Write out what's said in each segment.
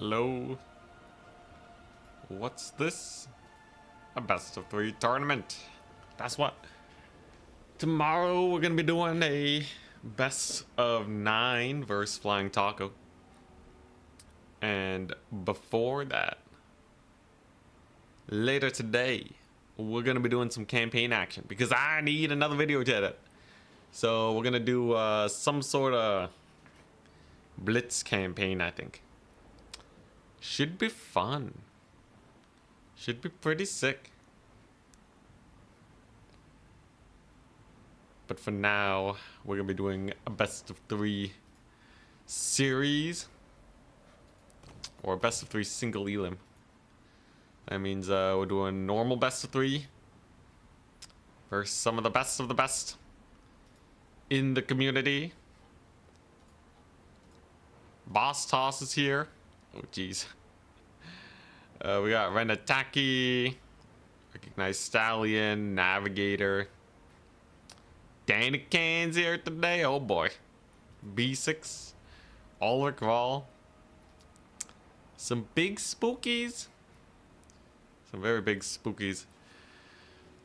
Hello. What's this? A best of 3 tournament. That's what. Tomorrow we're gonna be doing a best of 9 versus Flying Taco. And before that, later today, we're gonna be doing some campaign action because I need another video to edit. So we're gonna do some sort of blitz campaign, I think. Should be fun. Should be pretty sick. But for now, we're gonna be doing a best of 3 series. Or best of 3 single elim. That means we're doing normal best of 3 versus some of the best in the community. Boss Toss is here. Oh jeez. We got Renataki, Recognized Stallion, Navigator. Danican's here today. Oh boy. B6, Ulrich Wall. Some big spookies. Some very big spookies.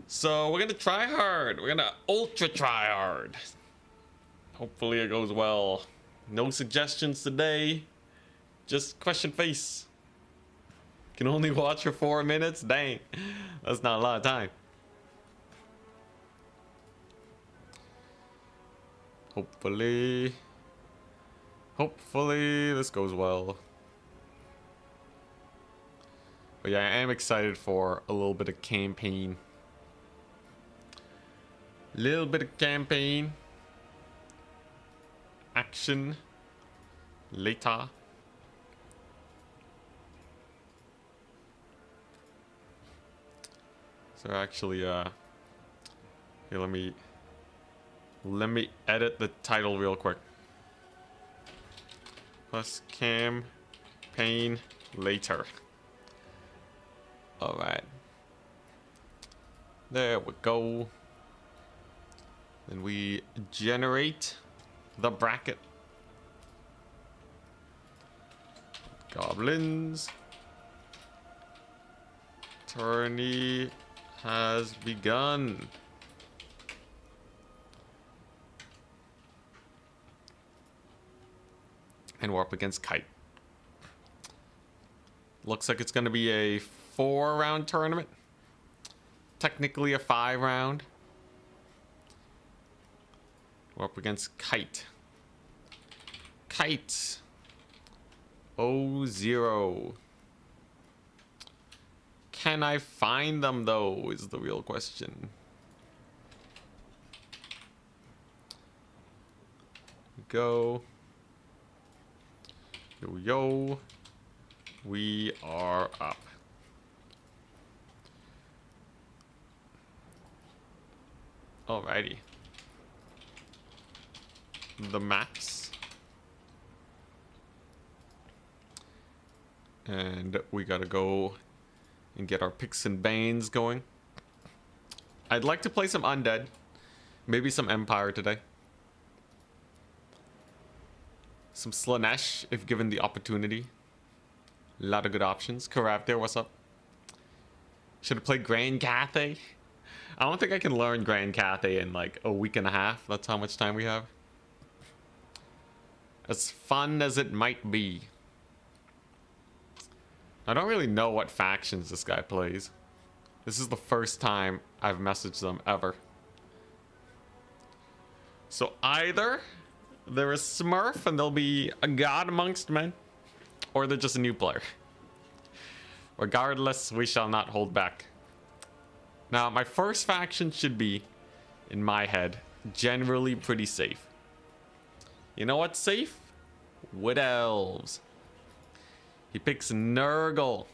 So we're gonna try hard. We're gonna ultra try hard. Hopefully it goes well. No suggestions today. Just question face. Can only watch for 4 minutes? Dang. That's not a lot of time. Hopefully this goes well. But yeah, I am excited for a little bit of campaign. Little bit of campaign action later. So actually, here, let me edit the title real quick. Plus campaign later. All right. There we go. Then we generate the bracket. Goblins. Tourney has begun. And we're up against Kite. Looks like it's going to be a 4-round tournament. Technically a 5-round. We're up against Kite. Kite. 0-0. Can I find them though, is the real question. Go. Yo, yo. We are up. Alrighty. The maps. And we gotta go and get our picks and banes going. I'd like to play some undead. Maybe some empire today. Some Slanesh if given the opportunity. A lot of good options. Karab there, what's up? Should have played Grand Cathay. I don't think I can learn Grand Cathay in like a week and a half. That's how much time we have. As fun as it might be. I don't really know what factions this guy plays. This is the first time I've messaged them ever. So either they're a smurf and they'll be a god amongst men, or they're just a new player. Regardless, we shall not hold back. Now, my first faction should be, in my head, generally pretty safe. You know what's safe? Wood Elves. He picks Nurgle.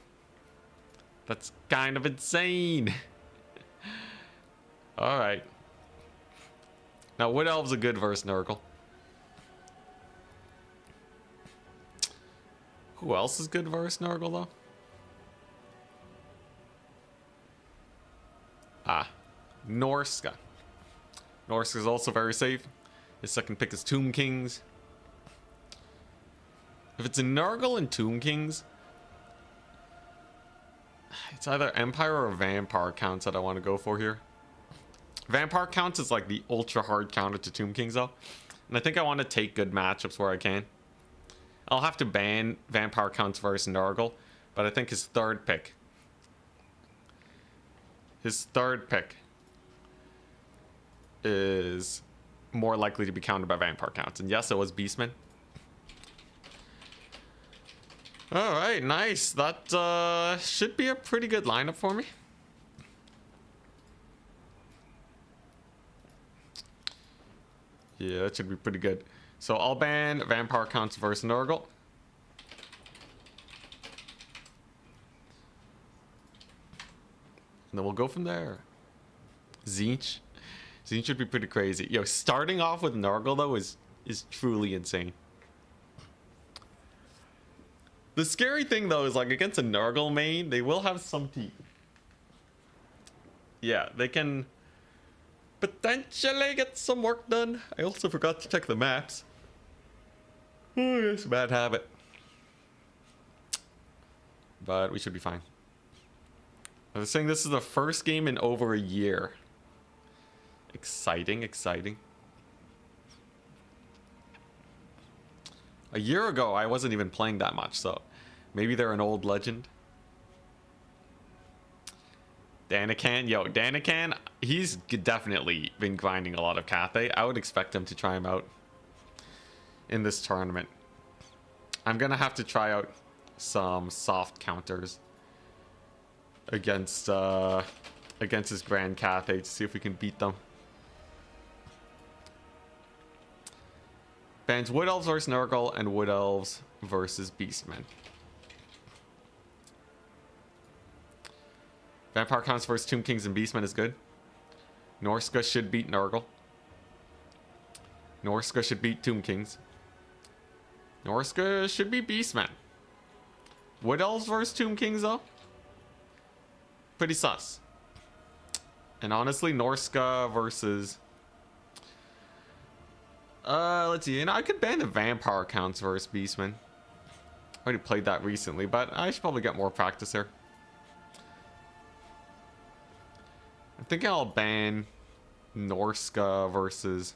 That's kind of insane. Alright. Now, Wood Elves are good versus Nurgle. Who else is good versus Nurgle, though? Ah, Norska. Norska is also very safe. His second pick is Tomb Kings. If it's a Nurgle and Tomb Kings, it's either Empire or Vampire counts that I want to go for here. Vampire counts is like the ultra hard counter to Tomb Kings though. And I think I want to take good matchups where I can. I'll have to ban Vampire counts versus Nurgle, but I think his third pick is more likely to be countered by Vampire counts. And yes, it was Beastman. All right, nice. That should be a pretty good lineup for me. Yeah, that should be pretty good. So I'll ban Vampire counts versus Nurgle. And then we'll go from there. Tzeentch. Tzeentch should be pretty crazy. Yo, starting off with Nurgle though is truly insane. The scary thing though is like against a Nurgle main, they will have some teeth. Yeah, they can potentially get some work done. I also forgot to check the maps. Oh, it's a bad habit. But we should be fine. I was saying this is the first game in over a year. Exciting, exciting. A year ago, I wasn't even playing that much, so maybe they're an old legend. Danican, yo, Danican, he's definitely been grinding a lot of Cathay. I would expect him to try him out in this tournament. I'm gonna have to try out some soft counters against his Grand Cathay to see if we can beat them. Bans Wood Elves versus Nurgle and Wood Elves versus Beastmen. Vampire counts versus Tomb Kings and Beastmen is good. Norska should beat Nurgle. Norska should beat Tomb Kings. Norska should be Beastmen. Wood Elves versus Tomb Kings though? Pretty sus. And honestly, Norska versus... let's see. You know, I could ban the Vampire counts versus Beastmen. I already played that recently, but I should probably get more practice here. I think I'll ban Norska versus...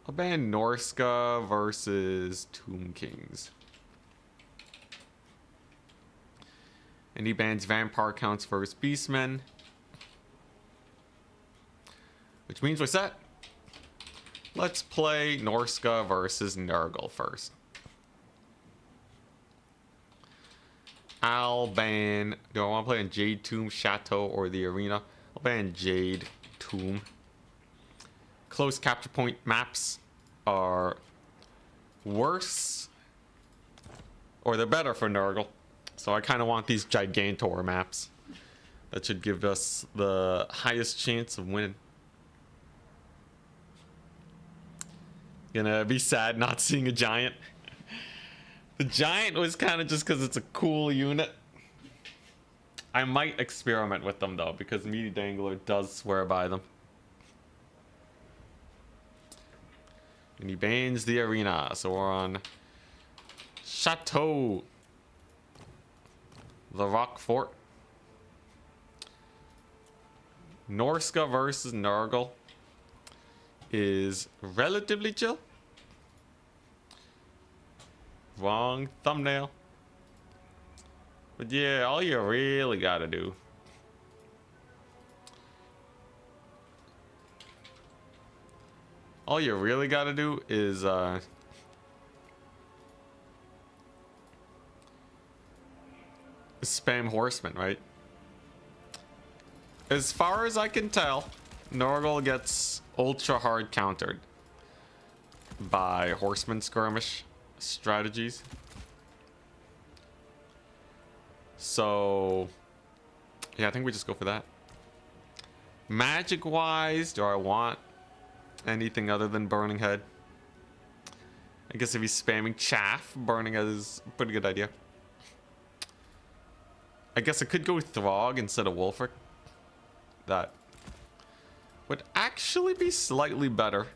I'll ban Norska versus Tomb Kings. And he bans Vampire counts versus Beastmen. Which means we're set. Let's play Norska versus Nurgle first. I'll ban... Do I want to play in Jade Tomb, Chateau, or the Arena? I'll ban Jade Tomb. Close capture point maps are worse. Or they're better for Nurgle. So I kind of want these Gigantor maps. That should give us the highest chance of winning. Gonna be sad not seeing a giant. The giant was kind of just because it's a cool unit. I might experiment with them though, because Meaty Dangler does swear by them. And he bans the Arena, so we're on Chateau. The Rock Fort. Norska versus Nurgle is relatively chill. Wrong thumbnail. But yeah, all you really gotta do is spam Horseman, right? As far as I can tell, Nurgle gets ultra hard countered by Horseman skirmish strategies. So yeah, I think we just go for that. Magic wise, do I want anything other than Burning Head? I guess if he's spamming Chaff, Burning Head is a pretty good idea. I guess I could go with Throg instead of Wulfric. That would actually be slightly better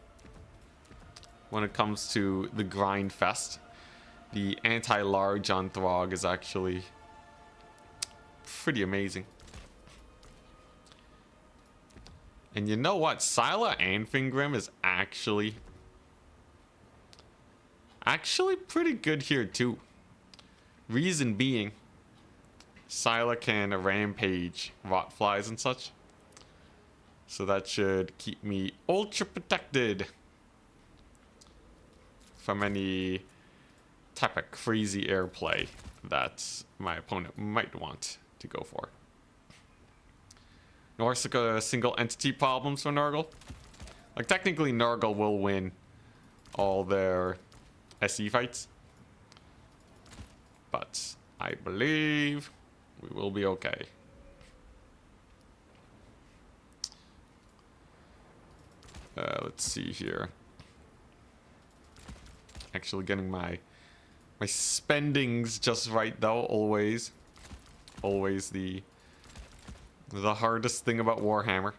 when it comes to the grind fest. The anti-large on Throg is actually pretty amazing. And you know what? Scylla and Fingrim is actually pretty good here too. Reason being, Scylla can rampage rotflies and such. So that should keep me ultra protected from any type of crazy airplay that my opponent might want to go for. Norsika single entity problems for Nurgle. Like technically Nurgle will win all their SE fights. But I believe we will be okay. Let's see here. Actually getting my spendings just right though, always. Always the hardest thing about Warhammer.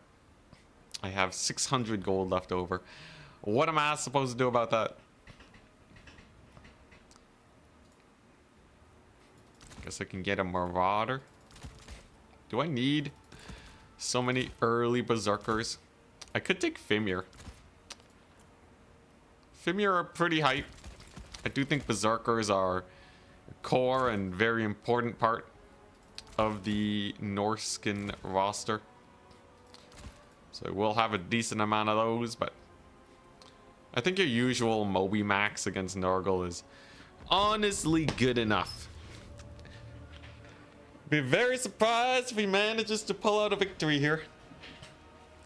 I have 600 gold left over. What am I supposed to do about that? Guess I can get a Marauder. Do I need so many early Berserkers? I could take Fimir. Fimir are pretty hype. I do think Berserkers are a core and very important part of the Norskin roster. So we'll have a decent amount of those, but I think your usual Moby Max against Nurgle is honestly good enough. Be very surprised if he manages to pull out a victory here.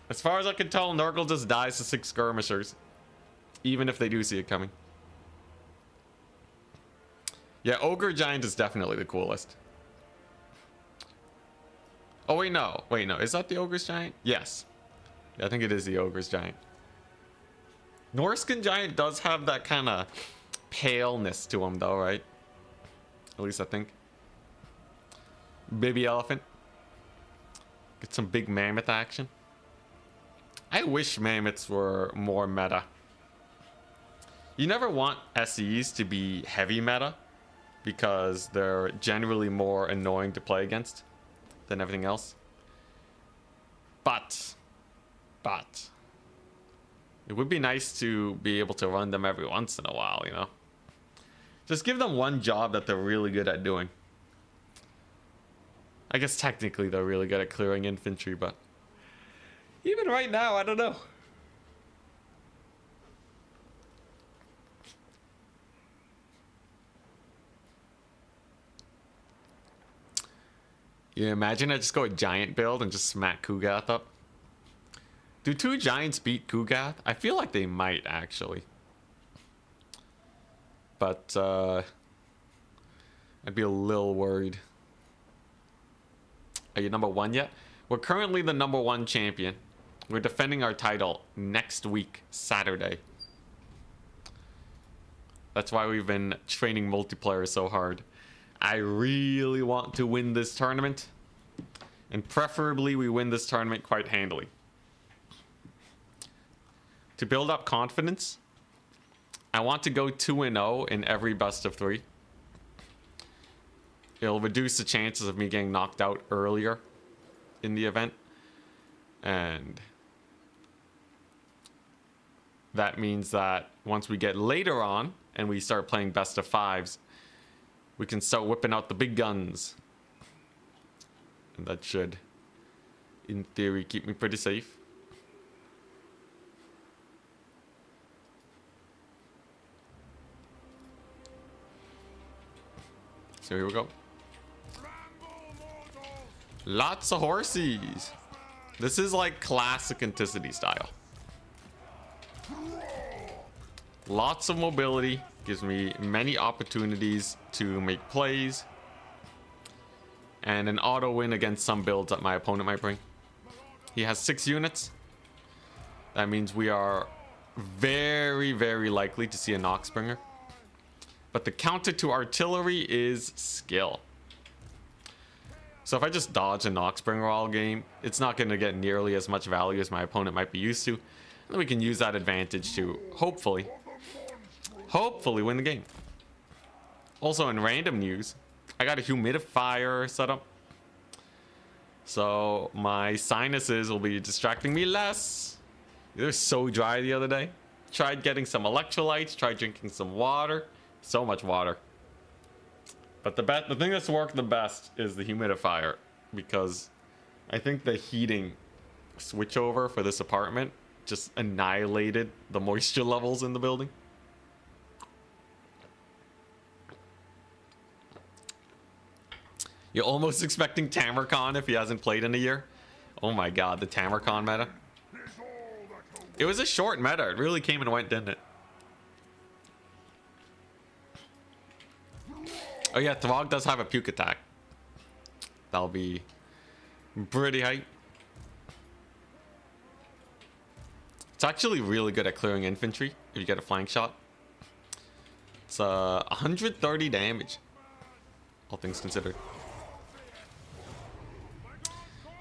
As far as I can tell, Nurgle just dies to 6 skirmishers, even if they do see it coming. Yeah, Ogre Giant is definitely the coolest. Oh, wait, no. Wait, no. Is that the Ogre's Giant? Yes. Yeah, I think it is the Ogre's Giant. Norskin Giant does have that kind of paleness to him, though, right? At least I think. Baby Elephant. Get some big mammoth action. I wish mammoths were more meta. You never want SEs to be heavy meta because they're generally more annoying to play against than everything else. But it would be nice to be able to run them every once in a while, you know? Just give them one job that they're really good at doing. I guess technically they're really good at clearing infantry, but even right now, I don't know. Yeah, imagine I just go a giant build and just smack Kugath up. Do 2 giants beat Kugath? I feel like they might, actually. But, I'd be a little worried. Are you number 1 yet? We're currently the number 1 champion. We're defending our title next week, Saturday. That's why we've been training multiplayer so hard. I really want to win this tournament. And preferably we win this tournament quite handily. To build up confidence, I want to go 2-0 in every best of 3. It'll reduce the chances of me getting knocked out earlier in the event. And that means that once we get later on and we start playing best of 5s, we can start whipping out the big guns. And that should, in theory, keep me pretty safe. So here we go. Lots of horsies. This is like classic Anticity style. Lots of mobility. Gives me many opportunities to make plays. And an auto win against some builds that my opponent might bring. He has 6 units. That means we are very, very likely to see a Noxbringer. But the counter to artillery is skill. So if I just dodge a Noxbringer all game, it's not going to get nearly as much value as my opponent might be used to. And then we can use that advantage to, hopefully, hopefully win the game. Also, in random news, I got a humidifier set up, so my sinuses will be distracting me less. They were so dry the other day. Tried getting some electrolytes, tried drinking some water. So much water. But the thing that's worked the best is the humidifier, because I think the heating switchover for this apartment just annihilated the moisture levels in the building. You're almost expecting Tamarcon if he hasn't played in a year. Oh my god, the Tamarcon meta. It was a short meta. It really came and went, didn't it? Oh yeah, Throg does have a puke attack. That'll be pretty hype. It's actually really good at clearing infantry if you get a flank shot. It's 130 damage, all things considered.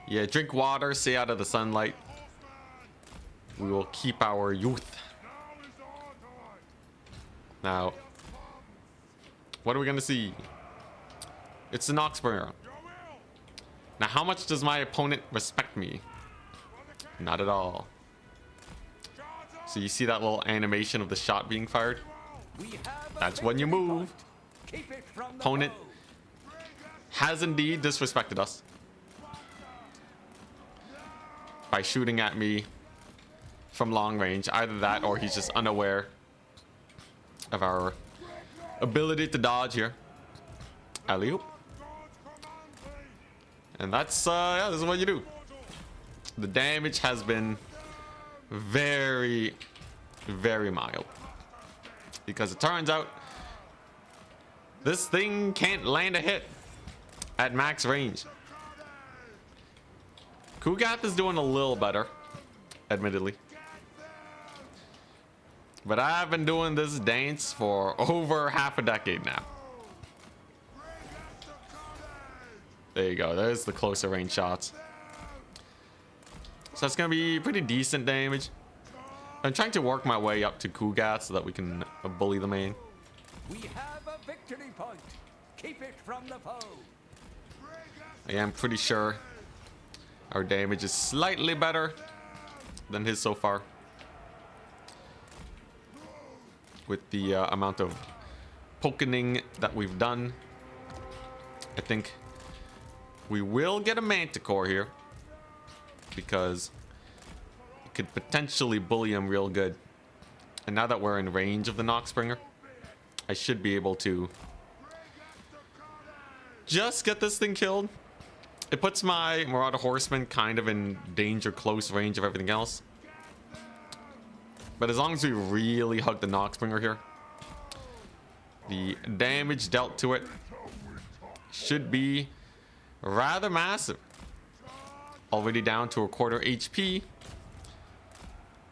Yeah, drink water, stay out of the sunlight. We will keep our youth. Now, what are we gonna see? It's the Noxbringer. Now, how much does my opponent respect me? Not at all. So you see that little animation of the shot being fired? That's when you move. Opponent has indeed disrespected us by shooting at me from long range. Either that or he's just unaware of our ability to dodge here. Alley-oop. And that's yeah, this is what you do. The damage has been very, very mild, because it turns out this thing can't land a hit at max range. Kugath is doing a little better, admittedly, but I've been doing this dance for over half a decade now. There you go. There's the closer range shots. So that's going to be pretty decent damage. I'm trying to work my way up to Kugath so that we can bully the main. We have a victory point. Keep it from the foe. I am pretty sure our damage is slightly better than his so far, with the amount of pokening that we've done. I think we will get a Manticore here, because it could potentially bully him real good. And now that we're in range of the Noxbringer, I should be able to just get this thing killed. It puts my Marauder Horseman kind of in danger close range of everything else. But as long as we really hug the Noxbringer here, the damage dealt to it should be rather massive. Already down to a quarter HP.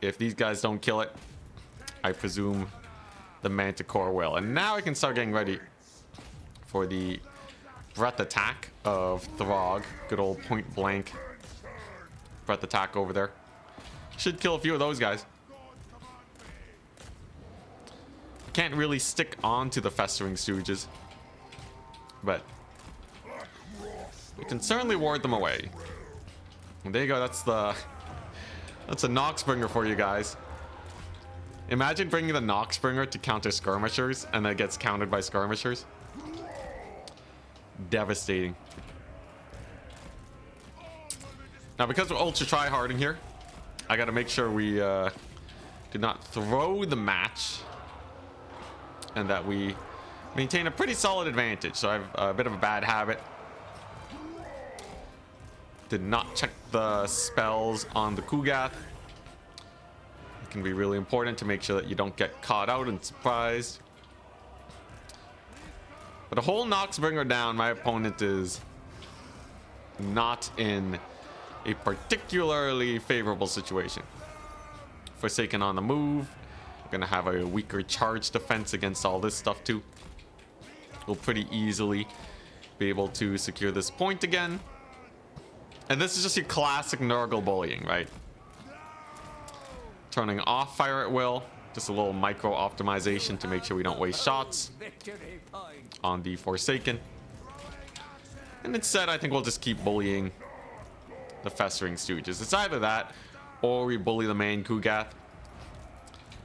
If these guys don't kill it, I presume the Manticore will. And now I can start getting ready for the breath attack of Throg. Good old point blank breath attack over there. Should kill a few of those guys. Can't really stick on to the Festering Stooges, but we can certainly ward them away. And there you go. That's a Noxbringer for you guys. Imagine bringing the Noxbringer to counter skirmishers and then it gets countered by skirmishers. Devastating. Now, because we're ultra tryharding here, I gotta make sure we do not throw the match, and that we maintain a pretty solid advantage. So I have a bit of a bad habit. Did not check the spells on the Kugath. It can be really important to make sure that you don't get caught out and surprised. But a whole Noxbringer down, my opponent is not in a particularly favorable situation. Forsaken on the move. Gonna have a weaker charge defense against all this stuff too. We'll pretty easily be able to secure this point again. And this is just your classic Nurgle bullying, right? Turning off fire at will, Just a little micro optimization to make sure we don't waste shots Victory point. on the Forsaken. And instead, I think we'll just keep bullying the Festering Stooges. It's either that, or we bully the main Kugath.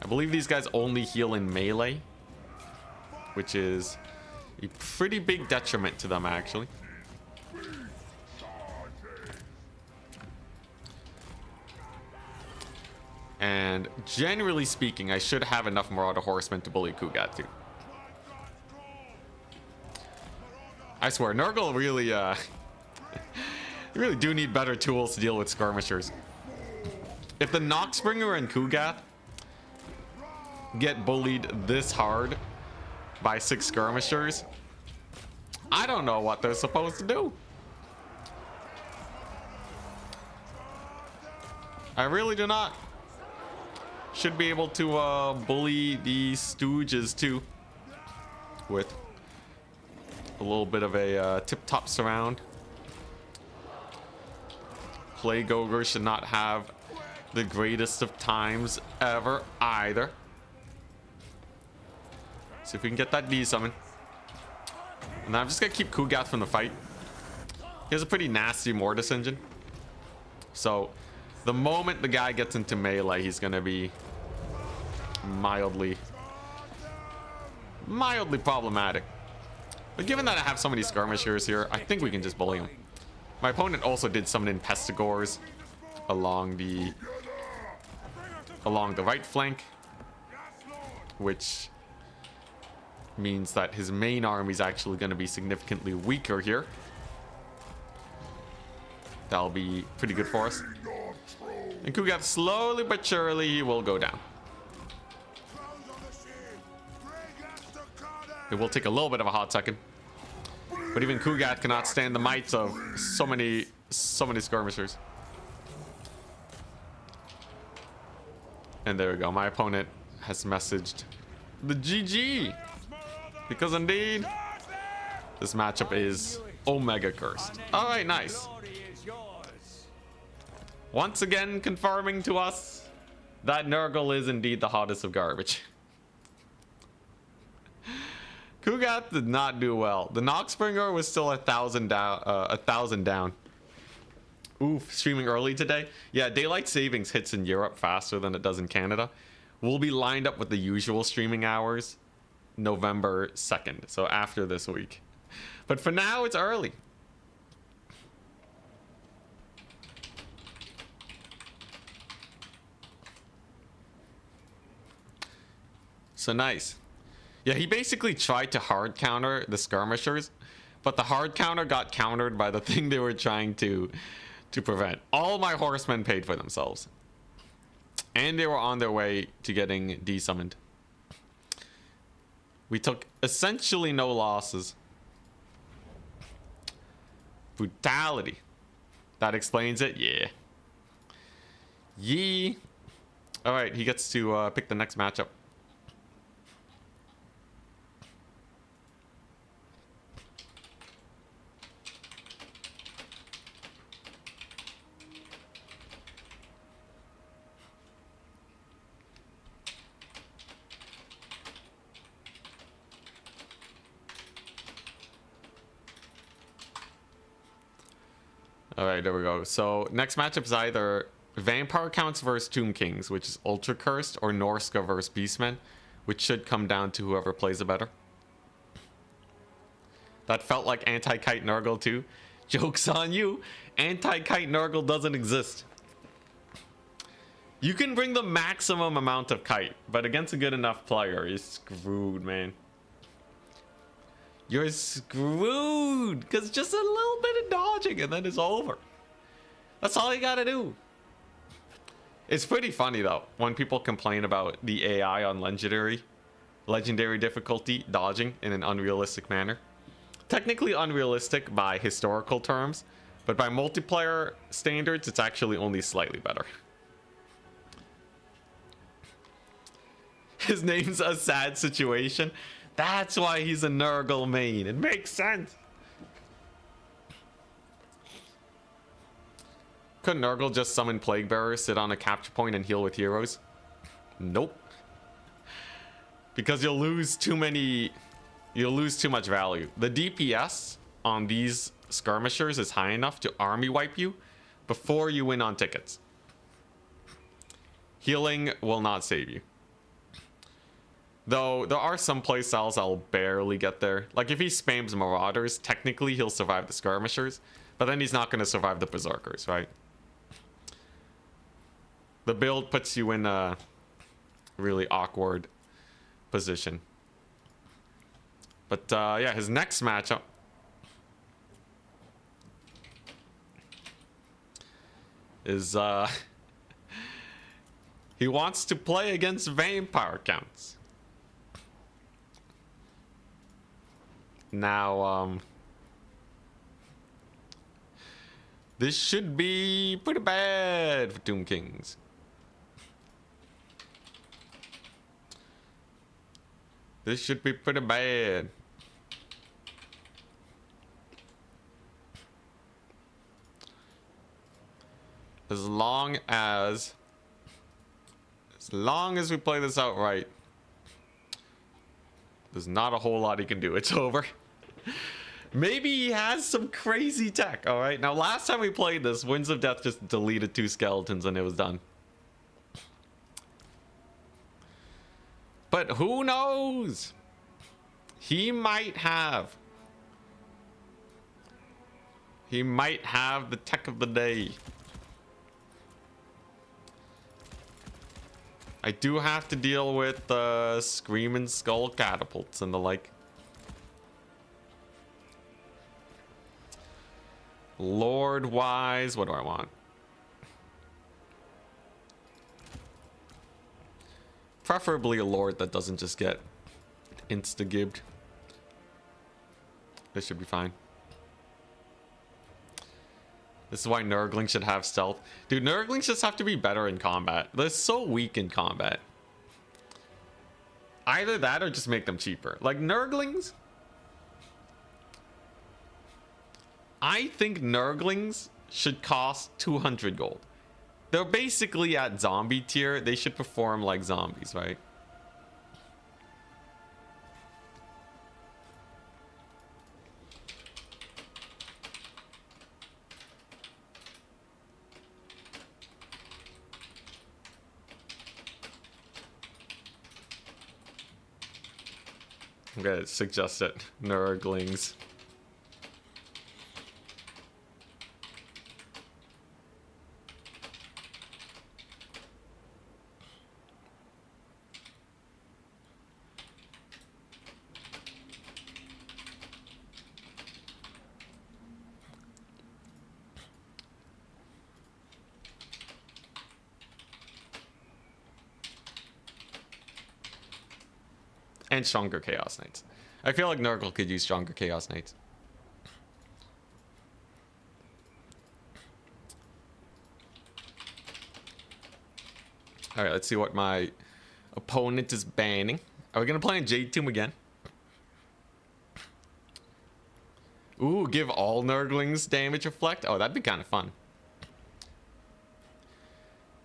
I believe these guys only heal in melee, which is a pretty big detriment to them, actually. And generally speaking, I should have enough Marauder Horsemen to bully Kugath too. I swear, Nurgle really, you really do need better tools to deal with skirmishers. If the Noxbringer and Kugath get bullied this hard by 6 skirmishers, I don't know what they're supposed to do. I really do not. Should be able to bully the Stooges too with a little bit of a tip-top surround. Plague Ogre should not have the greatest of times ever either. See if we can get that D summon. And then I'm just gonna keep Kugath from the fight. He has a pretty nasty Mortis engine. So the moment the guy gets into melee, he's gonna be mildly problematic. But given that I have so many skirmishers here, I think we can just bully him. My opponent also did summon in Pestigores along the right flank, which means that his main army is actually going to be significantly weaker here. That'll be pretty good for us. And Kugath, slowly but surely, he will go down. It will take a little bit of a hot second, but even Kugath cannot stand the might of so many skirmishers. And there we go. My opponent has messaged the GG, because indeed this matchup is Omega cursed. All right, nice. Once again confirming to us that Nurgle is indeed the hottest of garbage. Kugath did not do well. The Noxbringer was still 1,000 down. Oof, streaming early today. Yeah, daylight savings hits in Europe faster than it does in Canada. We'll be lined up with the usual streaming hours November 2nd, so after this week. But for now, it's early. So nice. Yeah, he basically tried to hard counter the skirmishers, but the hard counter got countered by the thing they were trying to prevent. All my horsemen paid for themselves, and they were on their way to getting desummoned. We took essentially no losses. Brutality. That explains it? Yeah. Yee. Alright, he gets to pick the next matchup. All right, there we go. So next matchup is either Vampire Counts versus Tomb Kings, which is Ultra Cursed, or Norska versus Beastmen, which should come down to whoever plays it better. That felt like Anti-Kite Nurgle too. Joke's on you. Anti-Kite Nurgle doesn't exist. You can bring the maximum amount of kite, but against a good enough player, you're screwed, man. You're screwed, because just a little bit of dodging and then it's over. That's all you gotta do. It's pretty funny though when people complain about the AI on legendary difficulty dodging in an unrealistic manner. Technically unrealistic by historical terms, but by multiplayer standards, it's actually only slightly better. His name's A Sad Situation. That's why he's a Nurgle main. It makes sense. Could Nurgle just summon Plague Bearer, sit on a capture point, and heal with heroes? Nope. because you'll lose too much value. The DPS on these skirmishers is high enough to army wipe you before you win on tickets. Healing will not save you. Though there are some playstyles that'll barely get there. Like if he spams Marauders, technically he'll survive the skirmishers, but then he's not going to survive the Berserkers, right? The build puts you in a really awkward position. But yeah, his next matchup is he wants to play against vampire counts. Now this should be pretty bad for Tomb Kings. This should be pretty bad. As long as we play this out right, there's not a whole lot he can do. It's over. Maybe he has some crazy tech. All right. Now, last time we played this, Winds of Death just deleted 2 skeletons and it was done. But who knows? He might have the tech of the day. I do have to deal with screaming skull catapults and the like. Lord wise, what do I want? Preferably a lord that doesn't just get insta-gibbed. This should be fine. This is why Nurglings should have stealth. Dude, Nurglings just have to be better in combat. They're so weak in combat. Either that or just make them cheaper. Like Nurglings, I think Nurglings should cost 200 gold. They're basically at zombie tier. They should perform like zombies, right? I'm gonna suggest it. Nurglings. And stronger Chaos Knights. I feel like Nurgle could use stronger Chaos Knights. Alright, let's see what my opponent is banning. Are we gonna play in Jade Tomb again? Ooh, give all Nurglings damage reflect? Oh, that'd be kind of fun.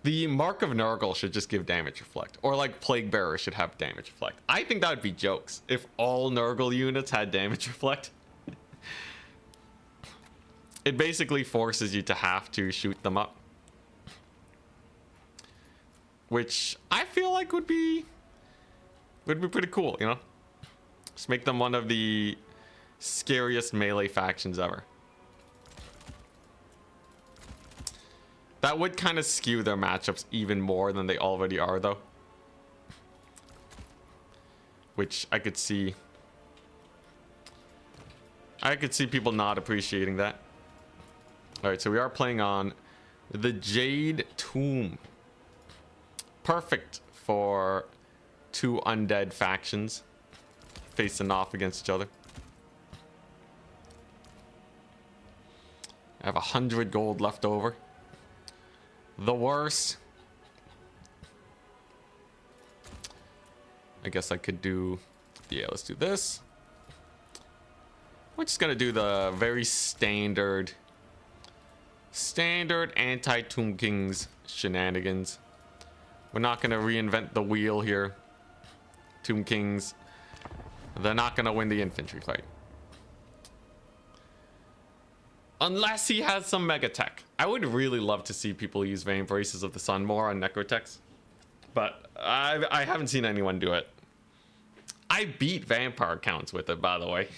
The Mark of Nurgle should just give damage reflect. Or like Plague Bearer should have damage reflect. I think that would be jokes if all Nurgle units had damage reflect. It basically forces you to have to shoot them up. Which I feel like would be pretty cool, you know? Just make them one of the scariest melee factions ever. That would kind of skew their matchups even more than they already are, though. Which I could see. I could see people not appreciating that. Alright, so we are playing on the Jade Tomb. Perfect for 2 undead factions facing off against each other. I have 100 gold left over. The worst. I guess I could do... Yeah, let's do this. We're just gonna do the very standard anti-Tomb Kings shenanigans. We're not gonna reinvent the wheel here. Tomb Kings, they're not going to win the infantry fight. Unless he has some mega tech. I would really love to see people use Vein Braces of the Sun more on Necrotechs. But I haven't seen anyone do it. I beat Vampire counts with it, by the way.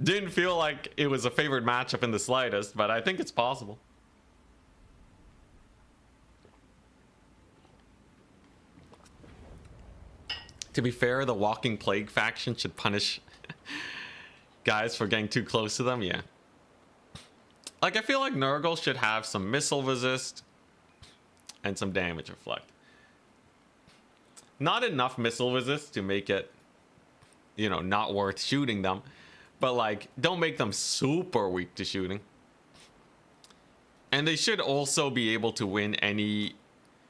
Didn't feel like it was a favored matchup in the slightest, but I think it's possible. To be fair, the Walking Plague faction should punish guys for getting too close to them, yeah. Like, I feel like Nurgle should have some missile resist and some damage reflect. Not enough missile resist to make it, you know, not worth shooting them. But, like, don't make them super weak to shooting. And they should also be able to win any...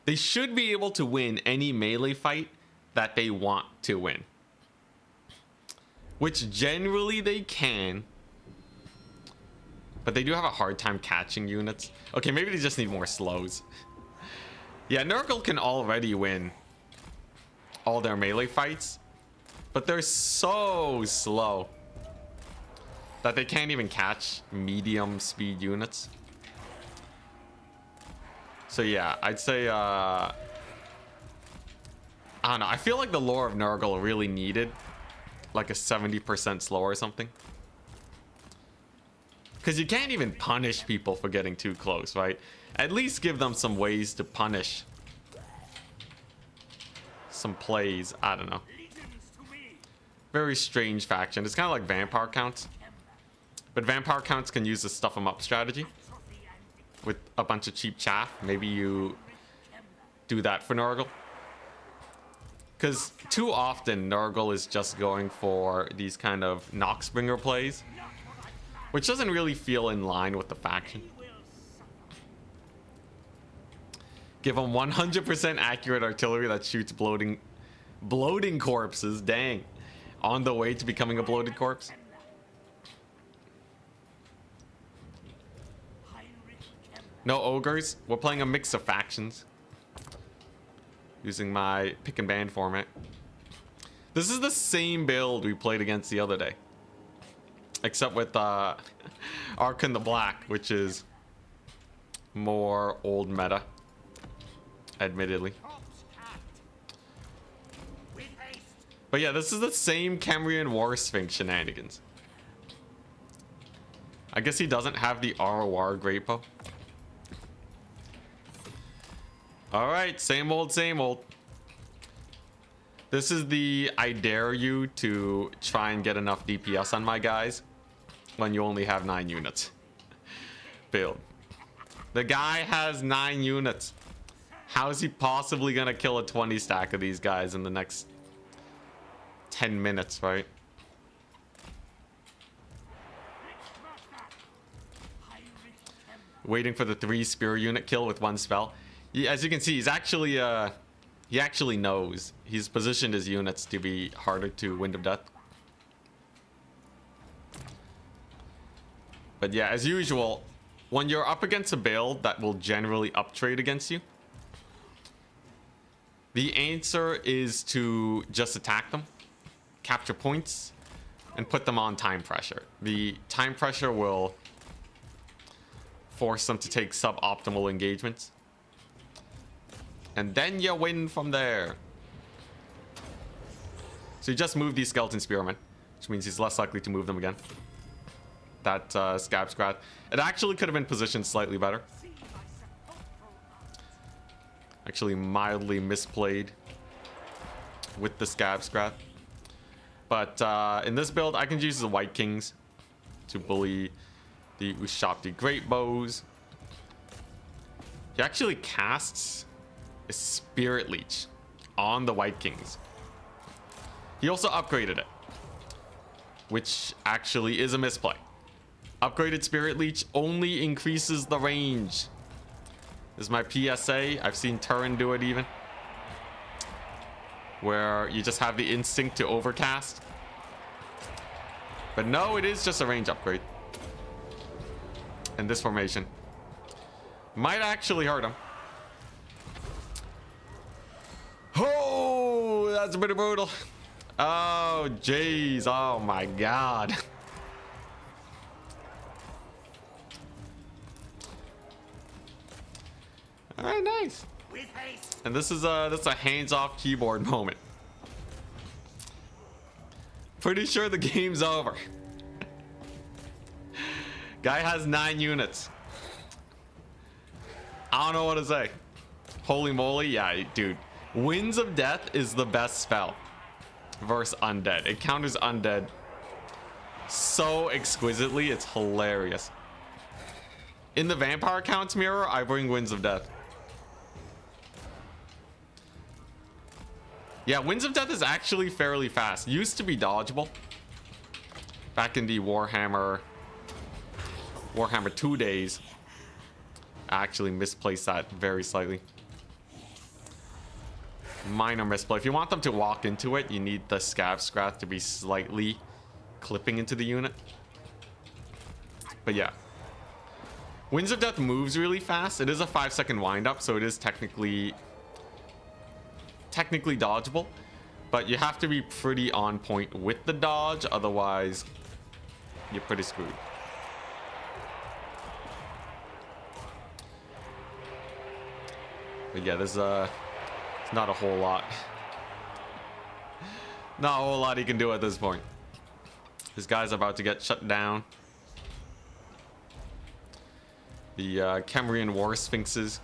They should be able to win any melee fight that they want to win. Which generally they can. But they do have a hard time catching units. Okay, maybe they just need more slows. Yeah, Nurgle can already win all their melee fights. But they're so slow that they can't even catch medium speed units. So yeah, I'd say, I don't know. I feel like the lore of Nurgle really needed like a 70% slow or something. Because you can't even punish people for getting too close, right? At least give them some ways to punish some plays. I don't know. Very strange faction. It's kind of like Vampire counts. But Vampire counts can use the stuff them up strategy with a bunch of cheap chaff. Maybe you do that for Nurgle. Because too often Nurgle is just going for these kind of Noxbringer plays, which doesn't really feel in line with the faction. Give them 100% accurate artillery that shoots bloating corpses. Dang. On the way to becoming a bloated corpse. No ogres. We're playing a mix of factions. Using my pick and ban format. This is the same build we played against the other day. Except with Archon the Black, which is more old meta. Admittedly. But yeah, this is the same Cambrian War Sphinx shenanigans. I guess he doesn't have the ROR Great Bow. Alright, same old, same old. This is the I dare you to try and get enough DPS on my guys when you only have 9 units. Build. The guy has 9 units. How is he possibly gonna kill a 20 stack of these guys in the next 10 minutes, right? Waiting for the 3 spear unit kill with 1 spell. As you can see, he's actually he actually knows. He's positioned his units to be harder to Wind of Death. But yeah, as usual, when you're up against a build that will generally uptrade against you, the answer is to just attack them, capture points, and put them on time pressure. The time pressure will force them to take suboptimal engagements. And then you win from there. So you just move these Skeleton Spearmen, which means he's less likely to move them again. That Scab Scrat. It actually could have been positioned slightly better. Actually mildly misplayed with the Scab Scrat. But in this build, I can use the White Kings to bully the Ushabti Great Bows. He actually casts a Spirit Leech on the White Kings. He also upgraded it, which actually is a misplay. Upgraded Spirit Leech only increases the range. This is my PSA. I've seen Turin do it even, where you just have the instinct to overcast. But no, it is just a range upgrade. And this formation might actually hurt him. Oh, That's pretty brutal. Oh, jeez. Oh, my God. All right, nice. And this is a hands-off keyboard moment. Pretty sure the game's over. Guy has 9 units. I don't know what to say. Holy moly, yeah, dude. Winds of Death is the best spell versus undead. It counters undead so exquisitely, it's hilarious. In the vampire counts mirror, I bring Winds of Death. Yeah, Winds of Death is actually fairly fast. Used to be dodgeable back in the Warhammer 2 days. I actually misplaced that very slightly. Minor misplay. If you want them to walk into it, you need the Scav Scrath to be slightly clipping into the unit. But yeah. Winds of Death moves really fast. It is a 5-second windup, so it is technically dodgeable. But you have to be pretty on point with the dodge, otherwise you're pretty screwed. But yeah, there's not a whole lot. Not a whole lot he can do at this point. This guy's about to get shut down. The Kemrian War Sphinxes.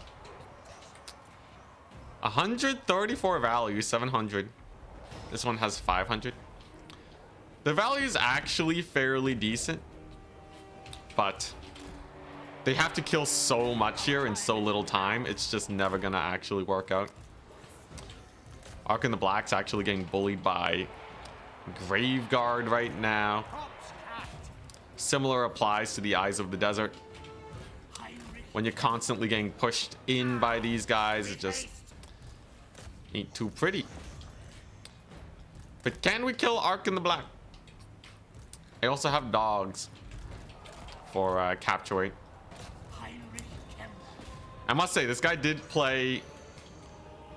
134 value, 700. This one has 500. The value is actually fairly decent, but they have to kill so much here in so little time. It's just never gonna actually work out. Ark in the Black's actually getting bullied by Graveguard right now. Similar applies to the Eyes of the Desert. When you're constantly getting pushed in by these guys, it just ain't too pretty. But can we kill Ark in the Black? I also have dogs for capture rate. I must say, this guy did play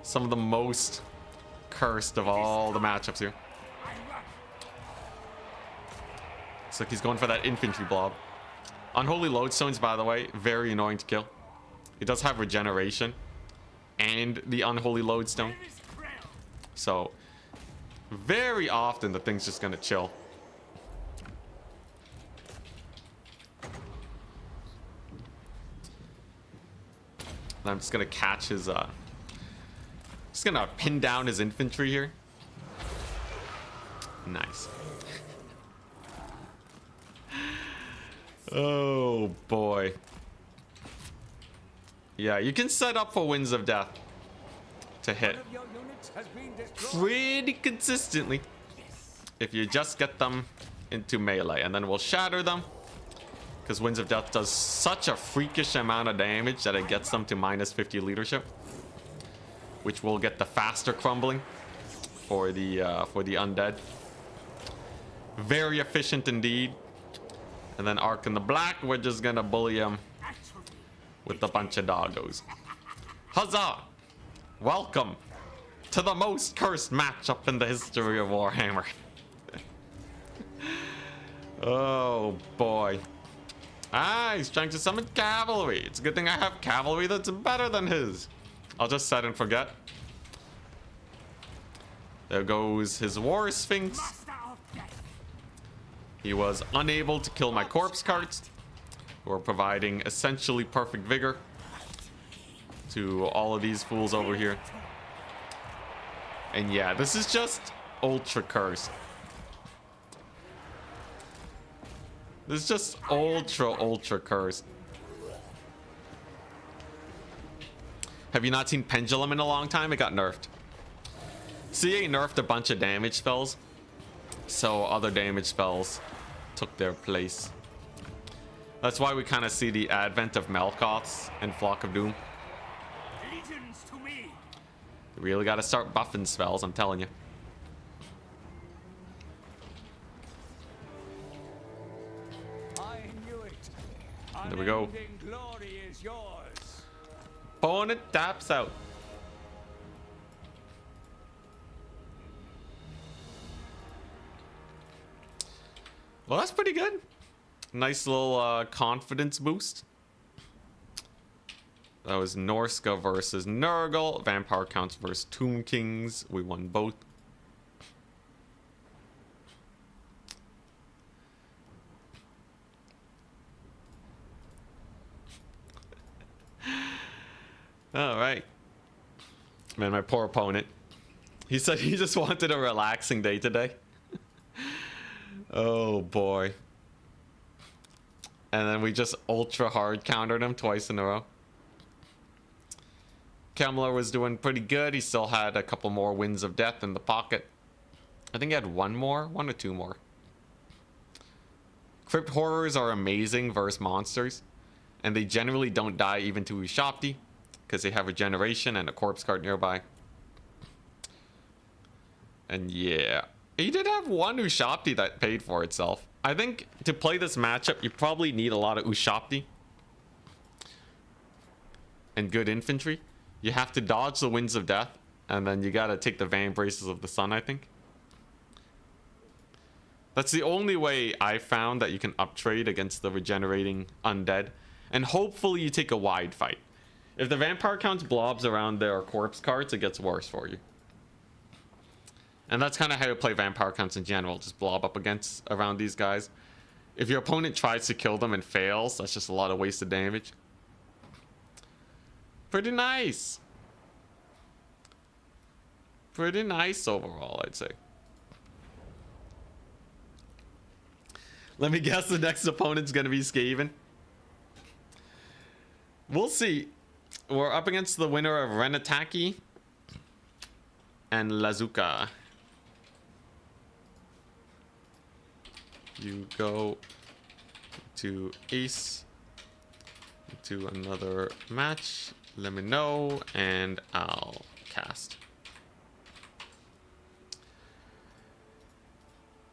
some of the most cursed of all the matchups here. Looks like he's going for that infantry blob. Unholy Lodestones, by the way, very annoying to kill. It does have regeneration and the Unholy Lodestone. So, very often the thing's just gonna chill. And I'm just gonna catch his, just gonna pin down his infantry here. Nice. Oh boy. Yeah, you can set up for Winds of Death to hit pretty consistently if you just get them into melee, and then we'll shatter them because Winds of Death does such a freakish amount of damage that it gets them to minus 50 leadership, which will get the faster crumbling for the undead. Very efficient indeed. And then Ark in the Black, we're just gonna bully him with a bunch of doggos. Huzzah! Welcome to the most cursed matchup in the history of Warhammer. Oh boy. Ah, he's trying to summon cavalry. It's a good thing I have cavalry that's better than his. I'll just set and forget. There goes his War Sphinx. He was unable to kill my corpse carts, who are providing essentially perfect vigor to all of these fools over here. And yeah, this is just ultra cursed. This is just ultra cursed. Have you not seen Pendulum in a long time? It got nerfed. CA nerfed a bunch of damage spells, so other damage spells took their place. That's why we kind of see the advent of Melkoths and Flock of Doom. You really got to start buffing spells, I'm telling you. There we go. Opponent taps out. Well, that's pretty good. Nice little confidence boost. That was Norska versus Nurgle. Vampire Counts versus Tomb Kings. We won both. All right. Man, my poor opponent. He said he just wanted a relaxing day today. Oh boy. And then we just ultra hard countered him twice in a row. Kemmler was doing pretty good. He still had a couple more Winds of Death in the pocket. I think he had one or two more. Crypt Horrors are amazing versus monsters. And they generally don't die even to Ushapti, because they have regeneration and a corpse card nearby. And yeah, he did have one Ushapti that paid for itself. I think to play this matchup, you probably need a lot of Ushapti and good infantry. You have to dodge the Winds of Death, and then you gotta take the Van Braces of the Sun, I think. That's the only way I found that you can uptrade against the regenerating undead. And hopefully you take a wide fight. If the vampire counts blobs around their corpse cards, it gets worse for you. And that's kind of how you play vampire counts in general. Just blob up against around these guys. If your opponent tries to kill them and fails, that's just a lot of wasted damage. Pretty nice. Pretty nice overall, I'd say. Let me guess the next opponent's going to be Skaven. We'll see. We're up against the winner of Renataki and Lazuka. You go to Ace to another match. Let me know and I'll cast.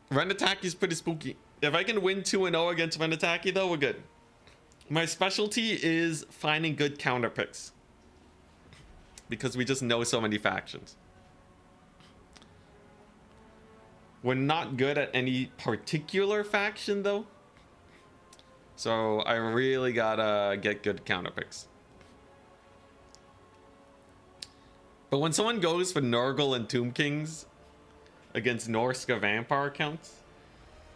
Renataki is pretty spooky. If I can win 2-0 against Renataki though, we're good. My specialty is finding good counter picks, because we just know so many factions. We're not good at any particular faction though, so I really gotta get good counter picks. But when someone goes for Nurgle and Tomb Kings against Norska vampire counts,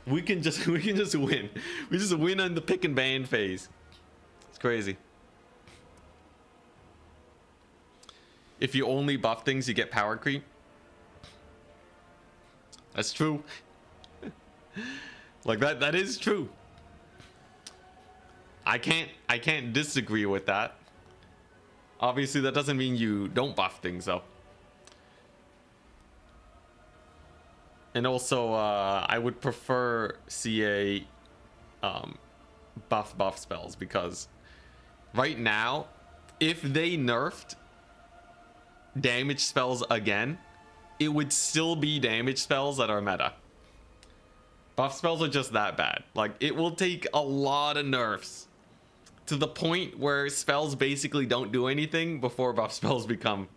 we can just win. We just win on the pick and ban phase. It's crazy. If you only buff things, you get power creep. That's true. Like that is true. I can't disagree with that. Obviously that doesn't mean you don't buff things though. And also I would prefer CA buff spells, because right now, if they nerfed damage spells again, it would still be damage spells that are meta. Buff spells are just that bad. Like, it will take a lot of nerfs to the point where spells basically don't do anything before buff spells become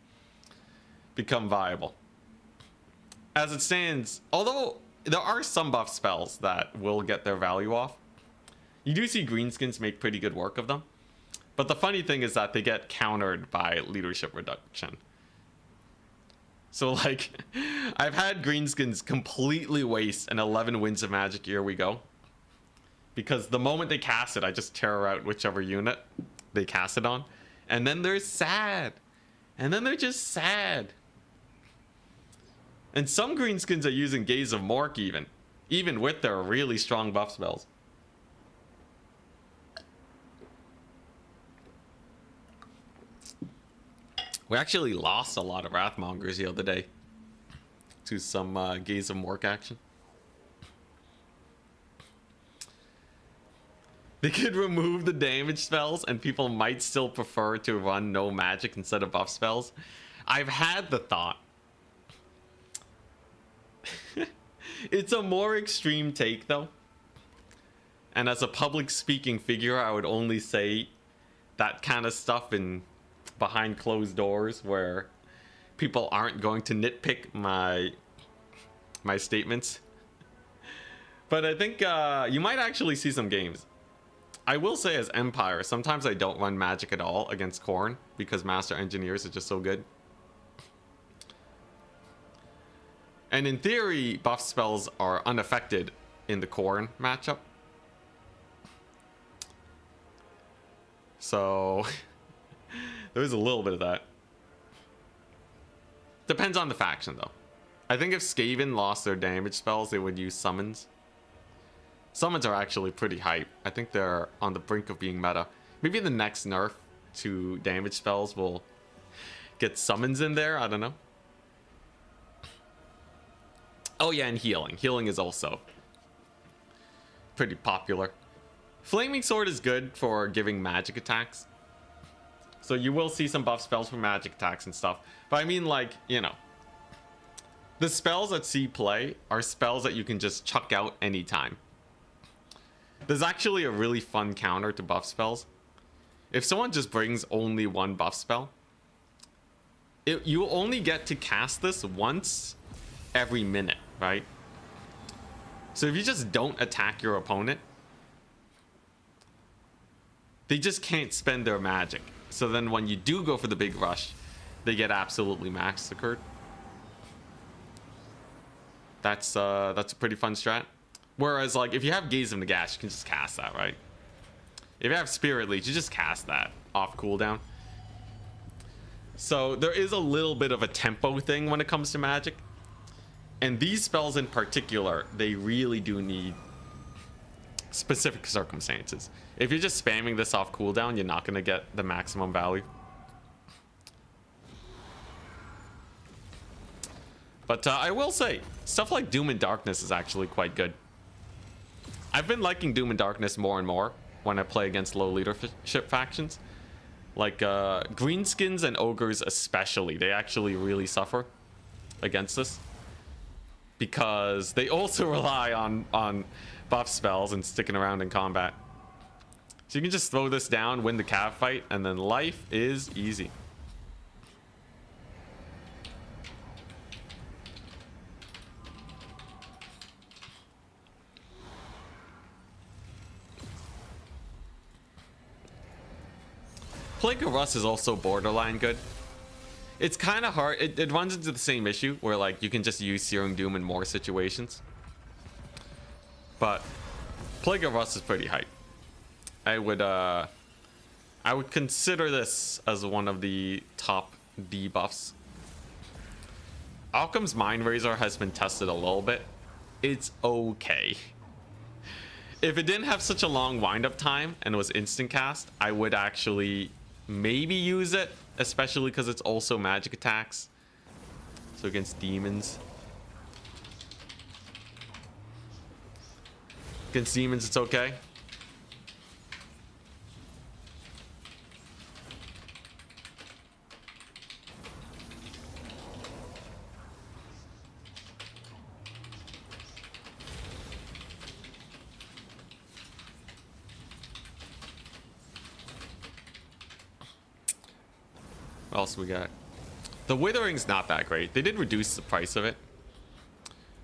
viable. As it stands, although there are some buff spells that will get their value off, you do see greenskins make pretty good work of them. But the funny thing is that they get countered by leadership reduction. So like, I've had greenskins completely waste an 11 Winds of Magic, here we go. Because the moment they cast it, I just tear out whichever unit they cast it on. And then they're sad. And then they're just sad. And some greenskins are using Gaze of Mork even with their really strong buff spells. We actually lost a lot of Wrathmongers the other day to some Gaze of Mork action. They could remove the damage spells and people might still prefer to run no magic instead of buff spells. I've had the thought. It's a more extreme take though. And as a public speaking figure, I would only say that kind of stuff in behind closed doors where people aren't going to nitpick my statements. But I think you might actually see some games. I will say as Empire, sometimes I don't run magic at all against Khorne because Master Engineers are just so good. And in theory, buff spells are unaffected in the Khorne matchup. So there is a little bit of that. Depends on the faction though. I think if Skaven lost their damage spells, they would use summons. Summons are actually pretty hype. I think they're on the brink of being meta. Maybe the next nerf to damage spells will get summons in there. I don't know. Oh yeah, and healing. Healing is also pretty popular. Flaming Sword is good for giving magic attacks. So you will see some buff spells for magic attacks and stuff. But I mean, like, you know, the spells that see play are spells that you can just chuck out anytime. There's actually a really fun counter to buff spells. If someone just brings only one buff spell, you only get to cast this once every minute, right? So if you just don't attack your opponent, they just can't spend their magic. So then when you do go for the big rush, they get absolutely massacred. That's a pretty fun strat. Whereas, like, if you have Gaze of Nagash, you can just cast that, right? If you have Spirit Leech, you just cast that off cooldown. So there is a little bit of a tempo thing when it comes to magic. And these spells in particular, they really do need specific circumstances. If you're just spamming this off cooldown, you're not going to get the maximum value. But I will say, stuff like Doom and Darkness is actually quite good. I've been liking Doom and Darkness more and more when I play against low leadership factions. Like Greenskins and Ogres especially, they actually really suffer against this. Because they also rely on buff spells and sticking around in combat. So you can just throw this down, win the cav fight, and then life is easy. Plague of Rust is also borderline good. It's kind of hard. It runs into the same issue where, like, you can just use Searing Doom in more situations. But Plague of Rust is pretty hype. I would consider this as one of the top debuffs. Alchem's Mind Razor has been tested a little bit. It's okay. If it didn't have such a long wind-up time and was instant cast, I would actually maybe use it, especially because it's also magic attacks. So against demons. Against demons, it's okay. What else we got? The Withering's not that great. They did reduce the price of it,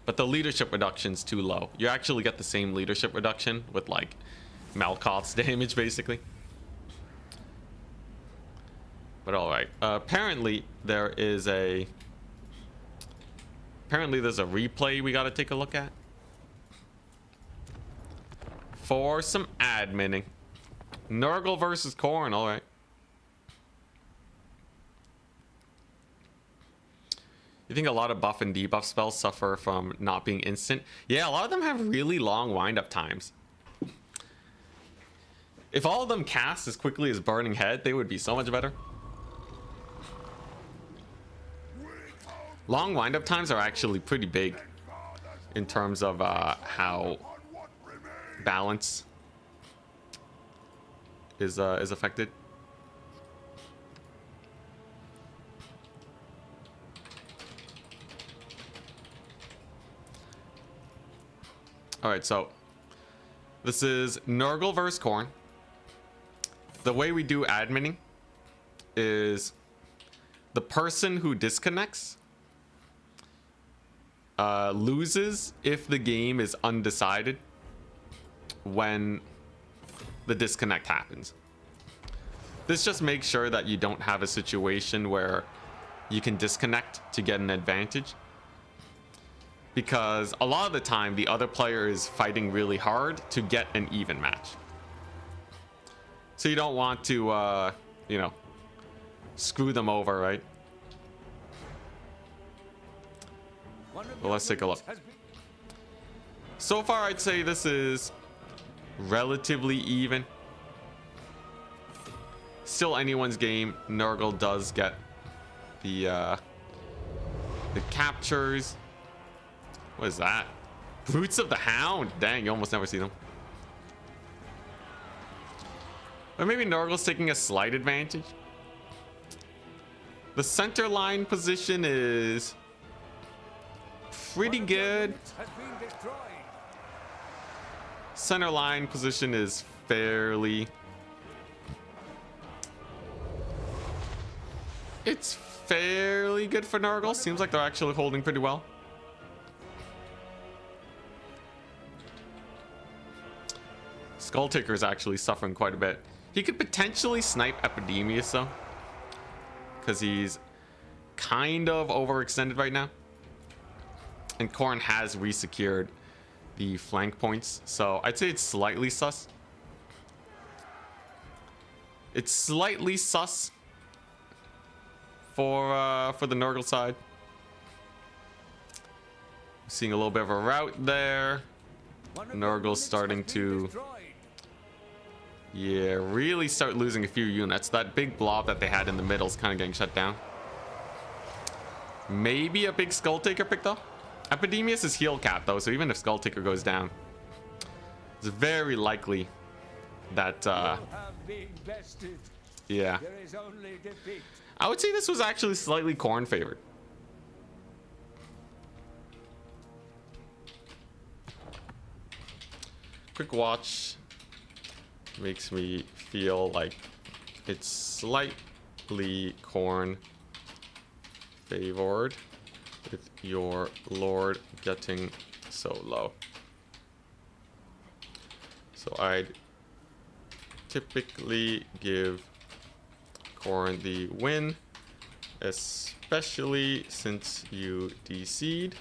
but the leadership reduction's too low. You actually get the same leadership reduction with, like, Malkoth's damage, basically. But alright. Apparently there's a replay we gotta take a look at. For some adminning. Nurgle versus Khorne, alright. You think a lot of buff and debuff spells suffer from not being instant? Yeah, a lot of them have really long wind-up times. If all of them cast as quickly as Burning Head, they would be so much better. Long wind-up times are actually pretty big in terms of how balance is affected. Alright, so this is Nurgle versus Khorne. The way we do adminning is the person who disconnects loses if the game is undecided when the disconnect happens. This just makes sure that you don't have a situation where you can disconnect to get an advantage, because a lot of the time the other player is fighting really hard to get an even match. So you don't want to, you know, screw them over, right? Well, let's take a look. So far, I'd say this is relatively even. Still anyone's game. Nurgle does get the captures. What is that? Brutes of the Hound. Dang, you almost never see them. Or maybe Nurgle's taking a slight advantage. The center line position is pretty good. Center line position is fairly... It's fairly good for Nurgle. Seems like they're actually holding pretty well. Skulltaker is actually suffering quite a bit. He could potentially snipe Epidemius though, because he's kind of overextended right now. And Khorne has resecured the flank points, so I'd say it's slightly sus. It's slightly sus for the Nurgle side. Seeing a little bit of a rout there. Nurgle's starting to, yeah, really start losing a few units. That big blob that they had in the middle is kind of getting shut down. Maybe a big Skulltaker pick though. Epidemius is heal cap though, so even if Skulltaker goes down, it's very likely that yeah. I would say this was actually slightly Khorne favored. Quick watch makes me feel like it's slightly Khorne favored, with your Lord getting so low. So I'd typically give Khorne the win, especially since you DC'd.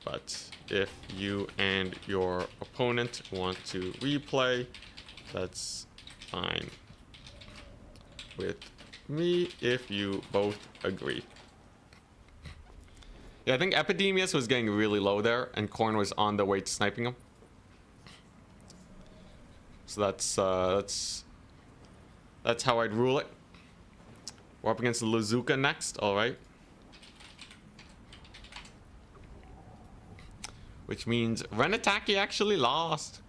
But if you and your opponent want to replay, that's fine with me if you both agree. Yeah, I think Epidemius was getting really low there, and Khorne was on the way to sniping him. So that's how I'd rule it. We're up against Lazuka next, all right. Which means Renataki actually lost.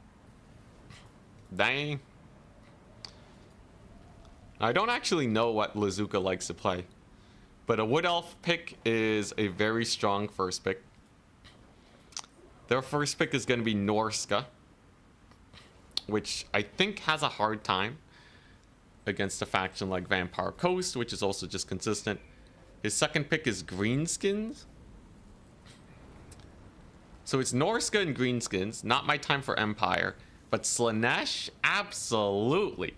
Dang. I don't actually know what Lazuka likes to play, but a Wood Elf pick is a very strong first pick. Their first pick is going to be Norska, which I think has a hard time against a faction like Vampire Coast, which is also just consistent. His second pick is Greenskins. So it's Norska and Greenskins. Not my time for Empire. But Slaanesh? Absolutely.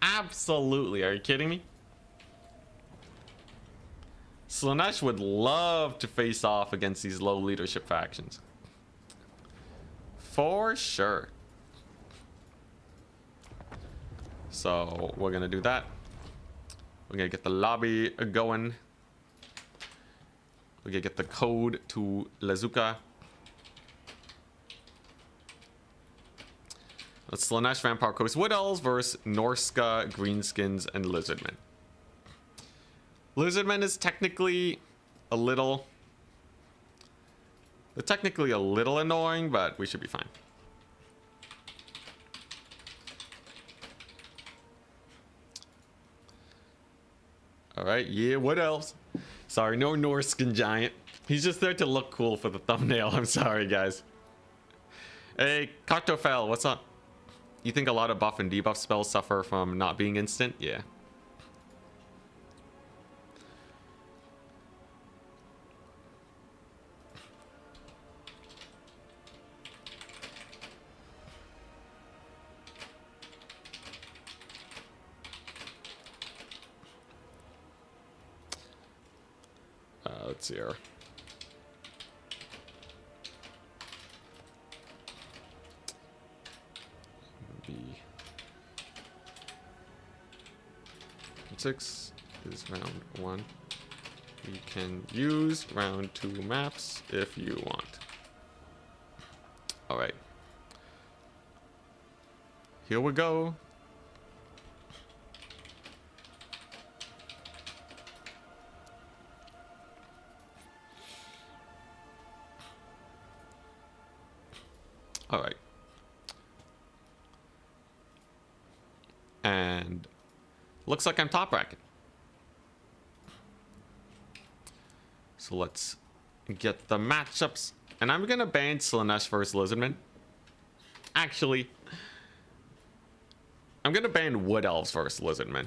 Absolutely. Are you kidding me? Slaanesh would love to face off against these low leadership factions. For sure. So we're going to do that. We're going to get the lobby going. We're going to get the code to Lazuka. Let's Slaanesh, Vampire Coast, Wood Elves versus Norska, Greenskins, and Lizardmen. Lizardmen is technically a little... They're technically a little annoying, but we should be fine. Alright, yeah, Wood Elves. Sorry, no Norskin Giant. He's just there to look cool for the thumbnail. I'm sorry, guys. Hey, Kartoffel, what's up? You think a lot of buff and debuff spells suffer from not being instant? Yeah. Let's see here. B 6 is round 1. You can use round 2 maps if you want. All right. Here we go. All right. And looks like I'm top bracket. So let's get the matchups. And I'm going to ban Slanesh versus Lizardman. Actually, I'm going to ban Wood Elves versus Lizardman.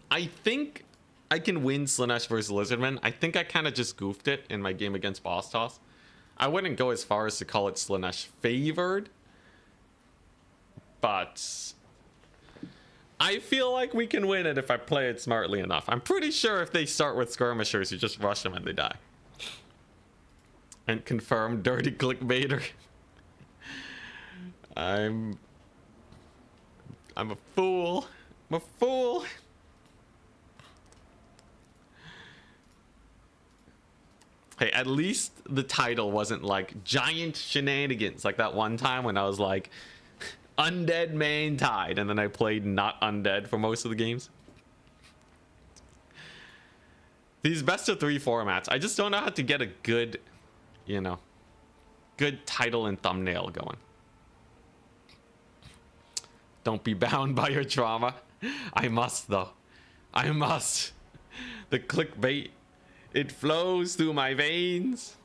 I think I can win Slanesh versus Lizardman. I think I kind of just goofed it in my game against Boss Toss. I wouldn't go as far as to call it Slanesh favored. But I feel like we can win it if I play it smartly enough. I'm pretty sure if they start with skirmishers, you just rush them and they die. And confirm dirty clickbaiter. I'm a fool. I'm a fool. Hey, at least the title wasn't like giant shenanigans like that one time when I was like undead main tide and then I played not undead for most of the games. These best of 3 formats, I just don't know how to get a good, you know, good title and thumbnail going. Don't be bound by your trauma. I must though. I must. The clickbait, it flows through my veins.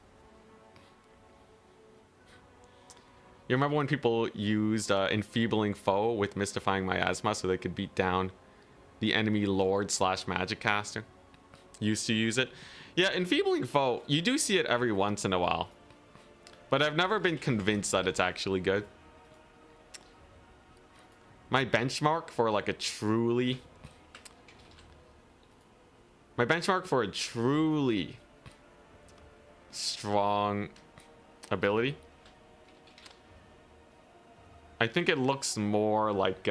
You remember when people used Enfeebling Foe with Mystifying Miasma so they could beat down the enemy lord / magic caster? Used to use it. Yeah, Enfeebling Foe, you do see it every once in a while. But I've never been convinced that it's actually good. My benchmark for like a truly... My benchmark for a truly strong ability, I think it looks more like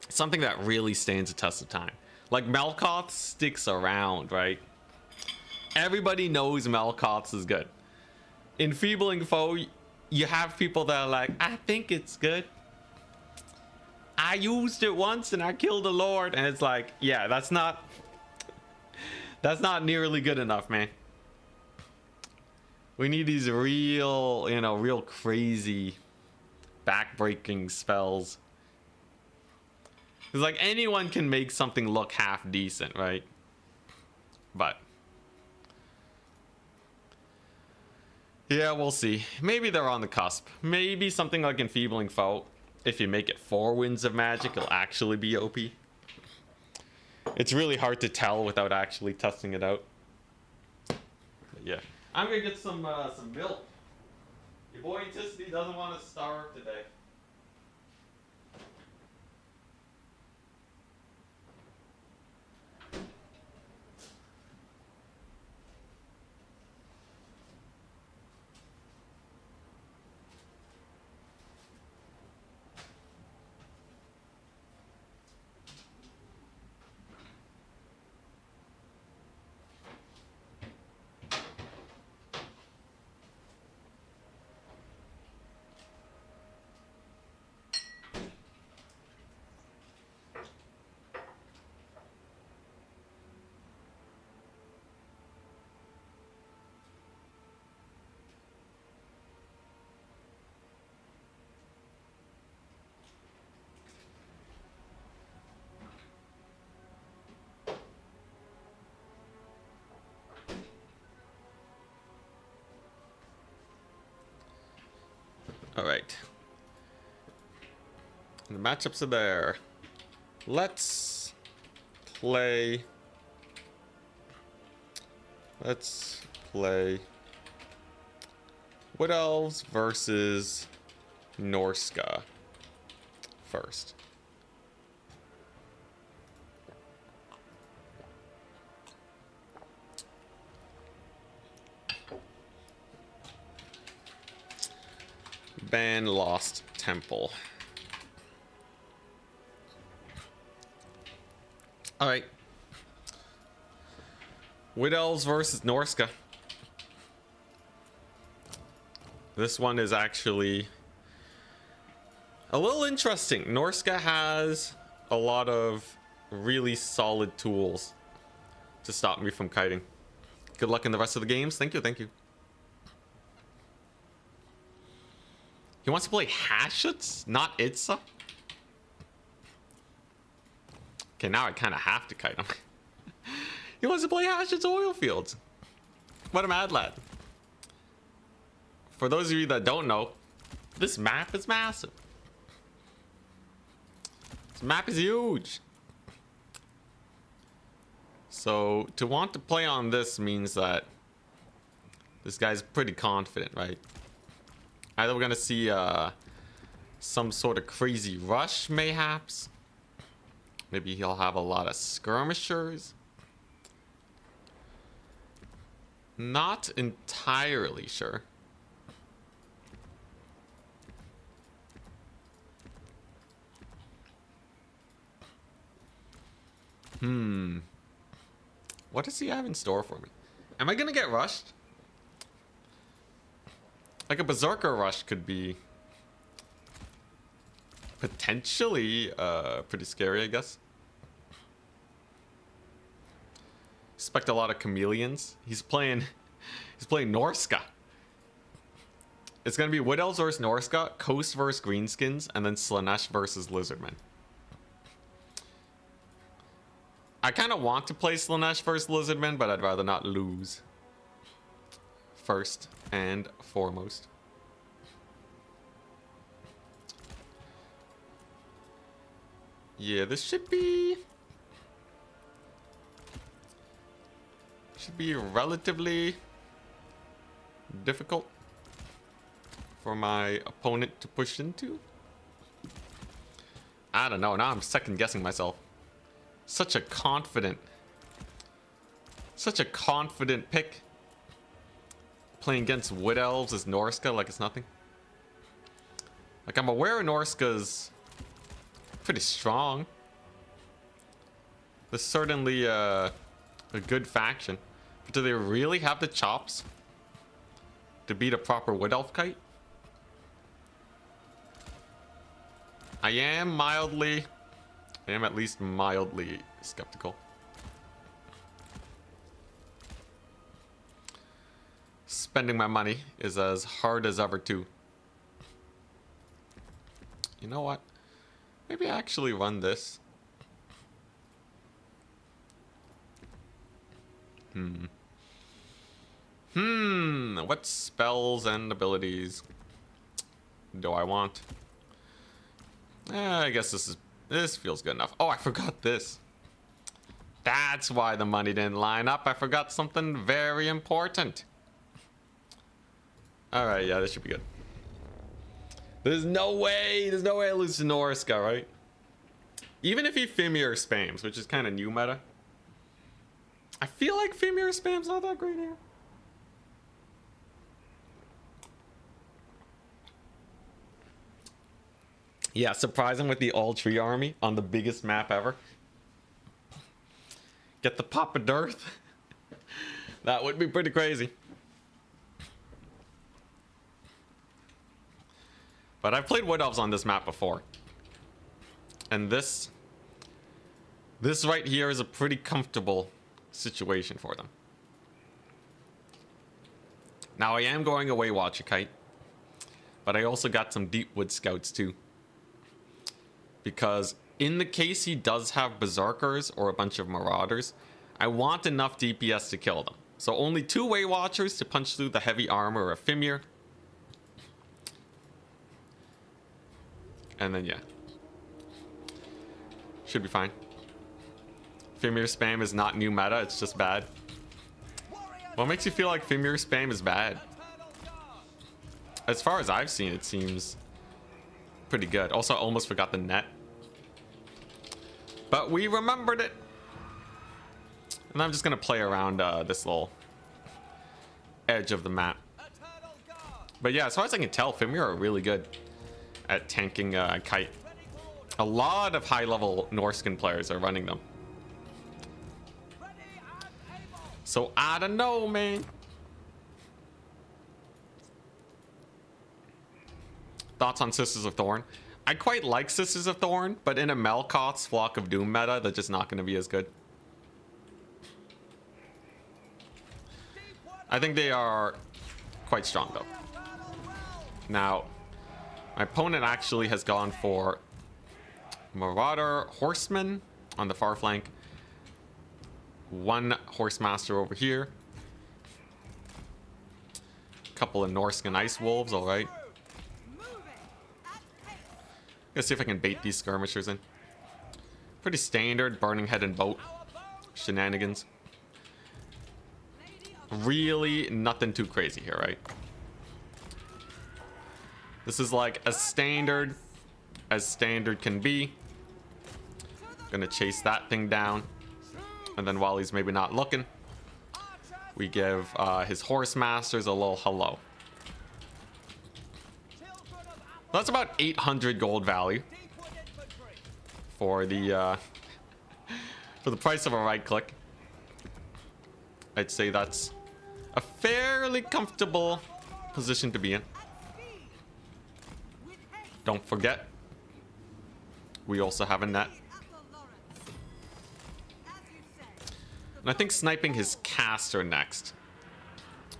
something that really stands the test of time. Like Melkoth sticks around, right? Everybody knows Melkoth is good. Enfeebling Foe, you have people that are like, I think it's good. I used it once and I killed a lord, and it's like, yeah, that's not nearly good enough, man. We need these real, you know, real crazy back-breaking spells. Because like anyone can make something look half decent, right? But yeah, we'll see. Maybe they're on the cusp. Maybe something like Enfeebling Foe, if you make it 4 winds of magic, it'll actually be OP. It's really hard to tell without actually testing it out. But yeah. I'm gonna get some milk. Your boy Ticity doesn't want to starve today. All right. And the matchups are there. Let's play. Wood Elves versus Norska first. ban Lost Temple. Alright. Wood Elves versus Norska. This one is actually a little interesting. Norska has a lot of really solid tools to stop me from kiting. Good luck in the rest of the games. Thank you, thank you. He wants to play Hatchets, not Itza? Okay, now I kind of have to kite him. He wants to play Hatchet's Oil Fields. What a mad lad. For those of you that don't know, this map is massive. This map is huge. So to want to play on this means that this guy's pretty confident, right? Either we're gonna see some sort of crazy rush, mayhaps. Maybe he'll have a lot of skirmishers. Not entirely sure. What does he have in store for me? Am I gonna get rushed? Like a berserker rush could be potentially pretty scary, I guess. Expect a lot of chameleons. He's playing Norska. It's gonna be Wood Elves versus Norska, Coast versus Greenskins, and then Slanesh versus Lizardmen. I kind of want to play Slanesh versus Lizardmen, but I'd rather not lose. First and foremost. Yeah, this should be relatively difficult for my opponent to push into. I don't know, now I'm second guessing myself. Such a confident pick. Playing against Wood Elves as Norska like it's nothing. Like, I'm aware Norska's pretty strong. There's certainly a good faction. But do they really have the chops to beat a proper Wood Elf kite? I am at least mildly skeptical. Spending my money is as hard as ever too. You know what? Maybe I actually run this. What spells and abilities do I want? I guess this feels good enough. Oh, I forgot this. That's why the money didn't line up. I forgot something very important. Alright, yeah, this should be good. There's no way I lose to Norska, right? Even if he Fimir spams, which is kind of new meta. I feel like Fimir spam's not that great here. Yeah, surprise him with the all tree army on the biggest map ever. Get the Papa Dearth. That would be pretty crazy. But I've played Wood Elves on this map before. And this right here is a pretty comfortable situation for them. Now I am going away watch a kite. But I also got some deep wood scouts too. Because in the case he does have berserkers or a bunch of marauders, I want enough DPS to kill them. So only 2 way watchers to punch through the heavy armor of Fimir. And then yeah. Should be fine. Fimir spam is not new meta, it's just bad. What makes you feel like Fimir spam is bad? As far as I've seen, it seems pretty good. Also, I almost forgot the net. But we remembered it. And I'm just gonna play around this little edge of the map. But yeah, as far as I can tell, Fimir are really good at tanking Kite. A lot of high-level Norskin players are running them. So I don't know, man. Thoughts on Sisters of Thorn? I quite like Sisters of Thorn, but in a Melkoth's Flock of Doom meta, they're just not going to be as good. I think they are quite strong, though. Now, my opponent actually has gone for Marauder Horseman on the far flank. One Horsemaster over here. Couple of Norskin Ice Wolves, alright. Let's see if I can bait these skirmishers in. Pretty standard Burning Head and Boat shenanigans. Really nothing too crazy here, right? This is like as standard can be. Gonna chase that thing down. And then while he's maybe not looking, we give his horse masters a little hello. That's about 800 gold value for the price of a right click. I'd say that's a fairly comfortable position to be in. Don't forget, we also have a net. And I think sniping his caster next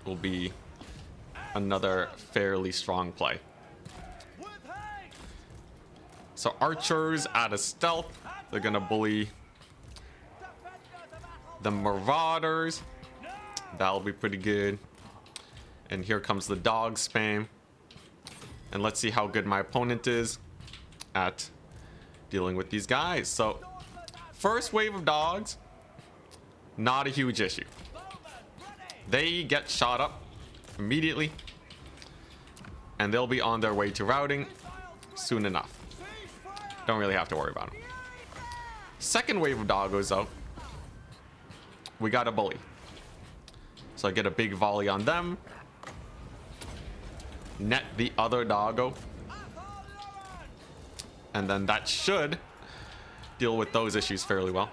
will be another fairly strong play. So archers out of stealth. They're gonna bully the Marauders. That'll be pretty good. And here comes the dog spam. And let's see how good my opponent is at dealing with these guys. So first wave of dogs, not a huge issue. They get shot up immediately. And they'll be on their way to routing soon enough. Don't really have to worry about them. Second wave of doggos though, we got a bully. So I get a big volley on them. Net the other doggo. And then that should deal with those issues fairly well.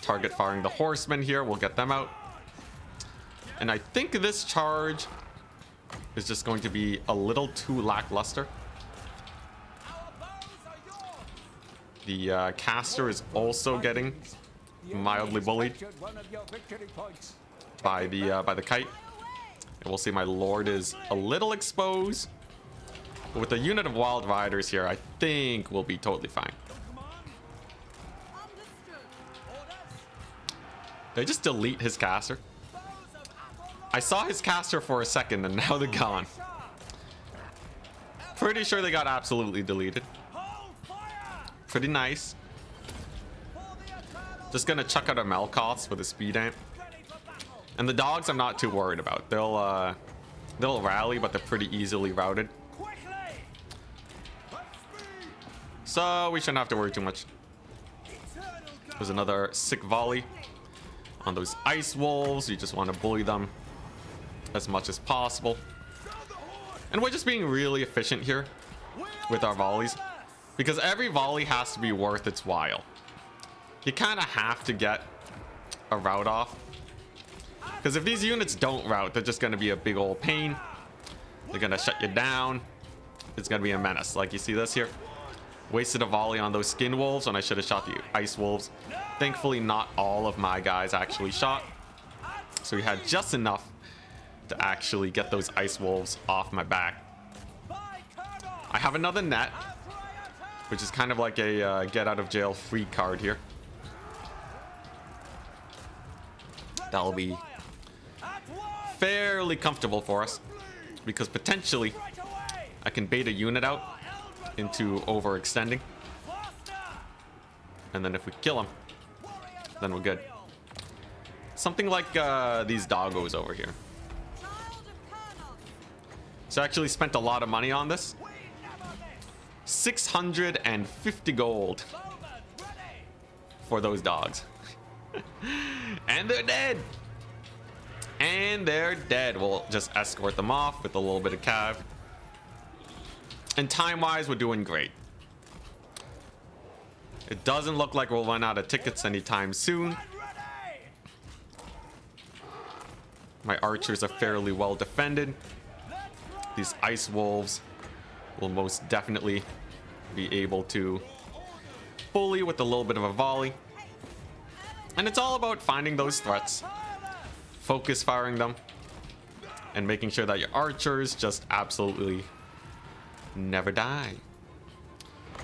Target firing the horsemen here. We'll get them out. And I think this charge is just going to be a little too lackluster. The caster is also getting mildly bullied by the kite. And we'll see my lord is a little exposed. But with a unit of wild riders here, I think we'll be totally fine. Did I just delete his caster? I saw his caster for a second and now they're gone. Pretty sure they got absolutely deleted. Pretty nice. Just gonna chuck out a Melkoth's with a speed amp. And the dogs I'm not too worried about. They'll rally, but they're pretty easily routed. So we shouldn't have to worry too much. There's another sick volley on those ice wolves. You just want to bully them as much as possible. And we're just being really efficient here with our volleys, because every volley has to be worth its while. You kind of have to get a route off, because if these units don't route, they're just going to be a big old pain. They're going to shut you down. It's going to be a menace. Like you see this here. Wasted a volley on those skin wolves when I should have shot the ice wolves. Thankfully, not all of my guys actually shot. So we had just enough to actually get those ice wolves off my back. I have another net, which is kind of like a get out of jail free card here. That'll be fairly comfortable for us, because potentially I can bait a unit out into overextending, and then if we kill him, then we're good. Something like these doggos over here. So I actually spent a lot of money on this. 650 gold for those dogs. And they're dead. And they're dead. We'll just escort them off with a little bit of cav. And time-wise, we're doing great. It doesn't look like we'll run out of tickets anytime soon. My archers are fairly well defended. These ice wolves will most definitely be able to bully with a little bit of a volley. And it's all about finding those threats, focus firing them, and making sure that your archers just absolutely never die.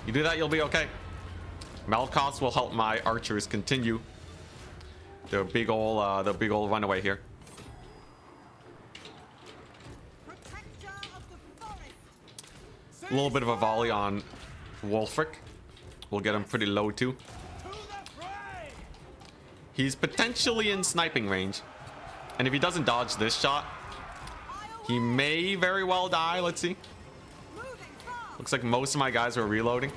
You do that, you'll be okay. Malkoths will help my archers continue their big ol' runaway here. A little bit of a volley on Wolfric. We'll get him pretty low too. He's potentially in sniping range. And if he doesn't dodge this shot, he may very well die. Let's see. Looks like most of my guys are reloading.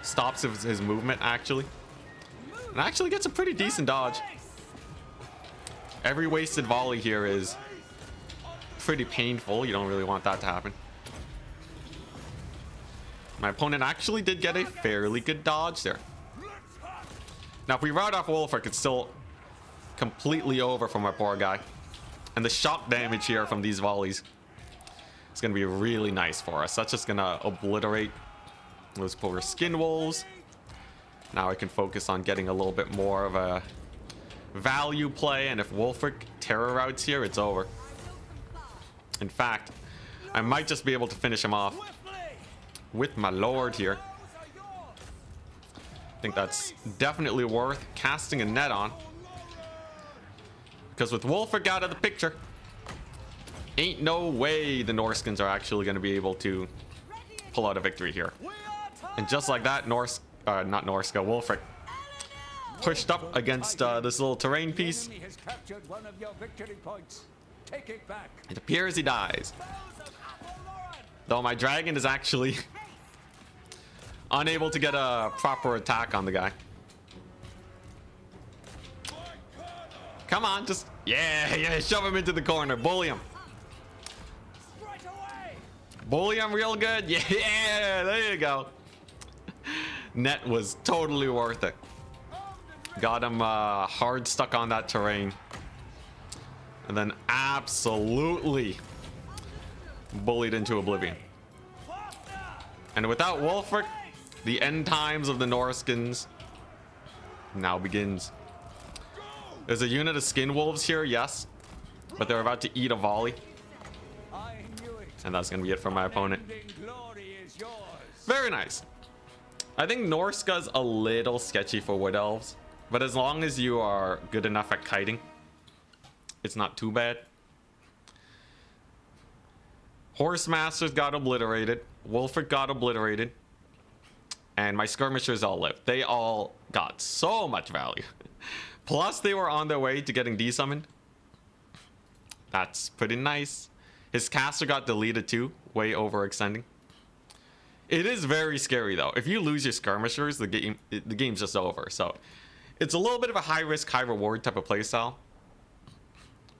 Stops his movement actually. And actually gets a pretty decent dodge. Every wasted volley here is pretty painful. You don't really want that to happen. My opponent actually did get a fairly good dodge there. Now, if we rout off Wolfric, it's still completely over for my poor guy. And the shock damage here from these volleys is going to be really nice for us. That's just going to obliterate those poor skin wolves. Now I can focus on getting a little bit more of a value play. And if Wolfric terror routes here, it's over. In fact, I might just be able to finish him off with my lord here. I think that's definitely worth casting a net on. Because with Wolfric out of the picture, ain't no way the Norskins are actually going to be able to pull out a victory here. And just like that, Wolfric pushed up against this little terrain piece. It appears he dies. Though my dragon is actually unable to get a proper attack on the guy. Come on, just yeah, shove him into the corner, bully him. Bully him real good. Yeah, there you go. Net was totally worth it. Got him hard stuck on that terrain. And then absolutely bullied into oblivion. And without Wolfric, the end times of the Norskins now begins. There's a unit of skin wolves here, yes. But they're about to eat a volley. And that's going to be it for my opponent. Very nice. I think Norska's a little sketchy for Wood Elves. But as long as you are good enough at kiting, it's not too bad. Horse Masters got obliterated. Wolfric got obliterated. And my skirmishers all lived. They all got so much value. Plus, they were on their way to getting desummoned. That's pretty nice. His caster got deleted too. Way overextending. It is very scary though. If you lose your skirmishers, the game's just over. So, it's a little bit of a high risk, high reward type of playstyle.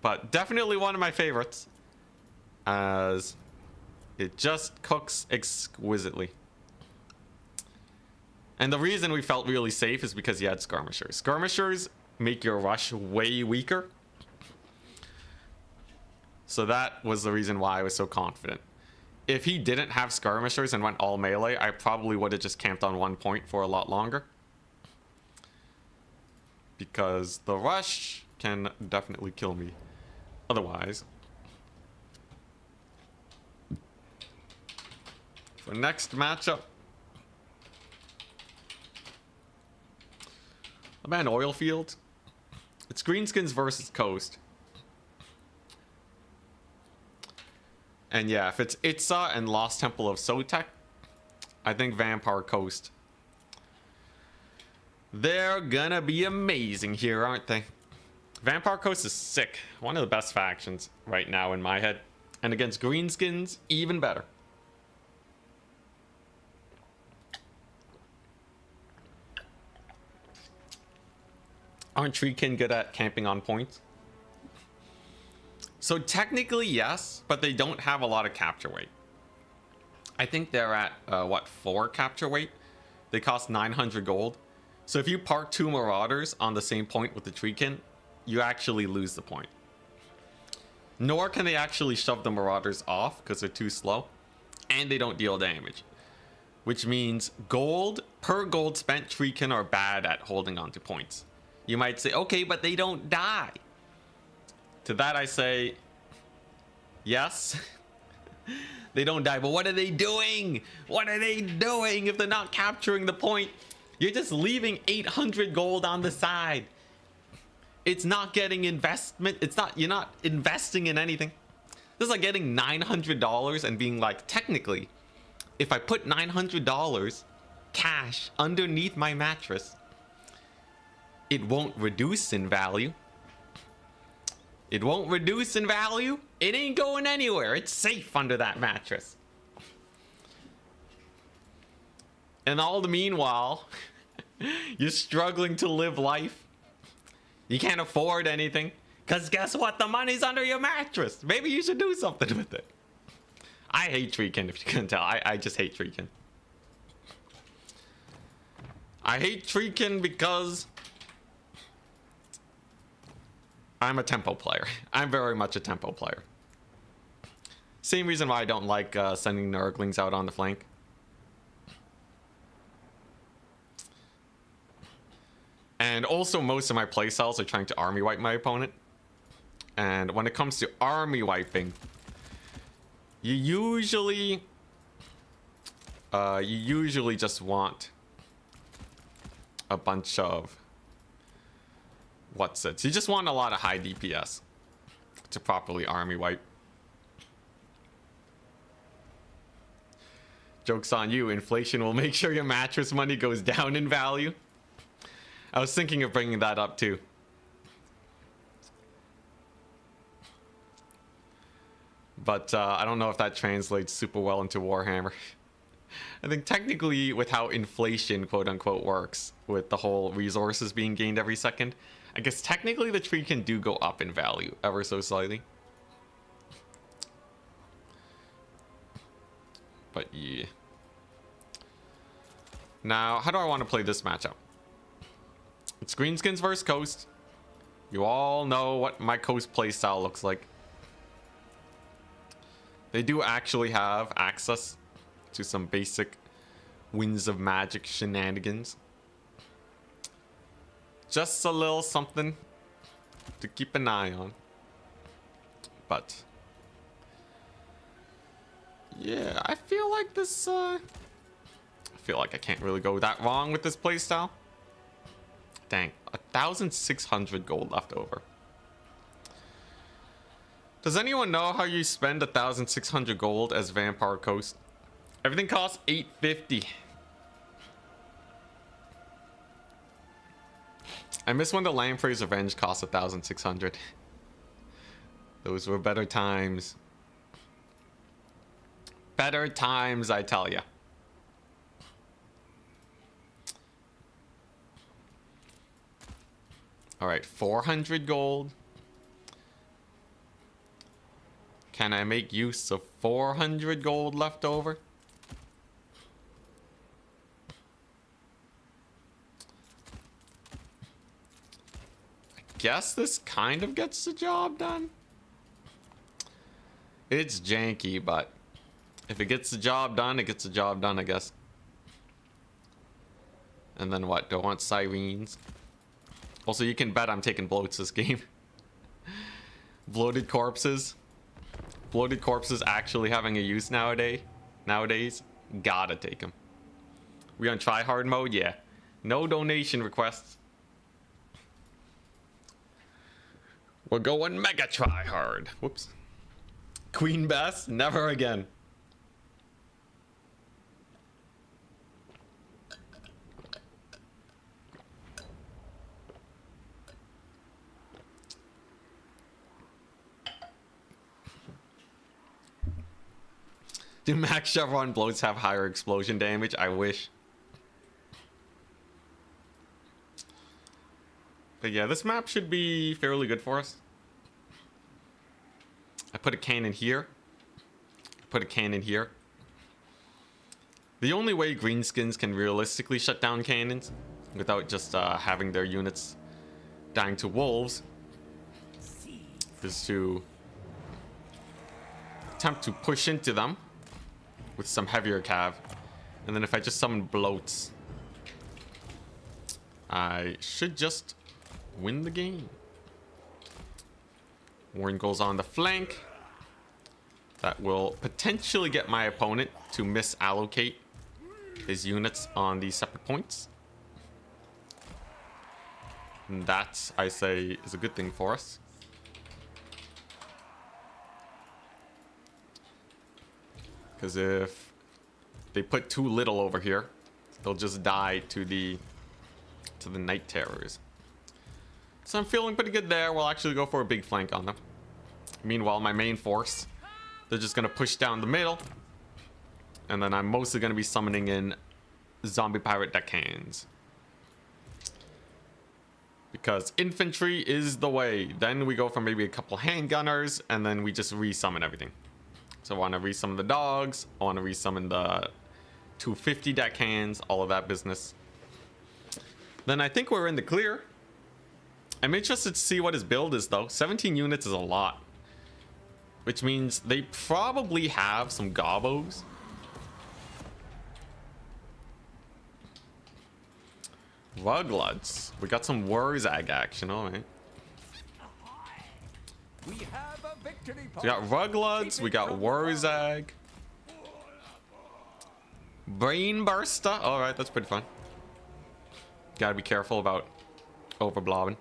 But definitely one of my favorites. As it just cooks exquisitely. And the reason we felt really safe is because he had skirmishers. Skirmishers make your rush way weaker. So that was the reason why I was so confident. If he didn't have skirmishers and went all melee, I probably would have just camped on one point for a lot longer. Because the rush can definitely kill me otherwise. For next matchup, the man Oilfield. It's Greenskins versus Coast. And yeah, if it's Itza and Lost Temple of Sotek, I think Vampire Coast. They're gonna be amazing here, aren't they? Vampire Coast is sick. One of the best factions right now in my head. And against Greenskins, even better. Aren't Treekin good at camping on points? So technically yes, but they don't have a lot of capture weight. I think they're at what, 4 capture weight? They cost 900 gold. So if you park 2 Marauders on the same point with the Treekin, you actually lose the point. Nor can they actually shove the Marauders off because they're too slow, and they don't deal damage. Which means gold per gold spent Treekin are bad at holding on to points. You might say, okay, but they don't die. To that I say, yes, they don't die, but what are they doing? What are they doing if they're not capturing the point? You're just leaving 800 gold on the side. It's not getting investment. You're not investing in anything. This is like getting $900 and being like, technically, if I put $900 cash underneath my mattress, it won't reduce in value. It won't reduce in value. It ain't going anywhere. It's safe under that mattress. And all the meanwhile, you're struggling to live life. You can't afford anything. Because guess what? The money's under your mattress. Maybe you should do something with it. I hate Treekin, if you couldn't tell. I just hate Treekin. I hate Treekin because I'm a tempo player. I'm very much a tempo player. Same reason why I don't like sending Nurglings out on the flank. And also most of my playstyles are trying to army wipe my opponent. And when it comes to army wiping, you usually just want a bunch of what's it? You just want a lot of high DPS to properly army wipe. Joke's on you, inflation will make sure your mattress money goes down in value. I was thinking of bringing that up too. But I don't know if that translates super well into Warhammer. I think technically with how inflation quote unquote works, with the whole resources being gained every second, I guess technically the Treekin do go up in value ever so slightly. But yeah. Now, how do I want to play this matchup? It's Greenskins versus Coast. You all know what my Coast playstyle looks like. They do actually have access to some basic Winds of Magic shenanigans. Just a little something to keep an eye on. But yeah, I feel like this I feel like I can't really go that wrong with this playstyle. Dang, 1,600 gold left over. Does anyone know how you spend 1,600 gold as Vampire Coast? Everything costs 850. I miss when the Lamprey's Revenge cost 1,600. Those were better times. Better times, I tell ya. All right, 400 gold. Can I make use of 400 gold left over? I guess this kind of gets the job done. It's janky, but if it gets the job done, it gets the job done, I guess. And then what? Do I want sirens? Also, you can bet I'm taking bloats this game. Bloated corpses. Bloated corpses actually having a use nowadays. Gotta take them. We on try hard mode? Yeah. No donation requests. We're going mega try hard. Whoops. Queen Bess? Never again. Do max chevron bloats have higher explosion damage? I wish. But yeah, this map should be fairly good for us. I put a cannon here. Put a cannon here. The only way greenskins can realistically shut down cannons without just having their units dying to wolves is to attempt to push into them with some heavier cav. And then if I just summon bloats, I should just win the game. Warren goes on the flank. That will potentially get my opponent to misallocate his units on these separate points. And that, I say, is a good thing for us. Because if they put too little over here, they'll just die to the night terrors. So I'm feeling pretty good there. We'll actually go for a big flank on them. Meanwhile, my main force, they're just going to push down the middle. And then I'm mostly going to be summoning in zombie pirate deckhands. Because infantry is the way. Then we go for maybe a couple handgunners, and then we just resummon everything. So I want to resummon the dogs. I want to resummon the 250 deckhands, all of that business. Then I think we're in the clear. I'm interested to see what his build is, though. 17 units is a lot. Which means they probably have some gobos. Rugloods. We got some Wurzag action, alright. We have a victory point. So we got Rugloods, we got Wurzag. Brain Burster. Alright, that's pretty fun. Gotta be careful about overblobbing.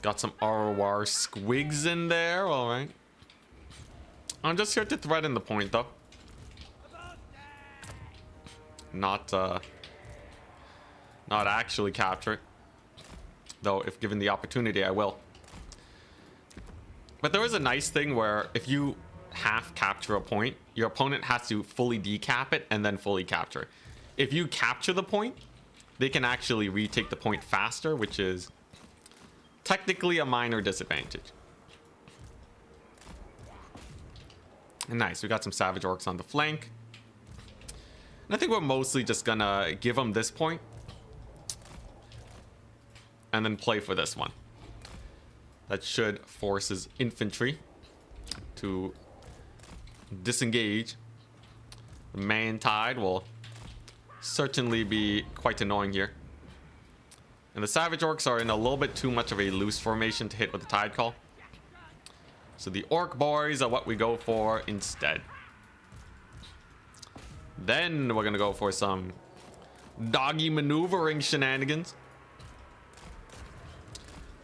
Got some ROR squigs in there, alright. I'm just here to threaten the point, though. Not actually capture it. Though, if given the opportunity, I will. But there is a nice thing where if you half capture a point, your opponent has to fully decap it and then fully capture it. If you capture the point, they can actually retake the point faster, which is technically a minor disadvantage. And nice, we got some savage orcs on the flank. And I think we're mostly just gonna give them this point and then play for this one. That should force his infantry to disengage. The man tide will certainly be quite annoying here. And the savage orcs are in a little bit too much of a loose formation to hit with the tide call. So the orc boys are what we go for instead. Then we're gonna go for some doggy maneuvering shenanigans.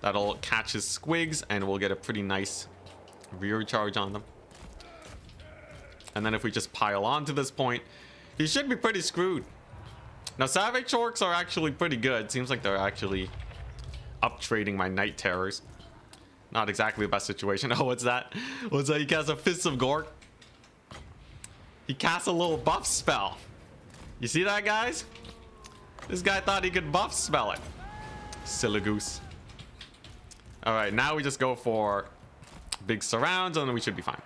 That'll catch his squigs and we'll get a pretty nice rear charge on them. And then if we just pile on to this point, he should be pretty screwed. Now savage orcs are actually pretty good. Seems like they're actually up trading my night terrors. Not exactly the best situation. Oh, what's that? What's that? He casts a Fist of Gork. He casts a little buff spell. You see that, guys? This guy thought he could buff spell it. Silly goose. Alright, now we just go for big surrounds and then we should be fine.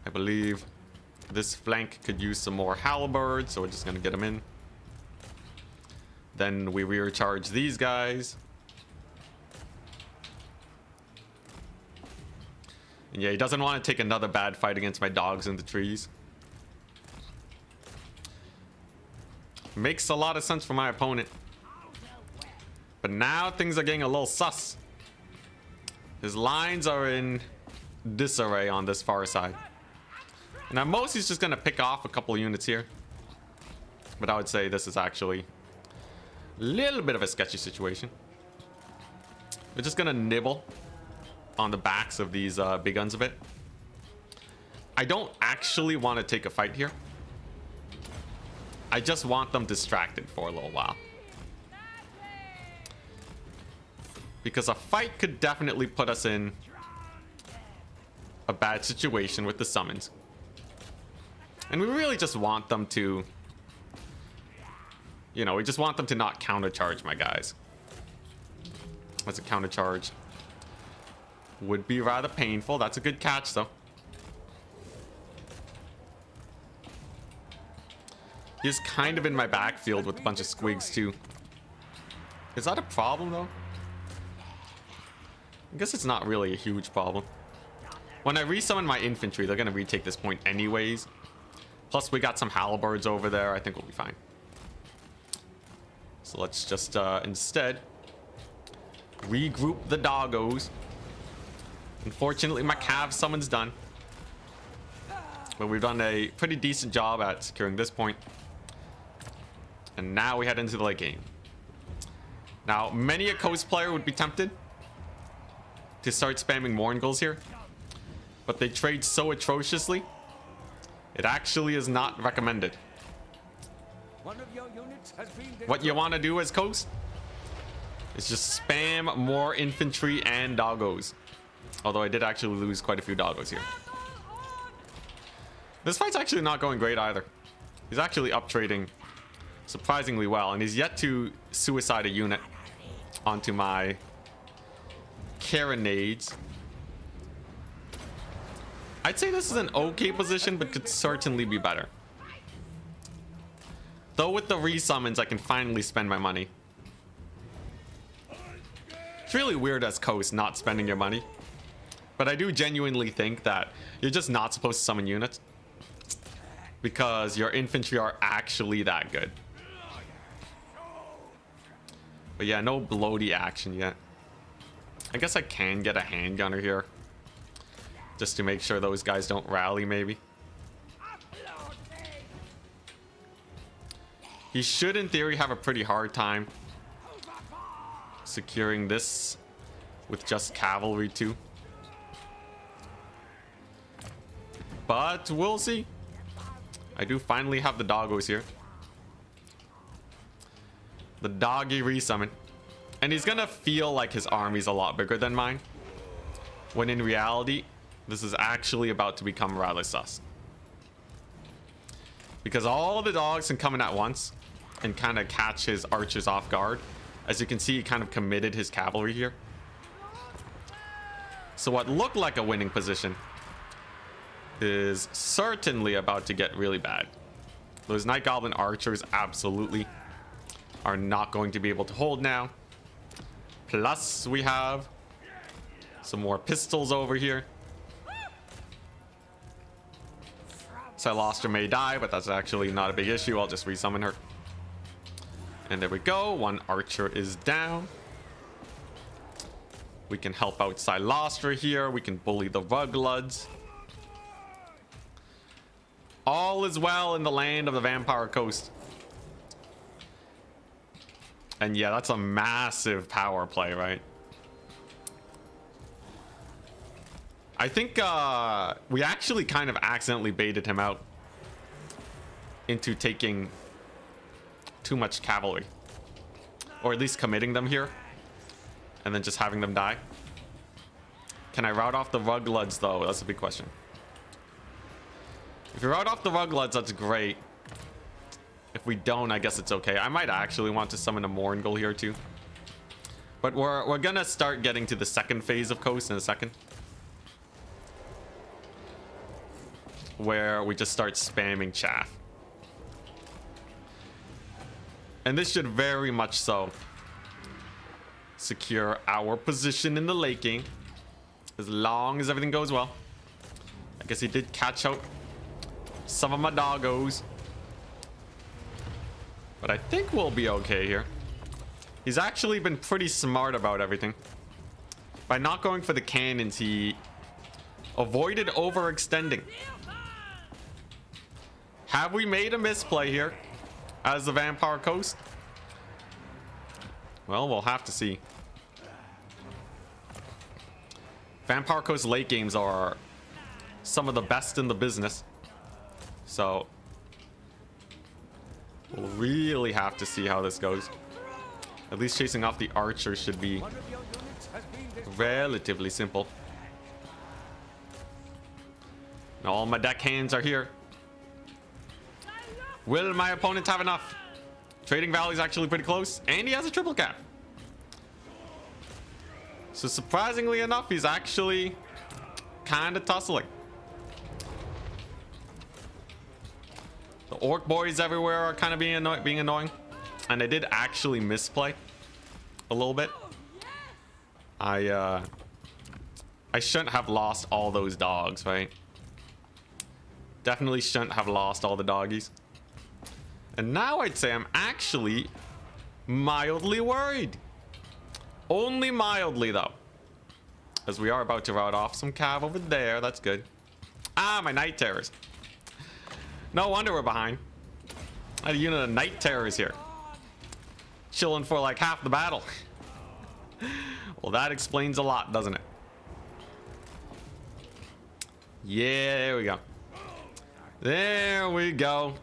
I believe this flank could use some more halberds, so we're just gonna get them in. Then we rear charge these guys. And yeah, he doesn't want to take another bad fight against my dogs in the trees. Makes a lot of sense for my opponent. But now things are getting a little sus. His lines are in disarray on this far side. And at most he's just going to pick off a couple of units here. But I would say this is actually a little bit of a sketchy situation. We're just going to nibble on the backs of these big guns a bit. I don't actually want to take a fight here. I just want them distracted for a little while. Because a fight could definitely put us in a bad situation with the summons. And we really just want them to... You know, we just want them to not countercharge my guys. as a counter charge. Would be rather painful. That's a good catch, though. He's kind of in my backfield with a bunch of squigs, too. Is that a problem, though? I guess it's not really a huge problem. When I resummon my infantry, they're going to retake this point anyways. Plus, we got some halberds over there. I think we'll be fine. So let's just instead regroup the doggos. Unfortunately, my cav summon's done. But we've done a pretty decent job at securing this point. And now we head into the late game. Now, many a coast player would be tempted to start spamming Mourngulls here. But they trade so atrociously, it actually is not recommended. One of your units has been What you want to do as coast is just spam more infantry and doggos. Although I did actually lose quite a few doggos here. This fight's actually not going great either. He's actually up trading surprisingly well, and he's yet to suicide a unit onto my carronades. I'd say this is an okay position, but could certainly be better. Though with the resummons, I can finally spend my money. It's really weird as coast not spending your money. But I do genuinely think that you're just not supposed to summon units. Because your infantry are actually that good. But yeah, no bloaty action yet. I guess I can get a handgunner here. Just to make sure those guys don't rally, maybe. He should, in theory, have a pretty hard time securing this with just cavalry, too. But we'll see. I do finally have the doggos here. The doggy resummon. And he's gonna feel like his army's a lot bigger than mine. When in reality, this is actually about to become rather sus. Because all the dogs can come in at once and kind of catch his archers off guard. As you can see, he kind of committed his cavalry here. So what looked like a winning position is certainly about to get really bad. Those Night Goblin archers absolutely are not going to be able to hold now. Plus, we have some more pistols over here. Silastra may die, but that's actually not a big issue. I'll just resummon her. And there we go. One archer is down. We can help out Silastra here. We can bully the Rugloods. All is well in the land of the Vampire Coast. And yeah, that's a massive power play, right? I think we actually kind of accidentally baited him out into taking too much cavalry. Or at least committing them here. And then just having them die. Can I rout off the Rugloods, though? That's a big question. If you rout off the Rugloods, that's great. If we don't, I guess it's okay. I might actually want to summon a Mourngull here, too. But we're gonna start getting to the second phase of Coast in a second. Where we just start spamming chaff. And this should very much so secure our position in the late game. As long as everything goes well. I guess he did catch out some of my doggos. But I think we'll be okay here. He's actually been pretty smart about everything. By not going for the cannons, he avoided overextending. Have we made a misplay here as the Vampire Coast? Well, we'll have to see. Vampire Coast late games are some of the best in the business. So we'll really have to see how this goes. At least chasing off the archers should be relatively simple. Now all my deckhands are here. Will my opponent have enough? Trading Valley's actually pretty close, and he has a triple cap. So surprisingly enough, he's actually kind of tussling. The orc boys everywhere are kind of being annoying. And I did actually misplay a little bit. I shouldn't have lost all those dogs, right? Definitely shouldn't have lost all the doggies. And now I'd say I'm actually mildly worried. Only mildly, though. As we are about to rout off some cav over there. That's good. Ah, my night terrors. No wonder we're behind. I had a unit of night terrors here. Chilling for like half the battle. Well, that explains a lot, doesn't it? Yeah, there we go. There we go.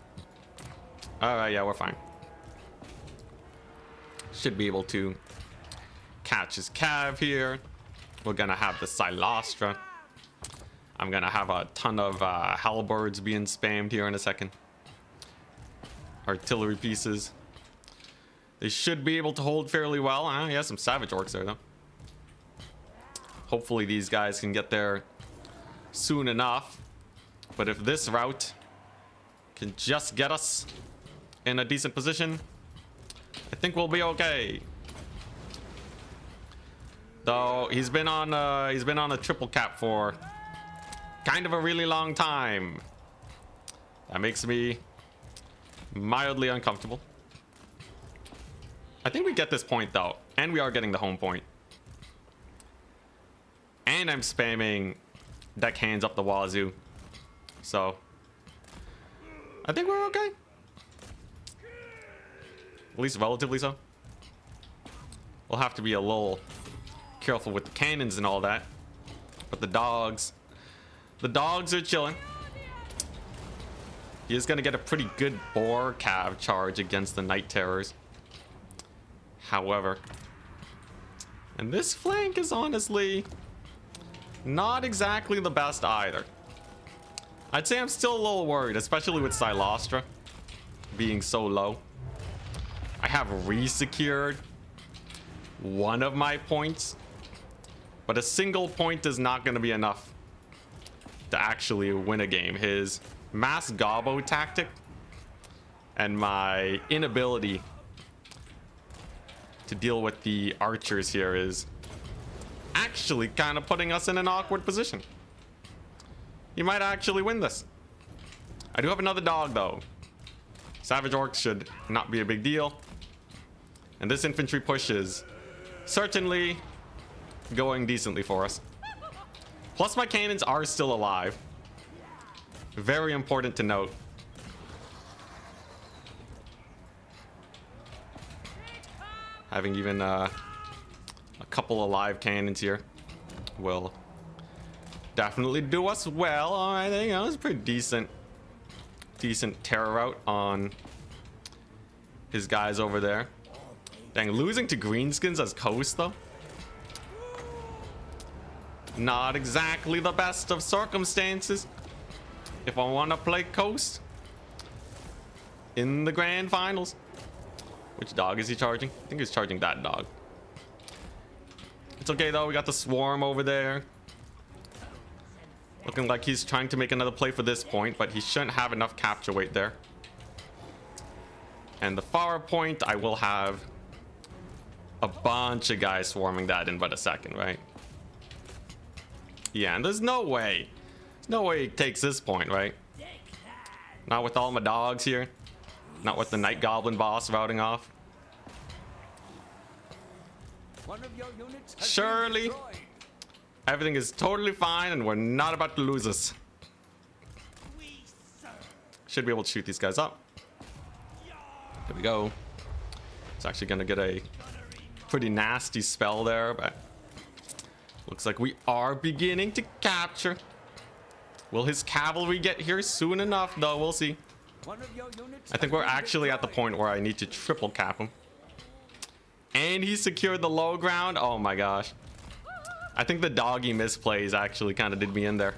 Alright, yeah, we're fine. Should be able to catch his cav here. We're gonna have the Silostra. I'm gonna have a ton of halberds being spammed here in a second. Artillery pieces. They should be able to hold fairly well. Yeah, some savage orcs there, though. Hopefully these guys can get there soon enough. But if this route can just get us in a decent position, I think we'll be okay. Though he's been on a triple cap for kind of a really long time. That makes me mildly uncomfortable. I think we get this point though, and we are getting the home point. And I'm spamming deck hands up the wazoo. So I think we're okay. At least relatively so. We'll have to be a little careful with the cannons and all that. But the dogs are chilling. He is gonna get a pretty good boar cav charge against the night terrors. However, and this flank is honestly not exactly the best either. I'd say I'm still a little worried, especially with Silostra being so low. I have re-secured one of my points, but a single point is not going to be enough to actually win a game. His mass gobbo tactic and my inability to deal with the archers here is actually kind of putting us in an awkward position. He might actually win this. I do have another dog though. Savage orcs should not be a big deal. And this infantry push is certainly going decently for us. Plus my cannons are still alive. Very important to note. Having even a couple of live cannons here will definitely do us well. All right, there you go. It's a pretty decent terror out on his guys over there. Dang, losing to greenskins as coast though. Not exactly the best of circumstances if I want to play coast in the grand finals. Which dog is he charging? I think he's charging that dog. It's okay though, we got the swarm over there. Looking like he's trying to make another play for this point, but he shouldn't have enough capture weight there. And the far point, I will have a bunch of guys swarming that in but a second, right? Yeah, and there's no way he takes this point, right? Not with all my dogs here. Not with the night goblin boss routing off. One of your units has Surely been destroyed. everything is totally fine and we're not about to lose this. Should be able to shoot these guys up. There we go. It's actually gonna get a pretty nasty spell there, but looks like we are beginning to capture. Will his cavalry get here soon enough though? We'll see. One of your units I think has we're been actually at the destroyed. point where I need to triple cap him. And he secured the low ground. Oh my gosh. I think the doggy misplays actually kind of did me in there.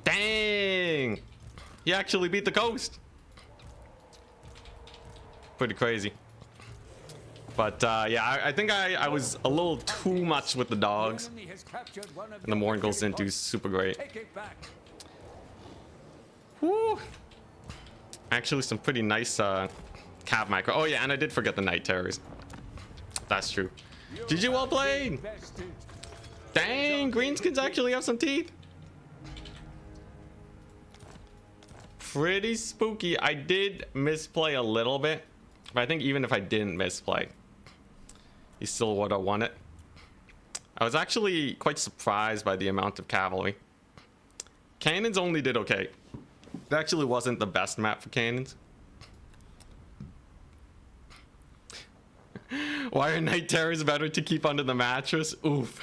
Dang! He actually beat the coast. Pretty crazy. But yeah, I think I was a little too much with the dogs. Enemy has captured one of And the your Morgul's didn't do points. super great. Take it back. Woo! Actually, some pretty nice cav micro. Oh yeah, and I did forget the Night Terrors. That's true. GG, well played! Invested. Dang, greenskins actually have some teeth. Pretty spooky. I did misplay a little bit, but I think even if I didn't misplay, he still would have won it. I was actually quite surprised by the amount of cavalry. Cannons only did okay. It actually wasn't the best map for cannons. Why are Night Terrors better to keep under the mattress? Oof.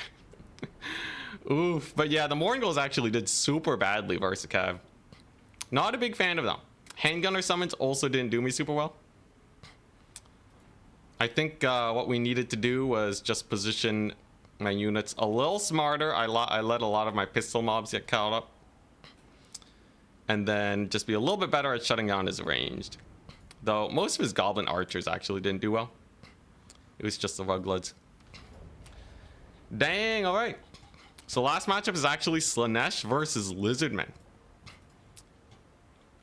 Oof. But yeah, the Morgul's actually did super badly versus Cav. Not a big fan of them. Handgunner summons also didn't do me super well. I think what we needed to do was just position my units a little smarter. I let a lot of my pistol mobs get caught up. And then just be a little bit better at shutting down his ranged. Though most of his goblin archers actually didn't do well. It was just the Rugloods. Dang, alright. So last matchup is actually Slaanesh versus Lizardmen.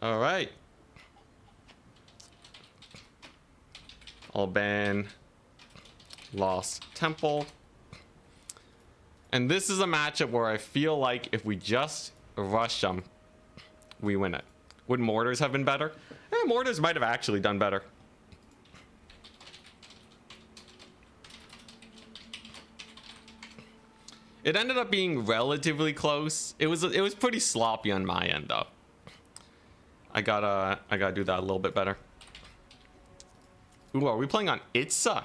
Alright. I'll ban Lost Temple. And this is a matchup where I feel like if we just rush them, we win it. Would Mortars have been better? Mortars might have actually done better. It ended up being relatively close. It was pretty sloppy on my end though. I gotta do that a little bit better. Ooh, are we playing on Itza?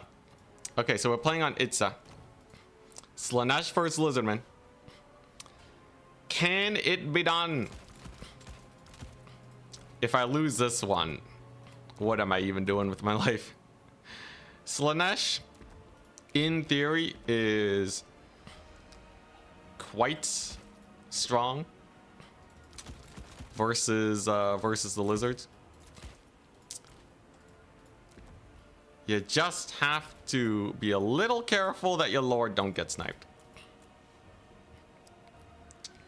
Okay, so we're playing on Itza. Slaanesh versus Lizardman. Can it be done? If I lose this one, what am I even doing with my life? Slaanesh, in theory, is quite strong versus the lizards. You just have to be a little careful that your lord don't get sniped.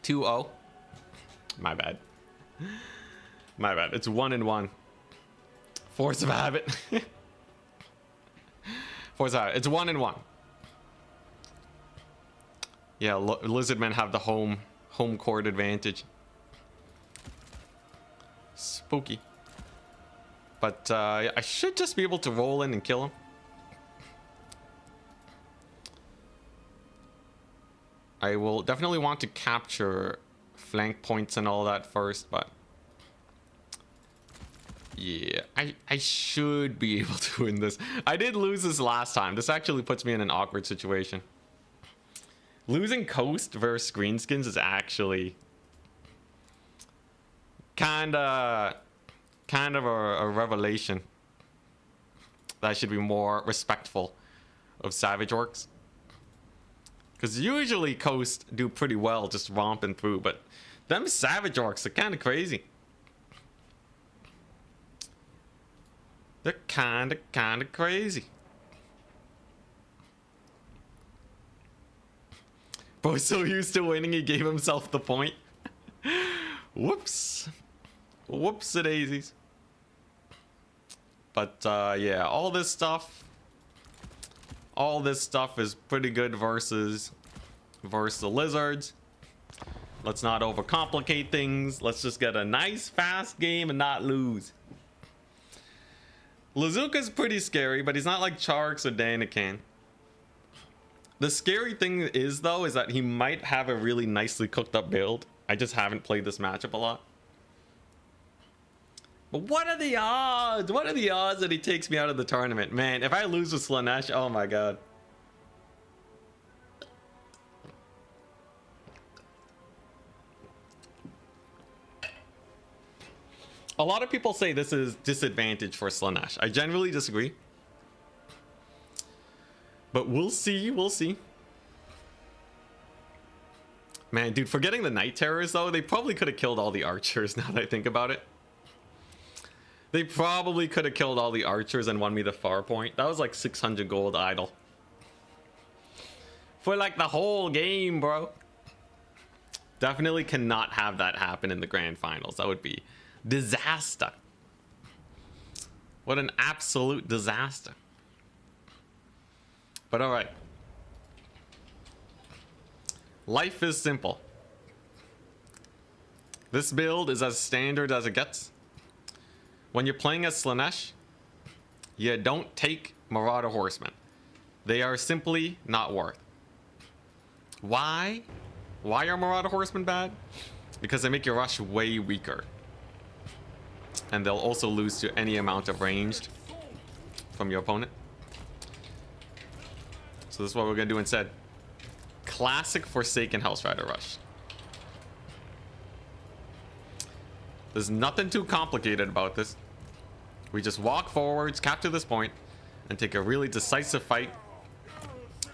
2-0. My bad. My bad. It's 1-1. Force of habit. Force of habit. It's 1-1. Yeah, Lizardmen have the home court advantage. Spooky. But I should just be able to roll in and kill him. I will definitely want to capture flank points and all that first, but yeah, I should be able to win this. I did lose this last time. This actually puts me in an awkward situation. Losing Coast versus Greenskins is actually kind of a revelation that I should be more respectful of Savage Orcs. Because usually Coast do pretty well just romping through, but them Savage Orcs are kind of crazy. They're kind of crazy. Bro's so used to winning, he gave himself the point. Whoops. Whoops-a-daisies. But yeah, all this stuff is pretty good versus the lizards. Let's not overcomplicate things. Let's just get a nice fast game and not lose. Lazuka's pretty scary, but he's not like Charx or Danican. The scary thing is though is that he might have a really nicely cooked up build. I just haven't played this matchup a lot. But what are the odds? What are the odds that he takes me out of the tournament? Man, if I lose with Slaanesh, oh my god. A lot of people say this is disadvantage for Slaanesh. I generally disagree. But we'll see, we'll see. Man, dude, forgetting the Night Terrors though, they probably could have killed all the archers now that I think about it. They probably could have killed all the archers and won me the far point. That was like 600 gold idle. For like the whole game, bro. Definitely cannot have that happen in the grand finals. That would be disaster. What an absolute disaster. But alright. Life is simple. This build is as standard as it gets. When you're playing as Slaanesh, you don't take Marauder Horsemen. They are simply not worth. Why? Why are Marauder Horsemen bad? Because they make your rush way weaker. And they'll also lose to any amount of ranged from your opponent. So this is what we're going to do instead. Classic Forsaken Hellstrider Rush. There's nothing too complicated about this. We just walk forwards, capture this point, and take a really decisive fight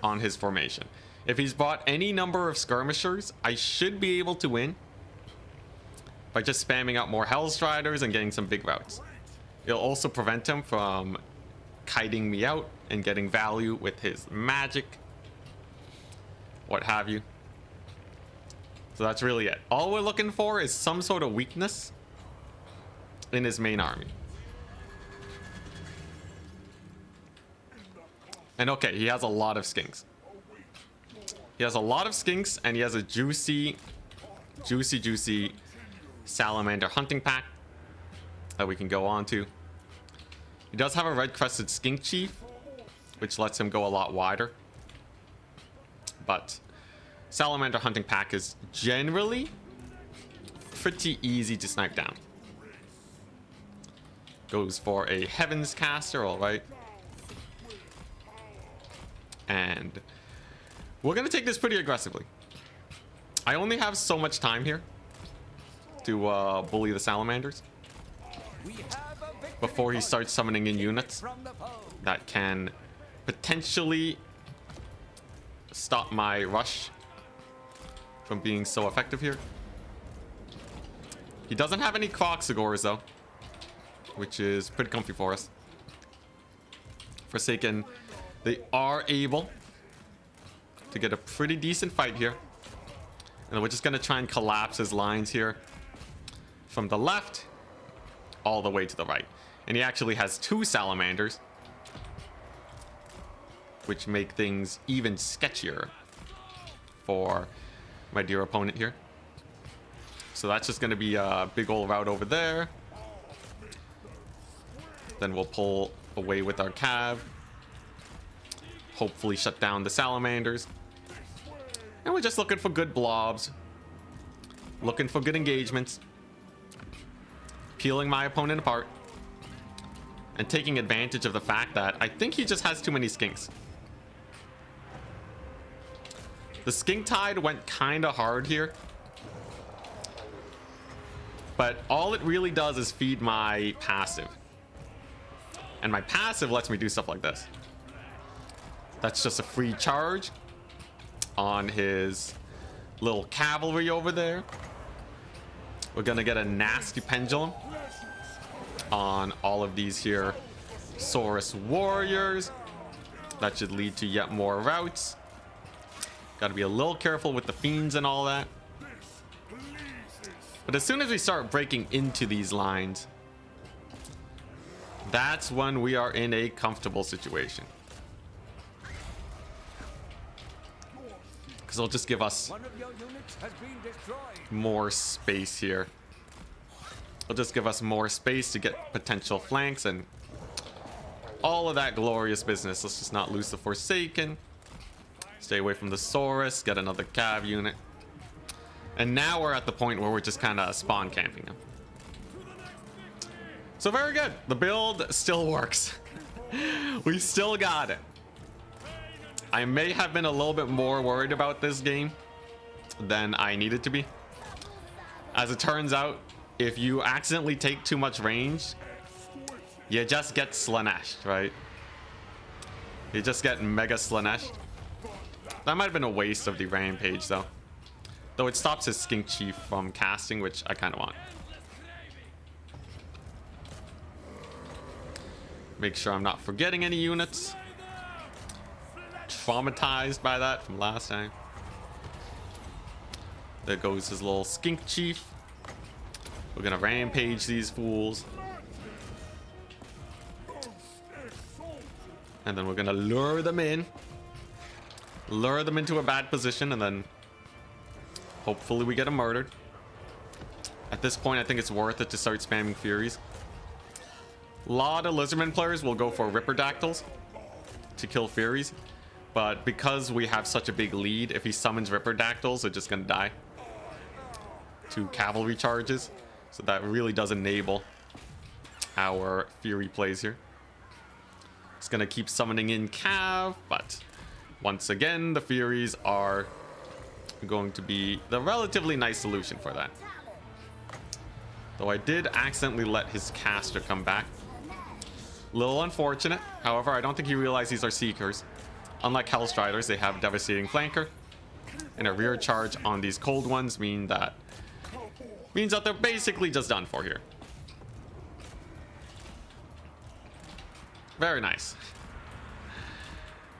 on his formation. If he's bought any number of skirmishers, I should be able to win by just spamming out more Hellstriders and getting some big routes. It'll also prevent him from kiting me out and getting value with his magic, what have you. So that's really it. All we're looking for is some sort of weakness in his main army. And okay, he has a lot of skinks. He has a lot of skinks, and he has a juicy salamander hunting pack that we can go on to. He does have a red crested skink chief, which lets him go a lot wider. But salamander hunting pack is generally pretty easy to snipe down. Goes for a Heaven's Caster, alright. And we're gonna take this pretty aggressively. I only have so much time here to bully the salamanders before he starts summoning in units that can potentially stop my rush from being so effective here. He doesn't have any Kroxigors though, which is pretty comfy for us. Forsaken, they are able to get a pretty decent fight here. And we're just going to try and collapse his lines here from the left all the way to the right. And he actually has 2 salamanders, which make things even sketchier for my dear opponent here. So that's just going to be a big old route over there. Then we'll pull away with our cav. Hopefully shut down the salamanders. And we're just looking for good blobs. Looking for good engagements. Peeling my opponent apart. And taking advantage of the fact that I think he just has too many skinks. The skink tide went kind of hard here. But all it really does is feed my passive. And my passive lets me do stuff like this. That's just a free charge on his little cavalry over there. We're gonna get a nasty pendulum on all of these here Saurus warriors. That should lead to yet more routes. Gotta be a little careful with the fiends and all that. But as soon as we start breaking into these lines, that's when we are in a comfortable situation. Because it'll just give us more space here. It'll just give us more space to get potential flanks and all of that glorious business. Let's just not lose the Forsaken. Stay away from the Saurus. Get another cav unit. And now we're at the point where we're just kind of spawn camping him. So very good. The build still works. We still got it. I may have been a little bit more worried about this game than I needed to be. As it turns out, if you accidentally take too much range, you just get Slaaneshed, right? You just get mega Slaaneshed. That might have been a waste of the rampage though. Though it stops his skink chief from casting, which I kind of want. Make sure I'm not forgetting any units. Traumatized by that from last time. There goes his little skink chief. We're gonna rampage these fools. And then we're gonna lure them in. Lure them into a bad position, and then hopefully we get them murdered. At this point, I think it's worth it to start spamming Furies. A lot of Lizardman players will go for Ripperdactyls to kill Furies. But because we have such a big lead, if he summons Ripperdactyls, they're just gonna die. 2 cavalry charges. So that really does enable our Fury plays here. It's gonna keep summoning in Cav, but once again, the Furies are going to be the relatively nice solution for that. Though I did accidentally let his caster come back. Little unfortunate. However, I don't think he realized these are Seekers. Unlike Hellstriders, they have Devastating Flanker. And a rear charge on these cold ones means that they're basically just done for here. Very nice.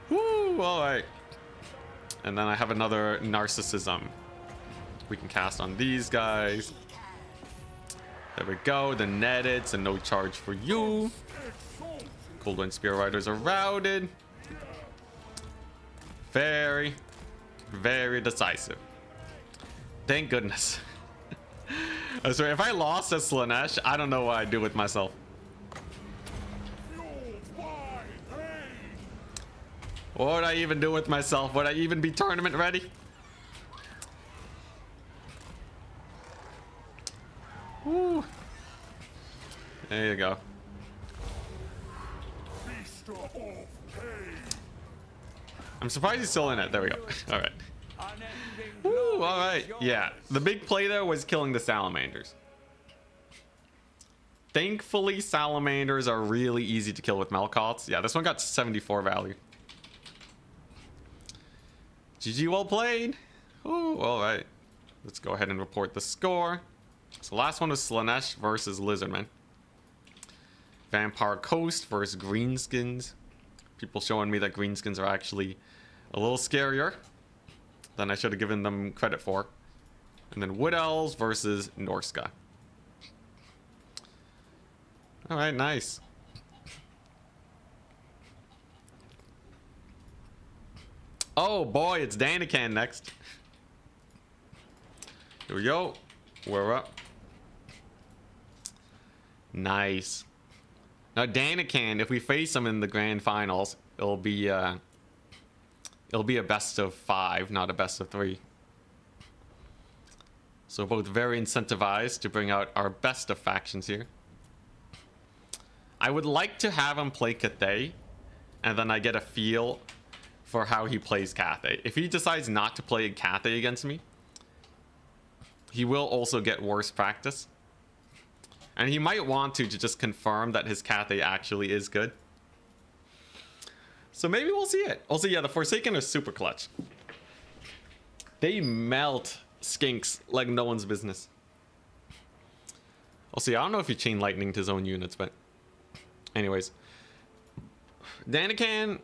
Woo, alright. And then I have another Narcissism. We can cast on these guys. There we go. The netted, so no charge for you. Cold Wind Spear Riders are routed. Very, very decisive. Thank goodness. I swear, if I lost at Slanesh, I don't know what I'd do with myself. What would I even do with myself? Would I even be tournament ready? Woo. There you go. I'm surprised he's still in it. There we go. All right. Woo, all right. Yeah, the big play there was killing the salamanders. Thankfully, salamanders are really easy to kill with Melkoths. Yeah, this one got 74 value. GG, well played. Ooh, all right. Let's go ahead and report the score. So last one was Slanesh versus Lizardman. Vampire Coast versus Greenskins. People showing me that Greenskins are actually a little scarier than I should have given them credit for. And then Wood Elves versus Norska. All right, nice. Oh boy, it's Danican next. Here we go. We're up. Nice. Now Danican, if we face him in the grand finals, it'll be a best of 5, not a best of 3. So both very incentivized to bring out our best of factions here. I would like to have him play Cathay, and then I get a feel for how he plays Cathay. If he decides not to play Cathay against me, he will also get worse practice. And he might want to just confirm that his Cathay actually is good. So maybe we'll see it. Also, yeah, the Forsaken are super clutch. They melt skinks like no one's business. Also, I don't know if he chain lightning to his own units, but anyways. Danican,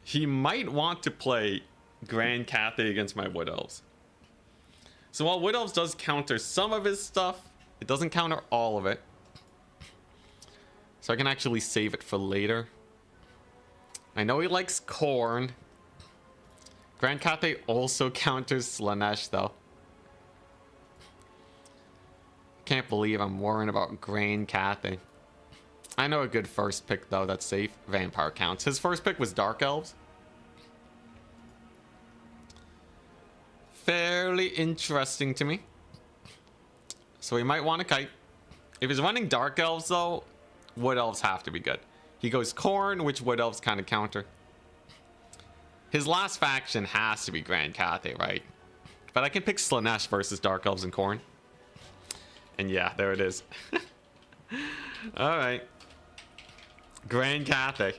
he might want to play Grand Cathay against my Wood Elves. So while Wood Elves does counter some of his stuff, it doesn't counter all of it. So I can actually save it for later. I know he likes corn. Grand Cathay also counters Slanesh though. Can't believe I'm worrying about Grand Cathay. I know a good first pick though that's safe. Vampire counts. His first pick was Dark Elves. Fairly interesting to me. So he might want to kite. If he's running Dark Elves though, Wood Elves have to be good. He goes Corn, which Wood Elves kind of counter. His last faction has to be Grand Cathay, right? But I can pick Slanesh versus Dark Elves and Corn. And yeah, there it is. Alright. Grand Cathay.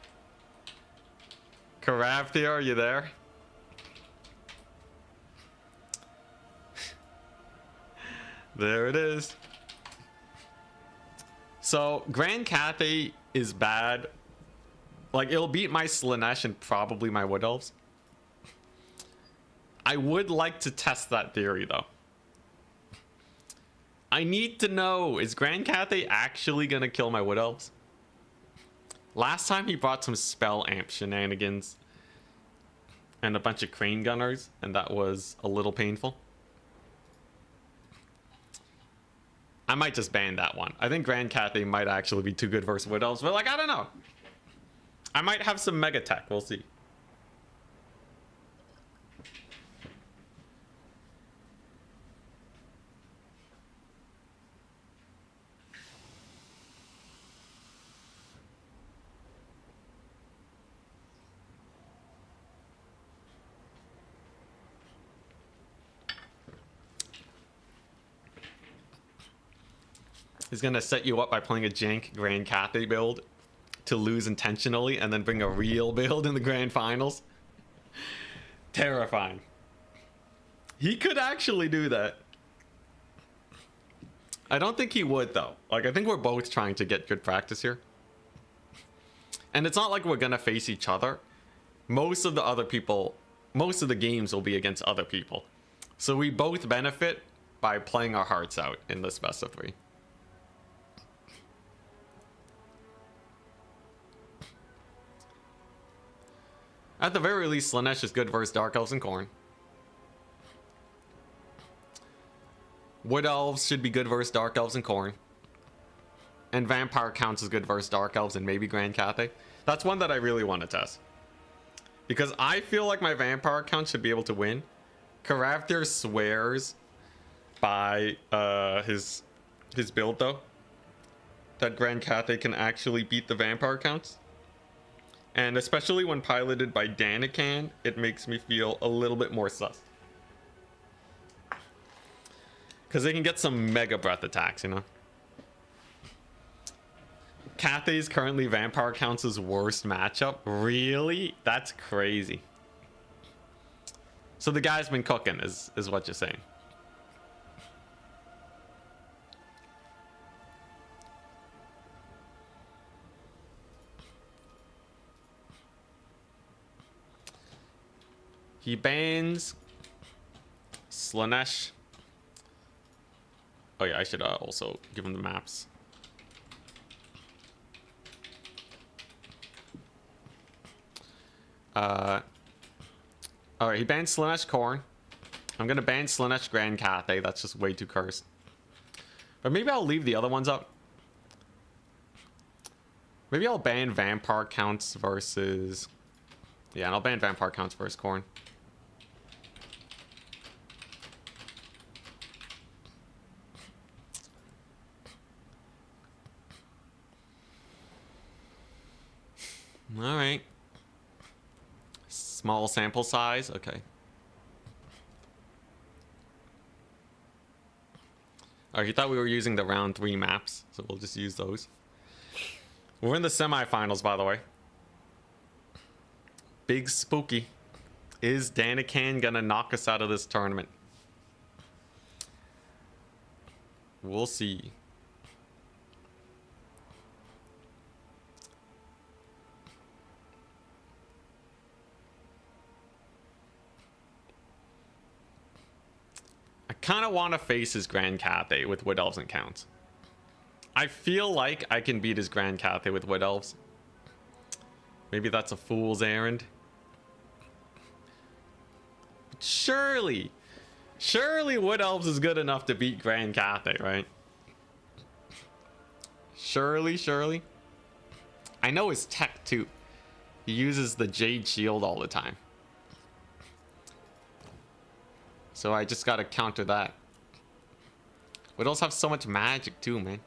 Karavthir, are you there? There it is. So Grand Cathay is bad. Like, it'll beat my Slanesh and probably my Wood Elves. I would like to test that theory, though. I need to know, is Grand Cathay actually gonna kill my Wood Elves? Last time he brought some Spell Amp shenanigans and a bunch of Crane Gunners, and that was a little painful. I might just ban that one. I think Grand Cathay might actually be too good versus Wood Elves, but like, I don't know. I might have some Mega Tech, we'll see. He's gonna set you up by playing a jank Grand Cathay build to lose intentionally and then bring a real build in the grand finals. Terrifying. He could actually do that. I don't think he would, though. Like, I think we're both trying to get good practice here. And it's not like we're gonna face each other. Most of the games will be against other people. So we both benefit by playing our hearts out in this best of 3. At the very least, Slanesh is good versus Dark Elves and Khorne. Wood Elves should be good versus Dark Elves and Khorne. And Vampire counts as good versus Dark Elves and maybe Grand Cathay. That's one that I really want to test. Because I feel like my Vampire count should be able to win. Karavdir swears by his build, though, that Grand Cathay can actually beat the Vampire counts. And especially when piloted by Danican, it makes me feel a little bit more sus. Because they can get some Mega Breath attacks, you know? Cathay's currently Vampire Counts' worst matchup? Really? That's crazy. So the guy's been cooking, is what you're saying. He bans Slanesh. Oh yeah, I should also give him the maps. Alright, he banned Slanesh Khorne. I'm gonna ban Slanesh Grand Cathay. That's just way too cursed. But maybe I'll leave the other ones up. Maybe I'll ban Vampire Counts versus... Yeah, and I'll ban Vampire Counts versus Khorne. Alright. Small sample size, okay. Alright, he thought we were using the round 3 maps, so we'll just use those. We're in the semifinals, by the way. Big spooky. Is Danican gonna knock us out of this tournament? We'll see. I kind of want to face his Grand Cathay with Wood Elves and Counts. I feel like I can beat his Grand Cathay with Wood Elves. Maybe that's a fool's errand. But surely Wood Elves is good enough to beat Grand Cathay, right? Surely. I know his tech too. He uses the Jade Shield all the time. So I just gotta counter that. Wood Elves have so much magic too, man.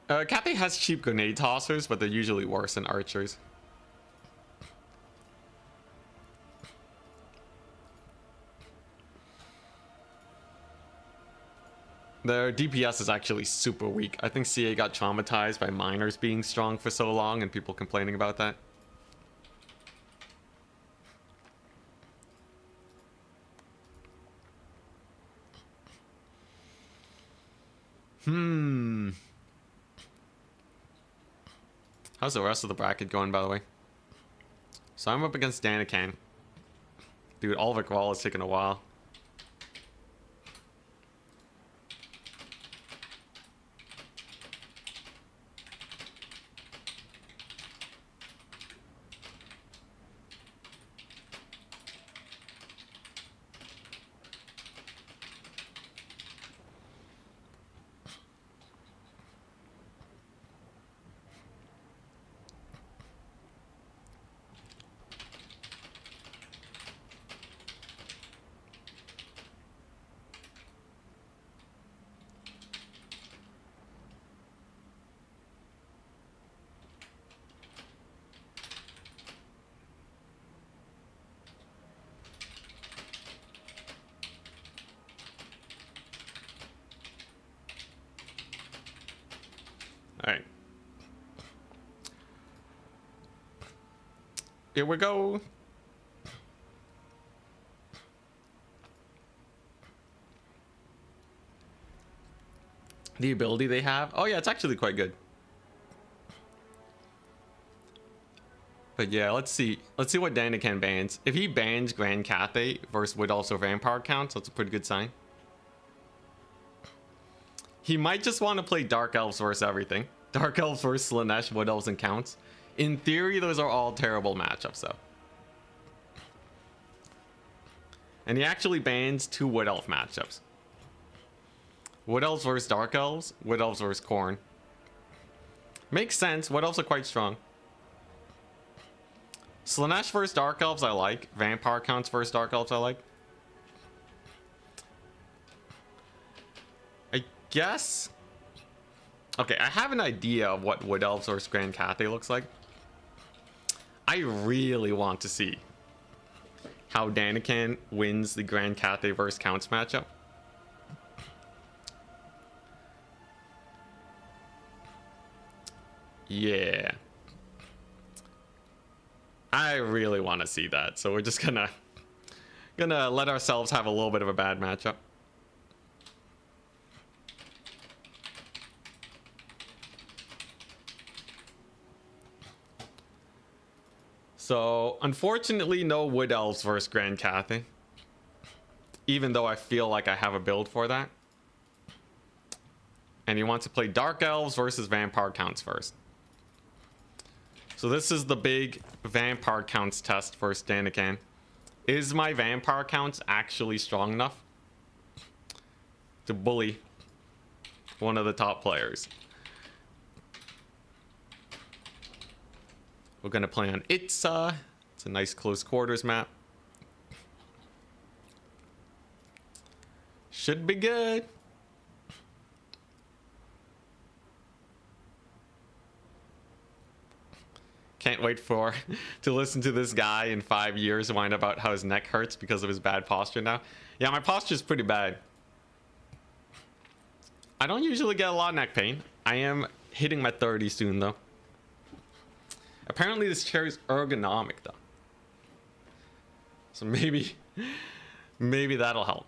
Cathay has cheap grenade tossers, but they're usually worse than archers. Their DPS is actually super weak. I think CA got traumatized by miners being strong for so long and people complaining about that. How's the rest of the bracket going, by the way? So I'm up against Danican. Dude, Ulrich Wall is taking a while. Alright. Here we go. The ability they have. Oh yeah, it's actually quite good. But yeah, let's see. Let's see what Danican bans. If he bans Grand Cathay versus with also Vampire counts, that's a pretty good sign. He might just want to play Dark Elves versus everything. Dark Elves versus Slanesh, Wood Elves, and Counts. In theory, those are all terrible matchups, though. And he actually bans 2 Wood Elf matchups. Wood Elves versus Dark Elves, Wood Elves versus Khorne. Makes sense, Wood Elves are quite strong. Slanesh versus Dark Elves I like. Vampire Counts versus Dark Elves I like. I guess... Okay, I have an idea of what Wood Elves versus Grand Cathay looks like. I really want to see how Danican wins the Grand Cathay versus Counts matchup. Yeah. I really want to see that, so we're just gonna let ourselves have a little bit of a bad matchup. So, unfortunately, no Wood Elves versus Grand Cathay. Even though I feel like I have a build for that. And he wants to play Dark Elves versus Vampire Counts first. So this is the big Vampire Counts test versus Danican. Is my Vampire Counts actually strong enough to bully one of the top players? We're gonna play on Itza. It's a nice close quarters map. Should be good. Can't wait for to listen to this guy in 5 years whine about how his neck hurts because of his bad posture now. Yeah, my posture is pretty bad. I don't usually get a lot of neck pain. I am hitting my 30s soon though. Apparently this chair is ergonomic though. So maybe that'll help.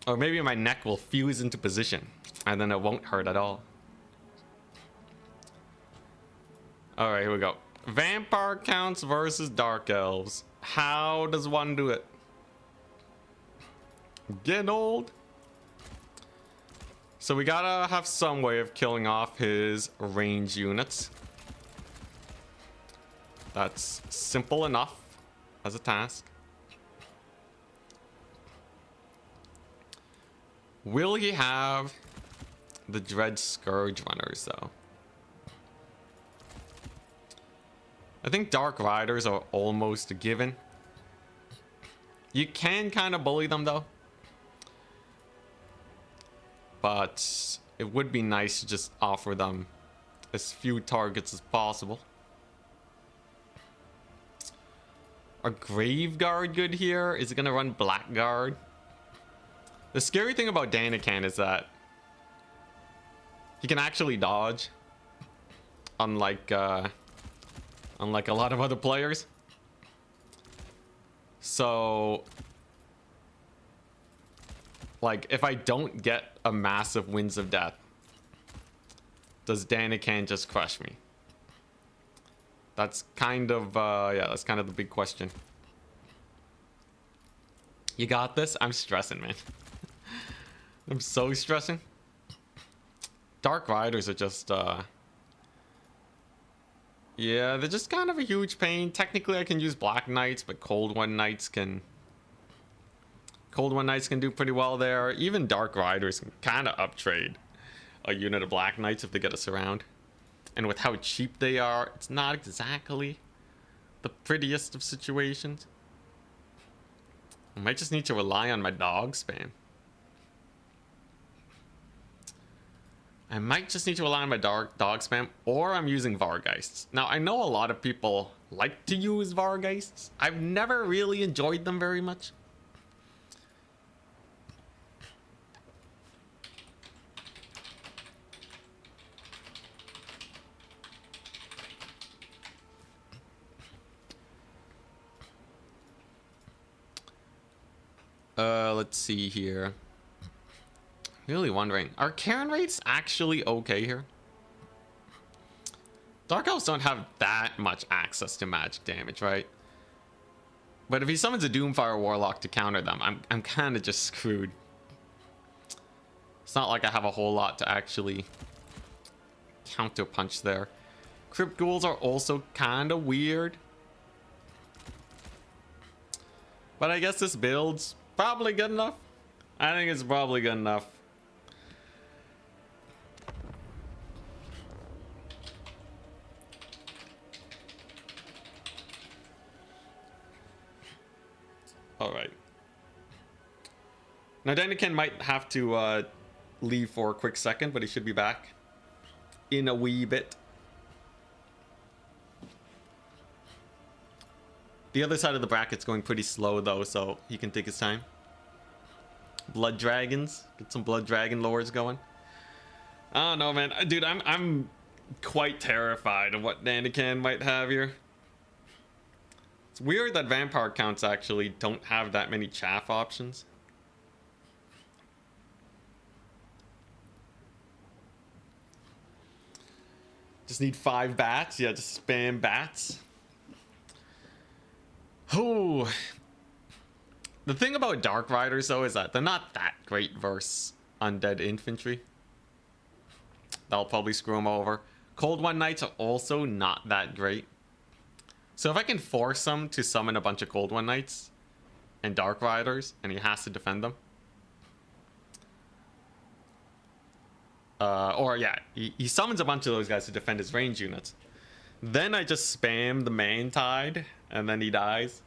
Or maybe my neck will fuse into position and then it won't hurt at all. Alright, here we go. Vampire Counts versus Dark Elves. How does one do it? Getting old. So we gotta have some way of killing off his range units. That's simple enough as a task. Will he have the Dread Scourge runners though? I think Dark Riders are almost a given. You can kind of bully them though. But it would be nice to just offer them as few targets as possible. Are Grave Guard good here? Is it gonna run Blackguard? The scary thing about Danican is that he can actually dodge, unlike a lot of other players. So, like, if I don't get a massive Winds of Death, does Danican just crush me? That's kind of, yeah, that's kind of the big question. You got this? I'm stressing, man. I'm so stressing. Dark Riders are just, yeah, they're just kind of a huge pain. Technically, I can use Black Knights, but Cold One Knights can do pretty well there. Even Dark Riders can kind of uptrade a unit of Black Knights if they get us around. And with how cheap they are, it's not exactly the prettiest of situations. I might just need to rely on my dog spam. I might just need to rely on my dog spam, or I'm using Vargeists. Now, I know a lot of people like to use Vargeists. I've never really enjoyed them very much. Let's see here. Really wondering, are Karen rates actually okay here? Dark Elves don't have that much access to magic damage, right? But if he summons a Doomfire Warlock to counter them, I'm kind of just screwed. It's not like I have a whole lot to actually counter punch there. Crypt Ghouls are also kind of weird. But I guess this build's probably good enough. I think it's probably good enough. Alright. Now Danican might have to leave for a quick second, but he should be back in a wee bit. The other side of the bracket's going pretty slow though, so he can take his time. Blood Dragons. Get some Blood Dragon lores going. I don't know, man. Dude, I'm quite terrified of what Danican might have here. It's weird that vampire counts actually don't have that many chaff options. Just need 5 bats. Yeah, just spam bats. Oh. The thing about Dark Riders though is that they're not that great versus undead infantry. That'll probably screw them over. Cold One Knights are also not that great. So if I can force him to summon a bunch of Cold One Knights and Dark Riders, and he has to defend them. Or yeah, he summons a bunch of those guys to defend his range units. Then I just spam the main tide, and then he dies.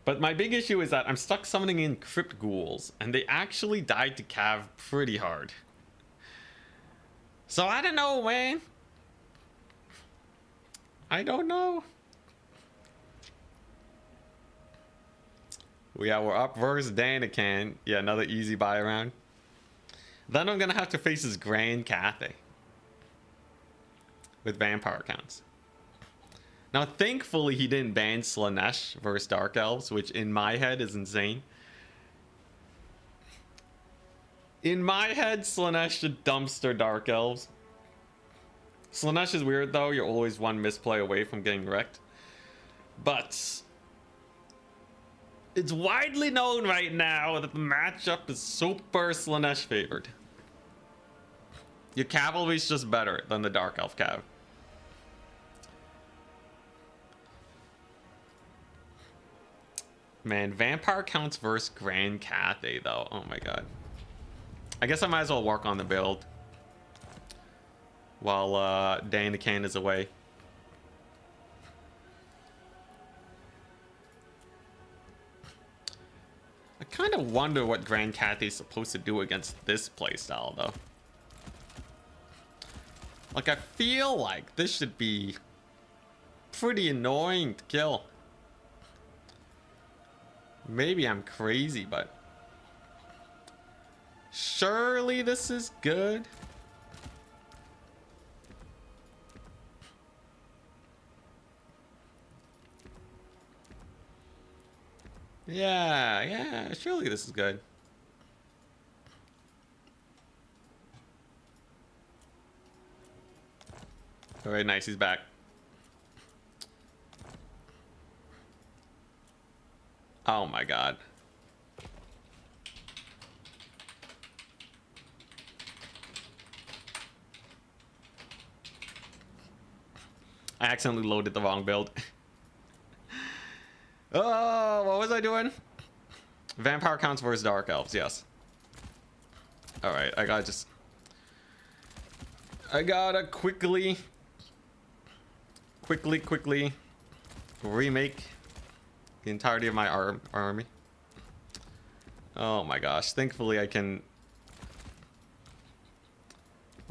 But my big issue is that I'm stuck summoning in Crypt Ghouls, and they actually died to Cav pretty hard. So I don't know, man. I don't know. Yeah, we're up versus Danican. Yeah, another easy buy around. Then I'm gonna have to face his Grand Cathay with vampire counts. Now, thankfully, he didn't ban Slanesh versus Dark Elves, which in my head is insane. In my head, Slanesh should dumpster Dark Elves. Slanesh is weird though. You're always one misplay away from getting wrecked. But it's widely known right now that the matchup is super Slanesh favored. Your cavalry's just better than the Dark Elf cav. Man, vampire counts versus Grand Cathay though. Oh my god. I guess I might as well work on the build while Danican is away. I kind of wonder what Grand Cathay is supposed to do against this playstyle though. Like, I feel like this should be pretty annoying to kill. Maybe I'm crazy, but Surely this is good. Yeah, surely this is good. All right, nice, he's back. Oh my god. I accidentally loaded the wrong build. Oh, what was I doing? Vampire counts versus Dark Elves, yes. Alright, I gotta quickly remake the entirety of my army. Oh my gosh, thankfully I can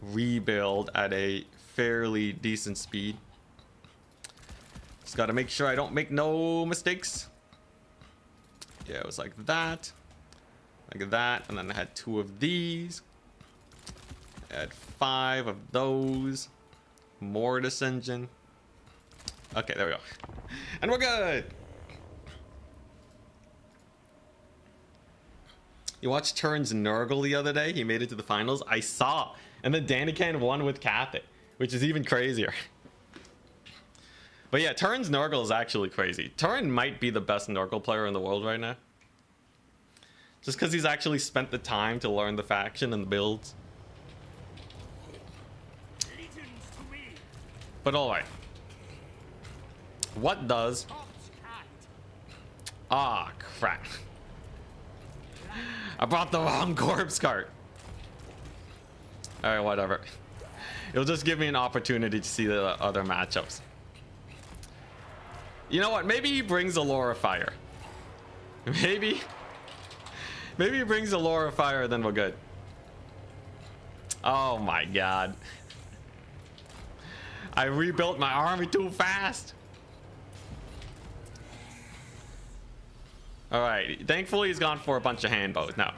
rebuild at a fairly decent speed. Just gotta make sure I don't make no mistakes. Yeah, it was like that, and then I had 2 of these. I had 5 of those. Mortis engine. Okay, there we go. And we're good! You watched Turn's Nurgle the other day? He made it to the finals? I saw! And then Danican won with Cathay, which is even crazier. But yeah, Turn's Nurgle is actually crazy. Turn might be the best Nurgle player in the world right now. Just because he's actually spent the time to learn the faction and the builds. But alright. What does... Ah, crap. I brought the wrong corpse cart. Alright, whatever. It'll just give me an opportunity to see the other matchups. You know what? Maybe he brings a Lore of Fire. Maybe he brings a Lore of Fire, then we're good. Oh my god. I rebuilt my army too fast. Alright, thankfully he's gone for a bunch of hand bows. Now,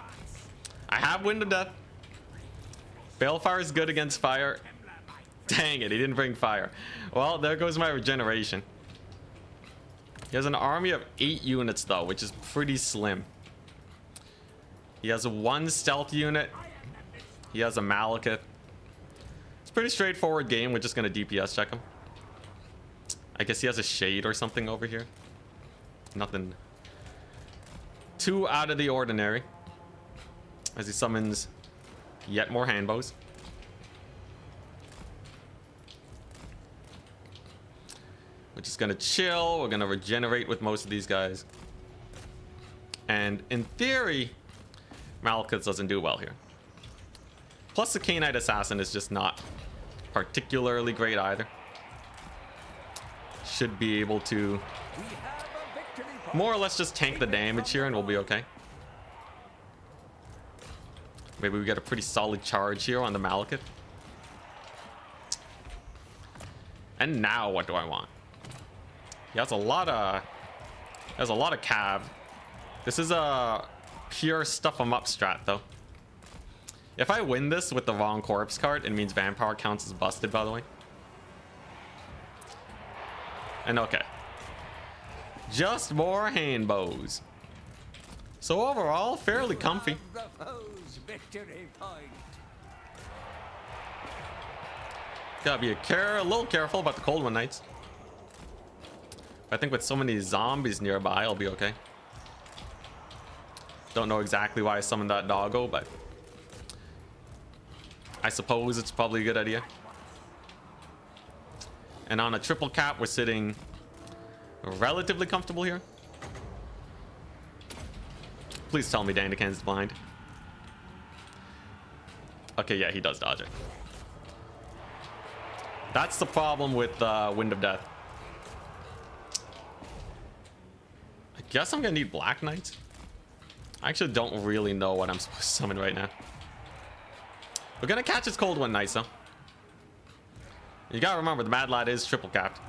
I have Wind of Death. Balefire is good against fire. Dang it, he didn't bring fire. Well, there goes my regeneration. He has an army of 8 units though, which is pretty slim. He has 1 stealth unit. He has a Malekith. It's a pretty straightforward game. We're just gonna DPS check him. I guess he has a Shade or something over here. Nothing too out of the ordinary. As he summons yet more hand bows. We're just gonna chill. We're gonna regenerate with most of these guys. And in theory, Malekith doesn't do well here. Plus the Canite Assassin is just not particularly great either. Should be able to more or less just tank the damage here and we'll be okay. Maybe we get a pretty solid charge here on the Malekith. And now what do I want? He has a lot of cav. This is a pure stuff 'em up strat though. If I win this with the wrong corpse card, it means Vampire counts as busted, by the way. And okay. Just more hand bows. So overall, fairly comfy. Gotta be a little careful about the Cold One Knights. I think with so many zombies nearby, I'll be okay. Don't know exactly why I summoned that doggo, but I suppose it's probably a good idea. And on a triple cap, we're sitting relatively comfortable here. Please tell me Dandakan's blind. Okay, yeah, he does dodge it. That's the problem with Wind of Death. I guess I'm gonna need Black Knights. I actually don't really know what I'm supposed to summon right now. We're gonna catch his Cold One Knights though. You gotta remember the Mad Lad is triple capped.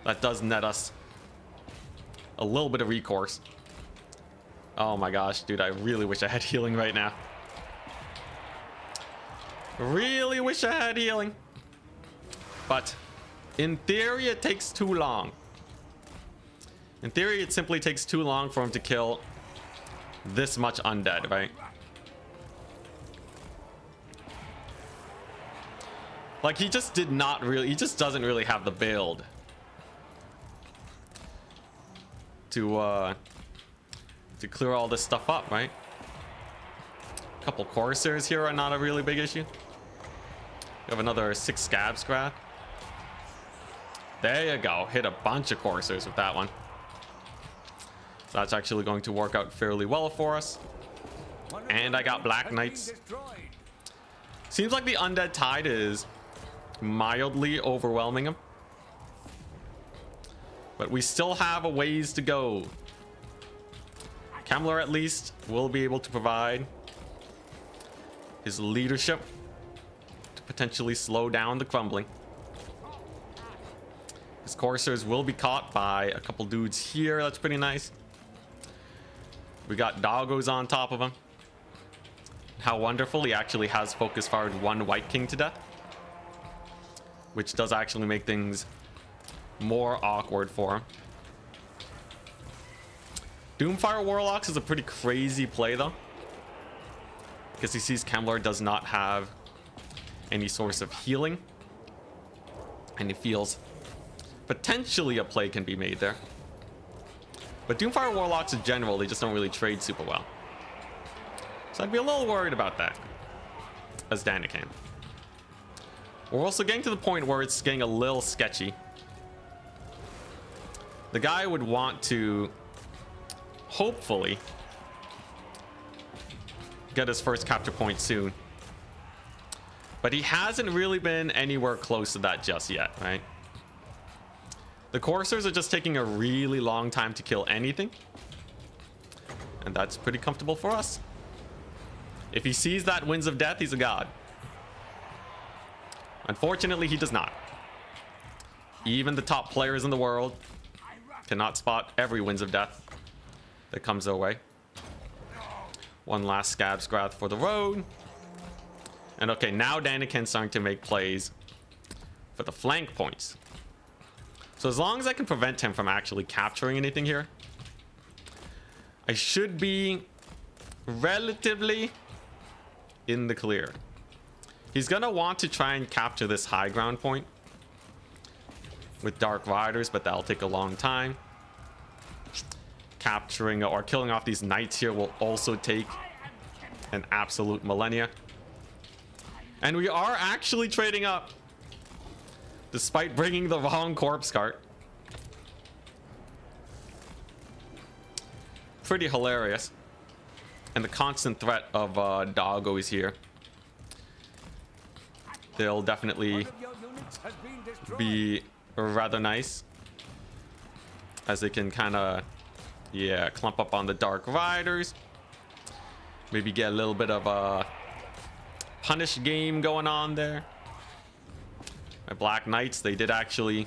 That does net us a little bit of recourse. Oh my gosh, dude, I really wish I had healing right now. Really wish I had healing. But in theory, it takes too long. In theory, it simply takes too long for him to kill this much undead, right? Like, he just did not really, he just doesn't really have the build to clear all this stuff up, right? A couple Corsairs here are not a really big issue. We have another 6 Scab Scrap. There you go. Hit a bunch of Corsairs with that one. So that's actually going to work out fairly well for us. And I got Black Knights. Seems like the Undead Tide is mildly overwhelming him. But we still have a ways to go. Kemmler at least will be able to provide his leadership to potentially slow down the crumbling. His Corsairs will be caught by a couple dudes here. That's pretty nice. We got Doggos on top of him. How wonderful. He actually has focus fired one White King to death, which does actually make things more awkward for him. Doomfire Warlocks is a pretty crazy play though, because he sees Kemmler does not have any source of healing, and he feels potentially a play can be made there. But Doomfire Warlocks in general, they just don't really trade super well. So I'd be a little worried about that as Danican. We're also getting to the point where it's getting a little sketchy. The guy would want to hopefully get his first capture point soon, but he hasn't really been anywhere close to that just yet, right? The Corsairs are just taking a really long time to kill anything, and that's pretty comfortable for us. If he sees that Winds of Death, he's a god. Unfortunately, he does not. Even the top players in the world cannot spot every Winds of Death that comes their way. One last Scab Scrath for the road. And okay, now Daniken's starting to make plays for the flank points. So as long as I can prevent him from actually capturing anything here, I should be relatively in the clear. He's gonna want to try and capture this high ground point with Dark Riders, but that'll take a long time. Capturing or killing off these knights here will also take an absolute millennia. And we are actually trading up, despite bringing the wrong corpse cart. Pretty hilarious. And the constant threat of doggos here. They'll definitely be rather nice, as they can kind of, yeah, clump up on the Dark Riders. Maybe get a little bit of a punish game going on there. My Black Knights, they did actually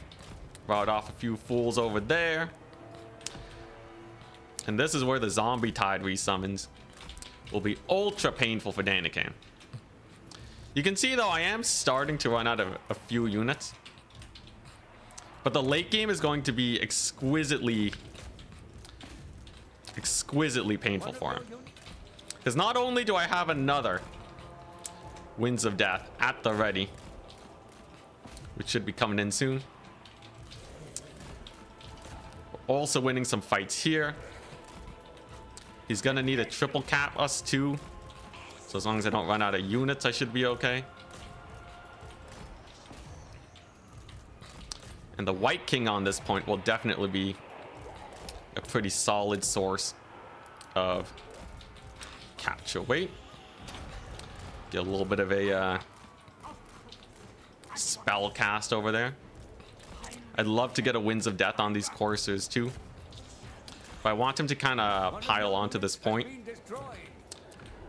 rout off a few fools over there. And this is where the zombie tide resummons will be ultra painful for Daniken. You can see though, I am starting to run out of a few units, but the late game is going to be exquisitely painful for him, because not only do I have another Winds of Death at the ready, which should be coming in soon, we're also winning some fights here. He's gonna need a triple cap us too, so as long as I don't run out of units, I should be okay. And the White King on this point will definitely be a pretty solid source of capture. Wait, get a little bit of a spell cast over there. I'd love to get a Winds of Death on these Corsairs too, but I want him to kind of pile onto this point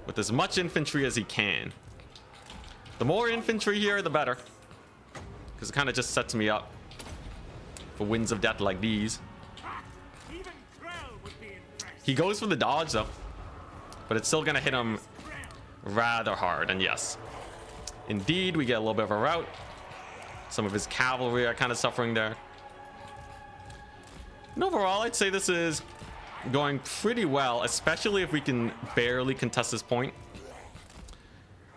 with as much infantry as he can. The more infantry here, the better, because it kind of just sets me up for Winds of Death like these. He goes for the dodge though, but it's still gonna hit him rather hard. And yes, indeed, we get a little bit of a rout. Some of his cavalry are kind of suffering there. And overall, I'd say this is going pretty well, especially if we can barely contest this point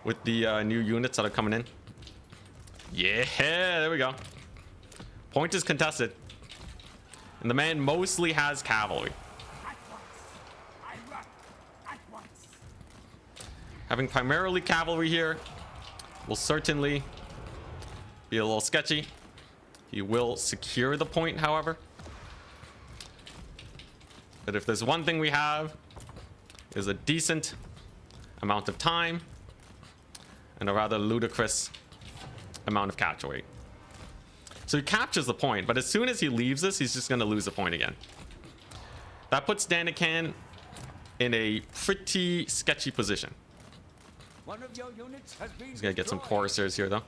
with the new units that are coming in. Yeah, there we go. Point is contested. And the man mostly has cavalry. Having primarily cavalry here will certainly be a little sketchy. He will secure the point, however. But if there's one thing we have, is a decent amount of time and a rather ludicrous amount of capture rate. So he captures the point, but as soon as he leaves us, he's just going to lose the point again. That puts Danican in a pretty sketchy position. One of your units has been He's going to get some Corsairs here, though.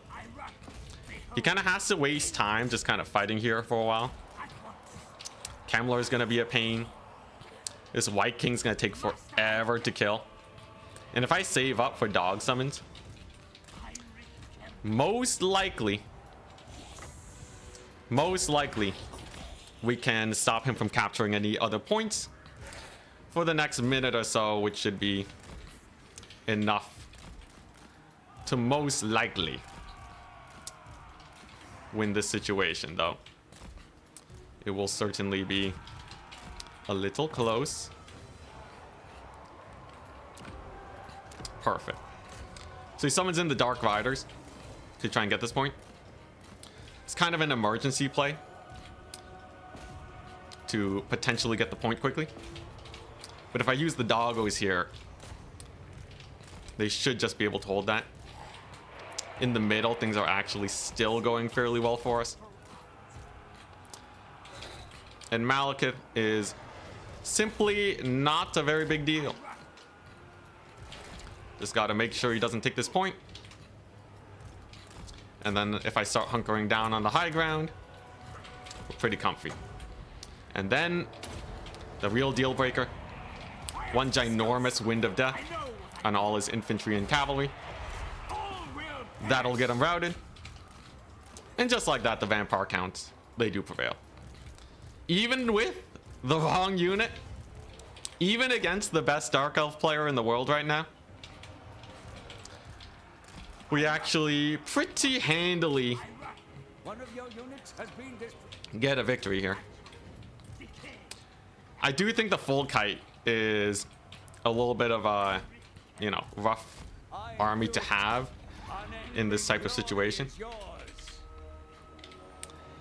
He kind of has to waste time just kind of fighting here for a while. Kemmler is going to be a pain. This White King's going to take forever to kill. And if I save up for dog summons, most likely, we can stop him from capturing any other points for the next minute or so, which should be enough to most likely win this situation, though. It will certainly be a little close. Perfect. So he summons in the Dark Riders to try and get this point. It's kind of an emergency play to potentially get the point quickly. But if I use the doggos here, they should just be able to hold that. In the middle, things are actually still going fairly well for us. And Malekith is simply not a very big deal. Just got to make sure he doesn't take this point. And then if I start hunkering down on the high ground, we're pretty comfy. And then the real deal breaker. One ginormous Wind of Death on all his infantry and cavalry. That'll get him routed. And just like that, the vampire counts, they do prevail. Even with the wrong unit, even against the best Dark Elf player in the world right now, we actually pretty handily get a victory here. I do think the full kite is a little bit of a, you know, rough army to have in this type of situation.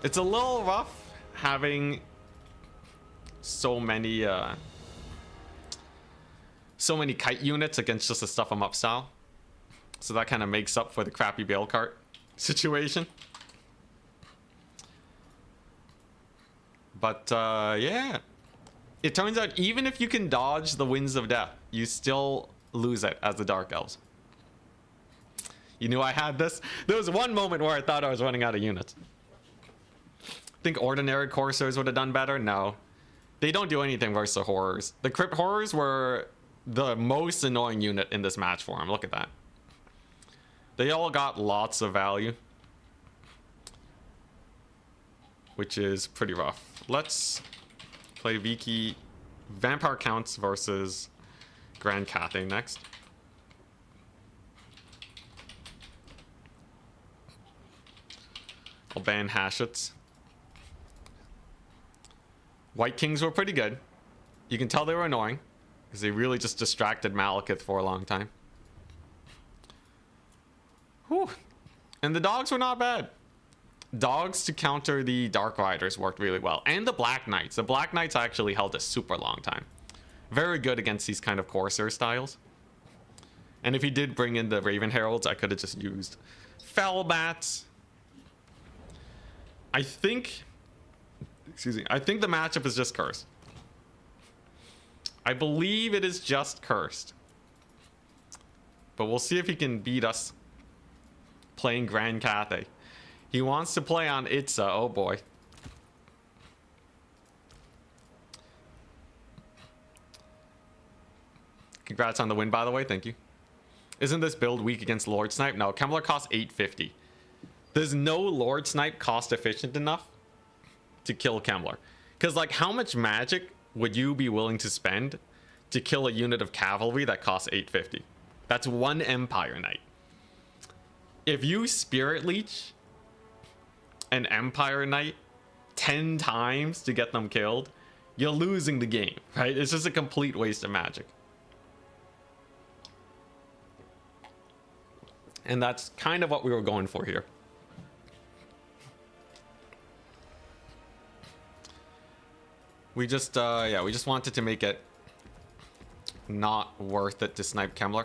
It's a little rough having so many kite units against just a stuff 'em up style. So that kind of makes up for the crappy bale cart situation. But yeah, it turns out even if you can dodge the Winds of Death, you still lose it as the Dark Elves. You knew I had this? There was one moment where I thought I was running out of units. Think ordinary Corsairs would have done better? No. They don't do anything versus the Horrors. The Crypt Horrors were the most annoying unit in this match for him. Look at that. They all got lots of value, which is pretty rough. Let's play Viki Vampire Counts versus Grand Cathay next. I'll ban Hashets. White Kings were pretty good. You can tell they were annoying because they really just distracted Malekith for a long time. Whew. And the dogs were not bad. Dogs to counter the Dark Riders worked really well. And the Black Knights. The Black Knights actually held a super long time. Very good against these kind of Corsair styles. And if he did bring in the Raven Heralds, I could have just used Fellbats. I think the matchup is just cursed. I believe it is just cursed. But we'll see if he can beat us playing Grand Cathay. He wants to play on Itza. Oh boy. Congrats on the win, by the way. Thank you. Isn't this build weak against Lord Snipe? No, Kemmler costs 850. There's no Lord Snipe cost efficient enough to kill Kemmler. Because, like, how much magic would you be willing to spend to kill a unit of cavalry that costs 850? That's one Empire Knight. If you Spirit Leech an Empire Knight 10 times to get them killed, you're losing the game, right? It's just a complete waste of magic. And that's kind of what we were going for here. We just, yeah, we just wanted to make it not worth it to snipe Kemmler.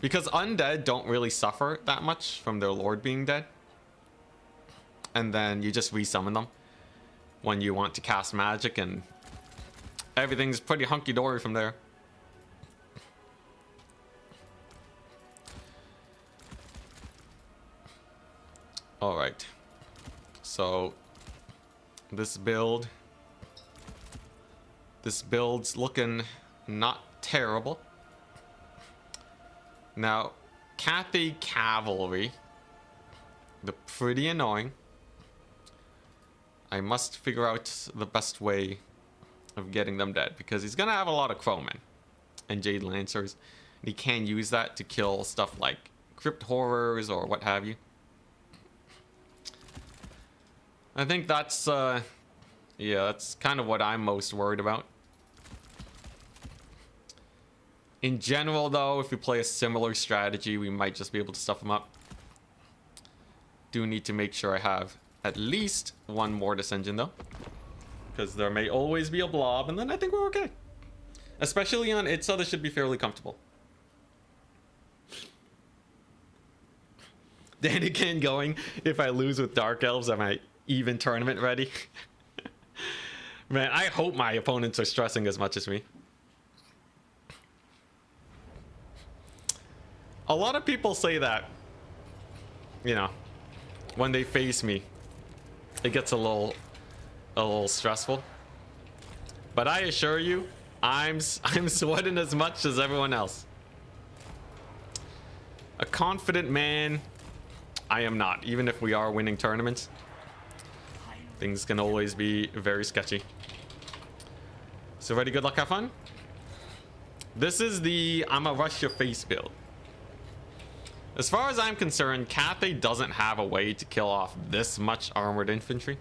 Because undead don't really suffer that much from their lord being dead. And then you just resummon them when you want to cast magic, and everything's pretty hunky-dory from there. Alright. So, this build's looking not terrible. Now, Cathay Cavalry, they're pretty annoying. I must figure out the best way of getting them dead, because he's gonna have a lot of Crowmen and Jade Lancers, and he can use that to kill stuff like Crypt Horrors or what have you. I think that's yeah, that's kind of what I'm most worried about. In general, though, if we play a similar strategy, we might just be able to stuff them up. Do need to make sure I have at least one Mortis engine, though, because there may always be a blob, and then I think we're okay. Especially on Itza, this should be fairly comfortable. Then again, going, if I lose with Dark Elves, am I even tournament ready? Man, I hope my opponents are stressing as much as me. A lot of people say that, you know, when they face me, it gets a little stressful. But I assure you, I'm sweating as much as everyone else. A confident man, I am not. Even if we are winning tournaments, things can always be very sketchy. So ready, good luck, have fun. This is the I'ma rush your face build. As far as I'm concerned, Cathay doesn't have a way to kill off this much armored infantry.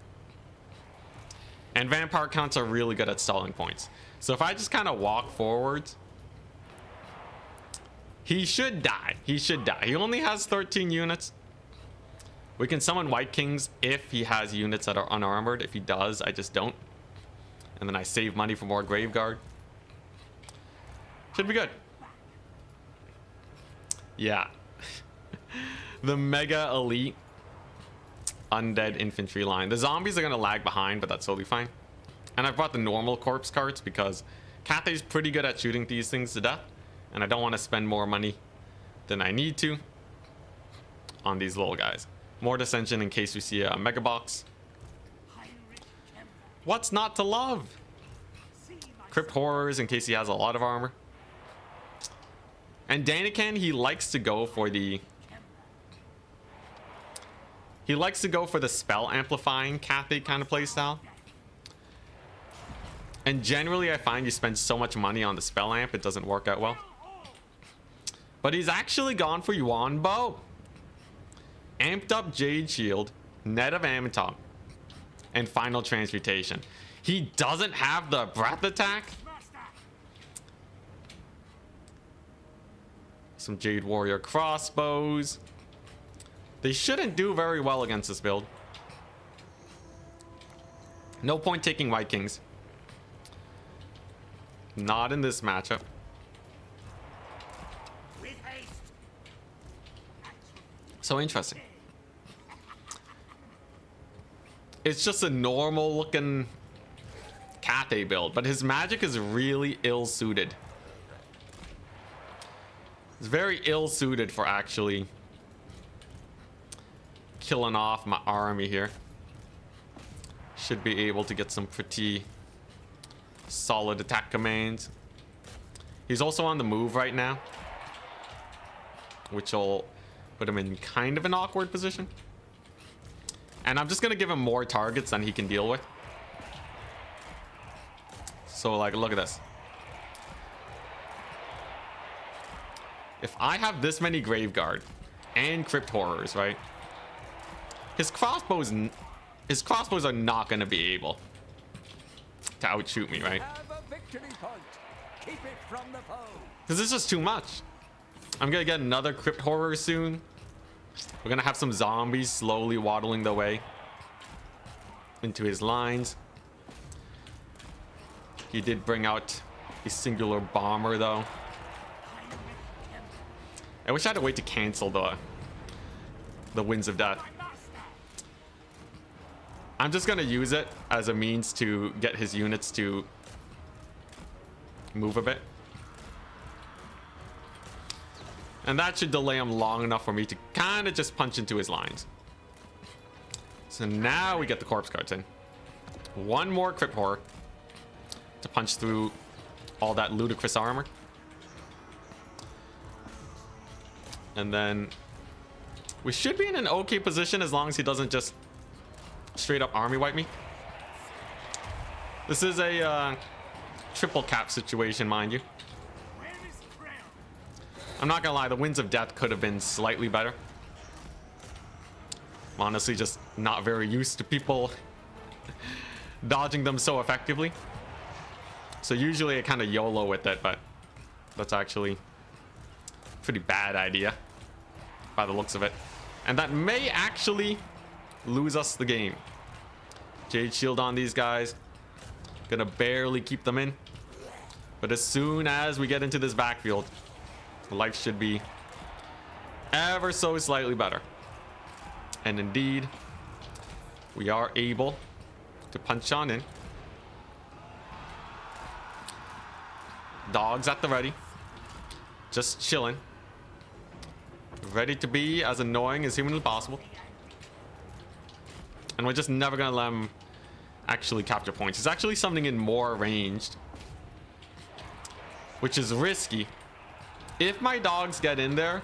And vampire counts are really good at stalling points. So if I just kind of walk forwards, he should die. He should die. He only has 13 units. We can summon White Kings if he has units that are unarmored. If he does, I just don't. And then I save money for more Graveguard. Should be good. Yeah. The mega elite undead infantry line. The zombies are going to lag behind, but that's totally fine. And I've brought the normal corpse carts because Cathay's pretty good at shooting these things to death. And I don't want to spend more money than I need to on these little guys. More Dissension in case we see a mega box. What's not to love? Crypt Horrors in case he has a lot of armor. And Daniken, he likes to go for the spell amplifying Cathay kind of playstyle. And generally I find you spend so much money on the spell amp, it doesn't work out well. But he's actually gone for Yuan Bow. Amped up Jade Shield, Net of Amitom, and Final Transmutation. He doesn't have the breath attack. Some Jade Warrior crossbows. They shouldn't do very well against this build. No point taking White Kings. Not in this matchup. So interesting. It's just a normal looking Cathay build, but his magic is really ill suited. It's very ill suited for actually killing off my army here. Should be able to get some pretty solid attack commands. He's also on the move right now, which will put him in kind of an awkward position. And I'm just gonna give him more targets than he can deal with. So like, look at this. If I have this many Graveguard and Crypt Horrors, right? His crossbows are not gonna be able to outshoot me, right? Have a victory point. Keep it from the foe. Because this is too much. I'm gonna get another Crypt Horror soon. We're gonna have some zombies slowly waddling their way into his lines. He did bring out a singular bomber though. I wish I had a way to cancel the Winds of Death. I'm just gonna use it as a means to get his units to move a bit. And that should delay him long enough for me to kind of just punch into his lines. So now we get the corpse guards in. One more Crypt Horror to punch through all that ludicrous armor. And then we should be in an okay position as long as he doesn't just straight up army wipe me. This is a triple cap situation, mind you. I'm not gonna lie, the Winds of Death could have been slightly better. I'm honestly just not very used to people dodging them so effectively. So usually I kind of YOLO with it, but that's actually a pretty bad idea by the looks of it. And that may actually lose us the game. Jade Shield on these guys. Gonna barely keep them in. But as soon as we get into this backfield, life should be ever so slightly better. And indeed, we are able to punch on in. Dogs at the ready. Just chilling. Ready to be as annoying as humanly possible. And we're just never gonna let him actually capture points. He's actually summoning in more ranged, which is risky. If my dogs get in there,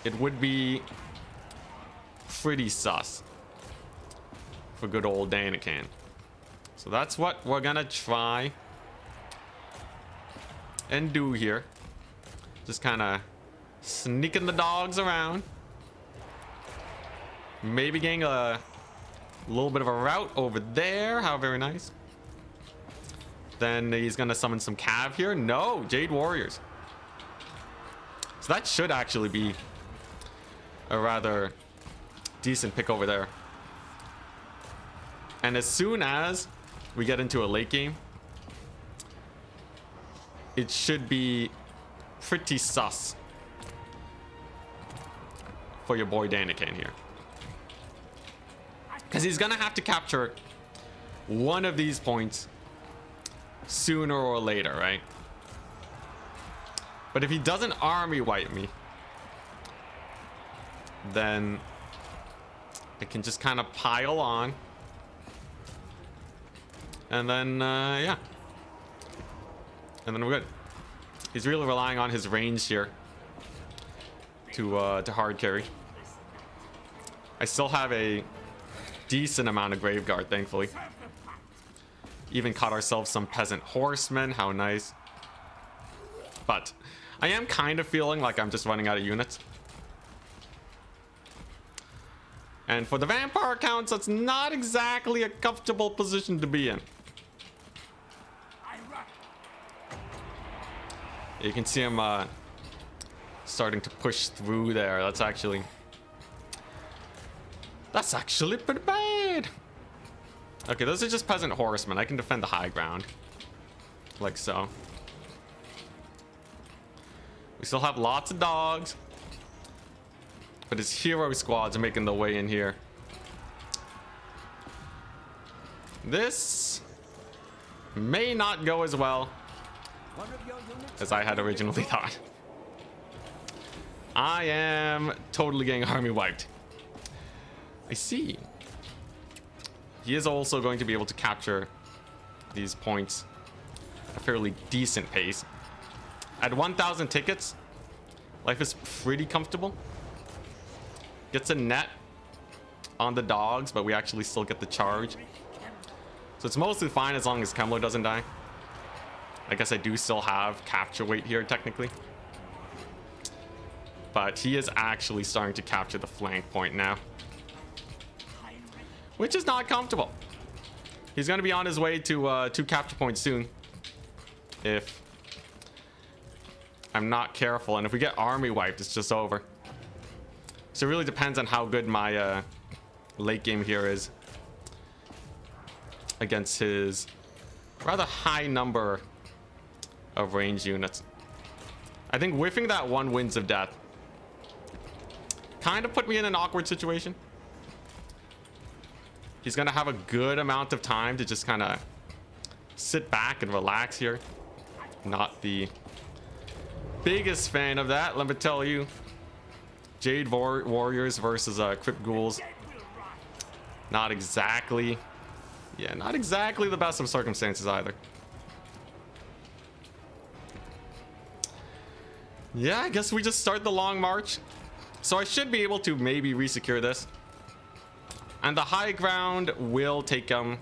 it would be pretty sus for good old Danican. So that's what we're gonna try and do here. Just kind of sneaking the dogs around. Maybe getting a little bit of a route over there. How very nice. Then he's gonna summon some cav here. No, Jade Warriors. So that should actually be a rather decent pick over there. And as soon as we get into a late game, it should be pretty sus for your boy Danican here. Because he's gonna have to capture one of these points sooner or later, right? But if he doesn't army wipe me, then I can just kind of pile on. And then, yeah. And then we're good. He's really relying on his range here to hard carry. I still have a decent amount of Graveguard, thankfully. Even caught ourselves some peasant horsemen. How nice. But I am kind of feeling like I'm just running out of units. And for the vampire counts, that's not exactly a comfortable position to be in. You can see him starting to push through there. That's actually pretty bad. Okay, those are just peasant horsemen. I can defend the high ground. Like so. We still have lots of dogs. But his hero squads are making their way in here. This may not go as well as I had originally thought. I am totally getting army wiped. I see. He is also going to be able to capture these points a fairly decent pace. At 1,000 tickets, life is pretty comfortable. Gets a net on the dogs, but we actually still get the charge. So it's mostly fine as long as Kemmler doesn't die. I guess I do still have capture weight here, technically. But he is actually starting to capture the flank point now, which is not comfortable. He's going to be on his way to 2 capture points soon, if I'm not careful. And if we get army wiped, it's just over. So it really depends on how good my late game here is against his rather high number of range units. I think whiffing that 1 Winds of Death kind of put me in an awkward situation. He's gonna have a good amount of time to just kind of sit back and relax here. Not the biggest fan of that, let me tell you. Jade Warriors versus Crypt Ghouls. Not exactly, yeah, not exactly the best of circumstances either. Yeah, I guess we just start the long march. So I should be able to maybe resecure this. And the high ground will take him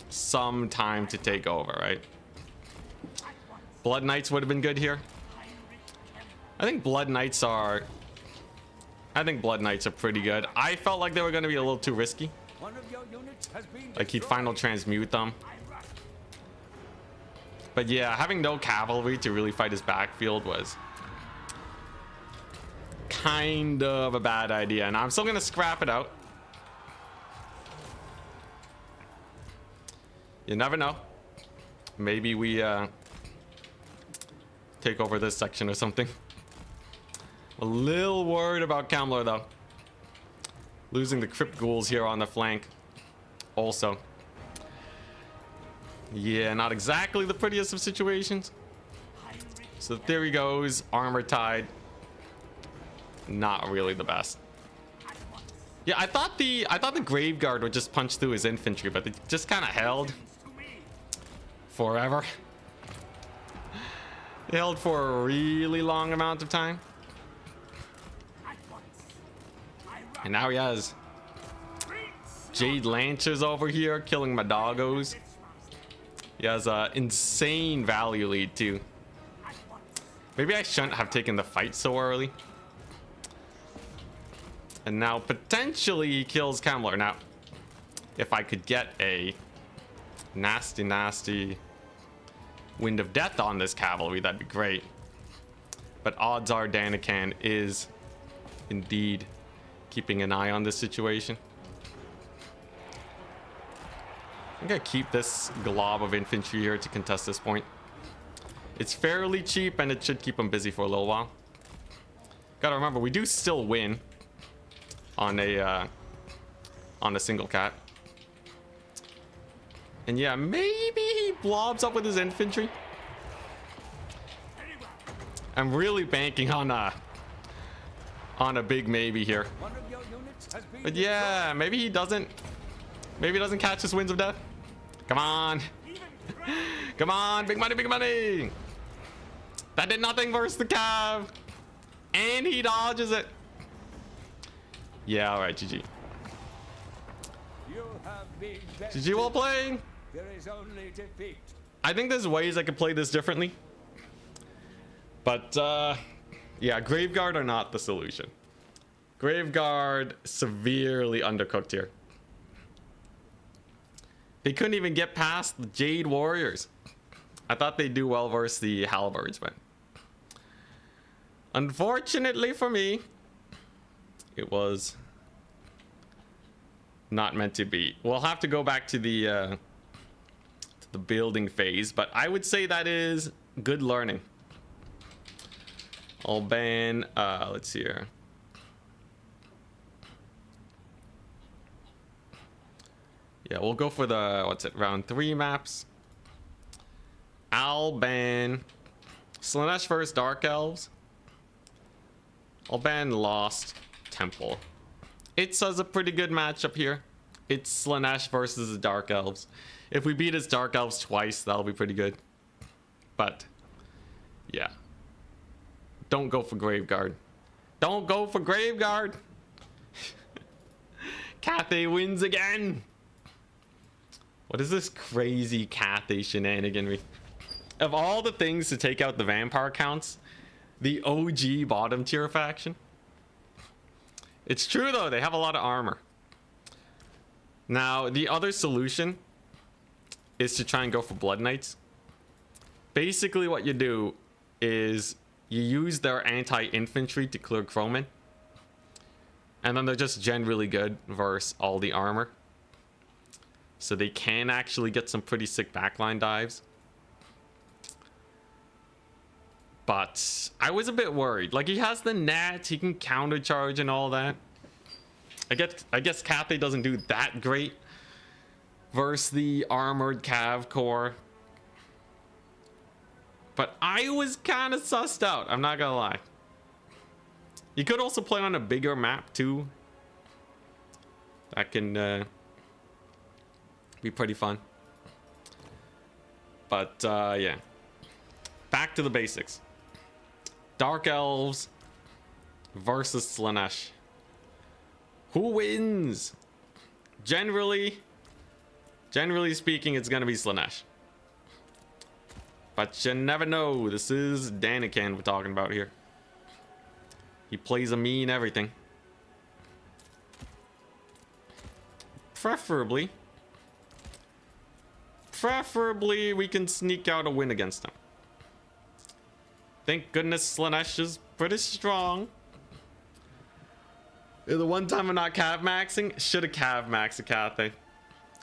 some time to take over, right? Blood Knights would have been good here. I think Blood Knights are pretty good. I felt like they were going to be a little too risky. Like he'd final transmute them. But yeah, having no cavalry to really fight his backfield was kind of a bad idea, and I'm still gonna scrap it out. You never know. Maybe we take over this section or something. A little worried about Kemmler though. Losing the Crypt Ghouls here on the flank also. Yeah, not exactly the prettiest of situations. So the theory goes, armor tied. Not really the best. Yeah, I thought the Grave Guard would just punch through his infantry, but it just kind of held forever. It held for a really long amount of time. And now he has Jade Lancers over here killing my doggos. He has an insane value lead too. Maybe I shouldn't have taken the fight so early. And now potentially he kills Kemmler. Now, if I could get a nasty Wind of Death on this cavalry, that'd be great. But odds are Danican is indeed keeping an eye on this situation. I'm gonna keep this glob of infantry here to contest this point. It's fairly cheap and it should keep him busy for a little while. Gotta remember, we do still win on a single cat. And yeah, maybe he blobs up with his infantry. I'm really banking on a big maybe here. But yeah, maybe he doesn't catch his Winds of Death. Come on. Come on, big money. That did nothing versus the cav. And he dodges it. Yeah, all right, GG. GG, well played. There is only defeat. I think there's ways I could play this differently. But, yeah, Graveguard are not the solution. Graveguard severely undercooked here. They couldn't even get past the Jade Warriors. I thought they'd do well versus the Halberds, but unfortunately for me, it was not meant to be. We'll have to go back to the building phase, but I would say that is good learning. I'll ban, let's see here. Yeah, we'll go for the, what's it, round 3 maps. I'll ban Slaanesh versus Dark Elves. I'll ban Lost Temple. It's a pretty good matchup here. It's Slaanesh versus the Dark Elves. If we beat his Dark Elves twice, that'll be pretty good. But yeah, don't go for Graveguard. Don't go for Graveguard. Cathay wins again. What is this crazy Cathay shenaniganry? Of all the things to take out the vampire counts, the OG bottom tier faction. It's true though, they have a lot of armor. Now, the other solution is to try and go for Blood Knights. Basically what you do is you use their anti-infantry to clear Chromin. And then they're just generally good versus all the armor. So they can actually get some pretty sick backline dives. But I was a bit worried. Like, he has the net, he can countercharge and all that. I guess Cathay doesn't do that great versus the armored Cav core. But I was kind of sussed out, I'm not gonna lie. You could also play on a bigger map too. That can be pretty fun. But yeah. Back to the basics. Dark Elves versus Slaanesh. Who wins? Generally speaking, it's gonna be Slaanesh. But you never know. This is Daniken we're talking about here. He plays a mean everything. Preferably we can sneak out a win against him. Thank goodness Slaanesh is pretty strong. The one time I'm not cav maxing, should have cav maxed a Cathay.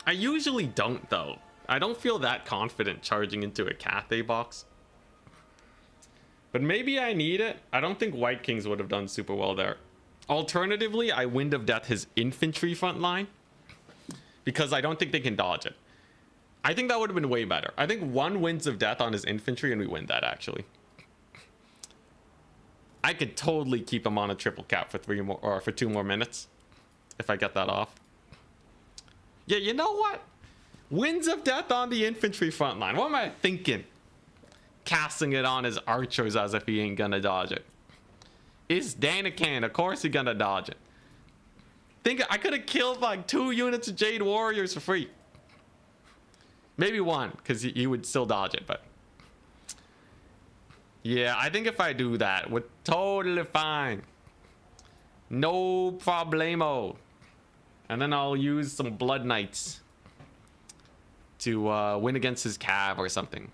I usually don't though. I don't feel that confident charging into a Cathay box. But maybe I need it. I don't think White Kings would have done super well there. Alternatively, I Wind of Death his infantry front line. Because I don't think they can dodge it. I think that would have been way better. I think 1 Winds of Death on his infantry and we win that actually. I could totally keep him on a triple cap for 3 more or for 2 more minutes. If I get that off. Yeah, you know what? Winds of Death on the infantry front line. What am I thinking? Casting it on his archers as if he ain't gonna dodge it. It's Daniken, of course he gonna dodge it. Think I could have killed like 2 units of Jade Warriors for free. Maybe 1, because he would still dodge it, but yeah, I think if I do that, we're totally fine. No problemo. And then I'll use some Blood Knights to win against his Cav or something.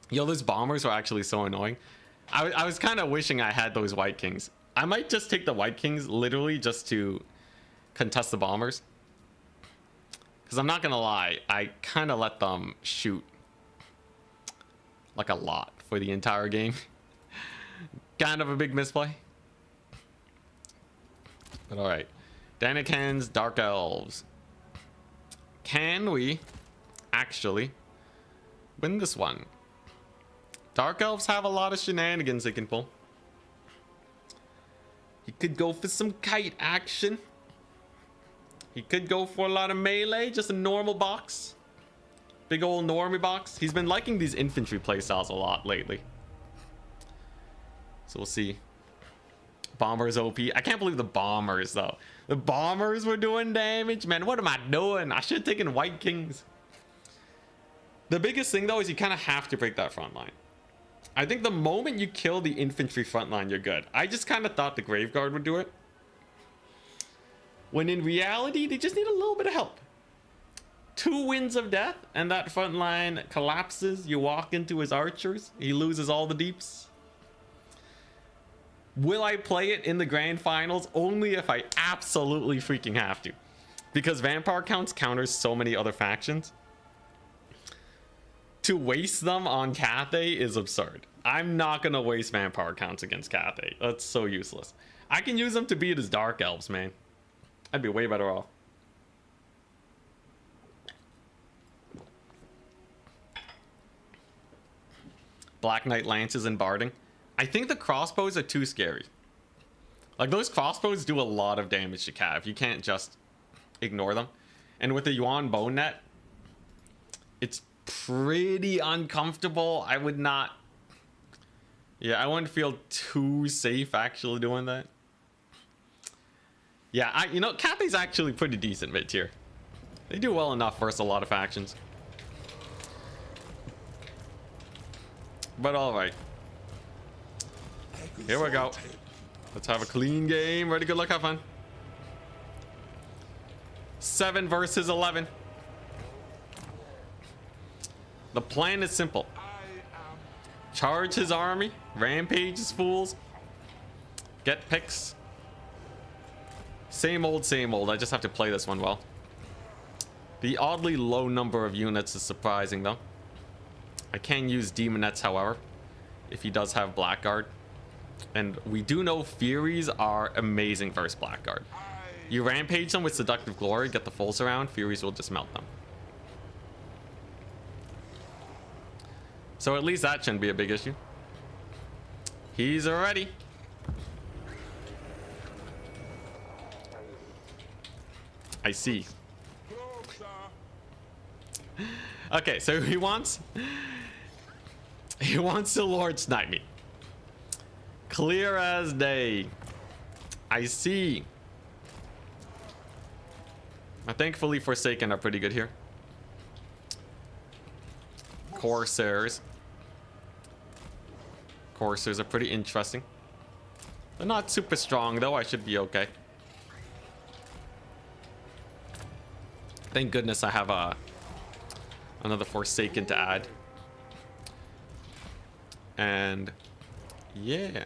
Yo, those bombers were actually so annoying. I was kind of wishing I had those White Kings. I might just take the White Kings literally just to contest the bombers. Because I'm not going to lie, I kind of let them shoot like a lot for the entire game. Kind of a big misplay. But alright. Daniken's Dark Elves. Can we actually win this one? Dark Elves have a lot of shenanigans they can pull. He could go for some kite action. He could go for a lot of melee, just a normal box. Big old normie box. He's been liking these infantry playstyles a lot lately. So we'll see. Bombers OP. I can't believe the bombers though. The bombers were doing damage. Man, what am I doing? I should have taken White Kings. The biggest thing though is you kind of have to break that front line. I think the moment you kill the infantry front line, you're good. I just kind of thought the Graveguard would do it. When in reality, they just need a little bit of help. 2 Winds of Death and that front line collapses. You walk into his archers. He loses all the deeps. Will I play it in the grand finals? Only if I absolutely freaking have to. Because Vampire Counts counters so many other factions. To waste them on Cathay is absurd. I'm not going to waste Vampire Counts against Cathay. That's so useless. I can use them to beat his Dark Elves, man. I'd be way better off. Black Knight Lances and Barding. I think the crossbows are too scary. Like, those crossbows do a lot of damage to Cav. You can't just ignore them. And with the Yuan Bone Net, it's pretty uncomfortable. I would not... Yeah, I wouldn't feel too safe actually doing that. Yeah, you know, Cathay's actually pretty decent mid-tier. They do well enough versus a lot of factions. But alright. Here we go. Let's have a clean game. Ready, good luck, have fun. 7 versus 11. The plan is simple. Charge his army, rampage his fools, get picks. Same old, same old. I just have to play this one well. The oddly low number of units is surprising though. I can use Demonettes, however, if he does have Blackguard. And we do know Furies are amazing versus Blackguard. You rampage them with Seductive Glory, get the full surround, Furies will just melt them. So at least that shouldn't be a big issue. He's ready. I see. Okay, so he wants to Lord Snipe me. Clear as day. I see. Thankfully Forsaken are pretty good here. Corsairs are pretty interesting. They're not super strong though. I should be okay. Thank goodness I have another Forsaken to add. And yeah,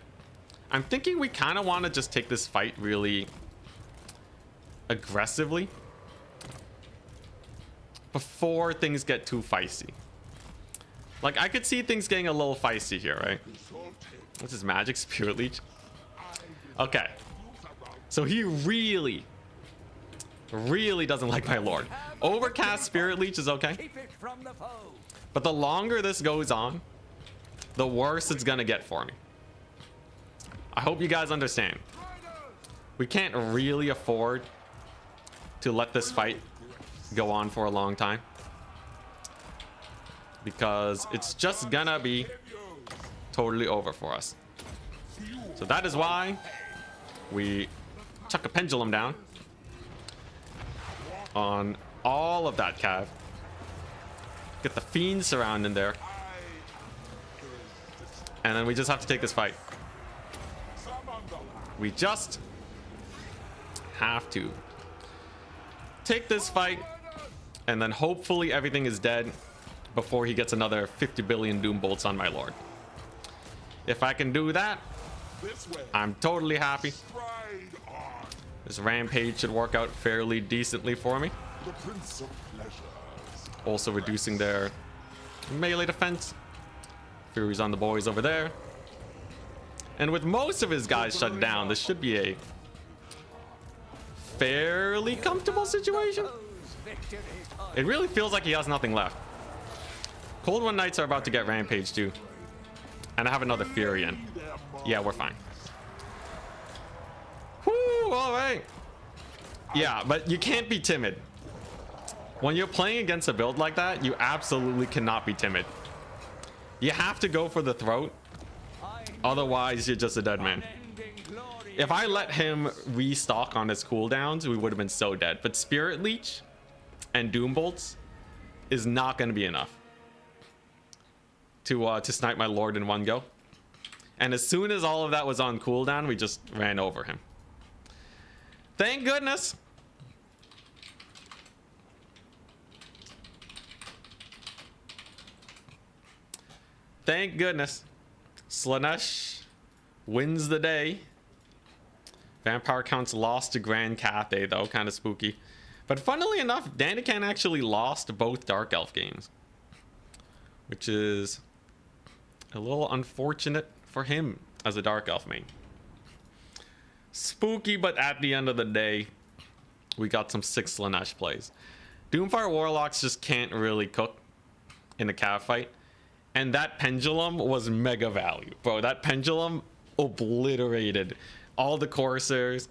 I'm thinking we kind of want to just take this fight really aggressively before things get too feisty. Like, I could see things getting a little feisty here, right? What's his magic? Spirit Leech? Okay. So he really doesn't like my lord. Overcast Spirit Leech is okay. But the longer this goes on, the worse it's gonna get for me. I hope you guys understand. We can't really afford to let this fight go on for a long time, because it's just gonna be totally over for us. So that is why we chuck a pendulum down on all of that cav. Get the fiend surround in there. And then we just have to take this fight. We just have to take this fight, and then hopefully everything is dead before he gets another 50 billion doom bolts on my lord. If I can do that, I'm totally happy. This rampage should work out fairly decently for me. Also reducing their melee defense. Fury's on the boys over there. And with most of his guys shut down, this should be a fairly comfortable situation. It really feels like he has nothing left. Cold One Knights are about to get rampage too. And I have another Fury in. Yeah, we're fine. Whoo, all right. Yeah, but you can't be timid. When you're playing against a build like that, you absolutely cannot be timid. You have to go for the throat. Otherwise, you're just a dead man. If I let him restock on his cooldowns, we would have been so dead. But Spirit Leech and Doom Bolts is not going to be enough to snipe my lord in one go. And as soon as all of that was on cooldown, we just ran over him. Thank goodness. Thank goodness. Slaanesh wins the day. Vampire counts lost to Grand Cathay though, kind of spooky. But funnily enough, Danican actually lost both Dark Elf games, which is a little unfortunate for him as a Dark Elf main. Spooky, but at the end of the day, we got some 6 Slaanesh plays. Doomfire Warlocks just can't really cook in a cav fight. And that pendulum was mega value. Bro, that pendulum obliterated all the Corsairs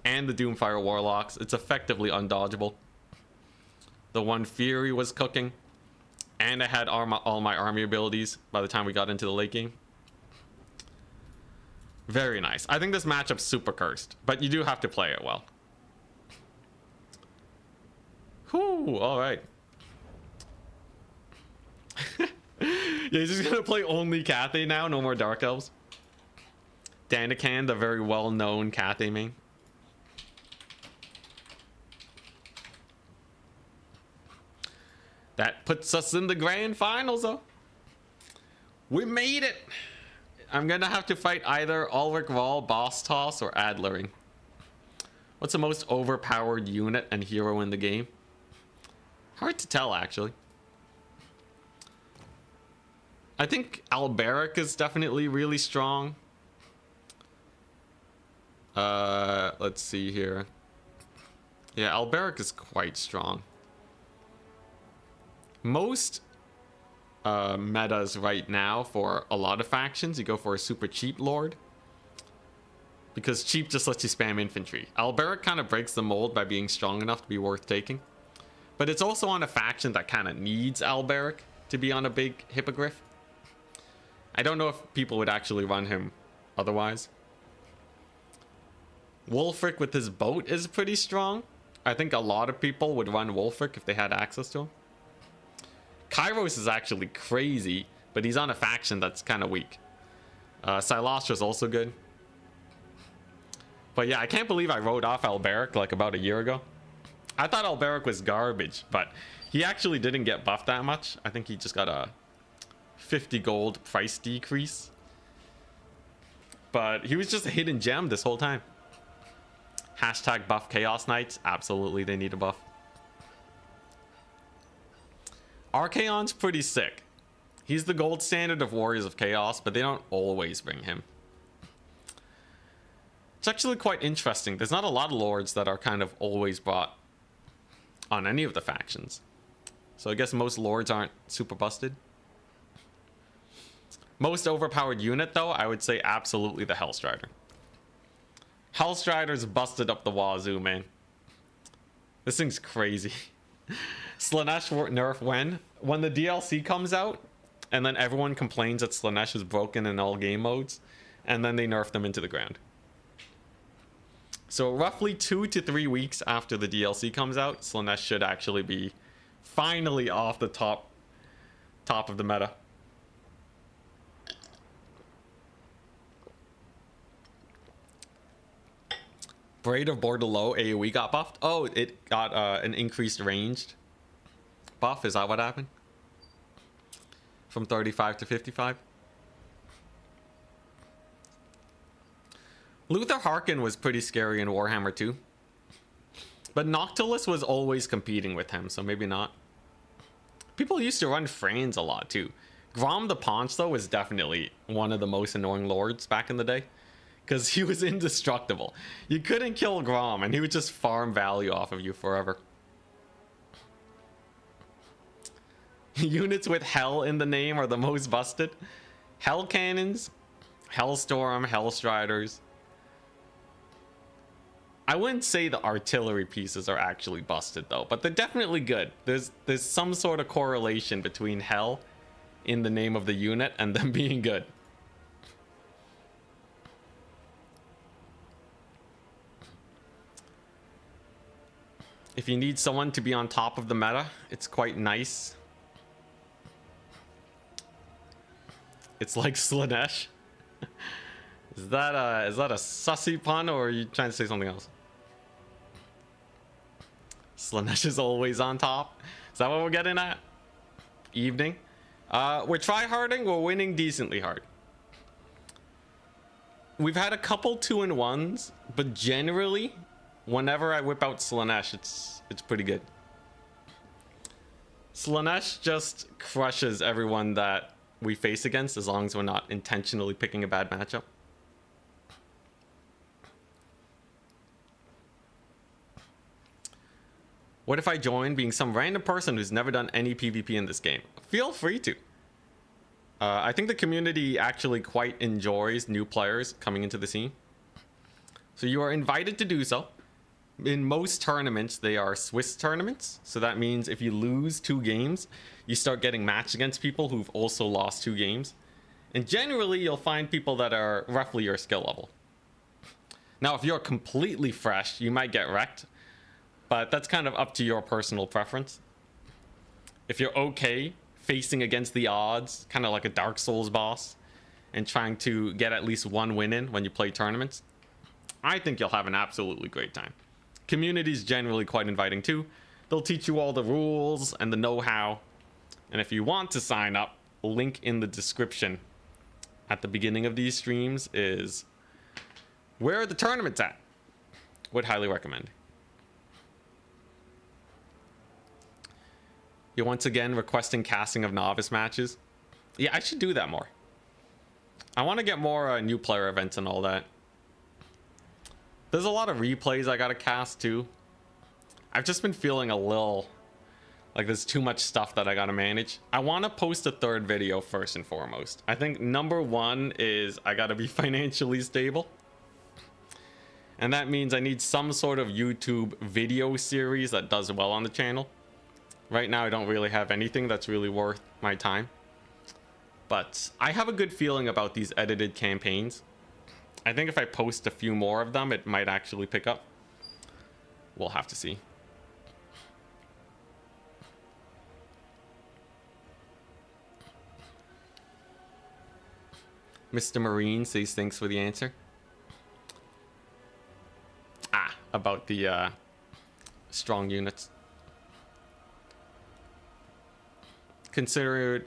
and the Doomfire Warlocks. It's effectively undodgeable. The one Fury was cooking. And I had all my army abilities by the time we got into the late game. Very nice. I think this matchup's super cursed, but you do have to play it well. Whew, alright. Yeah, he's just gonna play only Cathay now, no more Dark Elves. Danican, the very well-known Cathay main. That puts us in the grand finals, though. We made it! I'm gonna have to fight either Ulrich Wall, Boss Toss, or Adlering. What's the most overpowered unit and hero in the game? Hard to tell, actually. I think Alberic is definitely really strong. Let's see here. Yeah, Alberic is quite strong. Most metas right now for a lot of factions, you go for a super cheap lord. Because cheap just lets you spam infantry. Alberic kind of breaks the mold by being strong enough to be worth taking. But it's also on a faction that kind of needs Alberic to be on a big hippogriff. I don't know if people would actually run him otherwise. Wulfric with his boat is pretty strong. I think a lot of people would run Wulfric if they had access to him. Kairos is actually crazy, but he's on a faction that's kind of weak. Silastra is also good. But yeah, I can't believe I wrote off Alberic like about a year ago. I thought Alberic was garbage, but he actually didn't get buffed that much. I think he just got a 50 gold price decrease. But he was just a hidden gem this whole time. Hashtag buff Chaos Knights. Absolutely, they need a buff. Archaon's pretty sick. He's the gold standard of Warriors of Chaos, but they don't always bring him. It's actually quite interesting. There's not a lot of lords that are kind of always brought on any of the factions. So I guess most lords aren't super busted. Most overpowered unit, though, I would say absolutely the Hellstrider. Hellstrider's busted up the wazoo, man. This thing's crazy. Slaanesh nerf when? When the DLC comes out, and then everyone complains that Slaanesh is broken in all game modes, and then they nerf them into the ground. So roughly 2 to 3 weeks after the DLC comes out, Slaanesh should actually be finally off the top of the meta. Braid of Bordelot AoE got buffed. Oh, it got an increased ranged buff. Is that what happened? From 35 to 55? Luther Harkin was pretty scary in Warhammer 2. But Noctilus was always competing with him, so maybe not. People used to run Franz a lot too. Grom the Paunch, though, was definitely one of the most annoying lords back in the day. Because he was indestructible. You couldn't kill Grom, and he would just farm value off of you forever. Units with Hell in the name are the most busted. Hell Cannons, Hellstorm, Hellstriders. I wouldn't say the artillery pieces are actually busted, though, but they're definitely good. There's some sort of correlation between Hell in the name of the unit and them being good. If you need someone to be on top of the meta, it's quite nice. It's like Slaanesh. Is that a sussy pun, or are you trying to say something else? Slaanesh is always on top. Is that what we're getting at? Evening. We're tryharding. We're winning decently hard. We've had a couple 2-in-1s, but generally, whenever I whip out Slaanesh, it's pretty good. Slaanesh just crushes everyone that we face against, as long as we're not intentionally picking a bad matchup. What if I join being some random person who's never done any PvP in this game? Feel free to. I think the community actually quite enjoys new players coming into the scene. So you are invited to do so. in most tournaments, they are Swiss tournaments. So that means if you lose 2 games, you start getting matched against people who've also lost 2 games. And generally, you'll find people that are roughly your skill level. Now, if you're completely fresh, you might get wrecked. But that's kind of up to your personal preference. If you're okay facing against the odds, kind of like a Dark Souls boss, and trying to get at least 1 win in when you play tournaments, I think you'll have an absolutely great time. Community's generally quite inviting too. They'll teach you all the rules and the know-how. And if you want to sign up, link in the description at the beginning of these streams is where the tournament's at. Would highly recommend. You're once again requesting casting of novice matches. Yeah, I should do that more. I want to get more new player events and all that. There's a lot of replays I gotta cast too. I've just been feeling a little like there's too much stuff that I gotta manage. I want to post a 3rd video first and foremost. I think number 1 is I gotta be financially stable. And that means I need some sort of YouTube video series that does well on the channel. Right now, I don't really have anything that's really worth my time. But I have a good feeling about these edited campaigns. I think if I post a few more of them, it might actually pick up. We'll have to see. Mr. Marine says thanks for the answer. About the strong units. Consider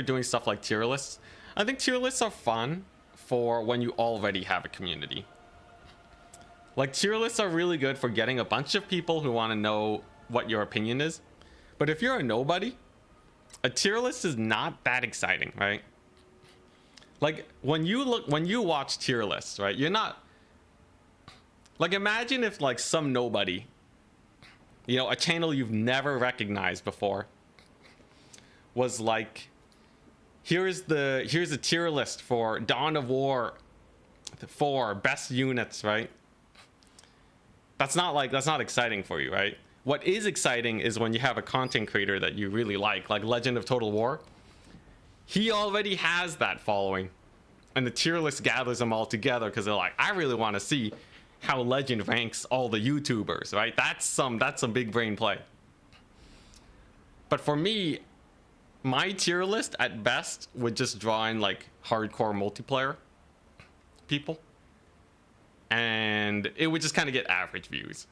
doing stuff like tier lists. I think tier lists are fun for when you already have a community. Like, tier lists are really good for getting a bunch of people who want to know what your opinion is. But if you're a nobody, a tier list is not that exciting, right? Like, when you watch tier lists, right? You're not like, imagine if like some nobody, you know, a channel you've never recognized before, was like, here's a tier list for Dawn of War 4 best units, right? That's not exciting for you, right? What is exciting is when you have a content creator that you really like Legend of Total War. He already has that following, and the tier list gathers them all together because they're like, I really want to see how Legend ranks all the YouTubers, right? That's some big brain play. But for me, my tier list at best would just draw in like hardcore multiplayer people, and it would just kind of get average views,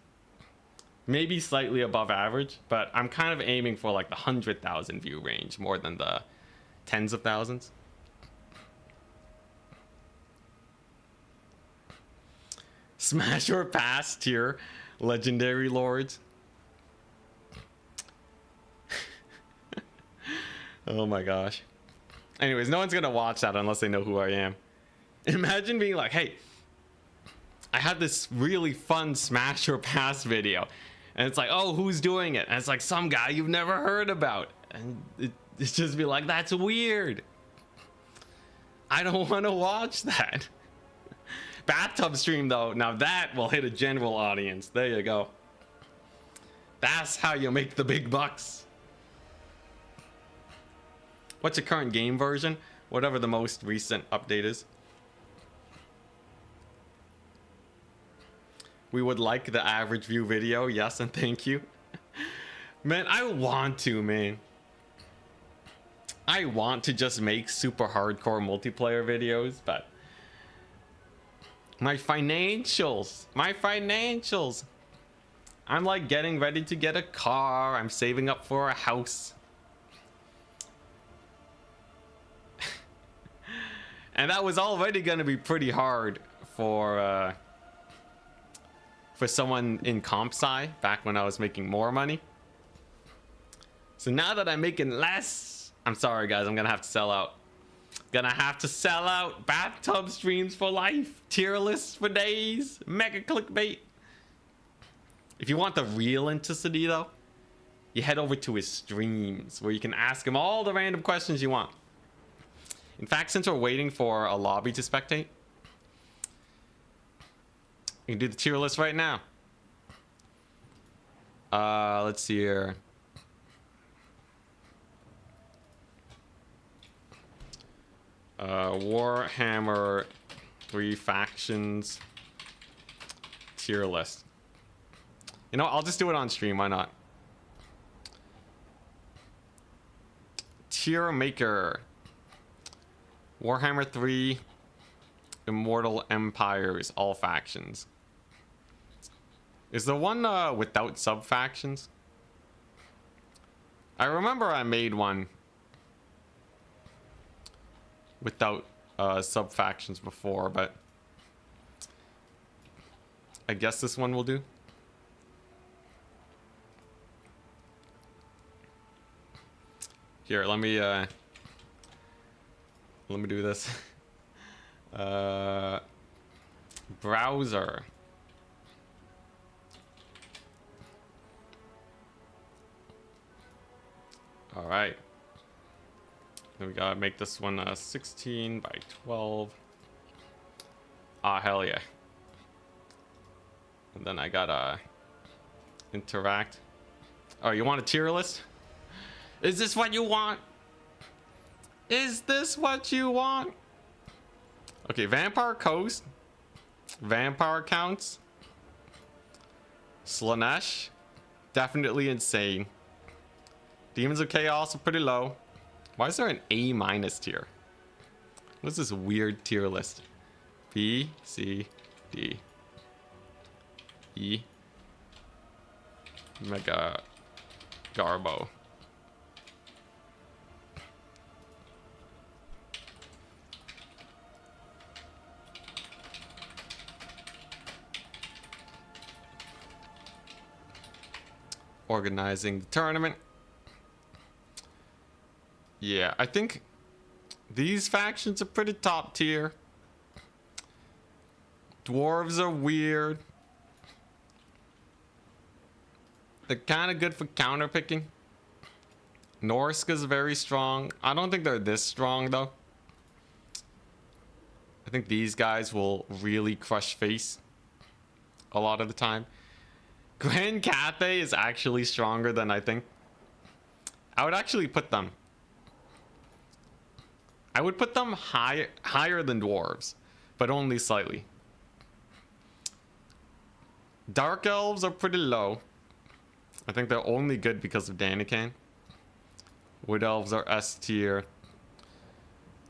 maybe slightly above average, but I'm kind of aiming for like the 100,000 view range more than the tens of thousands. Smash or pass tier legendary lords. Oh my gosh. Anyways, no one's gonna watch that unless they know who I am. Imagine being like, hey, I had this really fun smash or pass video, and it's like, oh, who's doing it? And it's like some guy you've never heard about, and it's just be like, that's weird. I don't want to watch that. Bathtub stream though, now that will hit a general audience. There you go. That's how you make the big bucks. What's your current game version? Whatever the most recent update is. We would like the average view video, yes, and thank you. Man, I want to, man. I want to just make super hardcore multiplayer videos, but my financials. I'm like getting ready to get a car. I'm saving up for a house. And that was already going to be pretty hard for someone in comp sci back when I was making more money. So now that I'm making less, I'm sorry guys, I'm gonna have to sell out. Gonna have to sell out. Bathtub streams for life, tier lists for days, mega clickbait. If you want the real intensity though, you head over to his streams where you can ask him all the random questions you want. In fact, since we're waiting for a lobby to spectate, you can do the tier list right now. Let's see here. Warhammer 3 factions tier list. You know, I'll just do it on stream. Why not? Tier maker. Warhammer 3 Immortal Empires, all factions. Is the one without sub factions? I remember I made one without sub factions before, but I guess this one will do. Here, let me do this. Browser. All right. Then we gotta make this one 16 by 12. Ah, hell yeah. And then I gotta interact. Oh, you want a tier list? Is this what you want? Is this what you want? Okay, Vampire Coast. Vampire counts. Slanesh. Definitely insane. Demons of Chaos are pretty low. Why is there an A- tier? What's this weird tier list? B, C, D, E. Mega Garbo. Organizing the tournament. Yeah, I think these factions are pretty top tier. Dwarves are weird. They're kind of good for counterpicking. Norska's very strong. I don't think they're this strong though. I think these guys will really crush face a lot of the time. Grand Cathay is actually stronger than I think. I would actually put them. I would put them higher than dwarves, but only slightly. Dark elves are pretty low. I think they're only good because of Danican. Wood elves are S tier.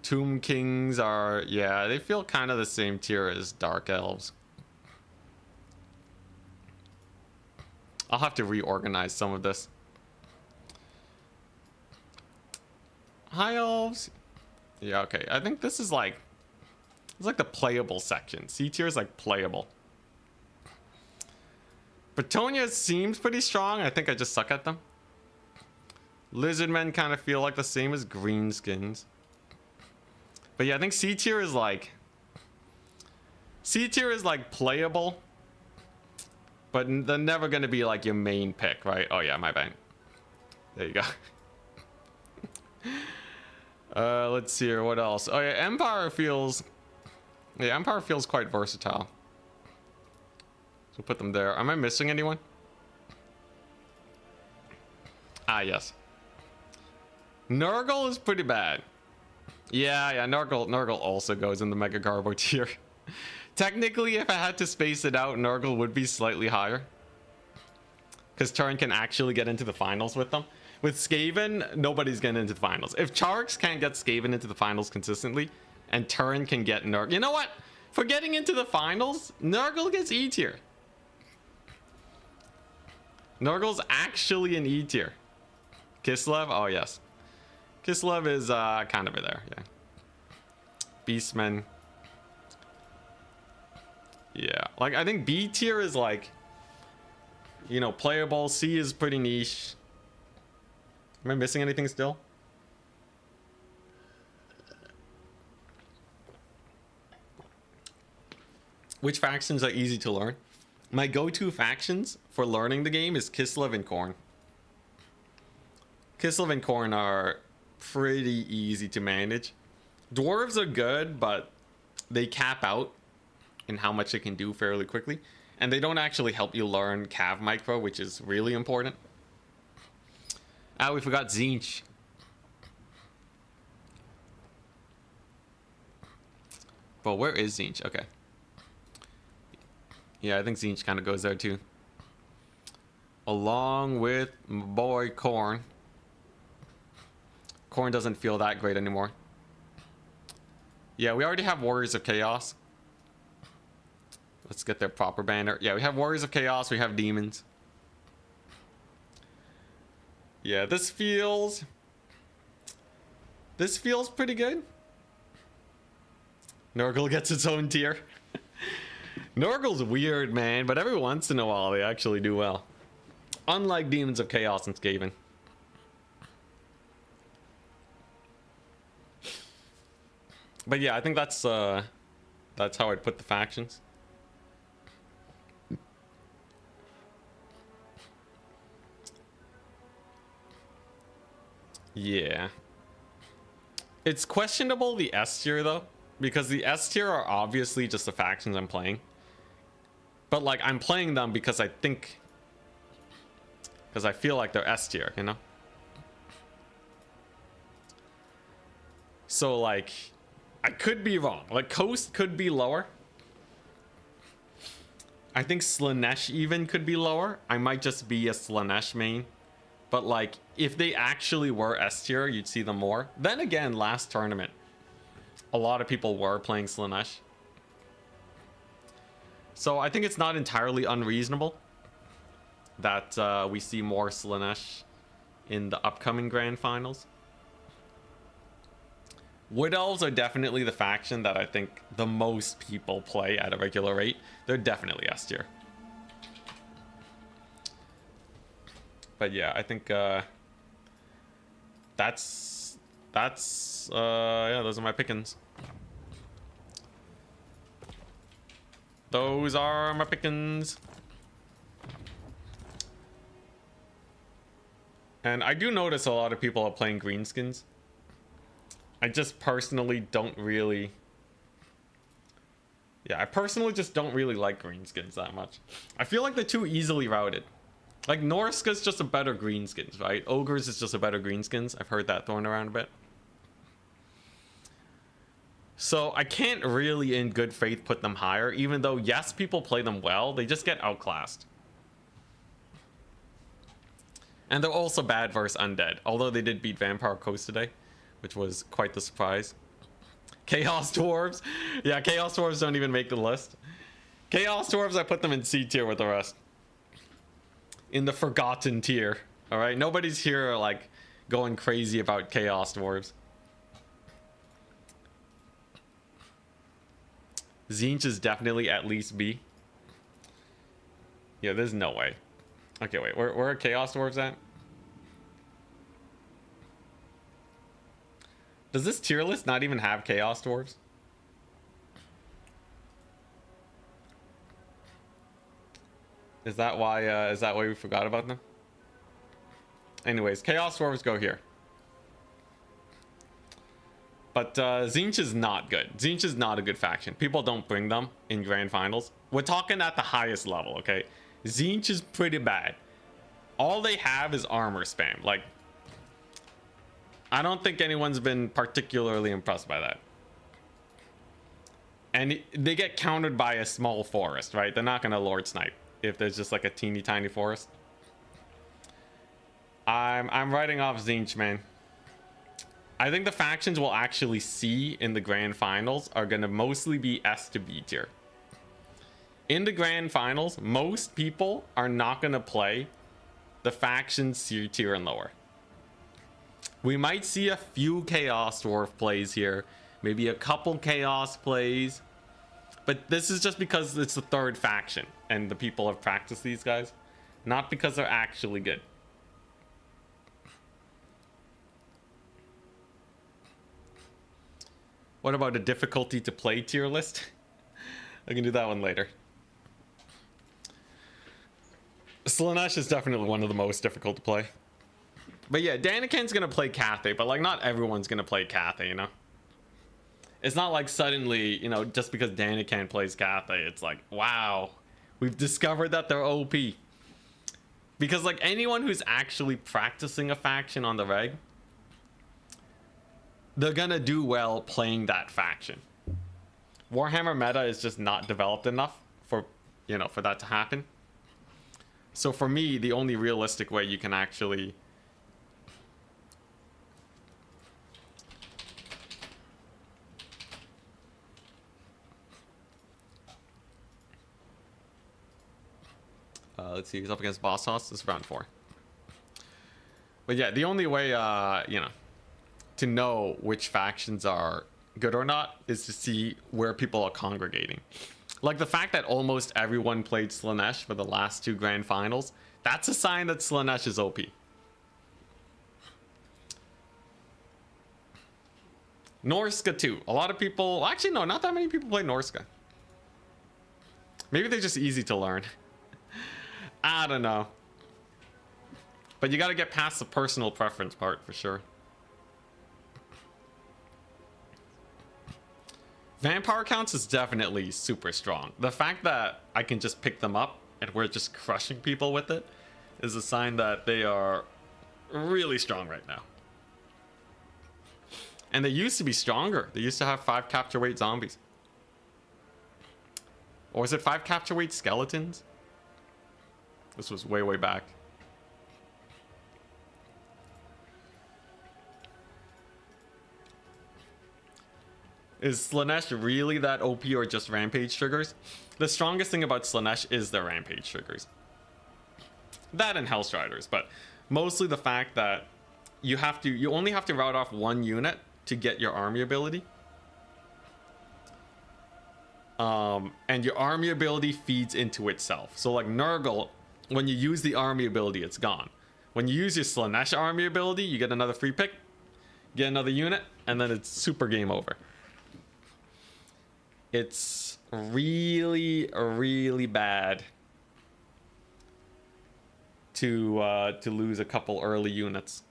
Tomb kings are, yeah, they feel kind of the same tier as dark elves. I'll have to reorganize some of this. High elves. Yeah, okay. I think this is like, it's like the playable section. C tier is like playable. Bretonia seems pretty strong. I think I just suck at them. Lizardmen kind of feel like the same as greenskins. But yeah, I think C tier is like, C tier is like playable, but they're never going to be like your main pick, right? Oh yeah, my bad. There you go. Let's see here. What else? Oh yeah, Empire feels quite versatile. So put them there. Am I missing anyone? Ah, yes. Nurgle is pretty bad. Yeah, Nurgle also goes in the Mega Garbo tier. Technically, if I had to space it out, Nurgle would be slightly higher. Because Turin can actually get into the finals with them. With Skaven, nobody's getting into the finals. If Charx can't get Skaven into the finals consistently, and Turin can get Nurgle... You know what? For getting into the finals, Nurgle gets E tier. Nurgle's actually an E tier. Kislev? Oh, yes. Kislev is kind of there, yeah. Beastmen. Yeah, like I think B tier is like, you know, playable. C is pretty niche. Am I missing anything still? Which factions are easy to learn? My go-to factions for learning the game is Kislev and Khorne. Kislev and Khorne are pretty easy to manage. Dwarves are good, but they cap out in how much they can do fairly quickly. And they don't actually help you learn Cav Micro, which is really important. Ah, we forgot Zinch. But where is Zinch? Okay. Yeah, I think Zinch kind of goes there too. Along with my boy Korn. Korn doesn't feel that great anymore. Yeah, we already have Warriors of Chaos. Let's get their proper banner. Yeah, we have Warriors of Chaos. We have Demons. Yeah, this feels pretty good. Nurgle gets its own tier. Nurgle's weird, man, but every once in a while they actually do well. Unlike Demons of Chaos and Skaven. But yeah, I think that's how I'd put the factions. Yeah. It's questionable the S tier though, because the S tier are obviously just the factions I'm playing. But like I'm playing them because I feel like they're S tier, you know? So like I could be wrong. Like Coast could be lower. I think Slanesh even could be lower. I might just be a Slanesh main. But like if they actually were S tier, you'd see them more. Then again, last tournament, a lot of people were playing Slanesh. So I think it's not entirely unreasonable that we see more Slanesh in the upcoming grand finals. Wood Elves are definitely the faction that I think the most people play at a regular rate. They're definitely S tier. But yeah, I think yeah, those are my pickings. Those are my pickings. And I do notice a lot of people are playing greenskins. I just personally don't really... Yeah, I personally just don't really like greenskins that much. I feel like they're too easily routed. Like, Norska's just a better greenskins, right? Ogres is just a better greenskins. I've heard that thrown around a bit. So, I can't really, in good faith, put them higher. Even though, yes, people play them well. They just get outclassed. And they're also bad versus Undead. Although they did beat Vampire Coast today, which was quite the surprise. Chaos Dwarves. Yeah, Chaos Dwarves don't even make the list. Chaos Dwarves, I put them in C tier with the rest. In the forgotten tier. Alright, nobody's here like going crazy about Chaos Dwarves. Zinch is definitely at least B. Yeah, there's no way. Okay, wait, where are Chaos Dwarves at? Does this tier list not even have Chaos Dwarves? Is that why we forgot about them? Anyways, Chaos Dwarves go here. But Zinch is not good. Zinch is not a good faction. People don't bring them in grand finals. We're talking at the highest level, okay? Zinch is pretty bad. All they have is armor spam. Like, I don't think anyone's been particularly impressed by that. And they get countered by a small forest, right? They're not gonna Lord Snipe if there's just like a teeny tiny forest. I'm writing off Zinch, man. I think the factions we'll actually see in the grand finals are gonna mostly be S to B tier. In the grand finals, most people are not gonna play the factions C tier and lower. We might see a few Chaos Dwarf plays here, maybe a couple Chaos plays, but this is just because it's the third faction and the people have practiced these guys, not because they're actually good. What about a difficulty to play tier list? I can do that one later. Slanesh is definitely one of the most difficult to play. But yeah, Daniken's gonna play Cathay, but like not everyone's gonna play Cathay, you know? It's not like suddenly, you know, just because Daniken plays Cathay, it's like, wow, We've discovered that they're OP. Because like anyone who's actually practicing a faction on the reg, they're gonna do well playing that faction. Warhammer meta is just not developed enough for, you know, for that to happen. So for me, the only realistic way you can actually let's see, he's up against Boss Hoss. This is round 4. But yeah, the only way, you know, to know which factions are good or not is to see where people are congregating. Like the fact that almost everyone played Slaanesh for the last 2 grand finals, that's a sign that Slaanesh is OP. Norska too. A lot of people, actually no, not that many people play Norska. Maybe they're just easy to learn. I don't know. But you got to get past the personal preference part for sure. Vampire counts is definitely super strong. The fact that I can just pick them up and we're just crushing people with it is a sign that they are really strong right now. And they used to be stronger. They used to have 5 capture weight zombies. Or is it 5 capture weight skeletons? This was way, way back. Is Slaanesh really that OP or just rampage triggers? The strongest thing about Slaanesh is their rampage triggers. That and Hellstriders, but mostly the fact that you only have to route off 1 unit to get your army ability. And your army ability feeds into itself. So like Nurgle, when you use the army ability, it's gone. When you use your Slaanesh army ability, you get another free pick, get another unit, and then it's super game over. It's really, really bad to lose a couple early units.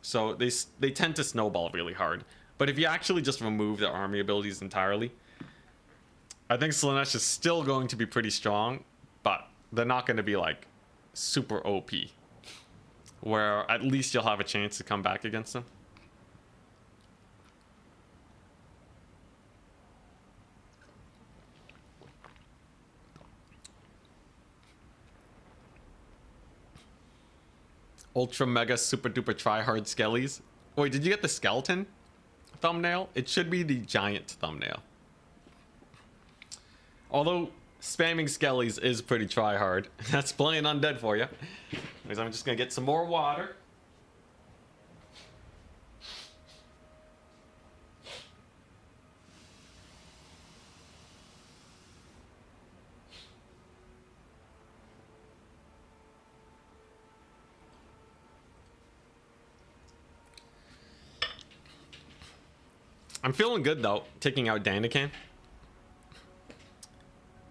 So they tend to snowball really hard. But if you actually just remove their army abilities entirely, I think Slaanesh is still going to be pretty strong, but they're not going to be like super OP, where at least you'll have a chance to come back against them. Ultra mega super duper tryhard skellies. Wait, did you get the skeleton thumbnail? It should be the giant thumbnail. Although spamming skellies is pretty tryhard. That's playing undead for you. Anyways, I'm just gonna get some more water. I'm feeling good though, taking out Danican.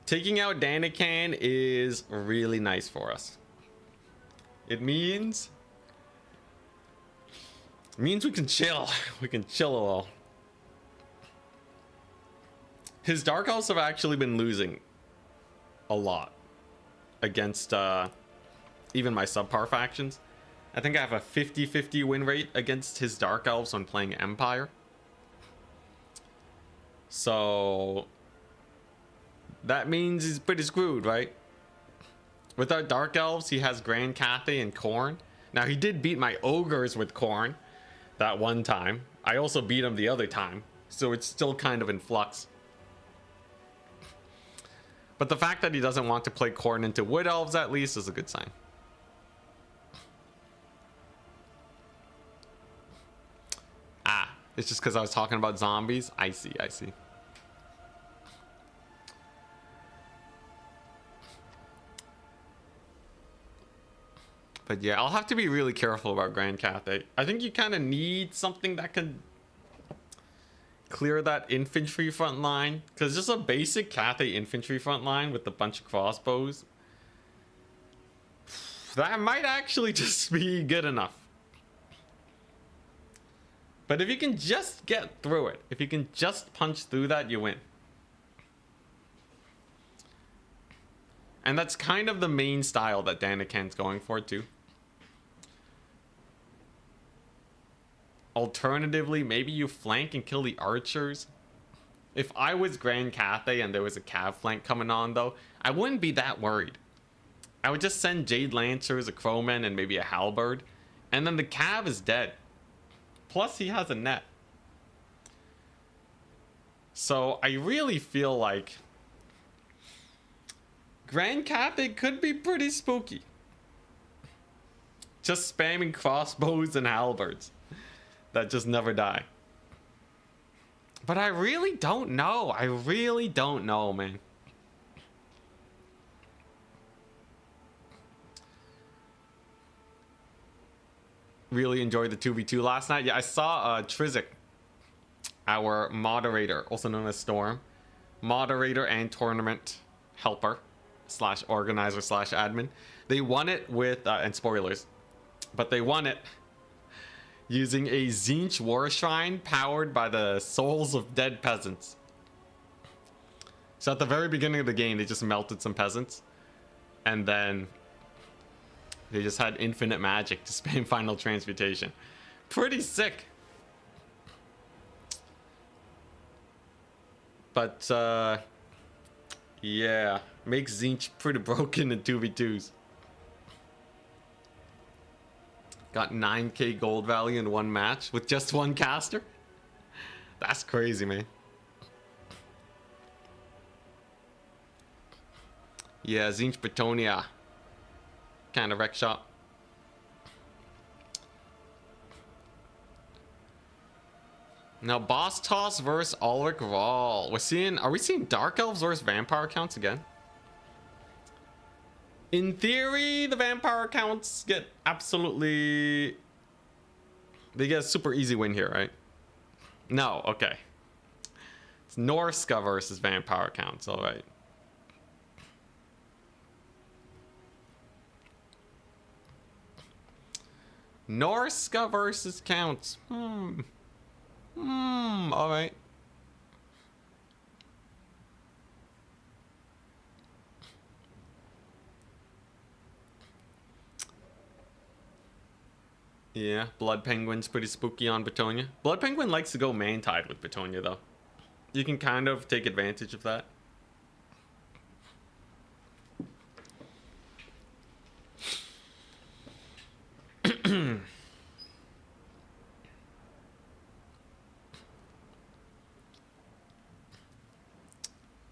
Taking out Danican is really nice for us. It means we can chill. We can chill a little. His Dark Elves have actually been losing a lot against even my subpar factions. I think I have a 50-50 win rate against his Dark Elves when playing Empire. So that means he's pretty screwed, right? With our Dark Elves, he has Grand Cathay and Khorne. Now, he did beat my Ogres with Khorne that one time. I also beat him the other time, so it's still kind of in flux. But the fact that he doesn't want to play Khorne into Wood Elves, at least, is a good sign. Ah, it's just because I was talking about zombies? I see, I see. But yeah, I'll have to be really careful about Grand Cathay. I think you kind of need something that can clear that infantry front line. Because just a basic Cathay infantry front line with a bunch of crossbows, that might actually just be good enough. But if you can just get through it, if you can just punch through that, you win. And that's kind of the main style that Daniken's going for too. Alternatively, maybe you flank and kill the archers. If I was Grand Cathay and there was a cav flank coming on though, I wouldn't be that worried. I would just send Jade Lancers, a Crowman, and maybe a Halberd. And then the cav is dead. Plus he has a net. So I really feel like Grand Cathay could be pretty spooky. Just spamming crossbows and halberds that just never die. But I really don't know. I really don't know, man. Really enjoyed the 2v2 last night. Yeah, I saw Trizik, our moderator, also known as Storm, moderator and tournament helper slash organizer slash admin. They won it with, and spoilers, but they won it using a Tzeentch war shrine powered by the souls of dead peasants. So at the very beginning of the game, they just melted some peasants, and then they just had infinite magic to spam final transmutation. Pretty sick. But yeah, makes Tzeentch pretty broken in 2v2s. Got 9k gold value in one match with just one caster. That's crazy, man. Yeah, Tzeentch Bretonia. Kind of wreck shop. Now, Boss Toss versus Ulrich Rahl. Are we seeing Dark Elves versus Vampire accounts again? In theory, the Vampire accounts get absolutely... They get a super easy win here, right? No, okay. It's Norska versus Vampire accounts, alright. Norska versus counts. Alright. Yeah, Blood Penguin's pretty spooky on Bretonia. Blood Penguin likes to go main tide with Bretonia, though. You can kind of take advantage of that.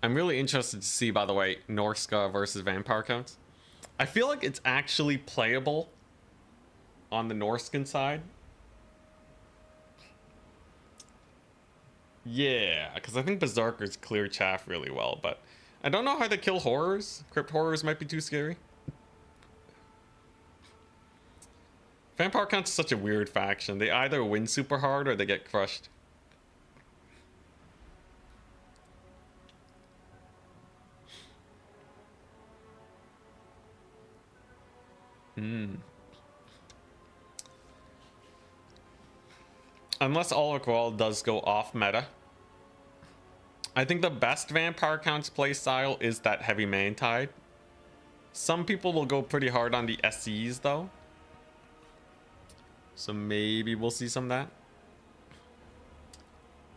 I'm really interested to see, by the way, Norska versus Vampire counts. I feel like it's actually playable on the Norskan side. Yeah, because I think Berserkers clear chaff really well, but I don't know how they kill horrors. Crypt horrors might be too scary. Vampire counts is such a weird faction. They either win super hard or they get crushed. Unless Ulrich Rahl does go off meta. I think the best Vampire counts playstyle is that heavy main tide. Some people will go pretty hard on the SEs though. So maybe we'll see some of that.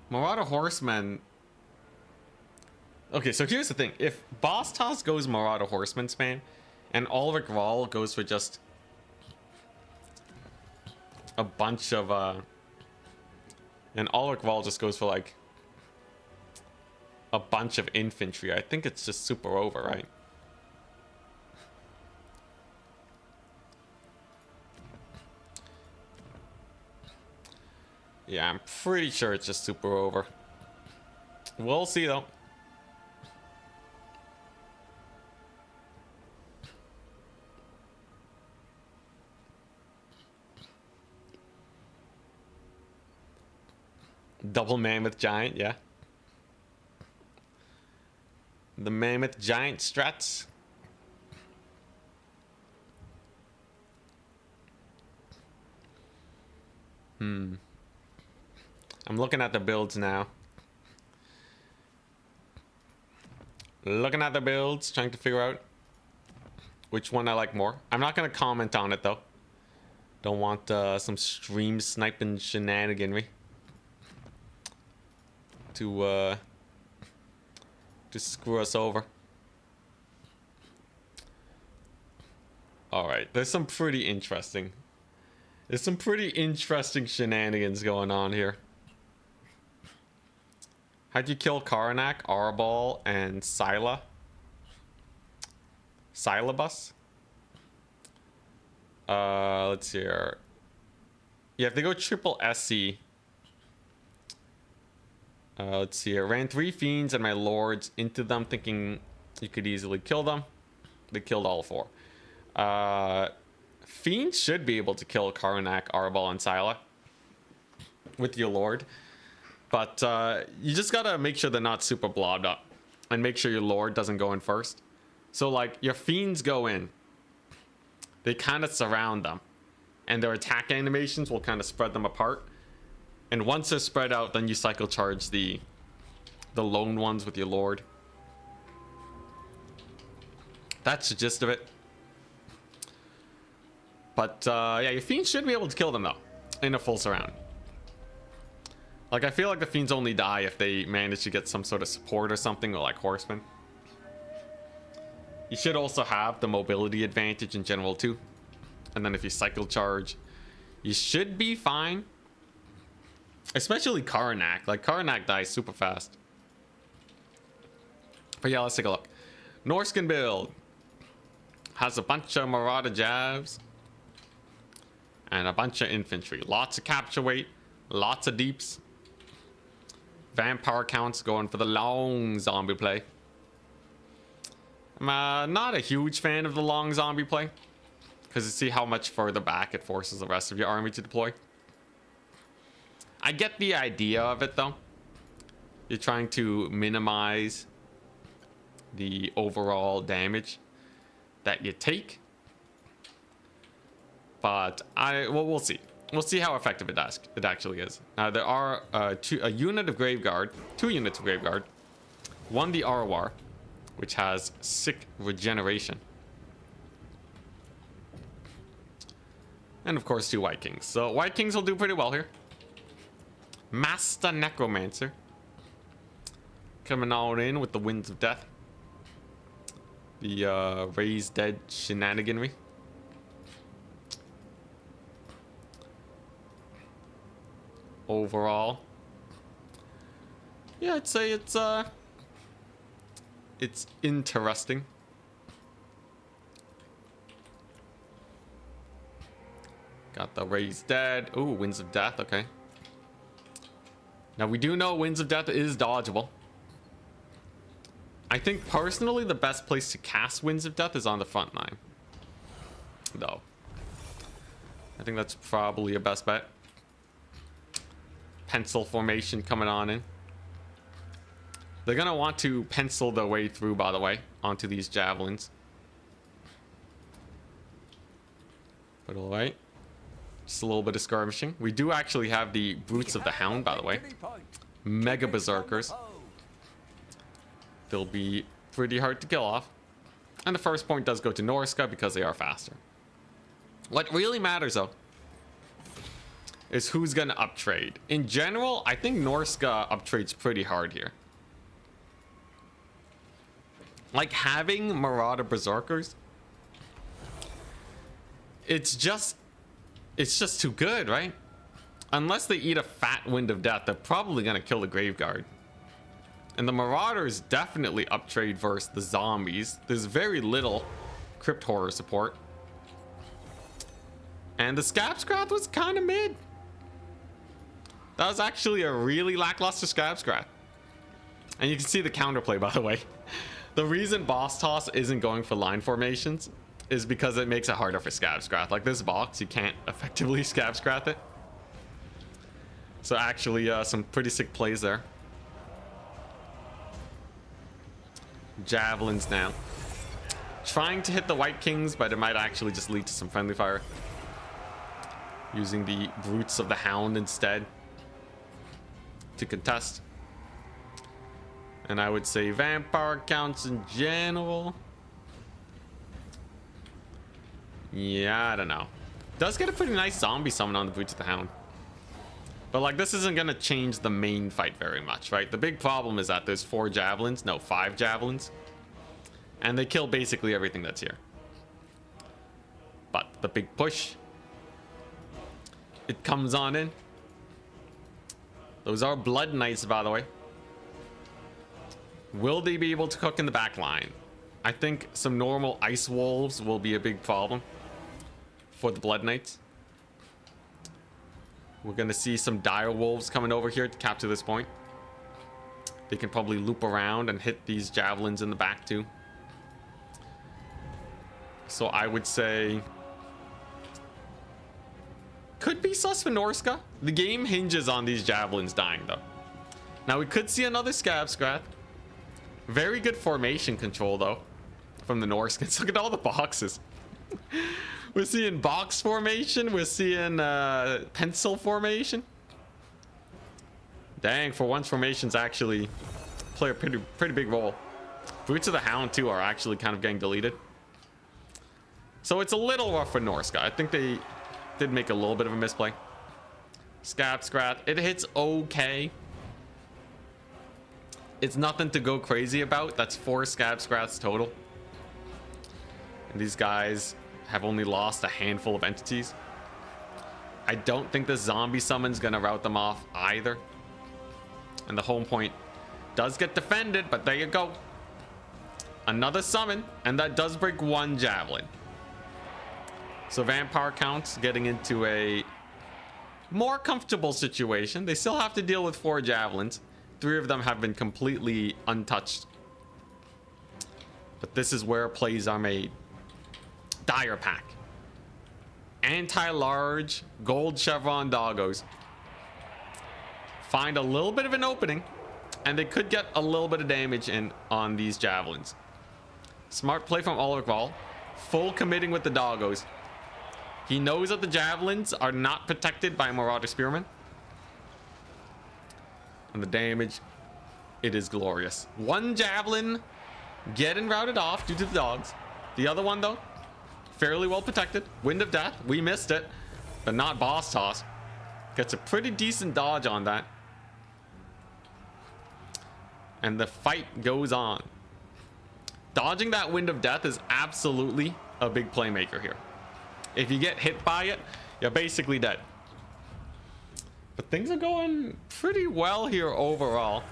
Marauder Horsemen. Okay, so here's the thing. If Boss Toss goes Marauder Horseman spam, and Ulrich Rahl goes for just a bunch of and Ulrich Rahl just goes for like a bunch of infantry, I think it's just super over, right? Yeah, I'm pretty sure it's just super over. We'll see though. Double Mammoth Giant, yeah. The Mammoth Giant strats. I'm looking at the builds now. Looking at the builds, trying to figure out which one I like more. I'm not going to comment on it, though. Don't want some stream sniping shenaniganry to screw us over. All right, there's some pretty interesting shenanigans going on here. How'd you kill Karnak, Arbol, and Syllabus? Let's see here. Yeah, if they go triple SC. Let's see here. Ran 3 fiends and my lords into them, thinking you could easily kill them. They killed all 4. Fiends should be able to kill Karnak, Arbol, and Sylla with your lord. But you just gotta make sure they're not super blobbed up. And make sure your lord doesn't go in first. So, like, your fiends go in. They kind of surround them. And their attack animations will kind of spread them apart. And once they're spread out, then you cycle charge the lone ones with your lord. That's the gist of it. But, yeah, your fiends should be able to kill them, though. In a full surround. Like, I feel like the fiends only die if they manage to get some sort of support or something, or like horsemen. You should also have the mobility advantage in general, too. And then if you cycle charge, you should be fine. Especially Karnak. Like, Karnak dies super fast. But yeah, let's take a look. Norscan build has a bunch of Marauder Javs and a bunch of infantry. Lots of capture weight, lots of deeps. Vampire counts going for the long zombie play. I'm not a huge fan of the long zombie play, because you see how much further back it forces the rest of your army to deploy. I get the idea of it, though. You're trying to minimize the overall damage that you take. But well, we'll see. We'll see how effective it actually is. Now, there are a unit of Graveguard, 2 units of Graveguard. One, the Arwar, which has sick regeneration. And, of course, 2 White Kings. So, White Kings will do pretty well here. Master Necromancer. Coming on in with the Winds of Death. The Raised Dead shenaniganry. Overall, yeah, I'd say it's interesting. Got the Raised Dead. Ooh, Winds of Death. Okay. Now we do know Winds of Death is dodgeable. I think personally the best place to cast Winds of Death is on the front line, though. I think that's probably your best bet. Pencil formation coming on in. They're gonna want to pencil their way through, by the way, onto these javelins. But all right, just a little bit of skirmishing. We do actually have the Brutes of the Hound, by the way. Mega Berserkers. They'll be pretty hard to kill off. And the first point does go to Norska because they are faster. What really matters, though, is who's going to uptrade. In general, I think Norska uptrades pretty hard here. Like, having Marauder Berserkers, it's just too good, right? Unless they eat a fat Wind of Death, they're probably going to kill the Graveguard. And the Marauders definitely uptrade versus the zombies. There's very little Crypt Horror support. And the Scabscraft was kind of mid. That was actually a really lackluster Scabscraft. And you can see the counterplay, by the way. The reason Boss Toss isn't going for line formations is because it makes it harder for Scabscraft. Like this box, you can't effectively Scabscraft it. So actually, some pretty sick plays there. Javelins now. Trying to hit the White Kings, but it might actually just lead to some friendly fire. Using the Brutes of the Hound instead to contest. And I would say vampire counts in general Yeah, I don't know. Does get a pretty nice zombie summon on the Boots of the Hound. But like, this isn't gonna change the main fight very much, right? The big problem is that there's 5 javelins. And they kill basically everything that's here. But the big push, it comes on in. Those are Blood Knights, by the way. Will they be able to cook in the back line? I think some normal Ice Wolves will be a big problem for the Blood Knights. We're going to see some Dire Wolves coming over here to capture this point. They can probably loop around and hit these javelins in the back too. So I would say... could be Suspenorska. The game hinges on these javelins dying though. Now we could see another Scab Scrat. Very good formation control though from the Norskins. Look at all the boxes. We're seeing box formation. We're seeing pencil formation. Dang, for once formations actually play a pretty big role. Boots of the Hound too are actually kind of getting deleted. So it's a little rough for Norska. I think they did make a little bit of a misplay. Scab Scrat, it hits okay. It's nothing to go crazy about. That's 4 Scab Scrats total. And these guys have only lost a handful of entities. I don't think the zombie summon's gonna rout them off either. And the home point does get defended, but there you go. Another summon, and that does break 1 javelin. So Vampire Count's getting into a more comfortable situation. They still have to deal with 4 javelins. 3 of them have been completely untouched. But this is where plays are made. Dire Pack. Anti-large gold chevron doggos. Find a little bit of an opening, and they could get a little bit of damage in on these javelins. Smart play from Ulrich Wall. Full committing with the doggos. He knows that the javelins are not protected by Marauder Spearman. And the damage, it is glorious. 1 javelin getting routed off due to the dogs. The other one, though, fairly well protected. Wind of Death, we missed it, but not Boss Toss. Gets a pretty decent dodge on that. And the fight goes on. Dodging that Wind of Death is absolutely a big playmaker here. If you get hit by it, you're basically dead. But things are going pretty well here overall.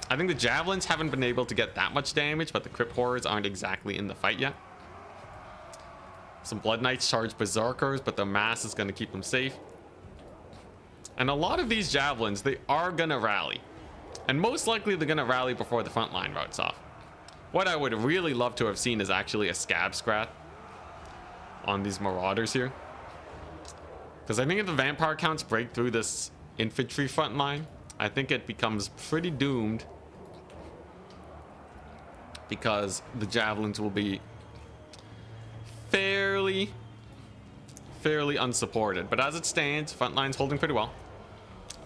I think the javelins haven't been able to get that much damage, but the Crypt Horrors aren't exactly in the fight yet. Some Blood Knights charge Berserkers, but the mass is going to keep them safe. And a lot of these javelins, they are going to rally. And most likely they're going to rally before the front line routes off. What I would really love to have seen is actually a Scab Scrat on these Marauders here. Because I think if the Vampire Counts break through this infantry front line, I think it becomes pretty doomed. Because the javelins will be fairly unsupported. But as it stands, front line's holding pretty well.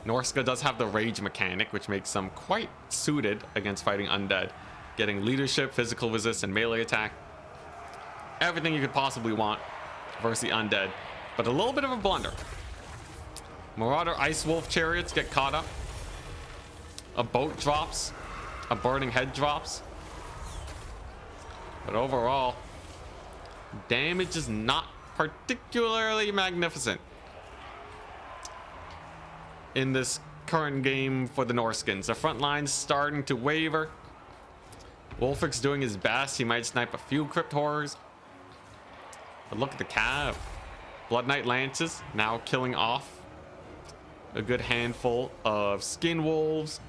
Norska does have the rage mechanic, which makes them quite suited against fighting undead. Getting leadership, physical resist, and melee attack. Everything you could possibly want versus the undead. But a little bit of a blunder. Marauder Ice Wolf chariots get caught up. A boat drops. A burning head drops. But overall, damage is not particularly magnificent in this current game for the Norskins. The front line's starting to waver. Wolfric's doing his best. He might snipe a few Crypt Horrors. But look at the cav. Blood Knight Lances now killing off a good handful of Skin Wolves.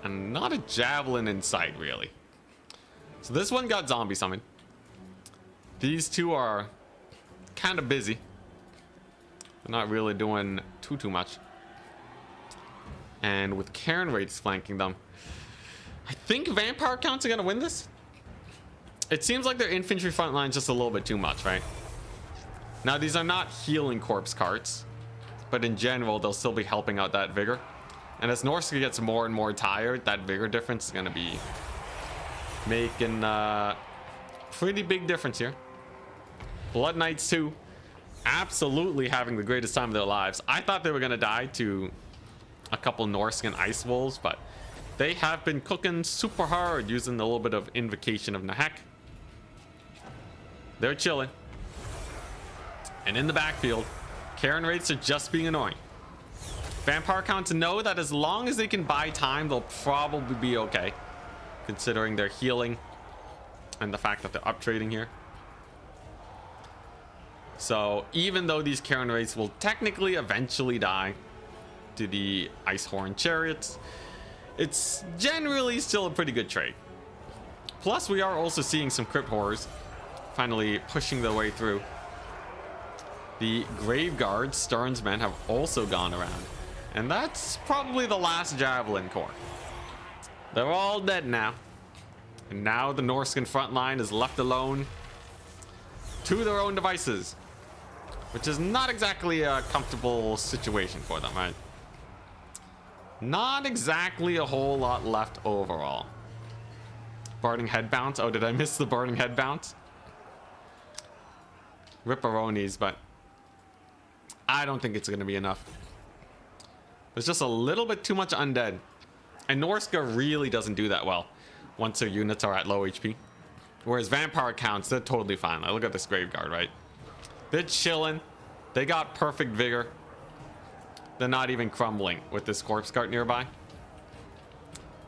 And not a javelin in sight, really. So this one got zombie summoned. These two are kind of busy. They're not really doing too much. And with Cairn Raids flanking them, I think Vampire Counts are going to win this. It seems like their infantry front line is just a little bit too much, right? Now, these are not healing corpse carts, but in general, they'll still be helping out that vigor. And as Norska gets more and more tired, that vigor difference is going to be making Pretty big difference here. Blood Knights 2 absolutely having the greatest time of their lives. I thought they were going to die to a couple Norscan Ice Wolves, but they have been cooking super hard using a little bit of Invocation of Nahek. They're chilling. And in the backfield, Karen rates are just being annoying. Vampire counts know that as long as they can buy time, they'll probably be okay, considering their healing and the fact that they're up trading here. So even though these Karen rates will technically eventually die to the Icehorn Chariots, it's generally still a pretty good trade. Plus, we are also seeing some Crypt Horrors finally pushing their way through. The Grave Guards, Stern's men, have also gone around. And that's probably the last Javelin Corps. They're all dead now. And now the Norscan front line is left alone to their own devices, which is not exactly a comfortable situation for them, right? Not exactly a whole lot left overall. Burning Head Bounce. Oh, did I miss the Burning Head Bounce? Ripperonis, but I don't think it's going to be enough. There's just a little bit too much undead. And Norska really doesn't do that well once their units are at low HP. Whereas Vampire counts, they're totally fine. Like, look at this Graveguard, right? They're chilling. They got perfect vigor. They're not even crumbling with this Corpse Cart nearby.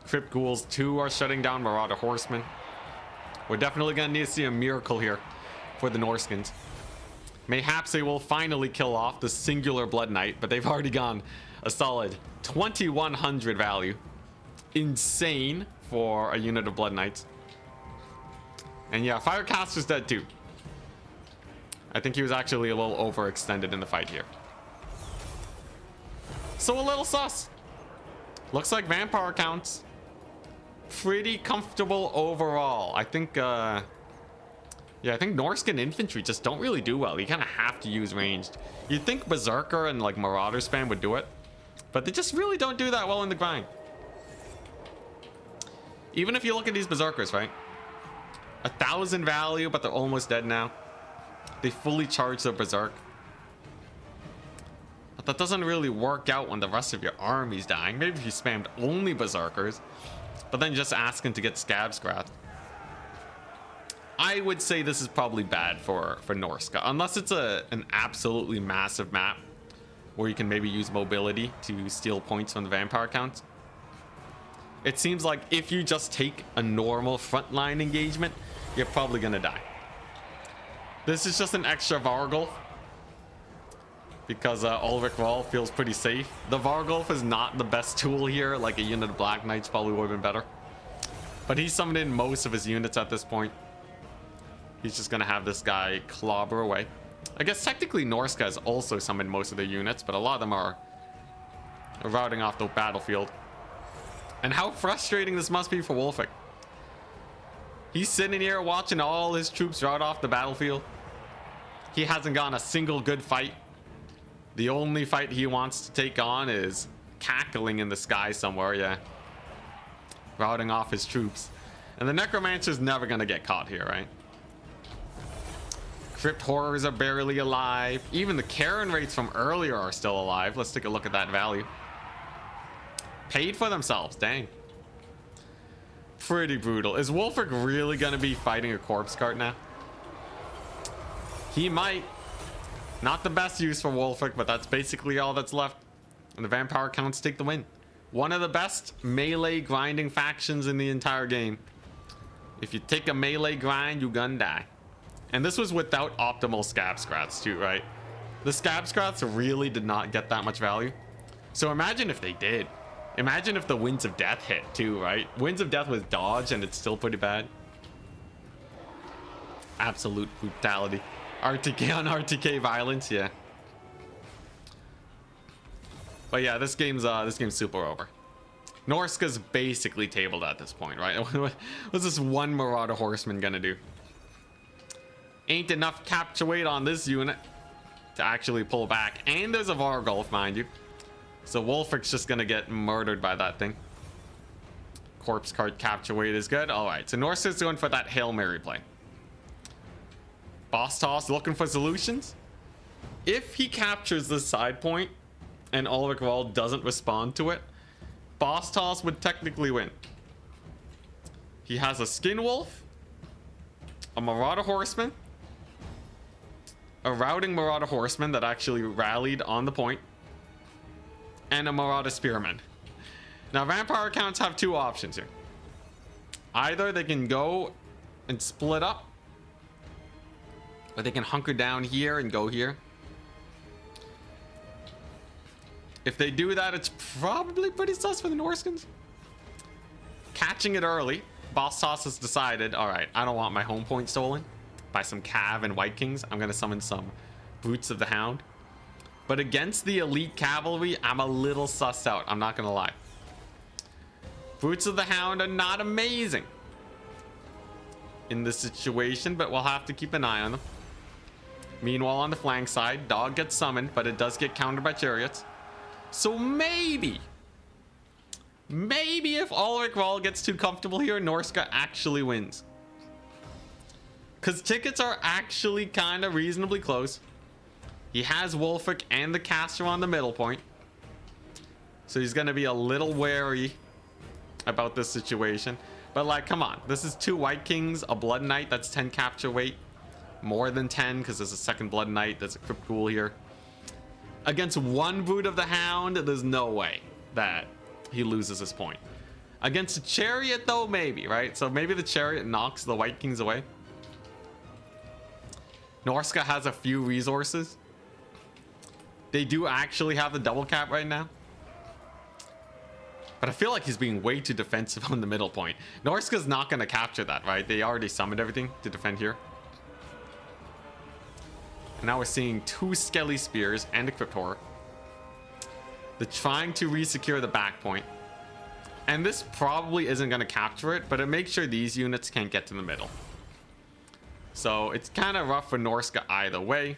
Crypt Ghouls 2 are shutting down Marauder Horsemen. We're definitely going to need to see a miracle here for the Norskins. Mayhaps they will finally kill off the singular Blood Knight, but they've already gone a solid 2100 value. Insane for a unit of Blood Knights. And yeah, Firecaster's dead too. I think he was actually a little overextended in the fight here. So a little sus. Looks like Vampire counts pretty comfortable overall. I think yeah, I think Norscan infantry just don't really do well. You kind of have to use ranged. You'd think Berserker and like Marauder spam would do it, but they just really don't do that well in the grind. Even if you look at these Berserkers, right? 1000 value, but they're almost dead now. They fully charge their Berserk. But that doesn't really work out when the rest of your army's dying. Maybe if you spammed only Berserkers, but then just asking to get Scab Scrat. I would say this is probably bad for Norska, unless it's an absolutely massive map where you can maybe use mobility to steal points from the Vampire counts. It seems like if you just take a normal frontline engagement, you're probably gonna die. This is just an extra Vargulf because Ulrich Wall feels pretty safe. The Vargulf is not the best tool here. Like a unit of Black Knights probably would have been better, but he's summoned in most of his units at this point. He's just gonna have this guy clobber away. I guess technically Norska has also summoned most of their units, but a lot of them are routing off the battlefield. And how frustrating this must be for Wolfic. He's sitting here watching all his troops rout off the battlefield. He hasn't gotten a single good fight. The only fight he wants to take on is cackling in the sky somewhere, yeah. Routing off his troops. And the Necromancer's never gonna get caught here, right? Crypt Horrors are barely alive. Even the Karen rates from earlier are still alive. Let's take a look at that value. Paid for themselves, dang. Pretty brutal. Is Wolfric really gonna be fighting a Corpse Cart now? He might. Not the best use for Wolfric, but that's basically all that's left. And the Vampire counts take the win. One of the best melee grinding factions in the entire game. If you take a melee grind, you're gonna die. And this was without optimal Scab Scrats too, right? The Scab Scrats really did not get that much value. So imagine if they did. Imagine if the Winds of Death hit too, right? Winds of Death with dodge and it's still pretty bad. Absolute brutality. RTK on RTK violence, yeah. But yeah, this game's super over. Norska's basically tabled at this point, right? What's this one Marauder Horseman gonna do? Ain't enough capture weight on this unit to actually pull back. And there's a Vargulf, mind you. So Wolfric's just gonna get murdered by that thing. Corpse Cart capture weight is good. Alright, so Norska's going for that Hail Mary play. Boss Toss looking for solutions. If he captures this side point and Ulrich Wall doesn't respond to it, Boss Toss would technically win. He has a Skin Wolf, a Marauder Horseman, a Routing Marauder Horseman that actually rallied on the point, and a Marauder Spearman. Now, Vampire accounts have two options here. Either they can go and split up, or they can hunker down here and go here. If they do that, it's probably pretty sus for the Norskins. Catching it early, Boss Toss has decided, all right, I don't want my home point stolen by some Cav and White Kings. I'm going to summon some Boots of the Hound. But against the elite cavalry, I'm a little sussed out. I'm not going to lie. Boots of the Hound are not amazing in this situation, but we'll have to keep an eye on them. Meanwhile, on the flank side, Dog gets summoned, but it does get countered by Chariots. So maybe if Ulrich Wall gets too comfortable here, Norska actually wins. Because tickets are actually kind of reasonably close. He has Wolfric and the caster on the middle point. So he's going to be a little wary about this situation. But like, come on. This is 2 White Kings, a Blood Knight. That's 10 capture weight. More than 10 because there's a second Blood Knight. There's a Crypt Ghoul here. Against 1 Boot of the Hound, there's no way that he loses this point. Against a Chariot, though, maybe, right? So maybe the Chariot knocks the White Kings away. Norska has a few resources. They do actually have the double cap right now. But I feel like he's being way too defensive on the middle point. Norska's not going to capture that, right? They already summoned everything to defend here. And now we're seeing 2 Skelly Spears and a Crypt Horror. They're trying to re-secure the back point. And this probably isn't going to capture it, but it makes sure these units can't get to the middle. So it's kind of rough for Norska either way.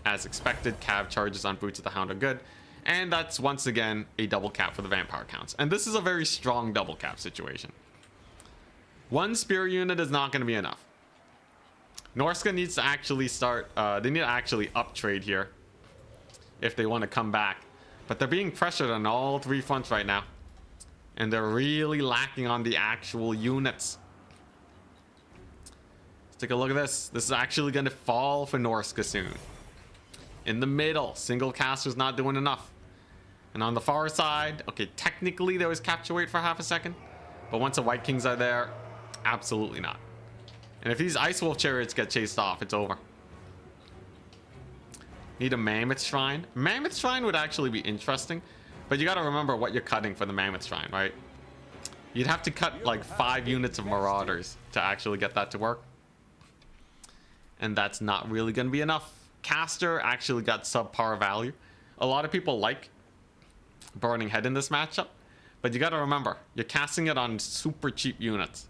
As expected, Cav charges on Boots of the Hound are good. And that's once again a double cap for the Vampire counts. And this is a very strong double cap situation. 1 Spear unit is not going to be enough. Norska needs to actually start, they need to actually up trade here if they want to come back. But they're being pressured on all 3 fronts right now. And they're really lacking on the actual units. Let's take a look at this. This is actually going to fall for Norska soon. In the middle, single caster's not doing enough. And on the far side, okay, technically there was capture weight for half a second. But once the White Kings are there, absolutely not. And if these Ice Wolf Chariots get chased off, it's over. Need a Mammoth Shrine. Mammoth Shrine would actually be interesting. But you got to remember what you're cutting for the Mammoth Shrine, right? You'd have to cut like 5 units of Marauders to actually get that to work. And that's not really going to be enough. Caster actually got subpar value. A lot of people like Burning Head in this matchup. But you got to remember, you're casting it on super cheap units.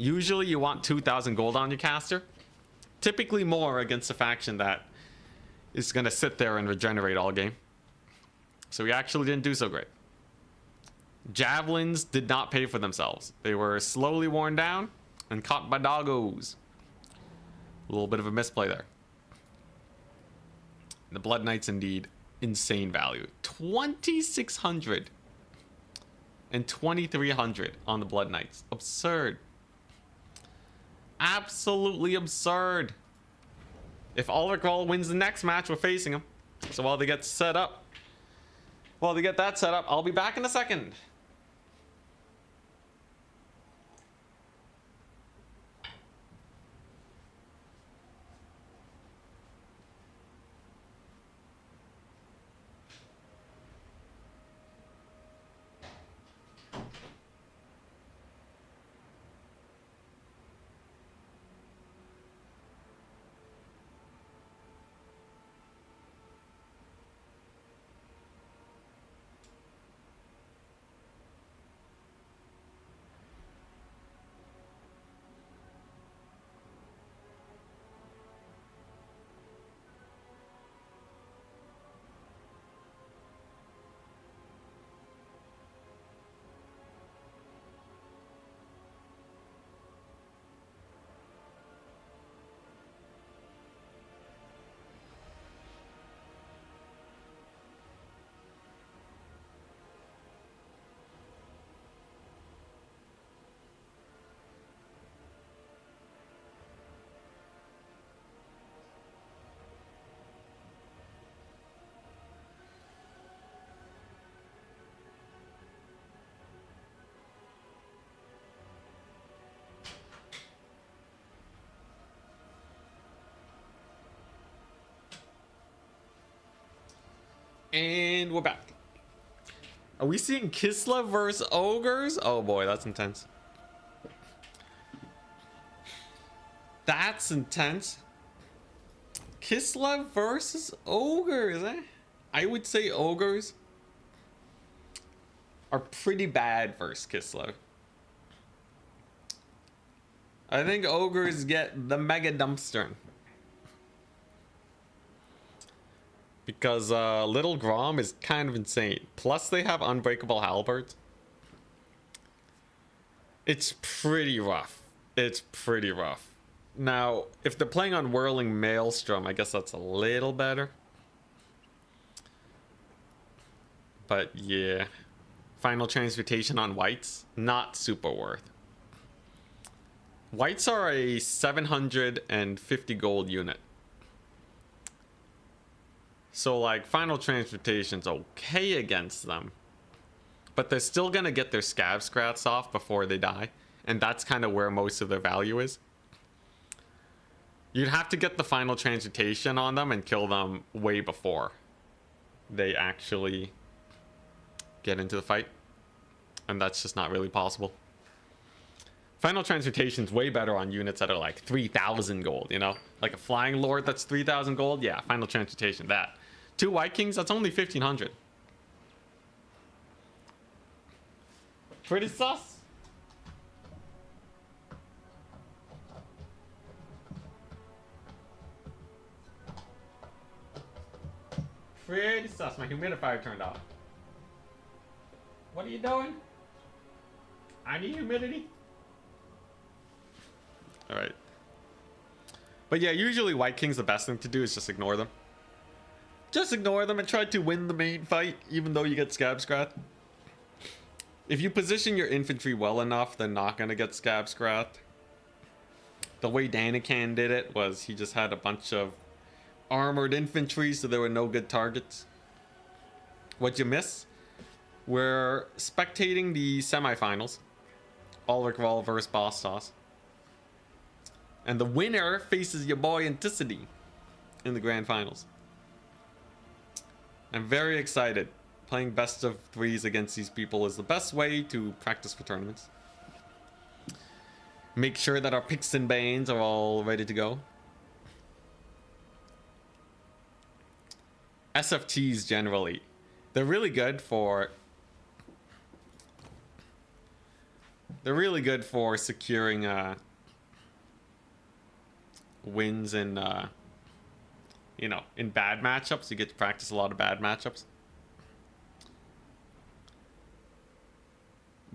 Usually you want 2,000 gold on your caster. Typically more against a faction that is going to sit there and regenerate all game. So we actually didn't do so great. Javelins did not pay for themselves. They were slowly worn down and caught by doggos. A little bit of a misplay there. The Blood Knight's indeed insane value. 2,600 and 2,300 on the Blood Knights. Absurd. Absolutely absurd. If Ulrich Wall wins the next match, we're facing him. So while they get set up, while they get that set up, I'll be back in a second. And we're back. Are we seeing Kislev versus Ogres? Oh boy, that's intense. That's intense. Kislev versus Ogres, eh? I would say Ogres are pretty bad versus Kislev. I think Ogres get the mega dumpster. Because Little Grom is kind of insane. Plus they have unbreakable halberds. It's pretty rough. It's pretty rough. Now, if they're playing on Whirling Maelstrom, I guess that's a little better. But yeah. Final Transmutation on whites, not super worth. Whites are a 750 gold unit. So like Final Transmutation's okay against them. But they're still gonna get their scab scrats off before they die. And that's kind of where most of their value is. You'd have to get the Final Transmutation on them and kill them way before they actually get into the fight. And that's just not really possible. Final Transmutation's way better on units that are like 3,000 gold, you know? Like a Flying Lord that's 3,000 gold? Yeah, Final Transmutation, that. 2 White Kings, that's only 1,500. Pretty sus. Pretty sus. My humidifier turned off. What are you doing? I need humidity. Alright. But yeah, usually White King's the best thing to do is just ignore them. Just ignore them and try to win the main fight, even though you get scab scrat. If you position your infantry well enough, they're not going to get scab scrat. The way Danican did it was he just had a bunch of armored infantry, so there were no good targets. What'd you miss? We're spectating the semifinals. Ulrich Wall versus Boss Toss. And the winner faces your boy Anticity in the grand finals. I'm very excited. Playing best of threes against these people is the best way to practice for tournaments. Make sure that our picks and bans are all ready to go. SFTs generally, they're really good for securing wins in you know, in bad matchups. You get to practice a lot of bad matchups.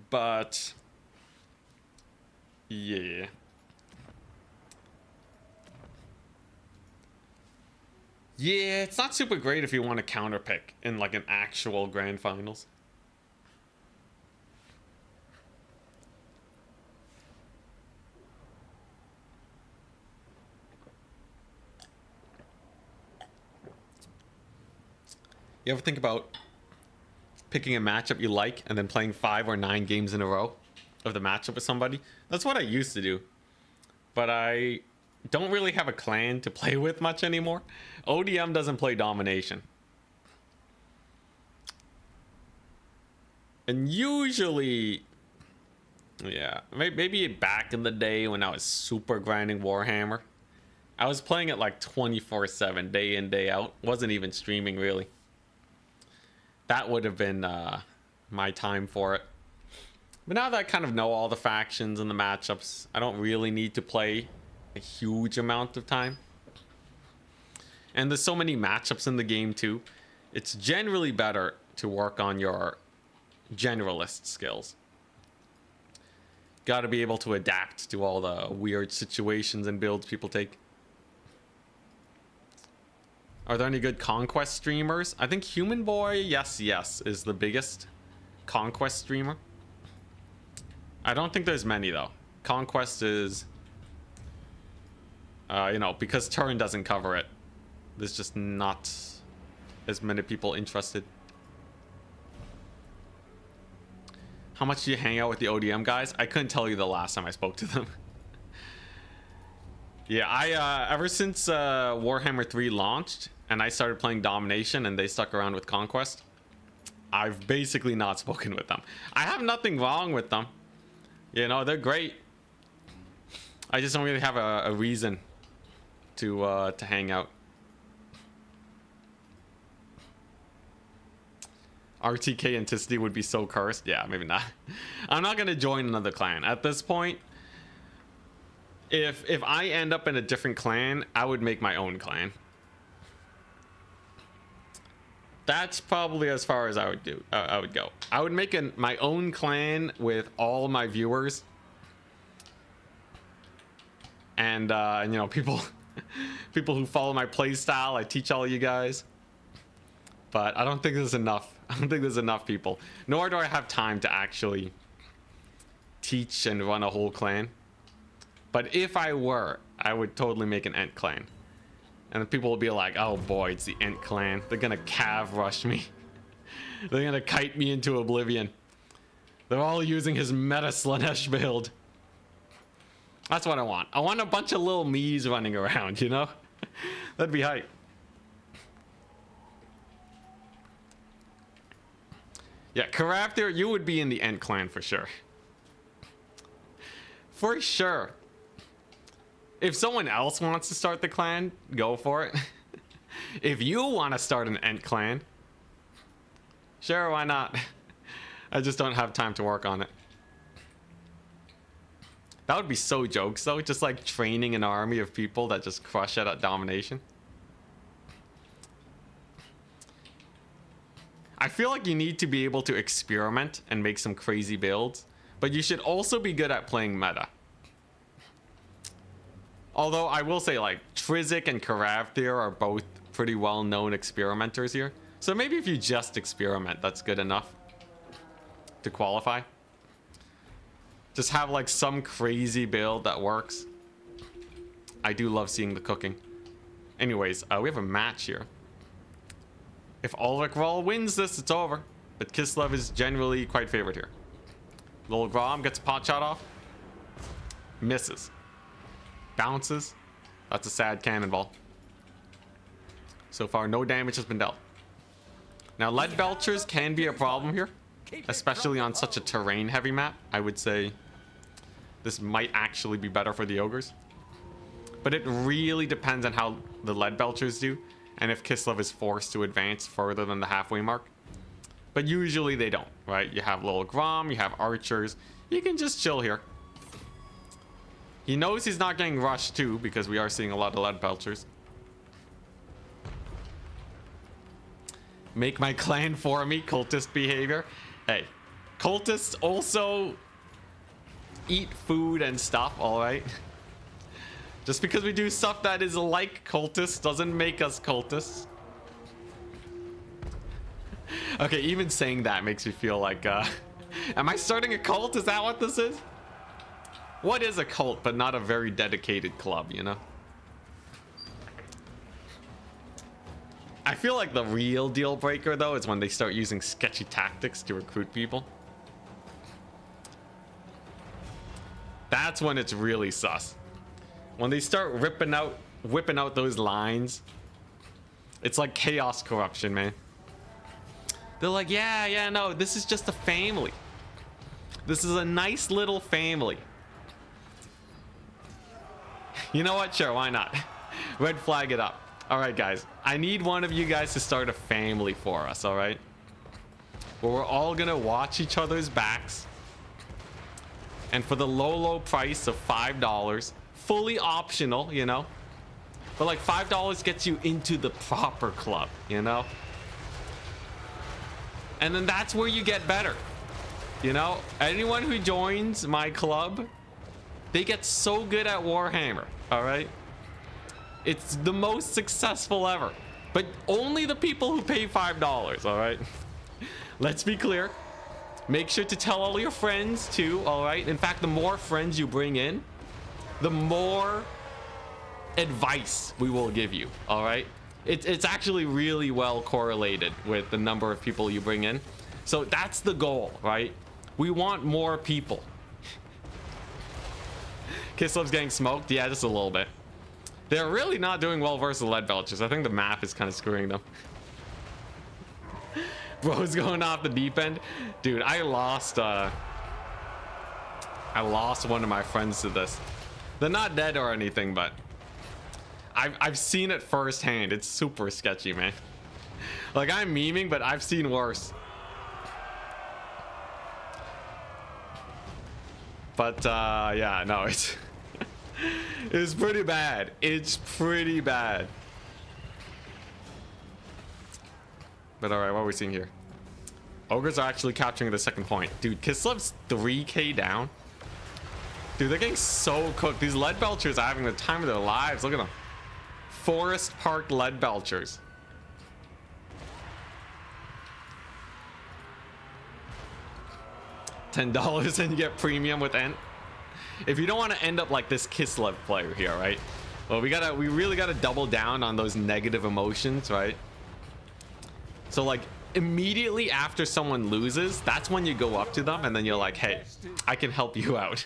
But yeah. Yeah, it's not super great if you want to counter pick in like an actual grand finals. You ever think about picking a matchup you like and then playing 5 or 9 games in a row of the matchup with somebody? That's what I used to do. But I don't really have a clan to play with much anymore. ODM doesn't play domination. And usually, yeah, maybe back in the day when I was super grinding Warhammer, I was playing it like 24/7, day in, day out. Wasn't even streaming really. That would have been my time for it. But now that I kind of know all the factions and the matchups, I don't really need to play a huge amount of time. And there's so many matchups in the game too. It's generally better to work on your generalist skills. Got to be able to adapt to all the weird situations and builds people take. Are there any good Conquest streamers? I think Human Boy, yes, is the biggest Conquest streamer. I don't think there's many though. Conquest is, you know, because Turin doesn't cover it, there's just not as many people interested. How much do you hang out with the ODM guys? I couldn't tell you the last time I spoke to them. Yeah, I ever since Warhammer 3 launched and I started playing domination and they stuck around with conquest, I've basically not spoken with them. I have nothing wrong with them. You know, they're great. I just don't really have a reason to hang out. RTK Anticity would be so cursed. Yeah, maybe not. I'm not gonna join another clan at this point. If I end up in a different clan, I would make my own clan. That's probably as far as I would do. I would go. I would make my own clan with all my viewers, and you know, people who follow my play style. I teach all you guys, but I don't think there's enough. I don't think there's enough people. Nor do I have time to actually teach and run a whole clan. But if I were, I would totally make an Ent clan. And then people will be like, oh boy, it's the Ent clan. They're gonna cav rush me. They're gonna kite me into oblivion. They're all using his meta Slanesh build. That's what I want. I want a bunch of little me's running around, you know? That'd be hype. Yeah, Karaftir, you would be in the Ent clan for sure. For sure. If someone else wants to start the clan, go for it. If you want to start an Ent clan, sure, why not? I just don't have time to work on it. That would be so jokes though, just like training an army of people that just crush it at domination. I feel like you need to be able to experiment and make some crazy builds, but you should also be good at playing meta. Although I will say, like, Trizik and Karaftir are both pretty well-known experimenters here. So maybe if you just experiment, that's good enough to qualify. Just have like some crazy build that works. I do love seeing the cooking. Anyways, we have a match here. If Ulrich Ral wins this, it's over. But Kislev is generally quite favored here. Lil Grom gets a pot shot off. Misses. Bounces. That's a sad cannonball. So far, no damage has been dealt. Now, lead belchers can be a problem here, especially on such a terrain-heavy map. I would say this might actually be better for the ogres. But it really depends on how the lead belchers do, and if Kislev is forced to advance further than the halfway mark. But usually they don't, right? You have Lil Grom, you have archers. You can just chill here. He knows he's not getting rushed too, because we are seeing a lot of lead belchers. Make my clan for me, cultist behavior. Hey, cultists also eat food and stuff, alright? Just because we do stuff that is like cultists doesn't make us cultists. Okay, even saying that makes me feel like, am I starting a cult? Is that what this is? What is a cult, but not a very dedicated club, you know? I feel like the real deal breaker, though, is when they start using sketchy tactics to recruit people. That's when it's really sus. When they start whipping out those lines, it's like chaos corruption, man. They're like, yeah, no, this is just a family. This is a nice little family. You know what? Sure, why not? Red flag it up. All right, guys. I need one of you guys to start a family for us, all right? Where we're all gonna watch each other's backs. And for the low price of $5, fully optional, you know? But like $5 gets you into the proper club, you know? And then that's where you get better. You know, anyone who joins my club, they get so good at Warhammer, all right? It's the most successful ever. But only the people who pay $5, all right? Let's be clear. Make sure to tell all your friends too, all right? In fact, the more friends you bring in, the more advice we will give you, all right? It's actually really well correlated with the number of people you bring in. So that's the goal, right? We want more people. Kislev's getting smoked. Yeah, just a little bit. They're really not doing well versus the lead belchers. I think the map is kind of screwing them. Bro's going off the deep end. Dude, I lost one of my friends to this. They're not dead or anything, but I've seen it firsthand. It's super sketchy, man. Like, I'm memeing, but I've seen worse. But yeah, no, it's it's pretty bad. It's pretty bad. But all right, what are we seeing here? Ogres are actually capturing the second point. Dude, Kislev's 3k down. Dude, they're getting so cooked. These lead belchers are having the time of their lives. Look at them. Forest Park lead belchers. $10 and you get premium with Ent. If you don't want to end up like this Kislev player here, right? Well, we really gotta double down on those negative emotions, right? So like immediately after someone loses, that's when you go up to them and then you're like, hey, I can help you out.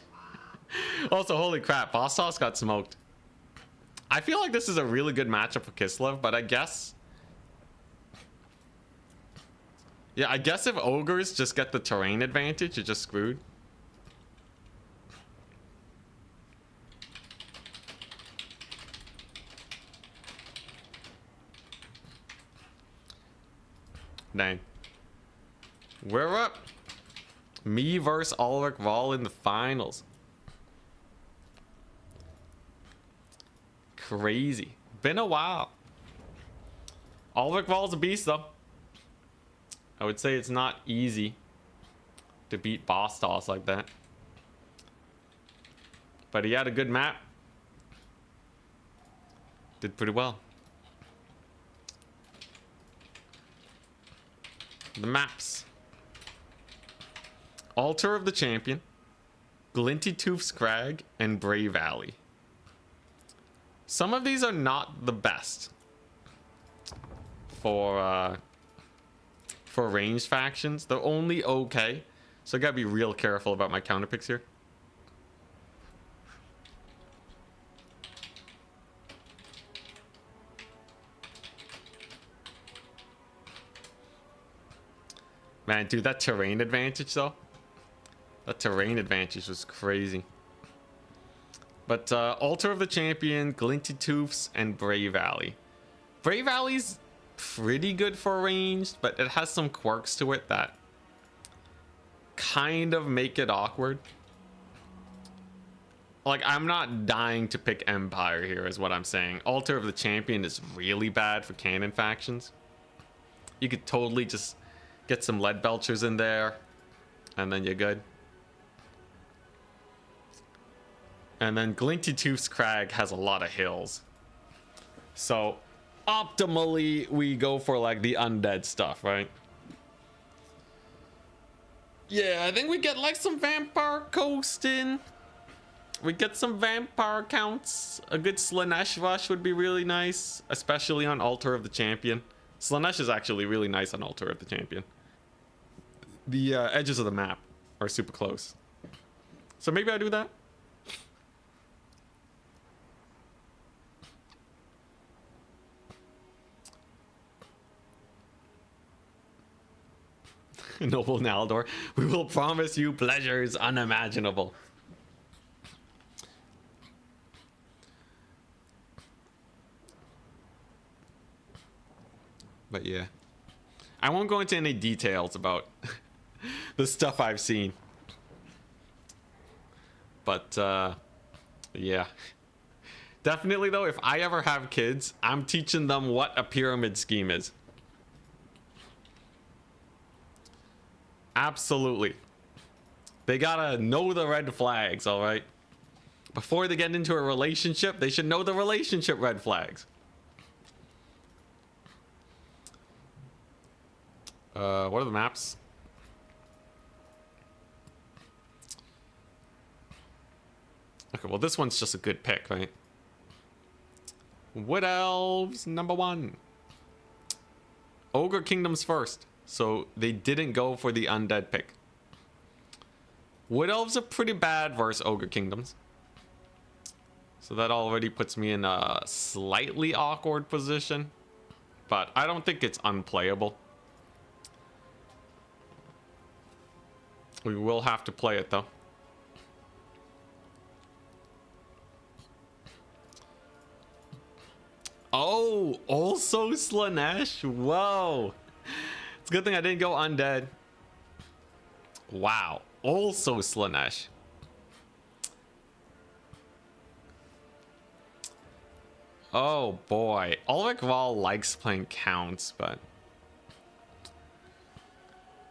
Also, holy crap, Boss Sauce got smoked. I feel like this is a really good matchup for Kislev, but I guess, yeah, I guess if Ogres just get the terrain advantage, you're just screwed. Dang. We're up. Me versus Ulrich Val in the finals. Crazy. Been a while. Ulrich Val's a beast, though. I would say it's not easy to beat Boss Toss like that. But he had a good map. Did pretty well. The maps. Altar of the Champion, Glinty Tooth's Crag, and Bray Valley. Some of these are not the best for ranged factions. They're only okay, so I gotta be real careful about my counter picks here. Man, dude, that terrain advantage, though. That terrain advantage was crazy. But Altar of the Champion, Glinty Tooths, and Bray Valley. Bray Valley's pretty good for ranged, but it has some quirks to it that kind of make it awkward. Like, I'm not dying to pick Empire here, is what I'm saying. Altar of the Champion is really bad for cannon factions. You could totally just get some lead belchers in there, and then you're good. And then Glinty Tooth's Crag has a lot of hills. So, optimally, we go for, like, the undead stuff, right? Yeah, I think we get, like, some vampire coasting. We get some vampire counts. A good Slanesh rush would be really nice, especially on Altar of the Champion. Slanesh is actually really nice on Altar of the Champion. The edges of the map are super close. So maybe I do that. Noble Naldor, we will promise you pleasures unimaginable. But yeah, I won't go into any details about the stuff I've seen. But yeah, definitely though, if I ever have kids, I'm teaching them what a pyramid scheme is. Absolutely. They gotta know the red flags, all right? Before they get into a relationship, they should know the relationship red flags. What are the maps? Okay, well, this one's just a good pick, right? Wood Elves, #1. Ogre Kingdoms first. So they didn't go for the undead pick. Wood Elves are pretty bad versus Ogre Kingdoms. So that already puts me in a slightly awkward position. But I don't think it's unplayable. We will have to play it though. Oh, also Slanesh? Whoa. It's a good thing I didn't go undead. Wow. Also Slanesh. Oh boy. Ulrich Val likes playing counts, but...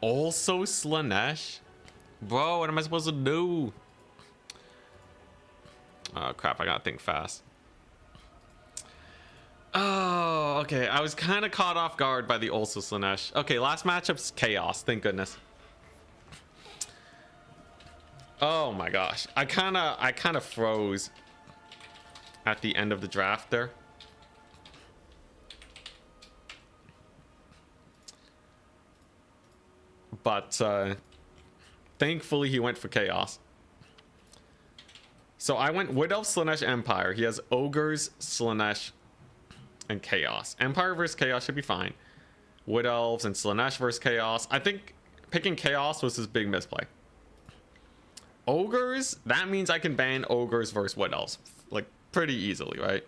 Also Slanesh? Bro, what am I supposed to do? Oh crap, I gotta think fast. Oh, okay. I was kind of caught off guard by the also Slanesh. Okay, last matchup's Chaos, thank goodness. Oh my gosh. I kind of froze at the end of the draft there. But thankfully he went for Chaos. So I went Wood Elf, Slanesh, Empire. He has Ogres, Slanesh, and Chaos. Empire versus Chaos should be fine. Wood Elves and Slanesh versus Chaos. I think picking Chaos was his big misplay. Ogres, that means I can ban Ogres versus Wood Elves. Like, pretty easily, right?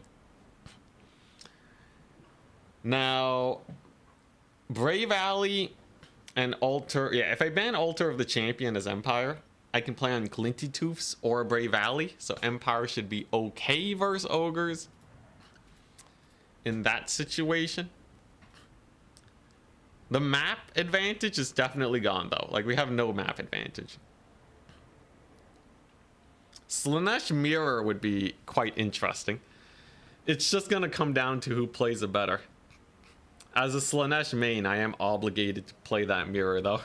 Now, Brave Alley and Altar. Yeah, if I ban Altar of the Champion as Empire, I can play on Glinty Toofs or Brave Alley. So Empire should be okay versus Ogres in that situation. The map advantage is definitely gone though. Like, we have no map advantage. Slanesh Mirror would be quite interesting. It's just gonna come down to who plays it better. As a Slanesh main, I am obligated to play that mirror though.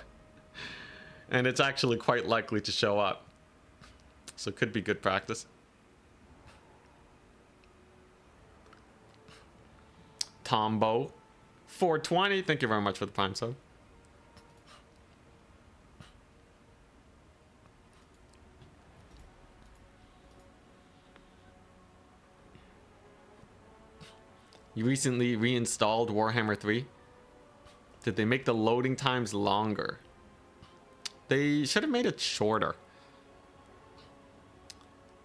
And it's actually quite likely to show up. So it could be good practice. Tombo 420, thank you very much for the prime sub. You recently reinstalled Warhammer 3. Did they make the loading times longer? They should have made it shorter.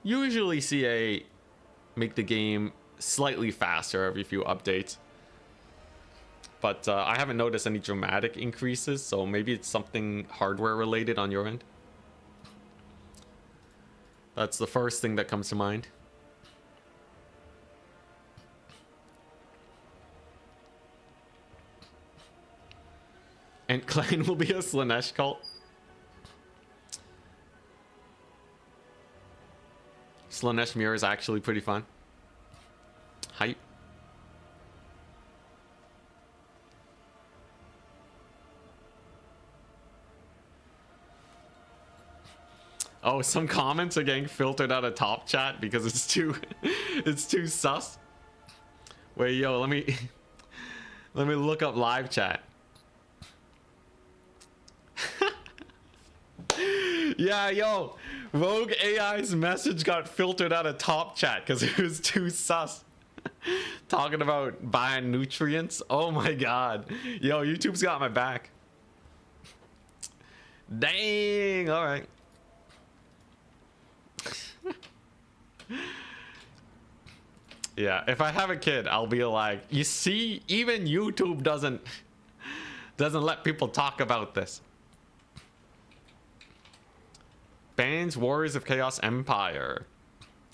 Usually CA make the game slightly faster every few updates. But I haven't noticed any dramatic increases, so maybe it's something hardware related on your end. That's the first thing that comes to mind. And Clan will be a Slanesh cult. Slanesh Mirror is actually pretty fun. Hype. Oh, some comments are getting filtered out of top chat because it's too it's too sus. Wait, yo, let me look up live chat. Yeah, yo, Rogue AI's message got filtered out of top chat because it was too sus. Talking about buying nutrients. Oh my god. Yo, YouTube's got my back. Dang, alright. Yeah, if I have a kid, I'll be like, you see, even YouTube doesn't let people talk about this. Bans Warriors of Chaos Empire.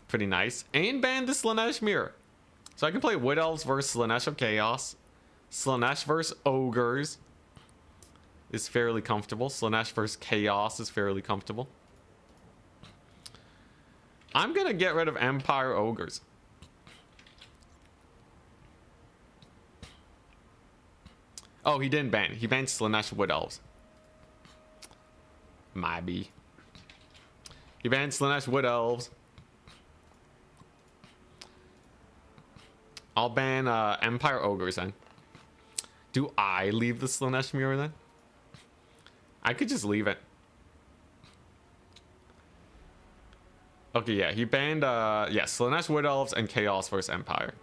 Pretty nice. And ban the Slanesh Mirror. So I can play Wood Elves versus Slanesh of Chaos. Slanesh versus Ogres is fairly comfortable. Slanesh versus Chaos is fairly comfortable. I'm gonna get rid of Empire Ogres. Oh, he didn't ban. He banned Slanesh Wood Elves. Maybe. He banned Slanesh Wood Elves. I'll ban Empire Ogres then. Do I leave the Slanesh Mirror then? I could just leave it. Okay, yeah, he banned, yeah, Slanesh, Wood Elves, and Chaos versus Empire.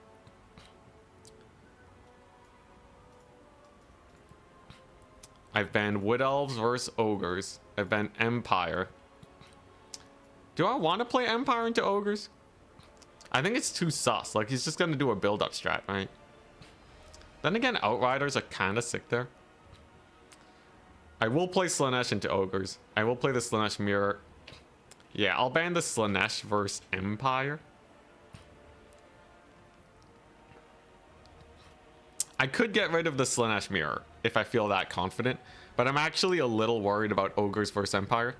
I've banned Wood Elves versus Ogres. I've banned Empire. Do I want to play Empire into Ogres? I think it's too sus. Like, he's just going to do a build-up strat, right? Then again, Outriders are kind of sick there. I will play Slanesh into Ogres. I will play the Slanesh Mirror. Yeah, I'll ban the Slanesh versus Empire. I could get rid of the Slanesh Mirror if I feel that confident, but I'm actually a little worried about Ogres versus Empire.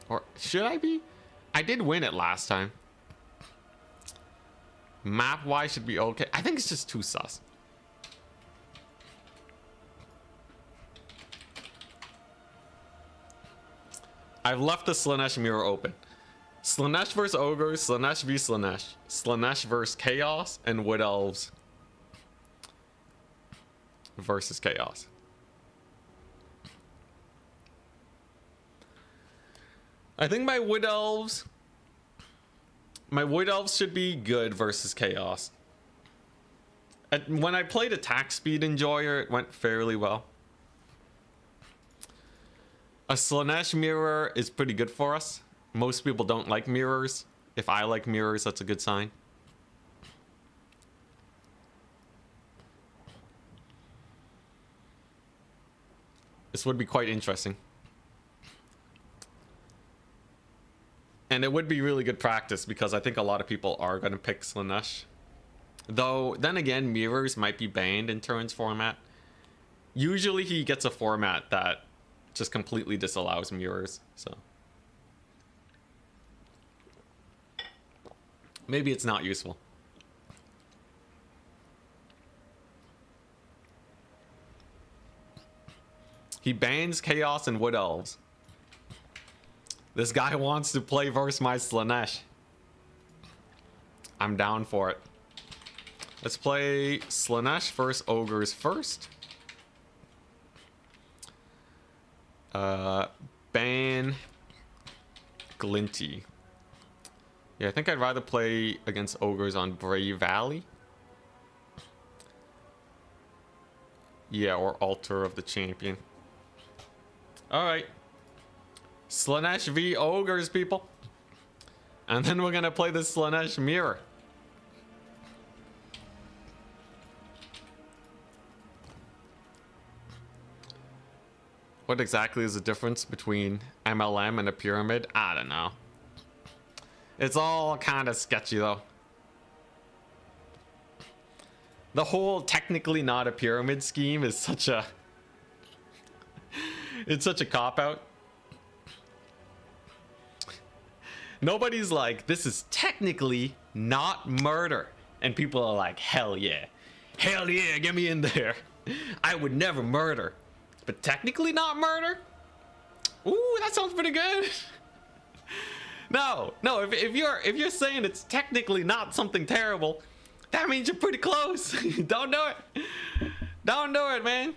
Or should I be? I did win it last time. Map-wise should be okay. I think it's just too sus. I've left the Slanesh Mirror open. Slanesh versus Ogres, Slanesh v Slanesh. Slanesh versus Chaos, and Wood Elves versus Chaos. I think my Wood Elves should be good versus Chaos. And when I played Attack Speed Enjoyer, it went fairly well. A Slanesh Mirror is pretty good for us. Most people don't like mirrors. If I like mirrors, that's a good sign. This would be quite interesting. And it would be really good practice because I think a lot of people are going to pick Slanesh. Though, then again, mirrors might be banned in Turin's format. Usually he gets a format that just completely disallows mirrors, so. Maybe it's not useful. He bans Chaos and Wood Elves. This guy wants to play versus my Slanesh. I'm down for it. Let's play Slanesh versus Ogres first. Ban Glinty. Yeah, I think I'd rather play against Ogres on Brave Valley. Yeah, or Altar of the Champion. Alright. Slanesh v Ogres, people. And then we're gonna play the Slanesh Mirror. What exactly is the difference between MLM and a pyramid? I don't know. It's all kind of sketchy though. The whole technically not a pyramid scheme is such a... it's such a cop-out. Nobody's like, this is technically not murder. And people are like, hell yeah. Hell yeah, get me in there. I would never murder. But technically not murder? Ooh, that sounds pretty good. No, if you're saying it's technically not something terrible, that means you're pretty close. Don't do it. Don't do it, man.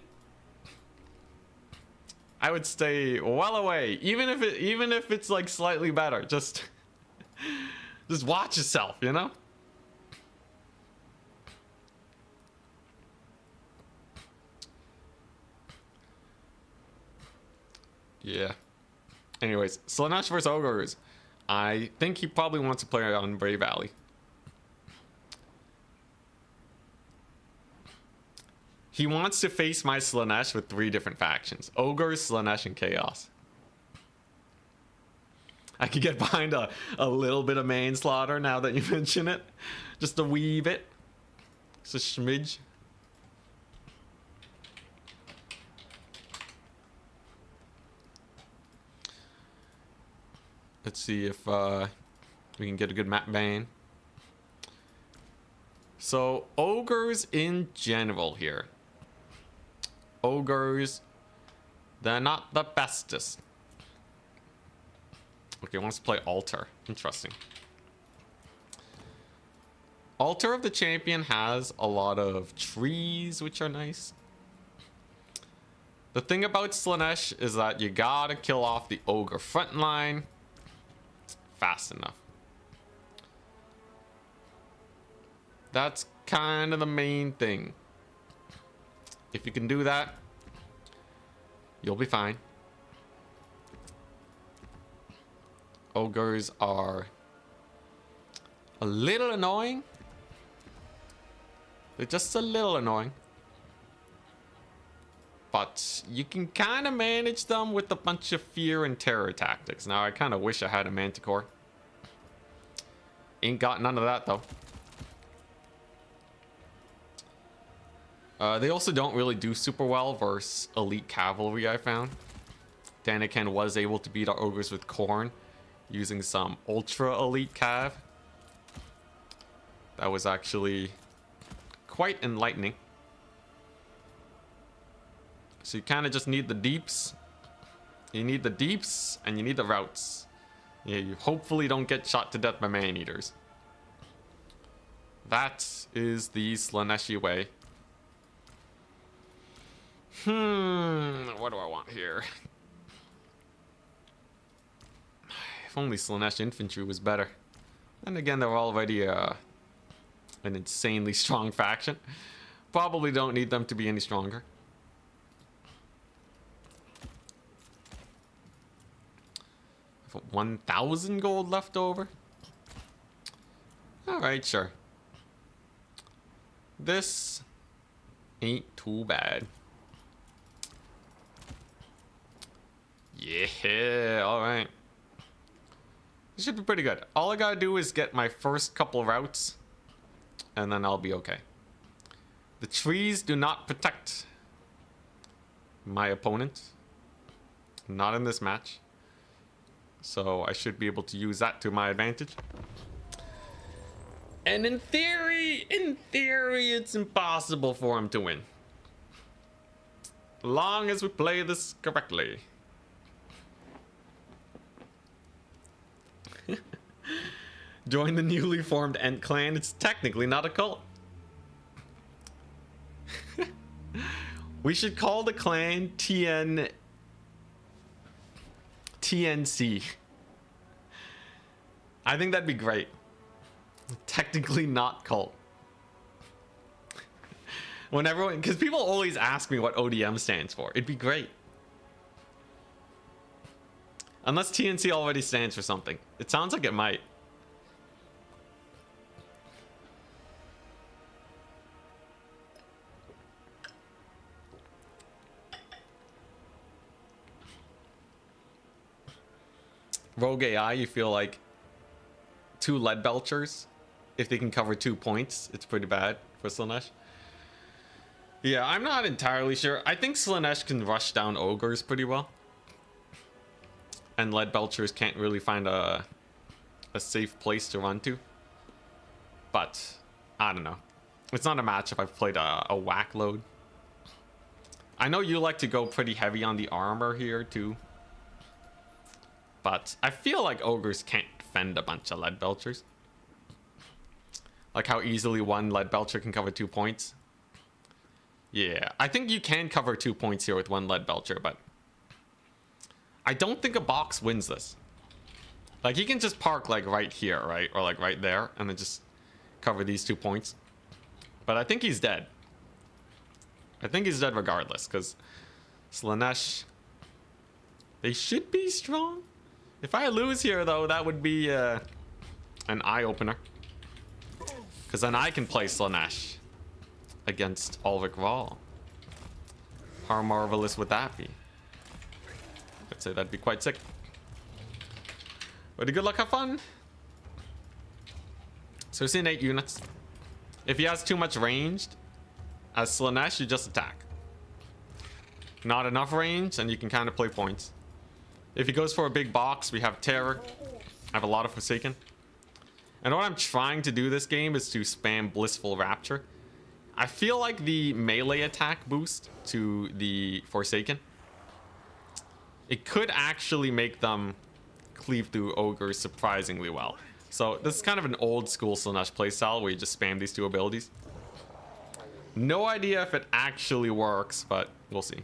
I would stay well away, even if it's like slightly better. Just watch yourself, you know? Yeah. Anyways, Slanesh versus Ogres. I think he probably wants to play on Brave Valley. He wants to face my Slanesh with 3 different factions. Ogres, Slanesh, and Chaos. I could get behind a little bit of manslaughter now that you mention it. Just a wee bit. Just a smidge. Let's see if we can get a good map ban. So, Ogres in general here. Ogres, they're not the bestest. Okay, wants to play Altar. Interesting. Altar of the Champion has a lot of trees, which are nice. The thing about Slanesh is that you gotta kill off the Ogre front line. fast enough. That's kind of the main thing. If you can do that, you'll be fine. Ogres are a little annoying. They're just a little annoying. But you can kind of manage them with a bunch of fear and terror tactics. Now, I kind of wish I had a manticore. Ain't got none of that, though. They also don't really do super well versus elite cavalry, I found. Daniken was able to beat our ogres with corn using some ultra elite cav. That was actually quite enlightening. So you kind of just need the deeps. You need the deeps and you need the routes. Yeah, you hopefully don't get shot to death by man-eaters. That is the Slaaneshi way. What do I want here? If only Slaanesh infantry was better. And again, they're already an insanely strong faction. Probably don't need them to be any stronger. I've got 1,000 gold left over. Alright, sure. This ain't too bad. Yeah, alright. This should be pretty good. All I gotta do is get my first couple routes, and then I'll be okay. The trees do not protect my opponent. Not in this match. So I should be able to use that to my advantage. And in theory, it's impossible for him to win. Long as we play this correctly. Join the newly formed Ent clan. It's technically not a cult. We should call the clan TNC. I think that'd be great. Technically not cult. When everyone, because people always ask me what ODM stands for. It'd be great. Unless TNC already stands for something. It sounds like it might. Rogue AI, you feel like 2 lead belchers, if they can cover 2 points, it's pretty bad for Slaanesh. Yeah, I'm not entirely sure. I think Slaanesh can rush down ogres pretty well. And lead belchers can't really find a safe place to run to. But, I don't know. It's not a match if I've played a whack load. I know you like to go pretty heavy on the armor here too. But I feel like ogres can't defend a bunch of lead belchers. Like how easily 1 lead belcher can cover 2 points. Yeah, I think you can cover 2 points here with 1 lead belcher, but I don't think a box wins this. Like, he can just park like right here, right? Or like right there, and then just cover these 2 points. But I think he's dead. I think he's dead regardless, because Slaanesh, they should be strong. If I lose here, though, that would be an eye-opener. Because then I can play Slaanesh against Ulrich Val. How marvelous would that be? I'd say that'd be quite sick. But good luck, have fun. So we're seeing 8 units. If he has too much ranged, as Slaanesh, you just attack. Not enough range, and you can kind of play points. If he goes for a big box, we have Terror. I have a lot of Forsaken. And what I'm trying to do this game is to spam Blissful Rapture. I feel like the melee attack boost to the Forsaken, it could actually make them cleave through ogres surprisingly well. So this is kind of an old school Slaanesh playstyle where you just spam these 2 abilities. No idea if it actually works, but we'll see.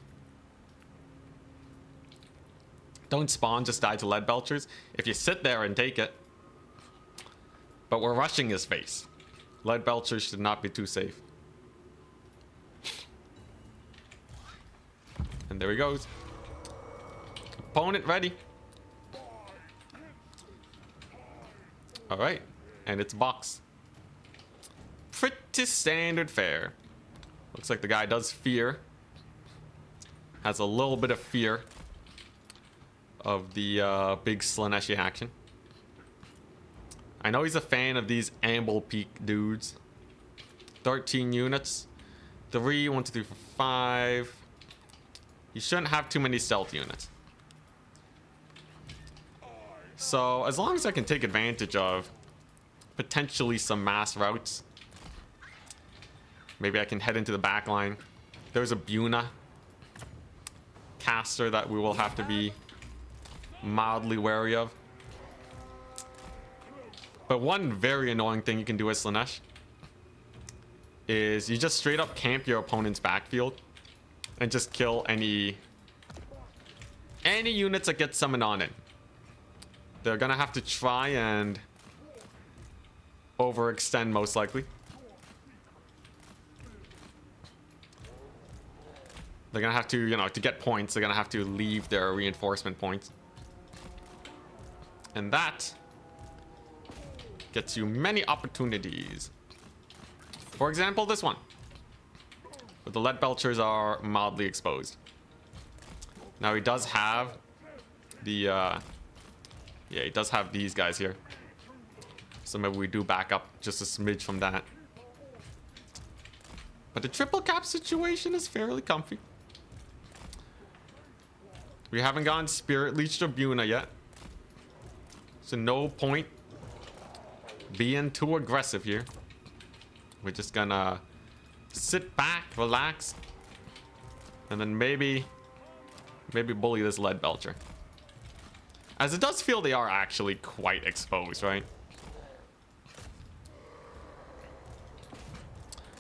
Don't spawn, just die to lead belchers. If you sit there and take it, But we're rushing his face. Lead Belcher should not be too safe. And there he goes. Opponent ready. Alright. And it's box. Pretty standard fare. Looks like the guy does fear. Has a little bit of fear of the big Slaneshi action. I know he's a fan of these Amble Peak dudes. 13 units. 3, 1, 2, 3, 4, 5. You shouldn't have too many stealth units. So, as long as I can take advantage of potentially some mass routes, maybe I can head into the back line. There's a Buna caster that we will have to be mildly wary of. But one very annoying thing you can do as Slanesh is you just straight up camp your opponent's backfield and just kill any units that get summoned on it. They're gonna have to try and overextend most likely. They're gonna have to, you know, to get points, they're gonna have to leave their reinforcement points. And that gets you many opportunities. For example, this one. But the lead belchers are mildly exposed. Now he does have the yeah, he does have these guys here. So maybe we do back up just a smidge from that. But the triple cap situation is fairly comfy. We haven't gotten Spirit Leech or Buna yet. So no point being too aggressive here. We're just gonna sit back, relax, and then maybe bully this lead belcher. As it does feel they are actually quite exposed, right?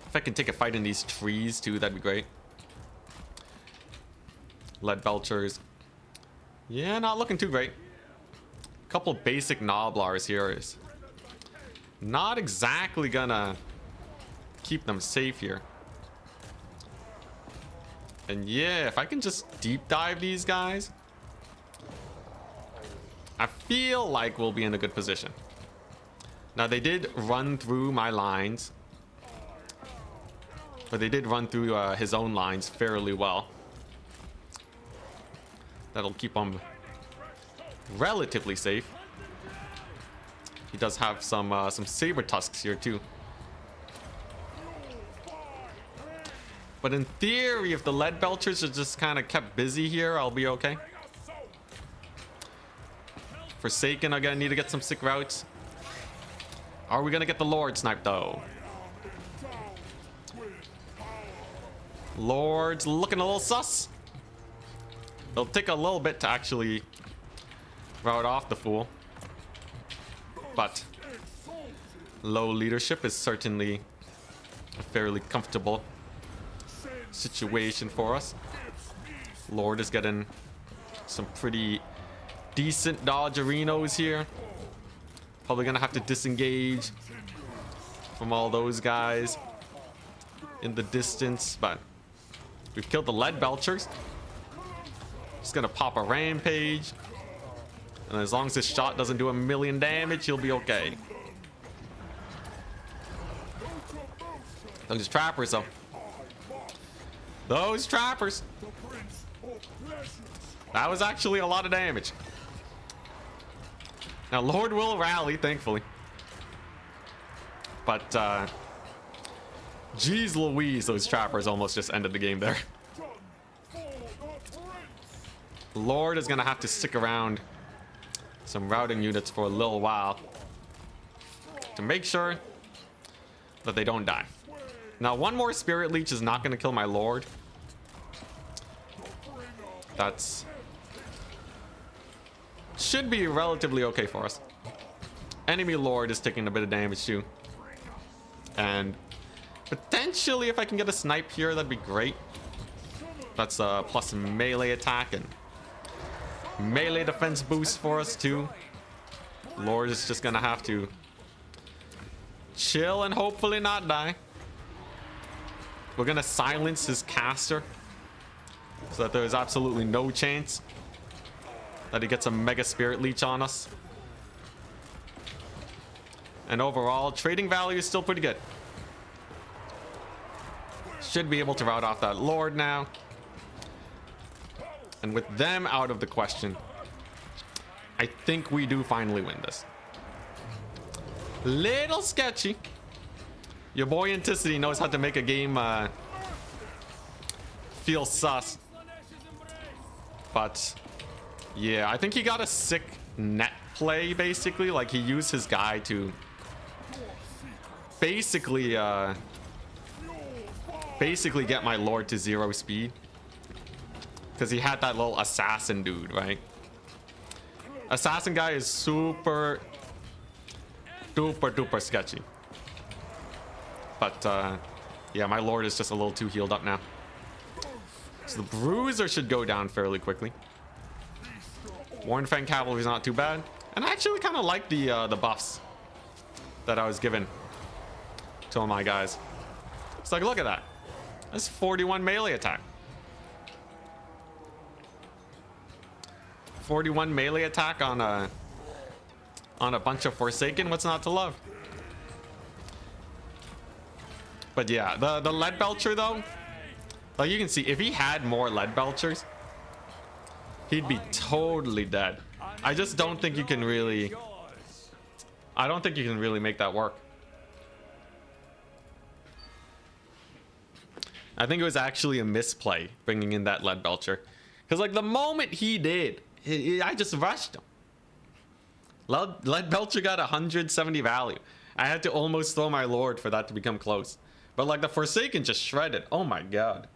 If I can take a fight in these trees too, that'd be great. Lead belchers. Yeah, not looking too great. Couple basic Noblars here is not exactly gonna keep them safe here. And yeah, if I can just deep dive these guys, I feel like we'll be in a good position. Now they did run through my lines, but they did run through his own lines fairly well. That'll keep him relatively safe. He does have some saber tusks here too. But in theory, if the lead belchers are just kind of kept busy here, I'll be okay. Forsaken are gonna need to get some sick routes. Are we gonna get the Lord sniped though? Lord's looking a little sus. It'll take a little bit to actually rout off the fool. But low leadership is certainly a fairly comfortable situation for us. Lord is getting some pretty decent dodgerinos here. Probably gonna have to disengage from all those guys in the distance, but we've killed the lead belchers. Just gonna pop a rampage, and as long as this shot doesn't do 1,000,000 damage, he'll be okay. Those trappers though. Those trappers. That was actually a lot of damage. Now Lord will rally, thankfully. But geez Louise, those trappers almost just ended the game there. Lord is gonna have to stick around some routing units for a little while to make sure that they don't die. Now one more Spirit Leech is not gonna kill my Lord. That's should be relatively okay for us. Enemy Lord is taking a bit of damage too. And potentially if I can get a snipe here, that'd be great. That's a plus melee attack and melee defense boost for us too. Lord is just gonna have to chill and hopefully not die. We're gonna silence his caster so that there's absolutely no chance that he gets a Mega Spirit Leech on us. And overall, trading value is still pretty good. Should be able to route off that Lord now. And with them out of the question, I think we do finally win this. Little sketchy. Your boy Anticity knows how to make a game feel sus. But yeah, I think he got a sick net play basically. Like he used his guy to basically get my Lord to 0 speed. Because he had that little assassin dude, right? Assassin guy is super duper sketchy. But yeah, my Lord is just a little too healed up now. So the Bruiser should go down fairly quickly. Warnfang Cavalry is not too bad. And I actually kind of like the buffs that I was given to all my guys. It's like, look at that. That's 41 melee attack. 41 melee attack on a bunch of Forsaken. What's not to love? But yeah, the lead belcher though, like you can see, if he had more lead belchers, he'd be totally dead. I just don't think you can really. I don't think you can really make that work. I think it was actually a misplay bringing in that lead belcher, because like the moment he did, I just rushed him. Lead belcher got 170 value. I had to almost throw my Lord for that to become close. But like the Forsaken just shredded. Oh my god.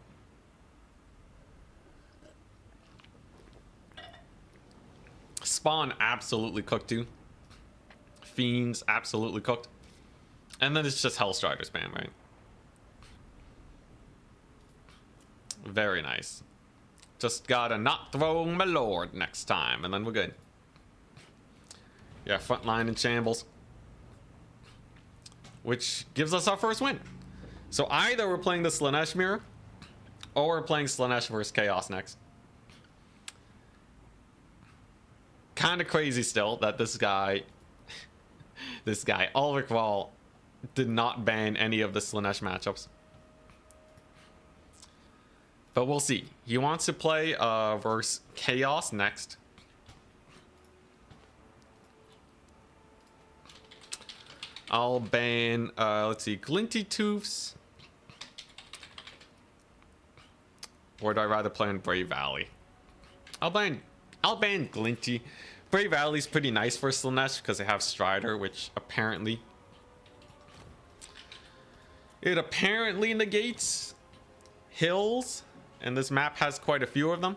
Spawn absolutely cooked too. Fiends absolutely cooked. And then it's just Hellstrider spam, right? Very nice. Just gotta not throw my Lord next time, and then we're good. Yeah, front line in shambles. Which gives us our first win. So either we're playing the Slanesh mirror, or we're playing Slanesh versus Chaos next. Kind of crazy still that this guy, Ulrich Wall, did not ban any of the Slanesh matchups. But we'll see. He wants to play versus Chaos next. I'll ban, let's see, Glinty Toofs. Or do I rather play in Brave Valley? I'll ban Glinty. Brave Valley's pretty nice for Slanesh because they have Strider, which apparently negates hills, and this map has quite a few of them,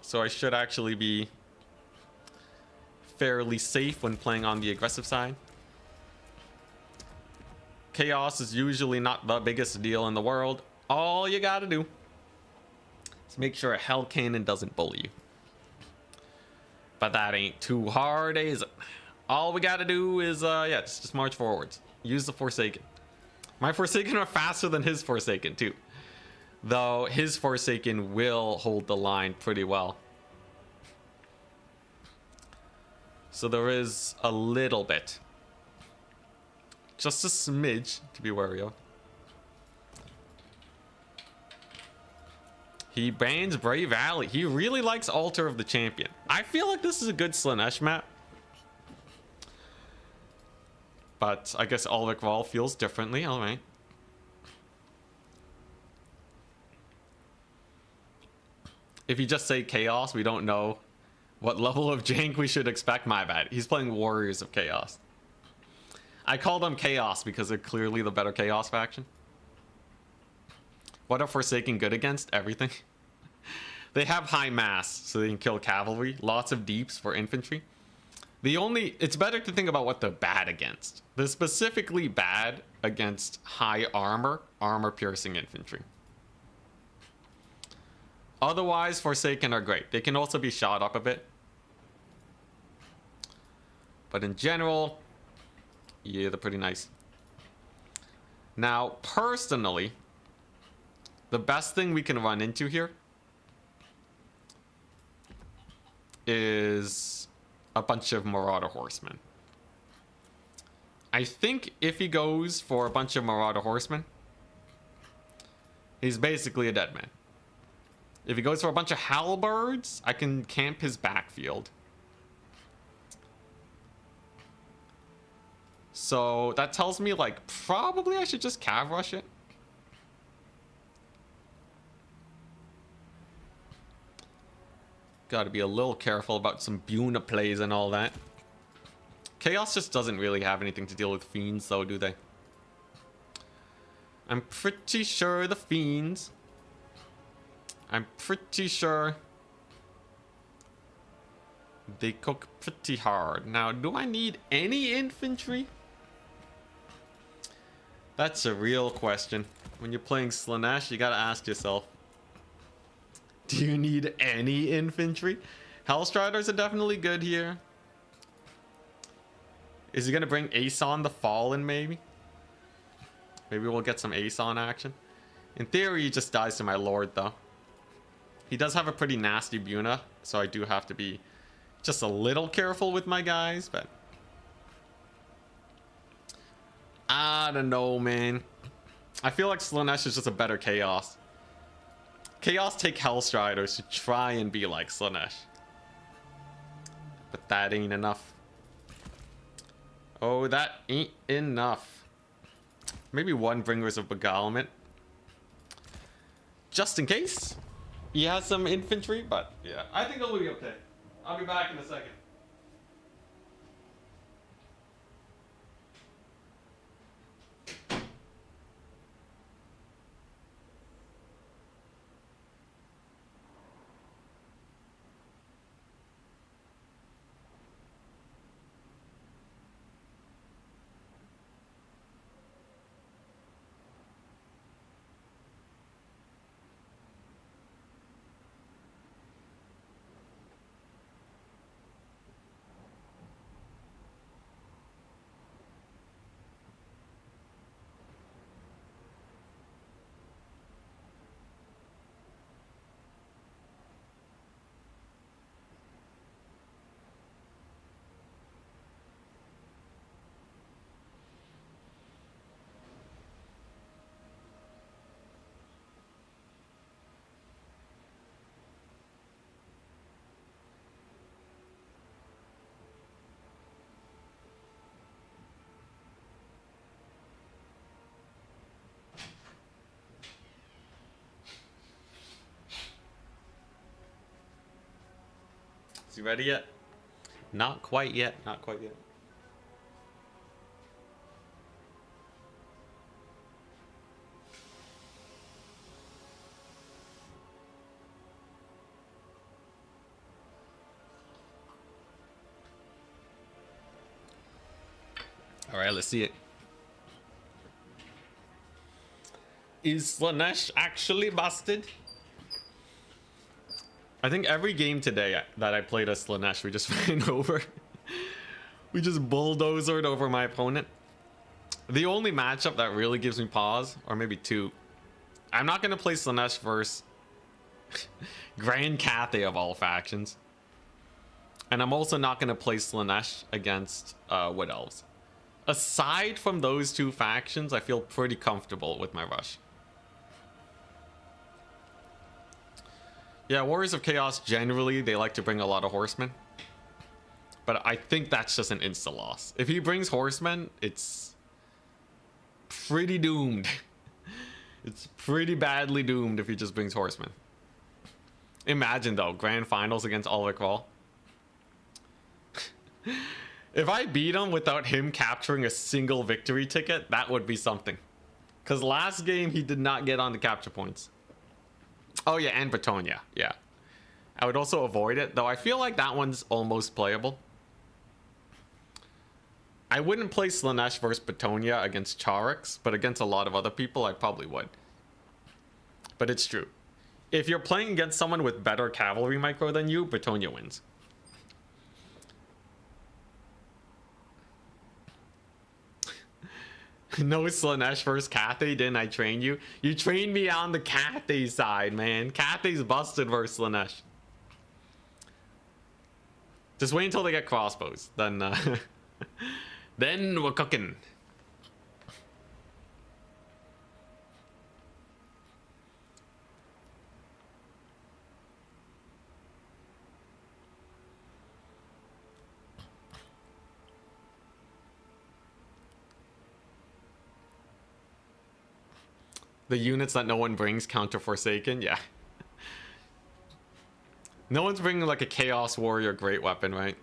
so I should actually be fairly safe when playing on the aggressive side. Chaos is usually not the biggest deal in the world. All you gotta do is make sure a Hell Cannon doesn't bully you. But that ain't too hard, is it? All we gotta do is, yeah, just march forwards. Use the Forsaken. My Forsaken are faster than his Forsaken, too. Though his Forsaken will hold the line pretty well. So there is a little bit. Just a smidge to be wary of. He bans Brave Valley. He really likes Altar of the Champion. I feel like this is a good Slanesh map. But I guess Ulrich Wall feels differently. Alright. If you just say Chaos, we don't know what level of jank we should expect. My bad. He's playing Warriors of Chaos. I call them Chaos because they're clearly the better Chaos faction. What are Forsaken good against? Everything. They have high mass, so they can kill cavalry. Lots of deeps for infantry. It's better to think about what they're bad against. They're specifically bad against high armor-piercing infantry. Otherwise, Forsaken are great. They can also be shot up a bit. But in general, yeah, they're pretty nice. Now, personally, the best thing we can run into here is a bunch of Marauder Horsemen. I think if he goes for a bunch of Marauder Horsemen, he's basically a dead man. If he goes for a bunch of Halberds, I can camp his backfield. So that tells me, like, probably I should just cav rush it. Gotta be a little careful about some Buna plays and all that. Chaos just doesn't really have anything to deal with Fiends, though, do they? I'm pretty sure the Fiends... I'm pretty sure... they cook pretty hard. Now, do I need any infantry? That's a real question. When you're playing Slaanesh, you gotta ask yourself, do you need any infantry? Hellstriders are definitely good here. Is he gonna bring Aeson the Fallen, maybe? Maybe we'll get some Aeson action. In theory, he just dies to my Lord, though. He does have a pretty nasty Buna, so I do have to be just a little careful with my guys, but... I don't know, man. I feel like Slaanesh is just a better Chaos. Chaos take Hellstriders to try and be like Slaanesh. But that ain't enough. Oh, that ain't enough. Maybe one Bringers of Beguilement. Just in case. He has some infantry, but yeah, I think it'll be okay. I'll be back in a second. Is he ready yet? Not quite yet. Not quite yet. All right, let's see it. Is Slaanesh actually busted? I think every game today that I played as Slaanesh, we just ran over. We just bulldozed over my opponent. The only matchup that really gives me pause, or maybe two, I'm not going to play Slaanesh versus Grand Cathay of all factions. And I'm also not going to play Slaanesh against Wood Elves. Aside from those two factions, I feel pretty comfortable with my rush. Yeah, Warriors of Chaos, generally, they like to bring a lot of horsemen. But I think that's just an insta-loss. If he brings horsemen, it's pretty doomed. It's pretty badly doomed if he just brings horsemen. Imagine, though, grand finals against Ulrich Wall. If I beat him without him capturing a single victory ticket, that would be something. Because last game, he did not get on the capture points. Oh yeah, and Bretonia, yeah. I would also avoid it, though I feel like that one's almost playable. I wouldn't play Slaanesh versus Bretonia against Charix, but against a lot of other people, I probably would. But it's true. If you're playing against someone with better cavalry micro than you, Bretonia wins. No Slanesh versus Cathay, didn't I train you? You trained me on the Cathay side, man. Cathay's busted versus Slanesh. Just wait until they get crossbows. Then, then we're cooking. The units that no one brings counter Forsaken, yeah. No one's bringing like a Chaos Warrior great weapon, right?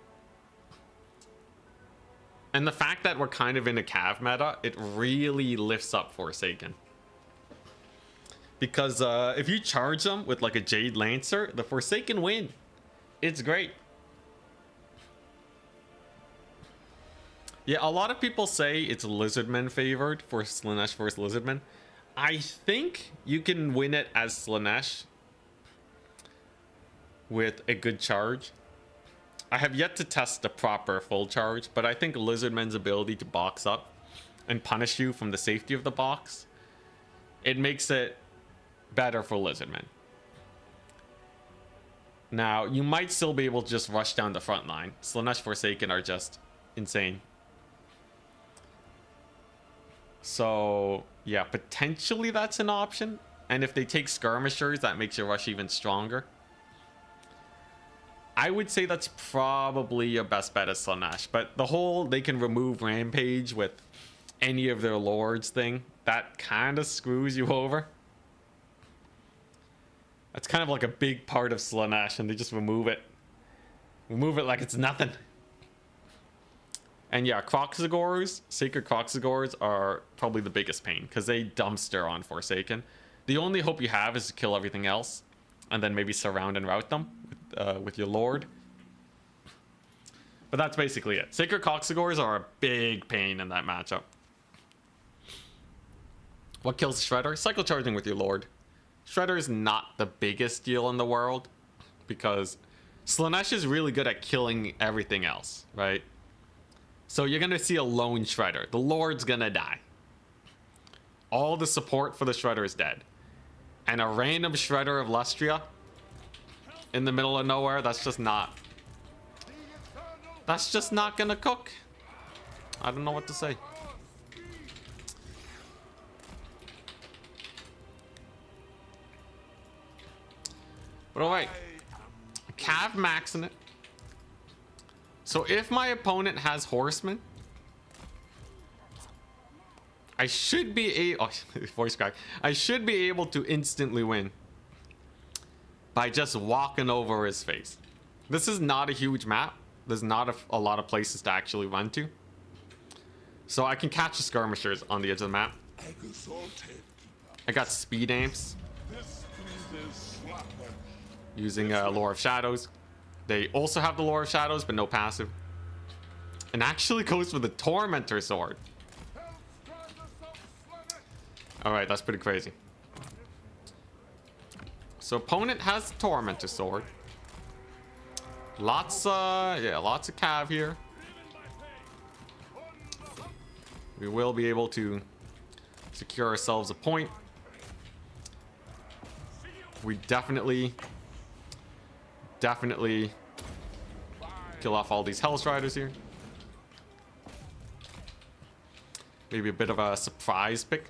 And the fact that we're kind of in a Cav meta, it really lifts up Forsaken. Because if you charge them with like a Jade Lancer, the Forsaken win. It's great. Yeah, a lot of people say it's Lizardmen favored for Slanesh versus Lizardmen. I think you can win it as Slanesh with a good charge. I have yet to test the proper full charge, but I think Lizardmen's ability to box up and punish you from the safety of the box, it makes it better for Lizardmen. Now, you might still be able to just rush down the front line. Slanesh Forsaken are just insane. So, yeah, potentially that's an option. And if they take skirmishers, that makes your rush even stronger. I would say that's probably your best bet as Slanesh. But the whole they can remove Rampage with any of their lords thing, that kind of screws you over. That's kind of like a big part of Slanesh, and they just remove it. Remove it like it's nothing. And yeah, Croxagores, Sacred Croxagores are probably the biggest pain because they dumpster on Forsaken. The only hope you have is to kill everything else and then maybe surround and rout them with your Lord. But that's basically it. Sacred Croxagores are a big pain in that matchup. What kills the Shredder? Cycle charging with your Lord. Shredder is not the biggest deal in the world because Slanesh is really good at killing everything else, right? So you're going to see a lone Shredder. The Lord's going to die. All the support for the Shredder is dead. And a random Shredder of Lustria in the middle of nowhere, that's just not... That's just not going to cook. I don't know what to say. But alright. Cav maxing it. So if my opponent has horsemen, I should be voice crack. I should be able to instantly win by just walking over his face. This is not a huge map. There's not a lot of places to actually run to. So I can catch the skirmishers on the edge of the map. I got speed amps using Lore of Shadows. They also have the Lore of Shadows, but no passive. And actually goes for the Tormentor Sword. Alright, that's pretty crazy. So opponent has the Tormentor Sword. Lots of cav here. We will be able to secure ourselves a point. We definitely kill off all these Hellstriders here. Maybe a bit of a surprise pick.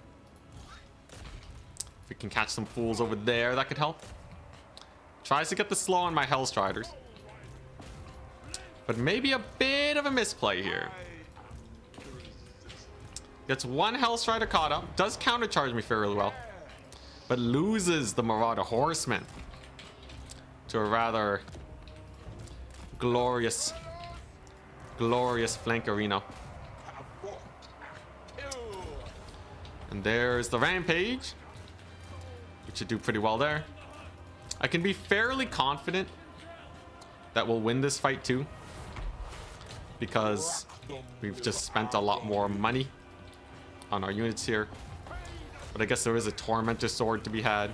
If we can catch some fools over there, that could help. Tries to get the slow on my Hellstriders. But maybe a bit of a misplay here. Gets one Hellstrider caught up. Does countercharge me fairly well. But loses the Marauder Horseman to a rather glorious Flankerino. And there's the Rampage, which should do pretty well there. I can be fairly confident that we'll win this fight too, because we've just spent a lot more money on our units here. But I guess there is a Tormentor Sword to be had.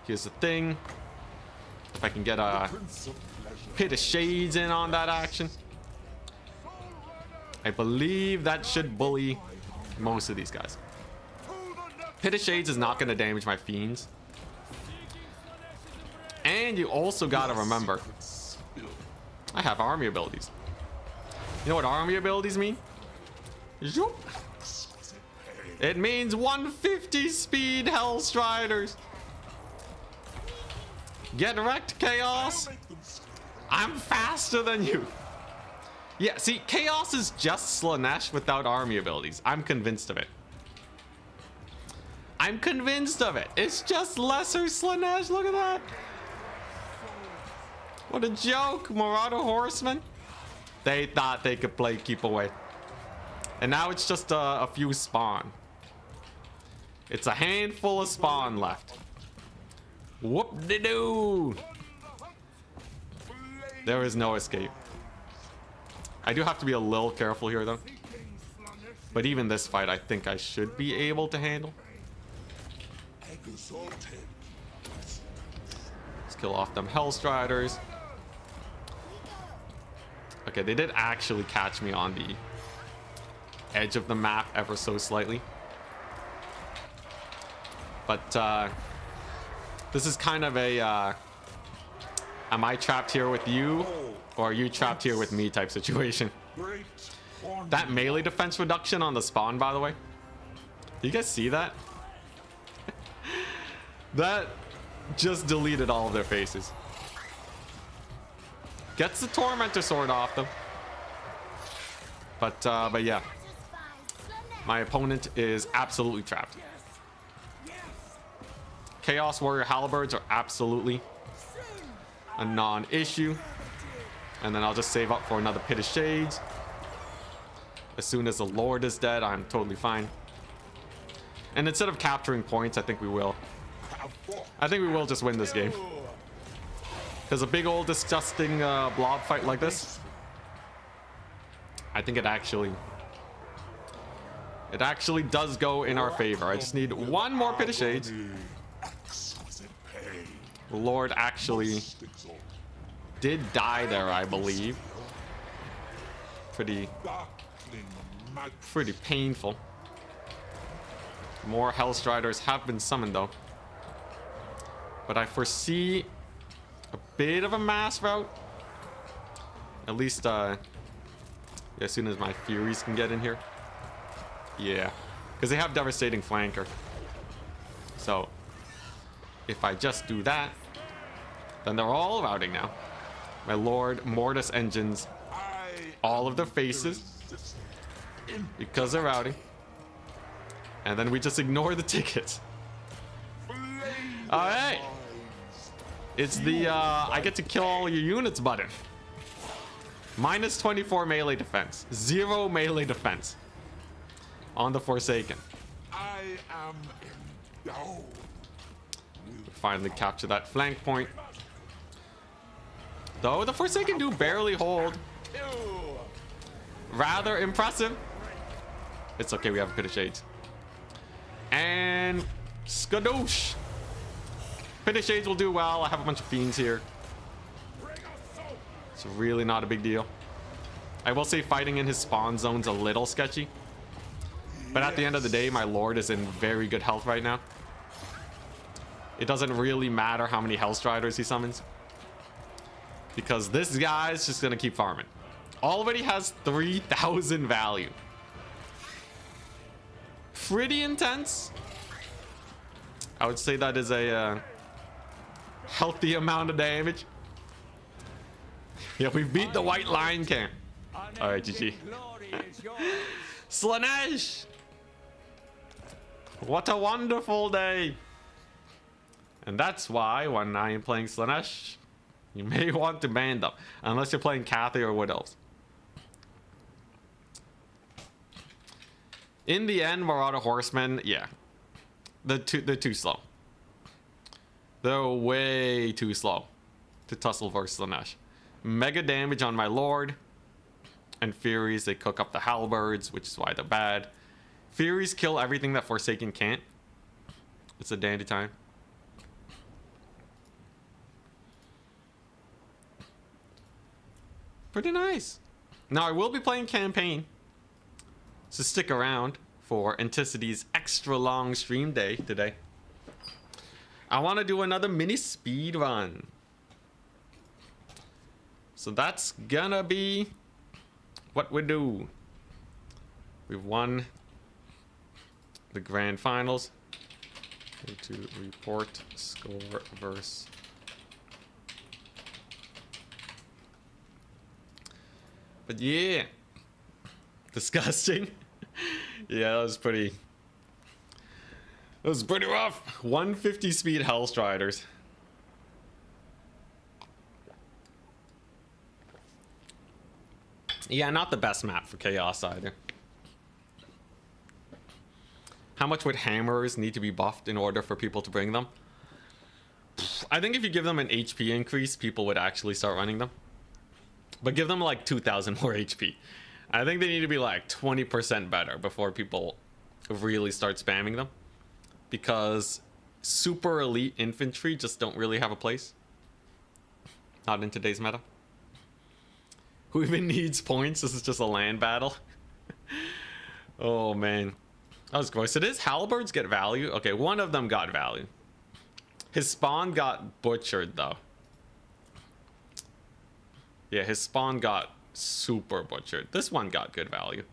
Here's the thing. If I can get a Pit of Shades in on that action, I believe that should bully most of these guys. Pit of Shades is not going to damage my fiends. And you also got to remember, I have army abilities. You know what army abilities mean? Zoop. It means 150 speed Hellstriders. Get wrecked, Chaos. I'm faster than you. Yeah, see, Chaos is just Slanesh without army abilities. I'm convinced of it. I'm convinced of it. It's just lesser Slanesh. Look at that. What a joke, Marauder Horsemen. They thought they could play keep away. And now it's just a few spawn. It's a handful of spawn left. Whoop-de-doo. There is no escape. I do have to be a little careful here, though. But even this fight, I think I should be able to handle. Let's kill off them Hellstriders. Okay, they did actually catch me on the edge of the map ever so slightly. But this is kind of a am I trapped here with you or are you trapped here with me type situation. That melee defense reduction on the spawn, by the way, do you guys see that? That just deleted all of their faces. Gets the Tormentor Sword off them. But yeah, my opponent is absolutely trapped. Chaos Warrior Halberds are absolutely a non-issue. And then I'll just save up for another Pit of Shades. As soon as the Lord is dead, I'm totally fine. And instead of capturing points, I think we will. I think we will just win this game. Because a big old disgusting blob fight like this, I think it actually does go in our favor. I just need one more Pit of Shades. The Lord actually did die there, I believe. Pretty painful. More Hellstriders have been summoned, though. But I foresee a bit of a mass route. At least, as soon as my Furies can get in here. Yeah, because they have Devastating Flanker. So, if I just do that, then they're all routing now. My Lord Mortis Engines all of their faces because they're routing. And then we just ignore the tickets. Alright. It's the I get to kill all your units button. Minus 24 melee defense. 0 melee defense. On the Forsaken. Finally capture that flank point. Though the Forsaken do barely hold. Rather impressive. It's okay, we have a Pit of Shades. And skadoosh. Pit of Shades will do well. I have a bunch of fiends here. It's really not a big deal. I will say fighting in his spawn zone's a little sketchy. But at the end of the day, my Lord is in very good health right now. It doesn't really matter how many Hellstriders he summons. Because this guy is just going to keep farming. Already has 3,000 value. Pretty intense. I would say that is a healthy amount of damage. Yeah, we beat the White Lion Camp. Alright, GG. Slanesh! What a wonderful day! And that's why when I am playing Slanesh, you may want to ban them. Unless you're playing Cathy or Wood Elves. In the end, Marauder Horsemen, yeah. They're too slow. They're way too slow to tussle versus Slanesh. Mega damage on my Lord. And Furies, they cook up the Halberds, which is why they're bad. Furies kill everything that Forsaken can't. It's a dandy time. Pretty nice. Now, I will be playing campaign. So stick around for Anticity's extra long stream day today. I want to do another mini speed run. So that's gonna be what we do. We've won the grand finals. Go to report score verse. But yeah, disgusting. Yeah, that was pretty rough. 150 speed Hellstriders. Yeah, not the best map for Chaos either. How much would hammers need to be buffed in order for people to bring them? I think if you give them an HP increase, people would actually start running them. But give them like 2,000 more HP. I think they need to be like 20% better before people really start spamming them. Because super elite infantry just don't really have a place. Not in today's meta. Who even needs points? This is just a land battle. Oh man. That was gross. So does halberds get value? Okay, one of them got value. His spawn got butchered though. Yeah, his spawn got super butchered. This one got good value.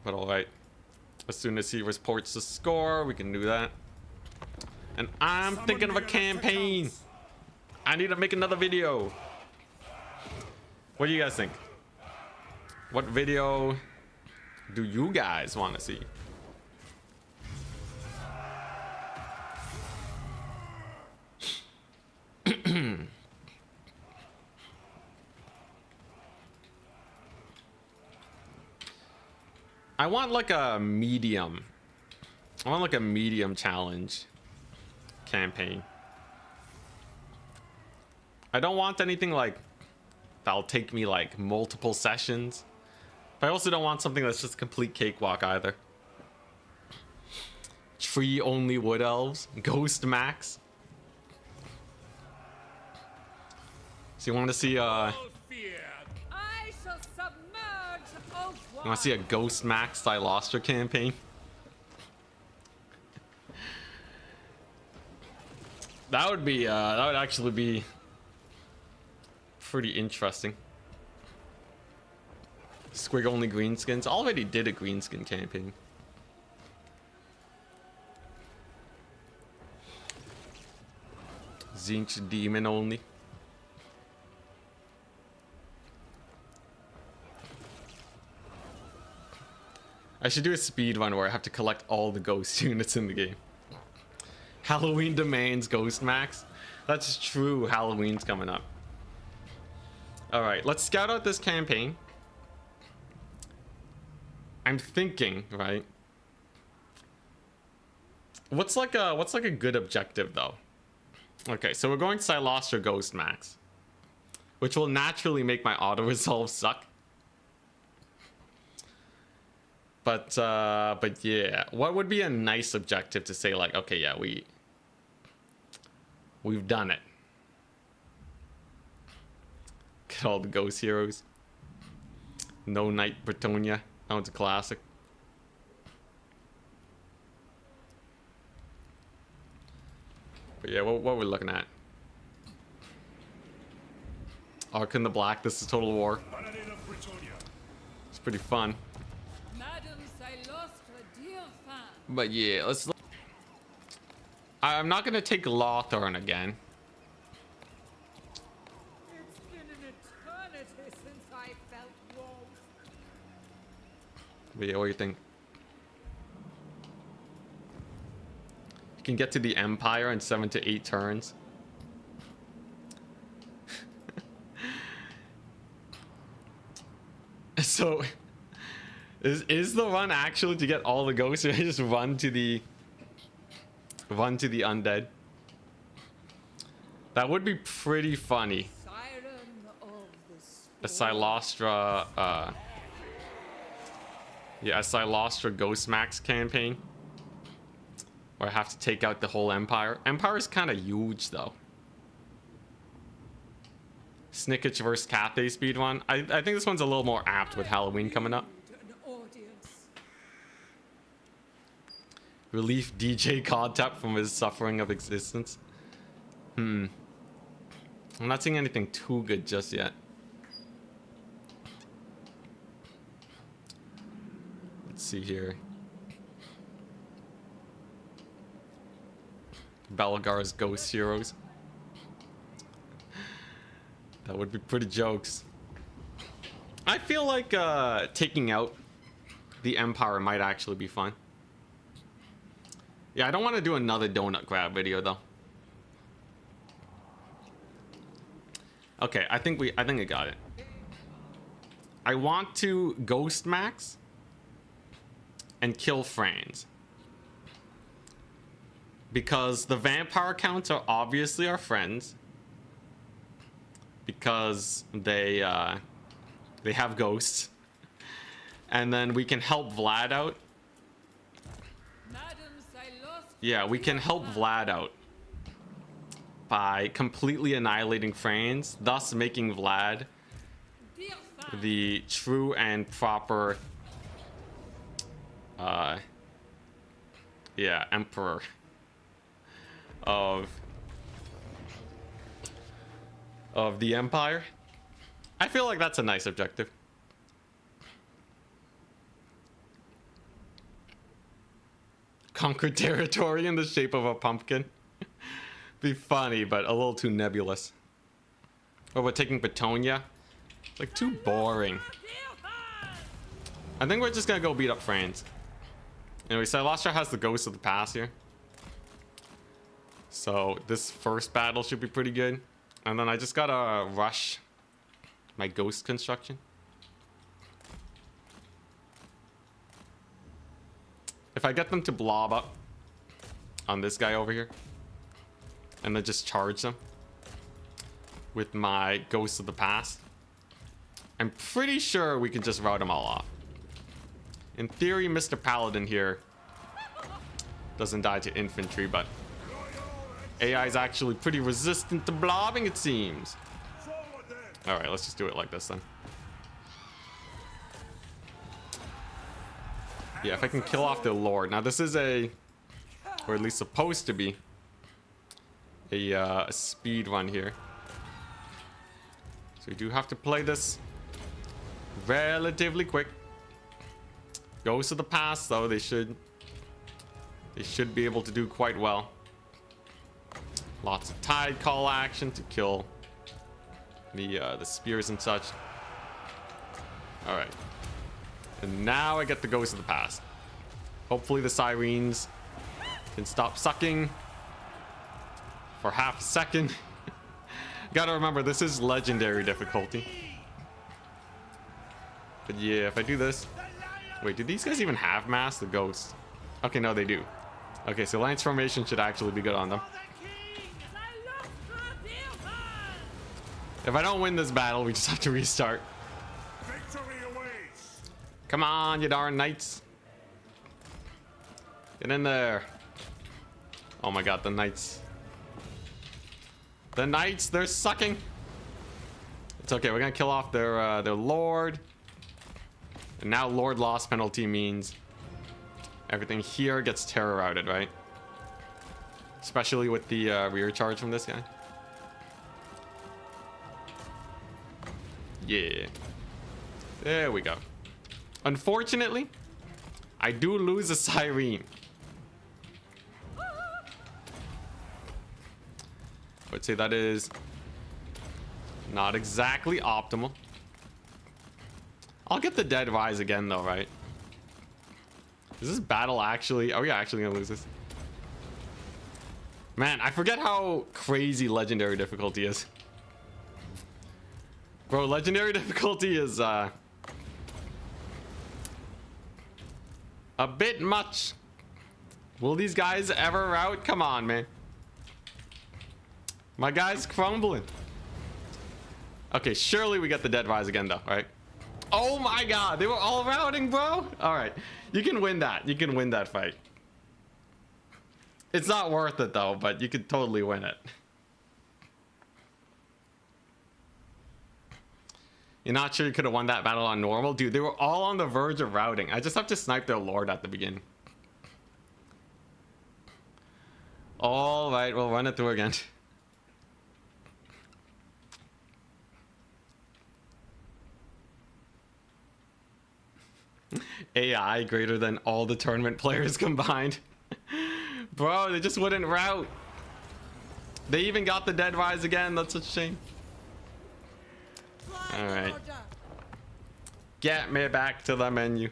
But alright. As soon as he reports the score, we can do that. And I'm thinking of a campaign. I need to make another video. What do you guys think? What video do you guys want to see? I want like a medium. I want like a medium challenge campaign. I don't want anything like that'll take me like multiple sessions. But I also don't want something that's just complete cakewalk either. Tree only wood elves, ghost max. So you want to see you want to see a ghost max Silastra campaign? That would be that would actually be pretty interesting. Squig only greenskins. Already did a greenskin campaign. Zinch demon only. I should do a speed run where I have to collect all the ghost units in the game. Halloween demands ghost max. That's true. Halloween's coming up. All right, let's scout out this campaign. I'm thinking, right? What's like a good objective though? Okay, so we're going Silastra Ghost Max, which will naturally make my auto resolve suck. But yeah, what would be a nice objective to say like, okay, yeah, we've done it. Get all the ghost heroes. No Knight Bretonia. That one's a classic. But yeah, what we're looking at. Ark in the Black, this is Total War. It's pretty fun. But yeah, let's look. I'm not gonna take Lothorn again. It's been an eternity since I felt warmth. But yeah, what do you think? You can get to the Empire in 7 to 8 turns. So, is the run actually to get all the ghosts, or just run to the undead? That would be pretty funny. A Silastra, yeah, a Silastra Ghost Max campaign, where I have to take out the whole Empire. Empire is kind of huge though. Snicketch versus Cathay speedrun. I think this one's a little more apt with Halloween coming up. An audience. Relief DJ Contap from his suffering of existence. I'm not seeing anything too good just yet. Let's see here. Belgar's Ghost Heroes. That would be pretty jokes. I feel like taking out the Empire might actually be fun. Yeah, I don't want to do another donut grab video though. Okay, I think I got it. I want to Ghost Max and kill Franz. Because the vampire counts are obviously our friends. Because they have ghosts. And then we can help Vlad out. Yeah, we can help Vlad out by completely annihilating Franz, thus making Vlad the true and proper emperor of the Empire. I feel like that's a nice objective. Conquer territory in the shape of a pumpkin. Be funny, but a little too nebulous. Oh, we're taking Betonia? Like, too boring. I think we're just gonna go beat up Franz. Anyway, Silastra has the Ghost of the Past here. So, this first battle should be pretty good. And then I just gotta rush my Ghost construction. If I get them to blob up on this guy over here, and then just charge them with my Ghost of the Past, I'm pretty sure we can just rout them all off. In theory, Mr. Paladin here doesn't die to infantry, but AI is actually pretty resistant to blobbing, it seems. Alright, let's just do it like this then. Yeah, if I can kill off the Lord. Now this is a, or at least supposed to be, a speed run here. So we do have to play this relatively quick. Ghosts of the Past though, they should be able to do quite well. Lots of tide call action to kill the spears and such. Alright. And now I get the Ghost of the Past. Hopefully the Sirens can stop sucking for half a second. Gotta remember, this is legendary difficulty. But yeah, if I do this... Wait, do these guys even have mass? The ghosts. Okay, no, they do. Okay, so Lance Formation should actually be good on them. If I don't win this battle, we just have to restart. Come on, you darn knights. Get in there. Oh my god, the knights. The knights, they're sucking. It's okay, we're gonna kill off their lord. And now Lord loss penalty means everything here gets terror routed, right? Especially with the rear charge from this guy. Yeah. There we go. Unfortunately, I do lose a Siren. I would say that is not exactly optimal. I'll get the Dead Rise again though, right? Is this battle actually... Are we actually gonna lose this? Man, I forget how crazy legendary difficulty is. Bro, legendary difficulty is a bit much. Will these guys ever rout? Come on, man. My guy's crumbling. Okay, surely we get the Dead Rise again though, right? Oh my god, they were all routing, bro. All right, you can win that. You can win that fight. It's not worth it though, but you could totally win it. You're not sure you could have won that battle on normal? Dude, they were all on the verge of routing. I just have to snipe their lord at the beginning. Alright, we'll run it through again. AI greater than all the tournament players combined. Bro, they just wouldn't route. They even got the dead rise again. That's such a shame. Alright. Get me back to the menu.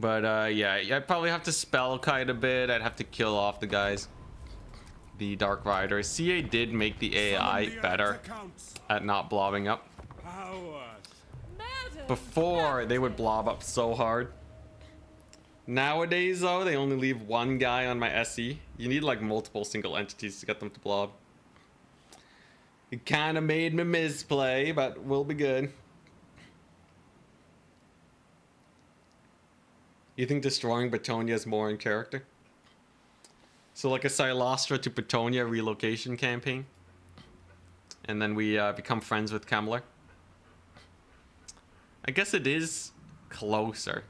But yeah, I'd probably have to spell kite a bit. I'd have to kill off the guys. The Dark Rider. CA did make the AI better at not blobbing up. Before, they would blob up so hard. Nowadays, though, they only leave one guy on my SE. You need like multiple single entities to get them to blob. It kind of made me misplay, but we'll be good. You think destroying Betonia is more in character? So like a Silostra to Betonia relocation campaign. And then we become friends with Kemmler. I guess it is closer.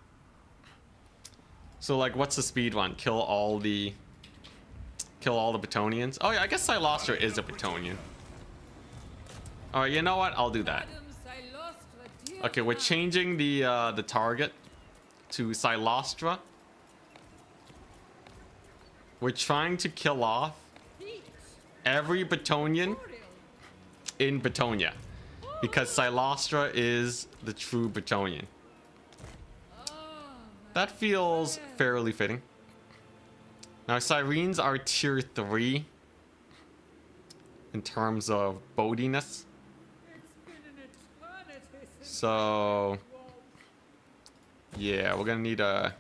So like, what's the speed one? Kill all the Betonians. Oh yeah, I guess Silostra is a Betonian. All right, you know what? I'll do that. Okay, we're changing the target to Silostra. We're trying to kill off every Betonian in Betonia, because Silostra is the true Betonian. That feels fairly fitting. Now, Sirens are tier 3 in terms of boatiness. So, yeah, we're gonna need a...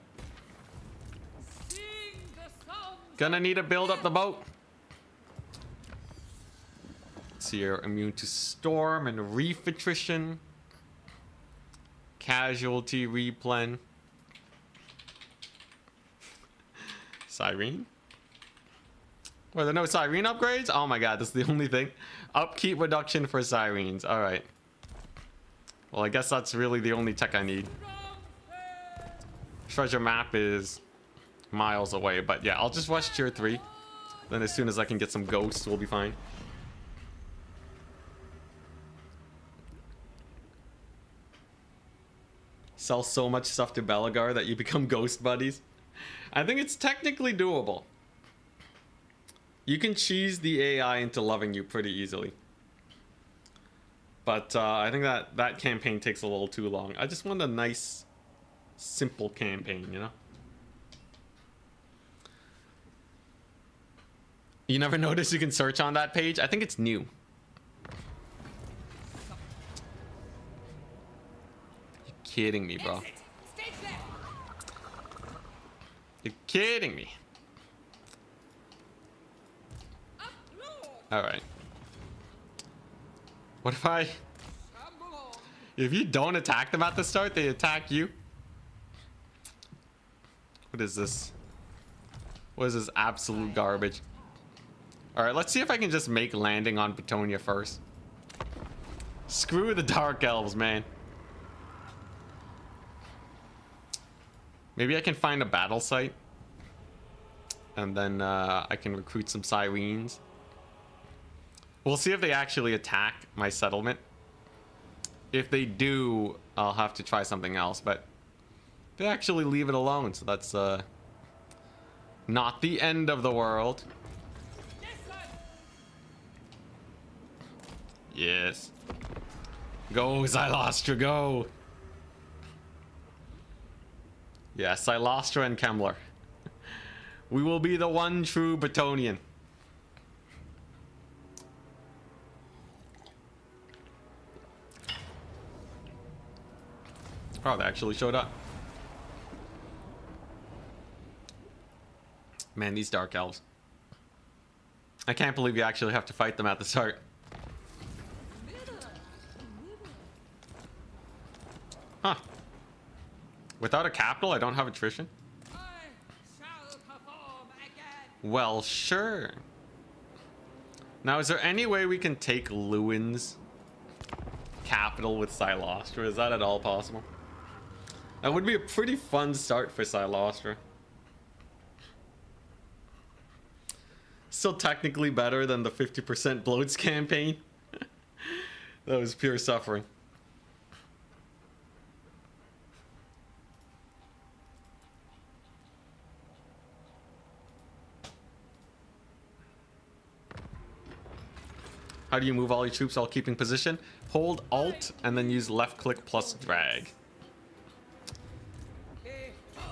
Gonna need to build up the boat. Let's see here. Immune to storm and reef attrition. Casualty replen. Siren? Were there no Siren upgrades? Oh my god, this is the only thing. Upkeep reduction for Sirens. Alright. Well, I guess that's really the only tech I need. Treasure map is miles away, but yeah, I'll just rush tier 3. Then as soon as I can get some ghosts, we'll be fine. Sell so much stuff to Belagar that you become ghost buddies. I think it's technically doable. You can cheese the AI into loving you pretty easily. But I think that campaign takes a little too long. I just want a nice, simple campaign, you know? You never notice you can search on that page? I think it's new. You're kidding me, bro. You're kidding me. Alright. What if you don't attack them at the start, they attack you? What is this? What is this absolute garbage? Alright, let's see if I can just make landing on Betonia first. Screw the Dark Elves, man. Maybe I can find a battle site. And then I can recruit some Sirens. We'll see if they actually attack my settlement. If they do, I'll have to try something else. But they actually leave it alone, so that's not the end of the world. Yes. Go, Silostra, go. Yeah, Silostra and Kemmler. We will be the one true Betonian. Oh, they actually showed up. Man, these Dark Elves. I can't believe you actually have to fight them at the start. Huh. Without a capital, I don't have attrition? Well, sure. Now, is there any way we can take Lewin's capital with Silostra? Is that at all possible? That would be a pretty fun start for Silostra. Still technically better than the 50% bloats campaign. That was pure suffering. How do you move all your troops while keeping position? Hold Alt and then use left click plus drag.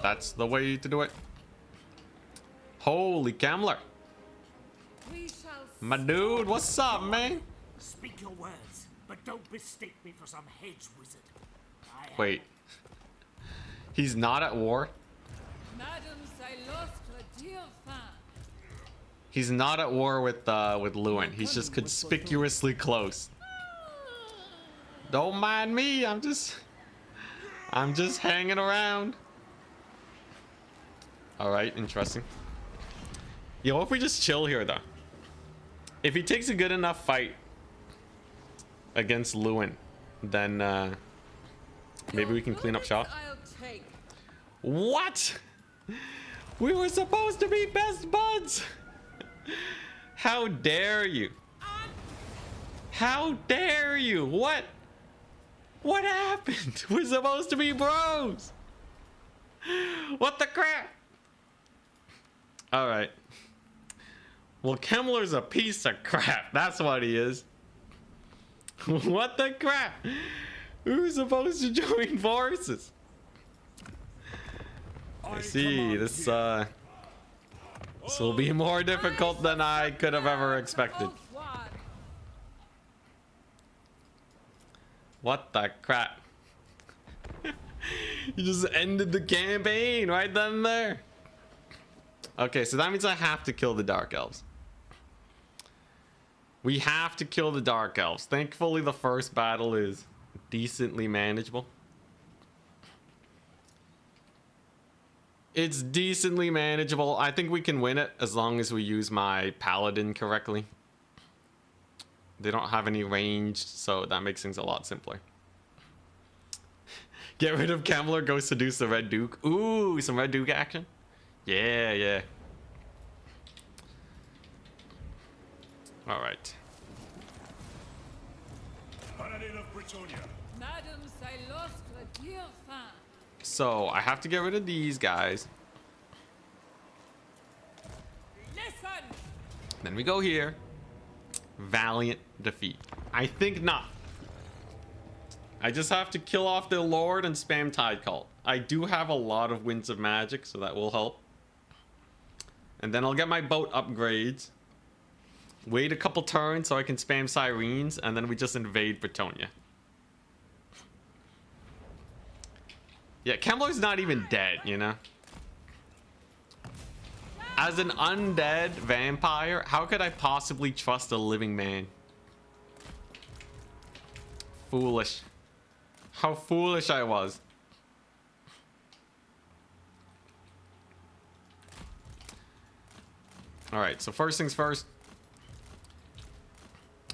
That's the way to do it. Holy Kamler. My dude, what's up, man? Speak your words, but don't mistake me for some hedge wizard. Wait. He's not at war? Madame Silostre, dear fan. He's not at war with Lewin. He's just conspicuously close. Don't mind me. I'm just hanging around. All right, interesting. You know, if we just chill here though. If he takes a good enough fight against Lewin, then maybe we can clean up shop. What? We were supposed to be best buds. How dare you? How dare you? What happened? We're supposed to be bros. What the crap? All right. Well, Kemmler's a piece of crap. That's what he is. What the crap? Who's supposed to join forces? I see. This will be more difficult than I could have ever expected. What the crap? You just ended the campaign right then and there. Okay, so that means I have to kill the Dark Elves. We have to kill the Dark Elves. Thankfully, the first battle is decently manageable. It's decently manageable. I think we can win it as long as we use my Paladin correctly. They don't have any range, so that makes things a lot simpler. Get rid of Kemmler, go seduce the Red Duke. Ooh, some Red Duke action. Yeah, yeah. All right. Madame Silostre, dear fan. So I have to get rid of these guys. Listen. Then we go here. Valiant defeat. I think not. I just have to kill off the Lord and spam Tide Cult. I do have a lot of Winds of Magic, so that will help. And then I'll get my boat upgrades. Wait a couple turns so I can spam Sirens, and then we just invade Bretonia. Yeah, Kemmler's not even dead, you know? As an undead vampire, how could I possibly trust a living man? Foolish. How foolish I was. Alright, so first things first.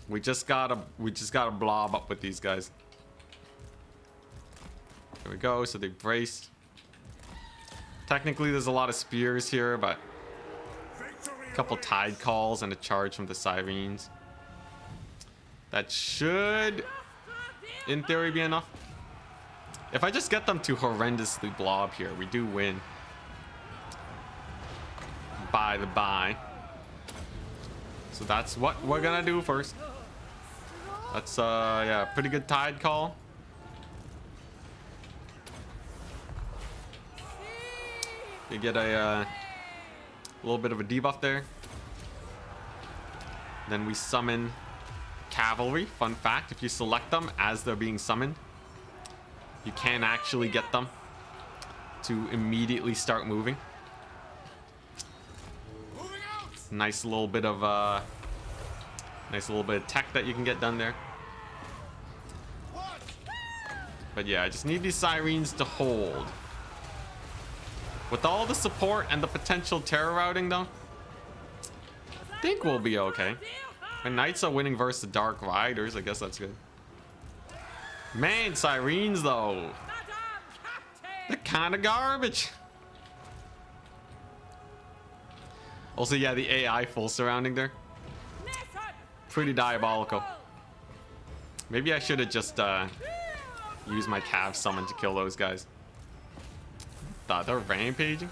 We just gotta blob up with these guys. There we go, so they brace. Technically there's a lot of spears here, but a couple Tide Calls and a charge from the Sirens. That should, in theory, be enough. If I just get them to horrendously blob here, we do win. By the by. So that's what we're gonna do first. That's yeah, pretty good Tide Call. You get a little bit of a debuff there. Then we summon Cavalry. Fun fact, if you select them as they're being summoned, you can actually get them to immediately start moving. Nice little bit of tech that you can get done there. But yeah, I just need these Sirens to hold. With all the support and the potential terror routing though, I think we'll be okay. My knights are winning versus the Dark Riders. I guess that's good. Man, sirens though. Madam Captain! They're kind of garbage. Also, yeah, the AI full surrounding there. Listen! Pretty diabolical. Maybe I should have just used my Cav summon to kill those guys. Thought they're rampaging.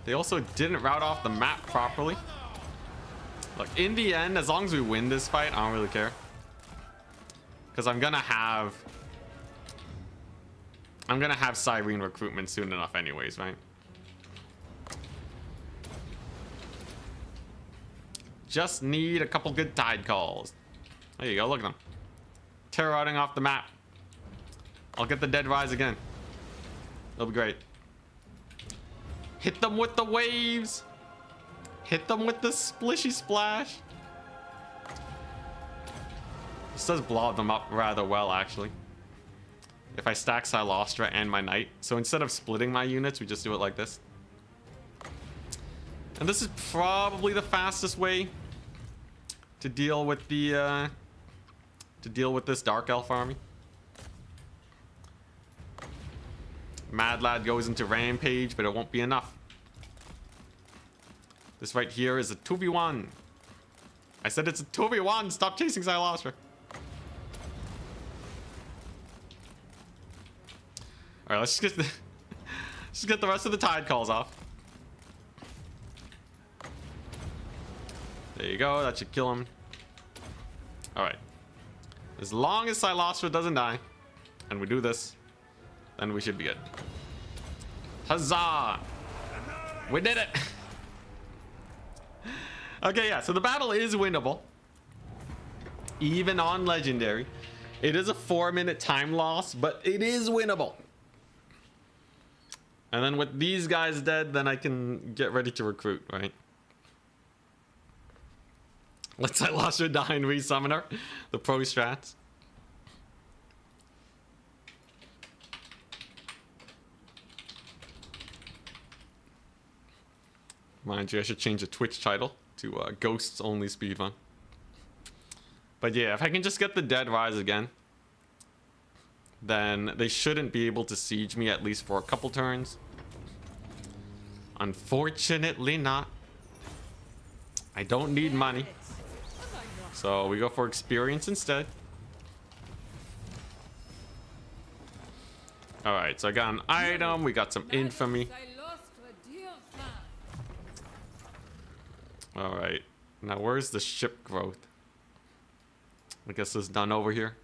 They also didn't route off the map properly. Look, in the end, as long as we win this fight, I don't really care. Because I'm gonna have Siren recruitment soon enough anyways, right? Just need a couple good tide calls. There you go, look at them. Terror routing off the map. I'll get the dead rise again. It'll be great. Hit them with the waves. Hit them with the splishy splash. This does blow them up rather well, actually. If I stack Silostra and my Knight. So instead of splitting my units, we just do it like this. And this is probably the fastest way to deal with the this Dark Elf army. Mad Lad goes into Rampage, but it won't be enough. This right here is a 2v1. I said it's a 2v1. Stop chasing Silostra. All right, let's just get the rest of the tide calls off. There you go. That should kill him. All right. As long as Silostra doesn't die, and we do this, then we should be good. Huzzah! We did it! Okay, yeah, so the battle is winnable. Even on Legendary. It is a 4-minute time loss, but it is winnable. And then with these guys dead, then I can get ready to recruit, right? Let Silostra die and resummon her. The pro strats. Mind you, I should change the Twitch title to Ghosts Only Speedrun. But yeah, if I can just get the dead rise again, then they shouldn't be able to siege me at least for a couple turns. Unfortunately not. I don't need money. So we go for experience instead. Alright, so I got an item, we got some infamy. Alright, now where's the ship growth? I guess it's done over here.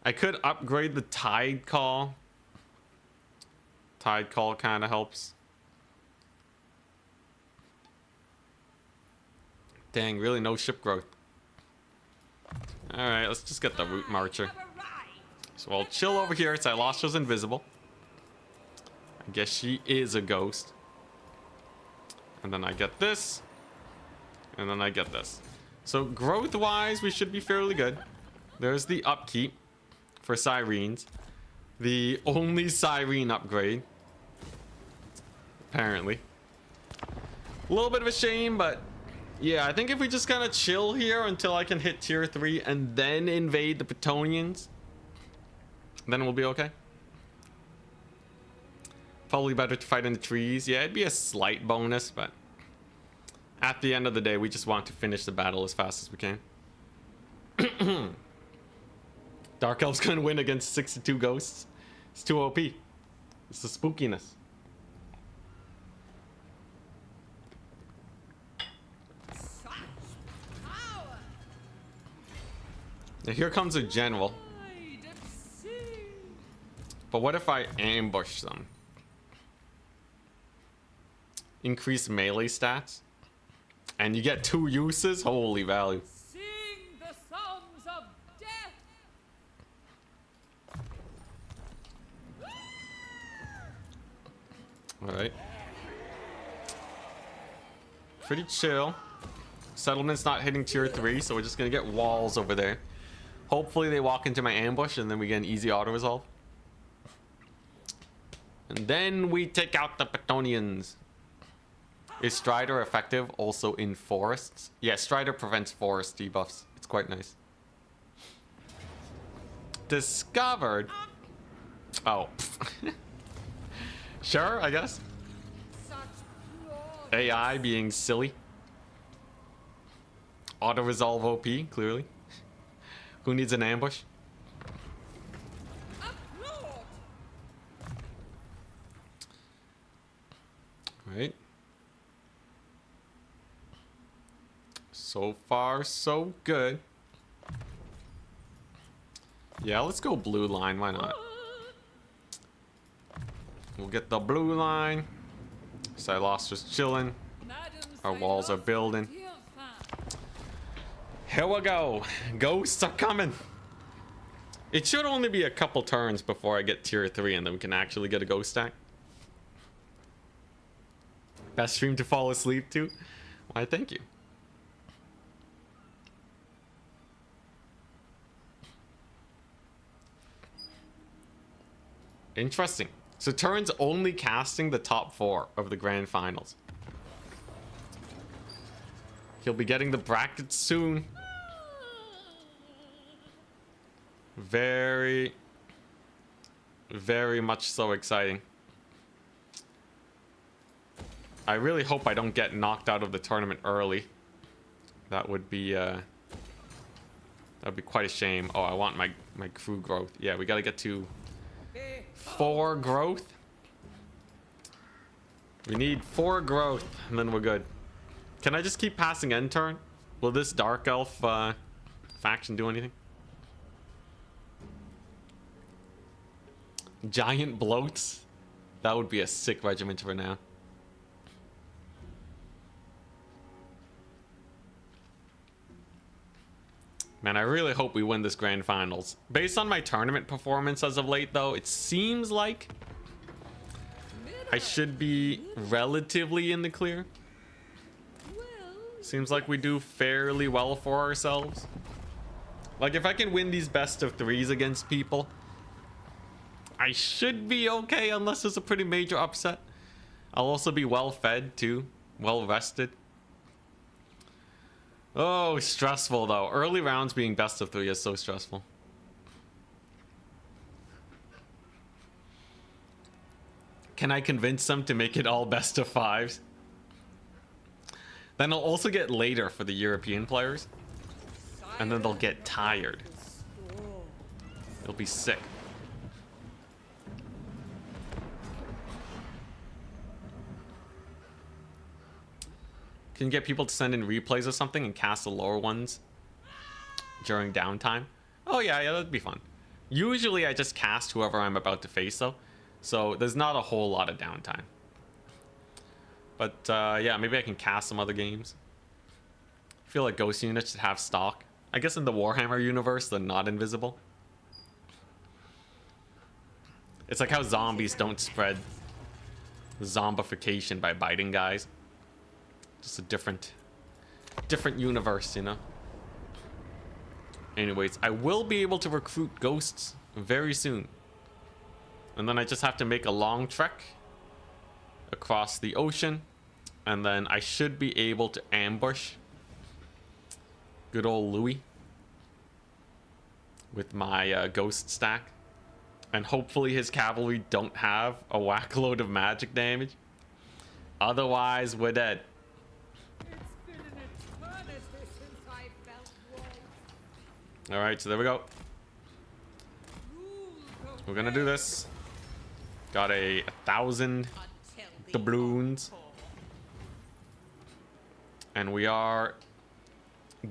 I could upgrade the tide call. Tide call kind of helps. Dang, really no ship growth. Alright, let's just get the route marcher. So I'll chill over here. Silostra's invisible. I guess she is a ghost. And then I get this. And then I get this. So growth-wise, we should be fairly good. There's the upkeep for Sirens. The only Siren upgrade. Apparently. A little bit of a shame, but yeah, I think if we just kind of chill here until I can hit tier 3 and then invade the Petonians, then we'll be okay. Probably better to fight in the trees. Yeah, it'd be a slight bonus, but at the end of the day, we just want to finish the battle as fast as we can. Dark Elf's gonna win against 62 ghosts. It's too OP. It's the spookiness. Now here comes a general. But what if I ambush them? Increase melee stats? And you get 2 uses? Holy value. Sing the songs of death. Alright. Pretty chill. Settlement's not hitting tier 3, so we're just gonna get walls over there. Hopefully they walk into my ambush and then we get an easy auto resolve. And then we take out the Petonians. Is Strider effective also in forests? Yeah, Strider prevents forest debuffs. It's quite nice. Discovered. Oh. Sure, I guess. Such flawed. AI being silly. Auto-resolve OP, clearly. Who needs an ambush? Applaud. Right. So far, so good. Yeah, let's go blue line. Why not? We'll get the blue line. Silas's chilling. Madam Our walls are Silas, building. dear fan. Here we go. Ghosts are coming. It should only be a couple turns before I get tier 3 and then we can actually get a ghost stack. Best stream to fall asleep to? Why, thank you. Interesting. So turns only casting the top 4 of the grand finals. He'll be getting the brackets soon. Very, very much so exciting. I really hope I don't get knocked out of the tournament early. That would be quite a shame. Oh, I want my crew growth. Yeah, we gotta get to 4 growth. We need 4 growth, and then we're good. Can I just keep passing end turn? Will this Dark Elf faction do anything? Giant bloats? That would be a sick regiment for now. Man, I really hope we win this grand finals. Based on my tournament performance as of late, though, it seems like I should be relatively in the clear. Seems like we do fairly well for ourselves. Like, if I can win these best of 3s against people, I should be okay unless there's a pretty major upset. I'll also be well fed, too. Well rested. Oh, stressful though. Early rounds being best of 3 is so stressful. Can I convince them to make it all best of 5s? Then I'll also get later for the European players. And then they'll get tired. It'll be sick. Can you get people to send in replays or something and cast the lower ones during downtime? Oh yeah, that'd be fun. Usually I just cast whoever I'm about to face though, so there's not a whole lot of downtime. But yeah, maybe I can cast some other games. I feel like ghost units should have stock. I guess in the Warhammer universe, they're not invisible. It's like how zombies don't spread zombification by biting guys. Just a different universe, you know. Anyways, I will be able to recruit ghosts very soon. And then I just have to make a long trek across the ocean. And then I should be able to ambush good old Louis with my ghost stack. And hopefully his cavalry don't have a whack load of magic damage. Otherwise, we're dead. It's been an eternity since I felt warm. Alright, so there we go. We're gonna do this. Got a 1,000 doubloons. And we are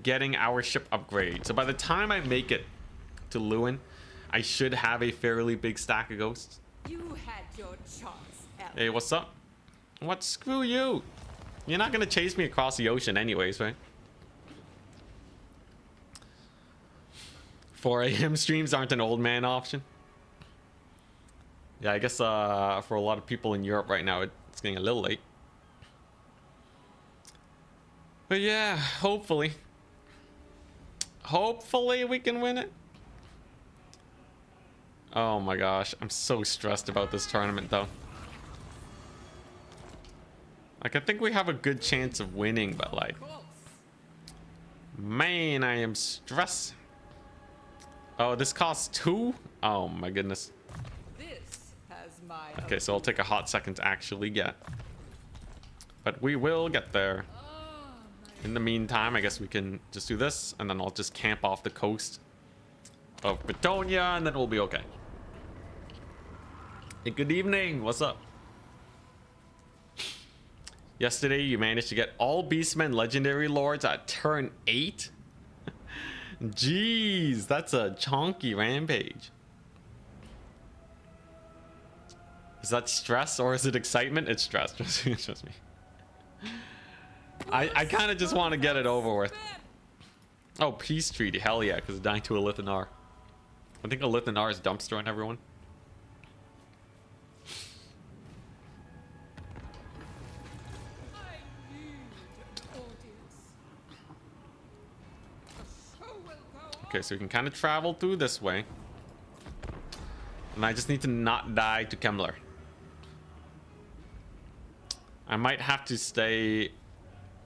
getting our ship upgrade. So by the time I make it to Lewin, I should have a fairly big stack of ghosts. You had your chance, Elf. Hey, what's up? What? Screw you. You're not gonna chase me across the ocean anyways, right? 4 a.m. streams aren't an old man option. Yeah, I guess for a lot of people in Europe right now, it's getting a little late. But yeah, hopefully. Hopefully we can win it. Oh my gosh, I'm so stressed about this tournament though. Like, I think we have a good chance of winning, but like, Of course. man, I am stressed. Oh, this costs 2? Oh my goodness. This has my Okay, so it'll take a hot second to actually get. But we will get there. In the meantime, I guess we can just do this, and then I'll just camp off the coast of Bretonia, and then we'll be okay. Hey, good evening. What's up? Yesterday, you managed to get all Beastmen Legendary Lords at turn 8? Jeez, that's a chonky rampage. Is that stress or is it excitement? It's stress. Trust me. I kind of just want to get it over with. Oh, peace treaty. Hell yeah, because it's dying to a Lithanar. I think a Lithanar is dumpstering everyone. I need orders. The show will go on. Okay, so we can kind of travel through this way. And I just need to not die to Kemmler. I might have to stay,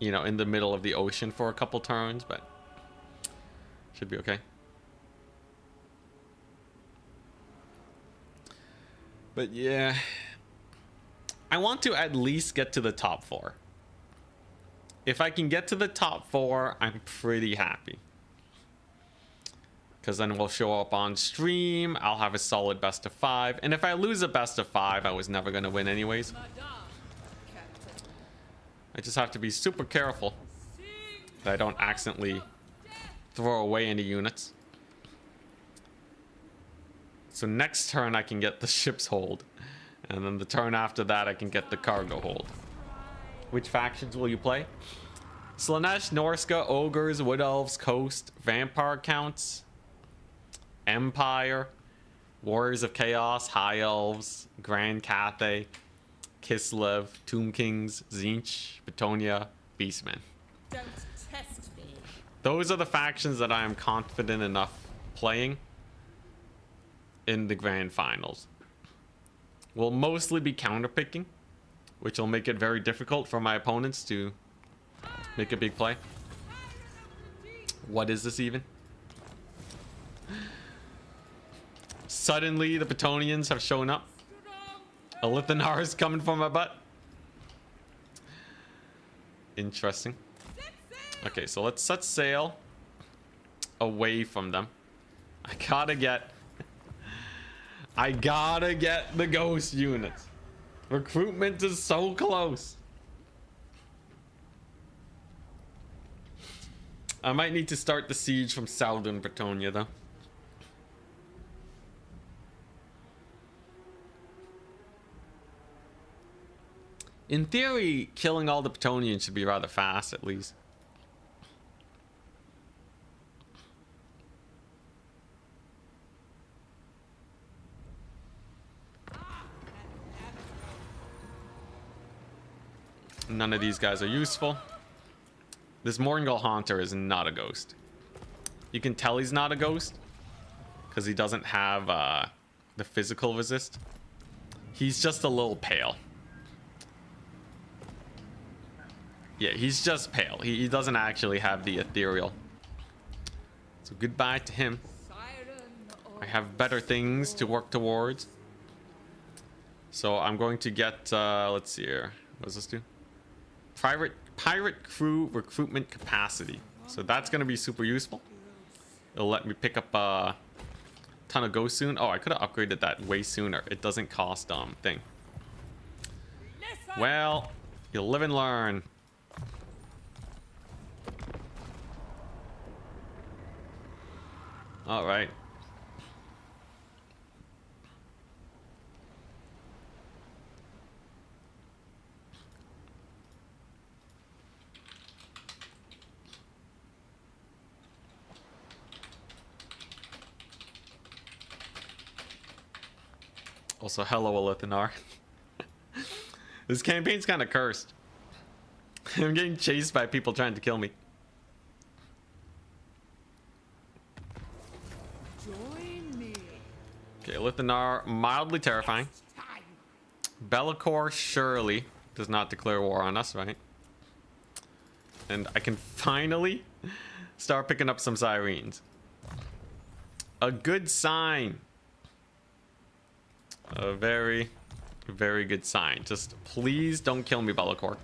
you know, in the middle of the ocean for a couple turns, but should be okay. But yeah, I want to at least get to the top 4. If I can get to the top 4, I'm pretty happy. Because then we'll show up on stream, I'll have a solid best of 5. And if I lose a best of 5, I was never going to win anyways. Madame, Captain. I just have to be super careful that I don't accidentally throw away any units. So next turn I can get the ship's hold. And then the turn after that I can get the cargo hold. Which factions will you play? Slanesh, Norska, Ogres, Wood Elves, Coast, Vampire Counts, Empire, Warriors of Chaos, High Elves, Grand Cathay, Kislev, Tomb Kings, Zinch, Bretonia, Beastmen. Don't test me. Those are the factions that I am confident enough playing in the grand finals. We'll mostly be counterpicking, which will make it very difficult for my opponents to make a big play. What is this even? Suddenly the Bretonians have shown up. A Lithanar is coming for my butt. Interesting. Okay, so let's set sail away from them. I gotta get the ghost units. Recruitment is so close. I might need to start the siege from southern Bretonia though. In theory, killing all the Bretonians should be rather fast at least. None of these guys are useful. This Morngul Haunter is not a ghost. You can tell he's not a ghost because he doesn't have the physical resist. He's just a little pale. Yeah, he's just pale. He doesn't actually have the ethereal. So goodbye to him. I have better things to work towards. So I'm going to get, let's see here. What does this do? Pirate crew recruitment capacity. So that's going to be super useful. It'll let me pick up a ton of ghosts soon. Oh, I could have upgraded that way sooner. It doesn't cost thing. Well, you'll live and learn. All right. Also, hello, Lithanar. This campaign's kind of cursed. I'm getting chased by people trying to kill me. Join me. Okay, Lithanar, mildly terrifying. Time. Bellicor, surely. does not declare war on us, right? And I can finally start picking up some sirens. A good sign. A very, very good sign. Just please don't kill me, Bellicor.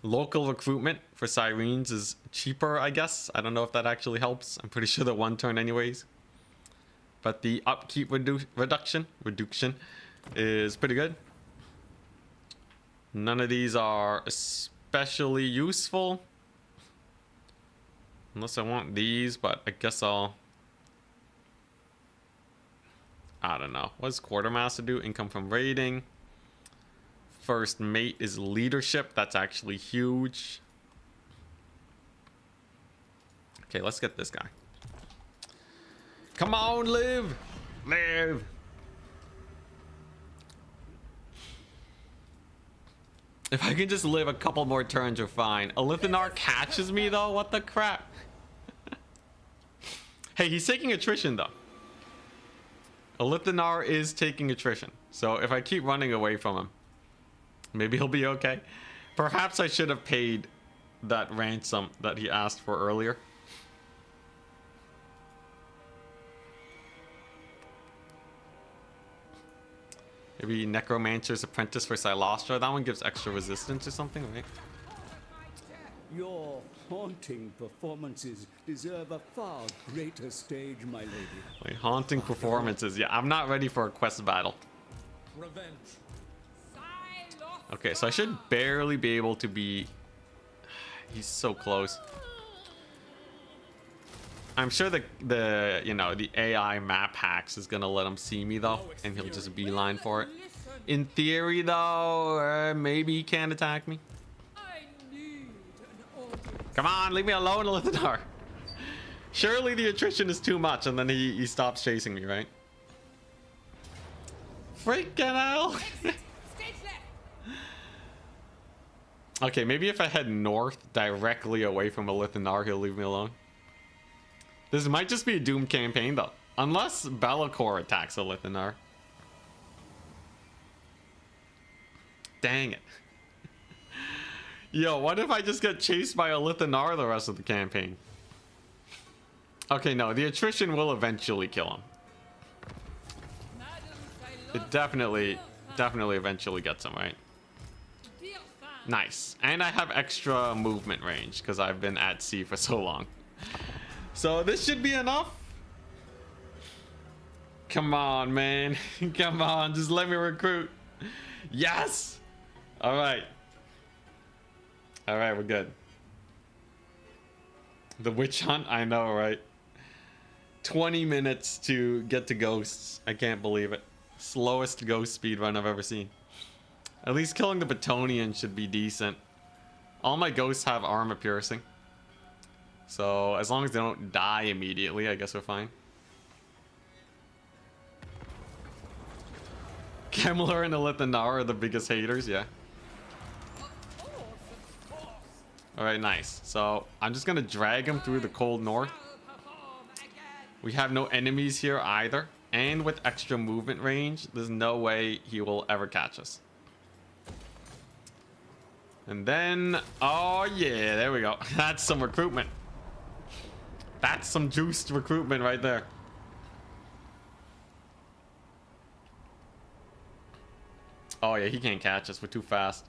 Local recruitment for sirens is cheaper, I guess. I don't know if that actually helps. I'm pretty sure that one turn anyways. But the upkeep reduction is pretty good. None of these are especially useful. Unless I want these, but I guess I don't know. What does Quartermaster do? Income from raiding. First mate is leadership. That's actually huge. Okay, let's get this guy. Come on, live! Live! If I can just live a couple more turns, we're fine. Elithanar catches me, though? What the crap? Hey, he's taking attrition, though. Elithanar is taking attrition. So if I keep running away from him, maybe he'll be okay. Perhaps I should have paid that ransom that he asked for earlier. Maybe Necromancer's Apprentice for Silostra. That one gives extra resistance or something, right? Your haunting performances deserve a far greater stage, my lady. Wait, haunting performances. Yeah, I'm not ready for a quest battle. Revenge. Okay, so I should barely be able to be... He's so close. I'm sure the AI map hacks is gonna let him see me though, and he'll just beeline for it. In theory though, maybe he can't attack me. Come on, leave me alone, Elithanar. Surely the attrition is too much, and then he stops chasing me, right? Freaking hell! Okay, maybe if I head north directly away from Elithanar, he'll leave me alone. This might just be a doomed campaign, though. Unless Bellicor attacks Elithanar. Dang it. Yo, what if I just get chased by Elithanar the rest of the campaign? Okay, no, the attrition will eventually kill him. It definitely eventually gets him, right? Nice. And I have extra movement range because I've been at sea for so long. So this should be enough. Come on, man. Come on, just let me recruit. Yes! Alright. Alright, we're good. The witch hunt? I know, right? 20 minutes to get to ghosts. I can't believe it. Slowest ghost speed run I've ever seen. At least killing the Batonian should be decent. All my ghosts have armor piercing. So as long as they don't die immediately, I guess we're fine. Kemler and Elithanar are the biggest haters, yeah. Alright, nice. So I'm just gonna drag him through the cold north. We have no enemies here either. And with extra movement range, there's no way he will ever catch us. And then, oh yeah, there we go. That's some recruitment. That's some juiced recruitment right there. Oh yeah, he can't catch us. We're too fast.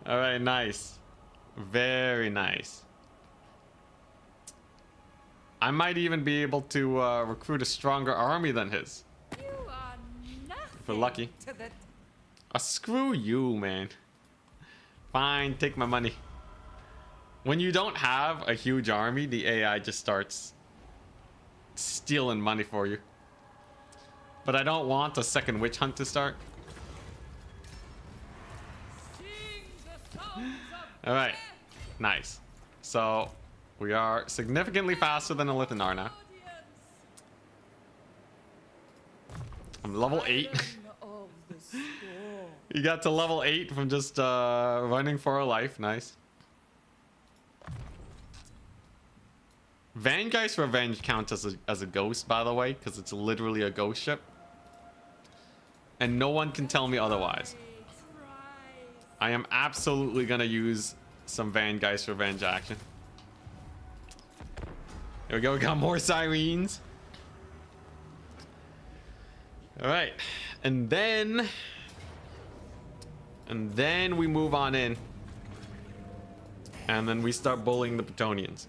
All right, nice. Very nice. I might even be able to recruit a stronger army than his. You are nothing If we're lucky. to the Screw you, man. Fine, take my money. When you don't have a huge army, the AI just starts stealing money for you. But I don't want a second witch hunt to start. Alright, nice. So, we are significantly faster than Elithanar now. I'm level 8. You got to level 8 from just running for our life. Nice. Vangeist's Revenge counts as a ghost, by the way, because it's literally a ghost ship. and no one can tell me otherwise. I am absolutely gonna use some Van Geist Revenge action. There we go, we got more sirens. Alright. And then we move on in. And then we start bullying the Bretonians.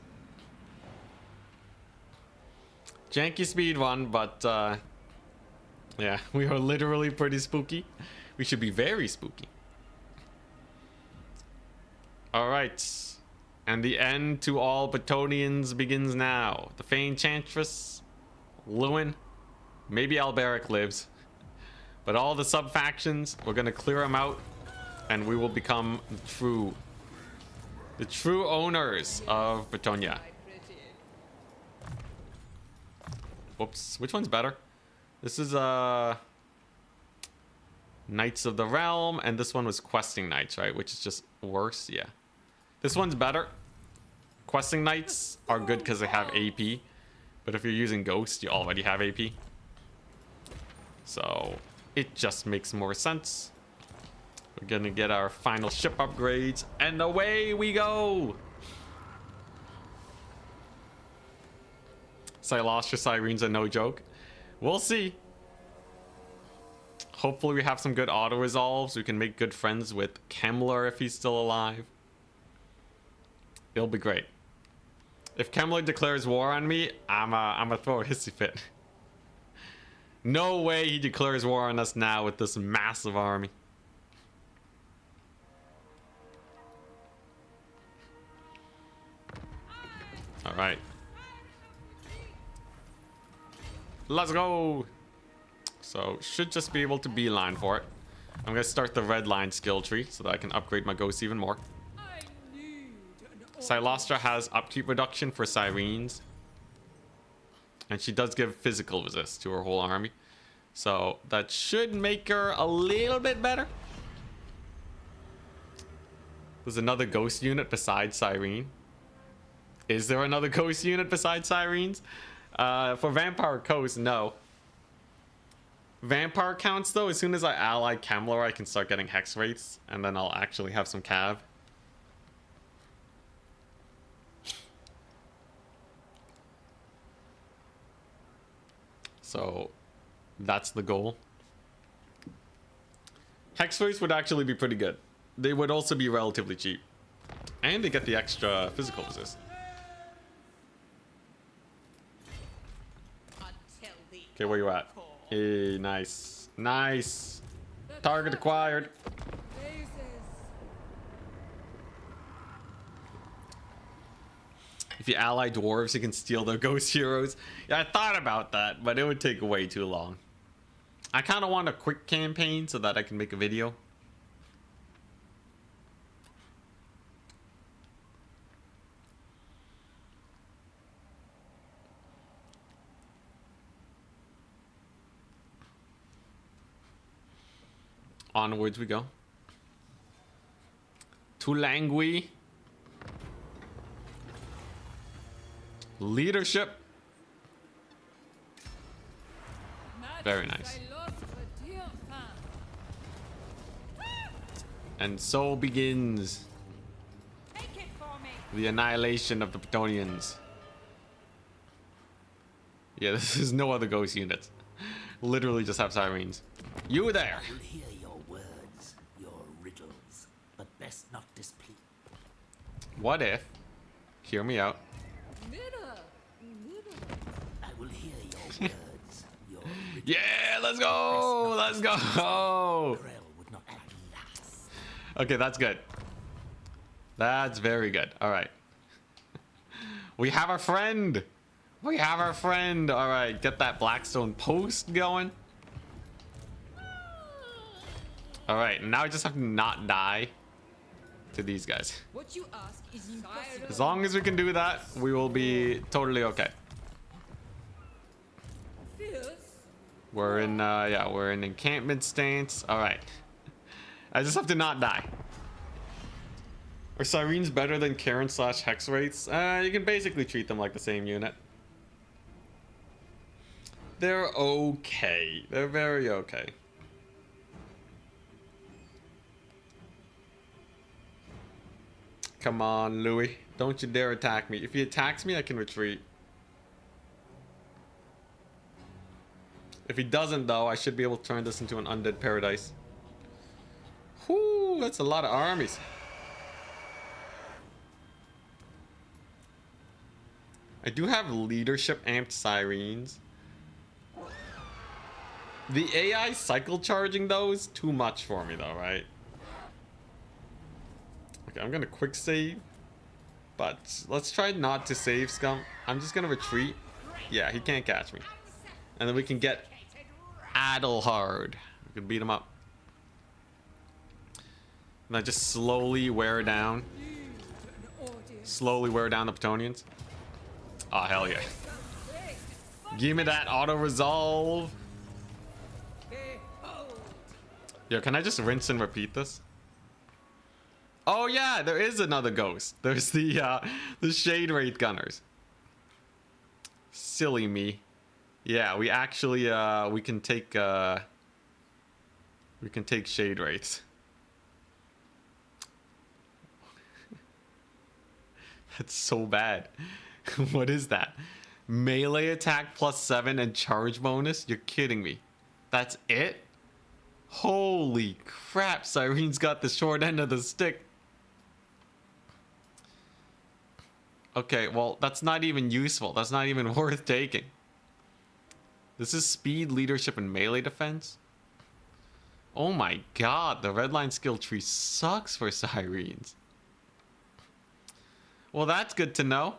Janky speed run, but yeah, we are literally pretty spooky. We should be very spooky. Alright. And the end to all Bretonians begins now. The Fey Enchantress, Lewin, maybe Alberic lives. But all the sub-factions, we're gonna clear them out. And we will become the true owners of Bretonia. Whoops, which one's better? This is Knights of the Realm, and this one was Questing Knights, right? Which is just worse, yeah. This one's better. Questing Knights are good because they have AP, but if you're using Ghost, you already have AP. So it just makes more sense. We're gonna get our final ship upgrades, and away we go! Silostra Sirens are no joke. We'll see. Hopefully we have some good auto-resolves. We can make good friends with Kemmler if he's still alive. It'll be great. If Kemmler declares war on me, I'm gonna throw a hissy fit. No way he declares war on us now with this massive army. All right. Let's go. So should just be able to beeline for it. I'm gonna start the red line skill tree so that I can upgrade my ghosts even more. Silostra has upkeep reduction for Sirens. And she does give physical resist to her whole army. So that should make her a little bit better. There's another ghost unit besides Siren. Is there another ghost unit besides Sirens? For Vampire Coast, no. Vampire counts though, as soon as I ally Kemmler, I can start getting Hex Wraiths, and then I'll actually have some Cav. So that's the goal. Hex Wraiths would actually be pretty good. They would also be relatively cheap. And they get the extra physical resist. Okay, where you at? Hey, nice. Nice. Target acquired. If you ally dwarves, you can steal their ghost heroes. Yeah, I thought about that, but it would take way too long. I kind of want a quick campaign so that I can make a video. Onwards we go. Tulangui. Leadership. Very nice. And so begins the annihilation of the Bretonians. Yeah, this is no other ghost units. Literally just have Sirens. You there! I will hear your words, your riddles, but best not displease. What if? Hear me out. I will hear your words, your riddles. Yeah, let's go! Let's go! Grell would not at last. Okay, that's good. That's very good. All right. We have our friend. We have our friend. All right, get that Blackstone post going. All right, now I just have to not die to these guys. What you ask is impossible. As long as we can do that, we will be totally okay. We're in, yeah, we're in encampment stance. All right. I just have to not die. Are Sirens better than Karen / Hex Wraiths? You can basically treat them like the same unit. They're okay. They're very okay. Come on, Louis. Don't you dare attack me. If he attacks me, I can retreat. If he doesn't, though, I should be able to turn this into an undead paradise. Whoo, that's a lot of armies. I do have leadership amped sirens. The AI cycle charging, though, is too much for me, though, right? Okay, I'm gonna quick save. But let's try not to save, Scum. I'm just gonna retreat. Yeah, he can't catch me. And then we can get Adelhard. We can beat him up. And then just slowly wear down. Slowly wear down the Petonians. Oh, hell yeah. Give me that auto-resolve. Yo, can I just rinse and repeat this? Oh yeah, there is another ghost. There's the Shade Wraith Gunners. Silly me. Yeah, we actually we can take Shade Wraiths. That's so bad. What is that? Melee attack +7 and charge bonus? You're kidding me. That's it? Holy crap, Cyrene's got the short end of the stick. Okay, well, that's not even useful. That's not even worth taking. This is speed, leadership, and melee defense. Oh my god, the redline skill tree sucks for Cyrenes. Well, that's good to know.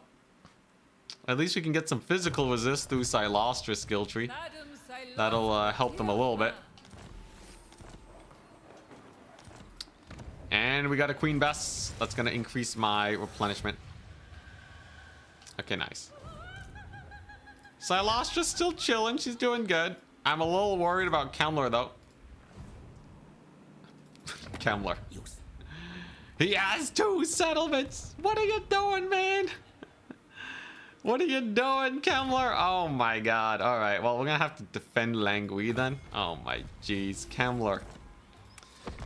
At least we can get some physical resist through Silastra skill tree. That'll help them a little bit. And we got a Queen Bess. That's gonna increase my replenishment. Okay, nice. Silastra's still chilling. She's doing good. I'm a little worried about Kemler, though. Kemler. He has 2 settlements. What are you doing, man? What are you doing, Kemler? Oh my god. All right. Well, we're gonna have to defend Langui then. Oh my jeez, Kemler.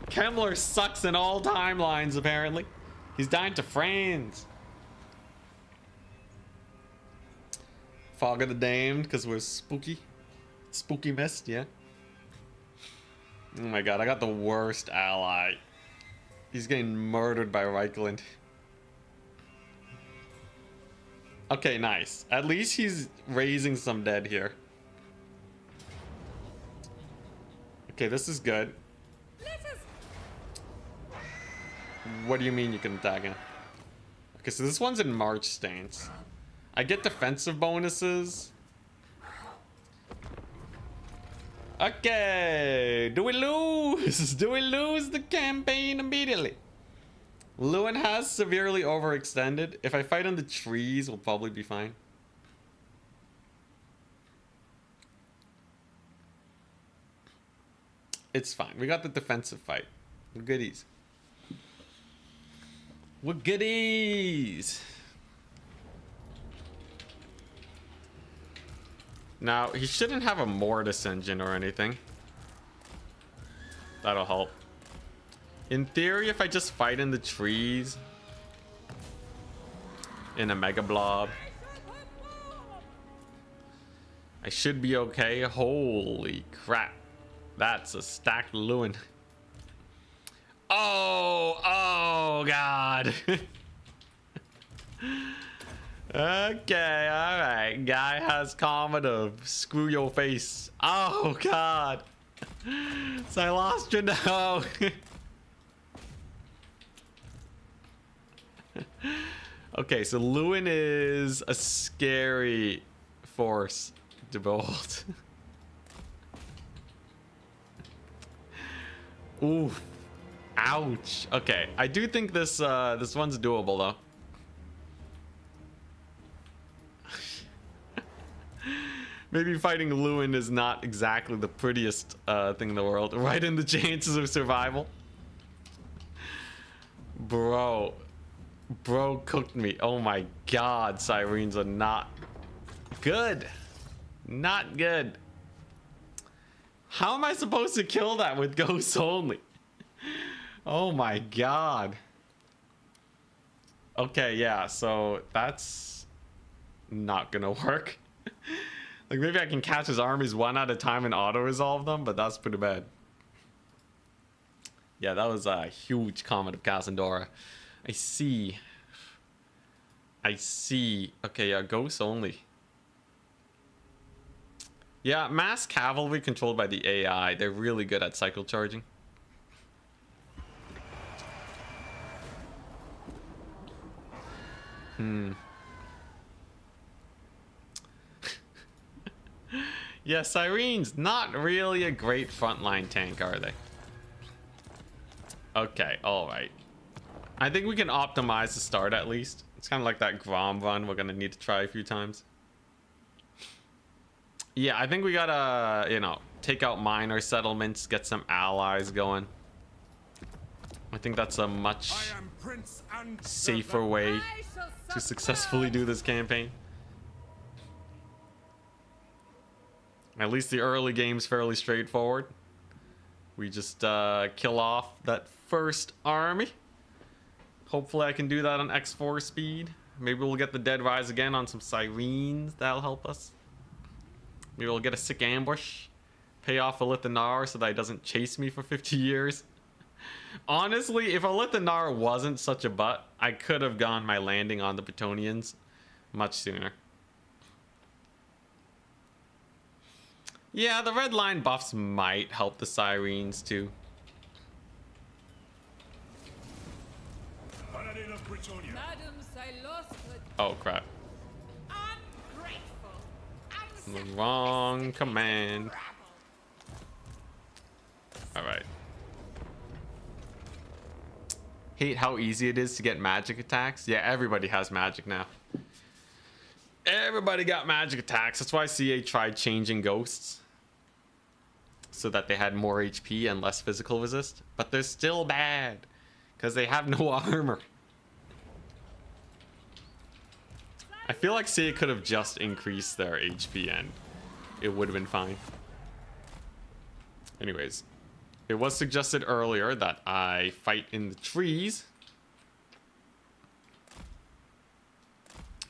Kemler sucks in all timelines, apparently. He's dying to France. Fog of the Damned, because we're spooky. Spooky mist, yeah. Oh my god, I got the worst ally. He's getting murdered by Reichland. Okay, nice. At least he's raising some dead here. Okay, this is good. What do you mean you can attack him? Okay, so this one's in March stance. I get defensive bonuses. Okay, do we lose? Do we lose the campaign immediately? Lewin has severely overextended. If I fight on the trees, we'll probably be fine. It's fine. We got the defensive fight. We're goodies. We're goodies. Now, he shouldn't have a Mortis engine or anything. That'll help. In theory, if I just fight in the trees in a Mega Blob, I should be okay. Holy crap. That's a stacked Lewin. Oh god. Okay, alright. Guy has comment of screw your face. Oh god. Silastra, no. Okay, so Lewin is a scary force to behold. Ooh. Ouch. Okay, I do think this this one's doable though. Maybe fighting Lewin is not exactly the prettiest thing in the world. Right in the chances of survival. Bro cooked me. Oh my god, Cyrenes are not good. Not good. How am I supposed to kill that with ghosts only? Oh my god. Okay, yeah, so that's not gonna work. Like, maybe I can catch his armies one at a time and auto-resolve them, but that's pretty bad. Yeah, that was a huge Comet of Cassandora. I see. I see. Okay, yeah, ghosts only. Yeah, mass cavalry controlled by the AI. They're really good at cycle charging. Yeah, Syrene's not really a great frontline tank, are they? Okay, alright. I think we can optimize the start at least. It's kind of like that Grom run we're going to need to try a few times. Yeah, I think we gotta, you know, take out minor settlements, get some allies going. I think that's a much safer way I shall to successfully do this campaign. At least the early game's fairly straightforward. We just kill off that first army. Hopefully I can do that on X4 speed. Maybe we'll get the Dead Rise again on some Syrenes. That'll help us. Maybe we'll get a sick ambush. Pay off Elithanar so that he doesn't chase me for 50 years. Honestly, if Elithanar wasn't such a butt, I could have gone my landing on the Bretonnians much sooner. Yeah, the red line buffs might help the Syrenes too. Madams, I lost Oh crap. ungrateful. The wrong command. Alright. Hate how easy it is to get magic attacks. Yeah, everybody has magic now. Everybody got magic attacks. That's why CA tried changing ghosts, so that they had more HP and less physical resist. But they're still bad, because they have no armor. I feel like CA could have just increased their HP and it would have been fine. Anyways, it was suggested earlier that I fight in the trees.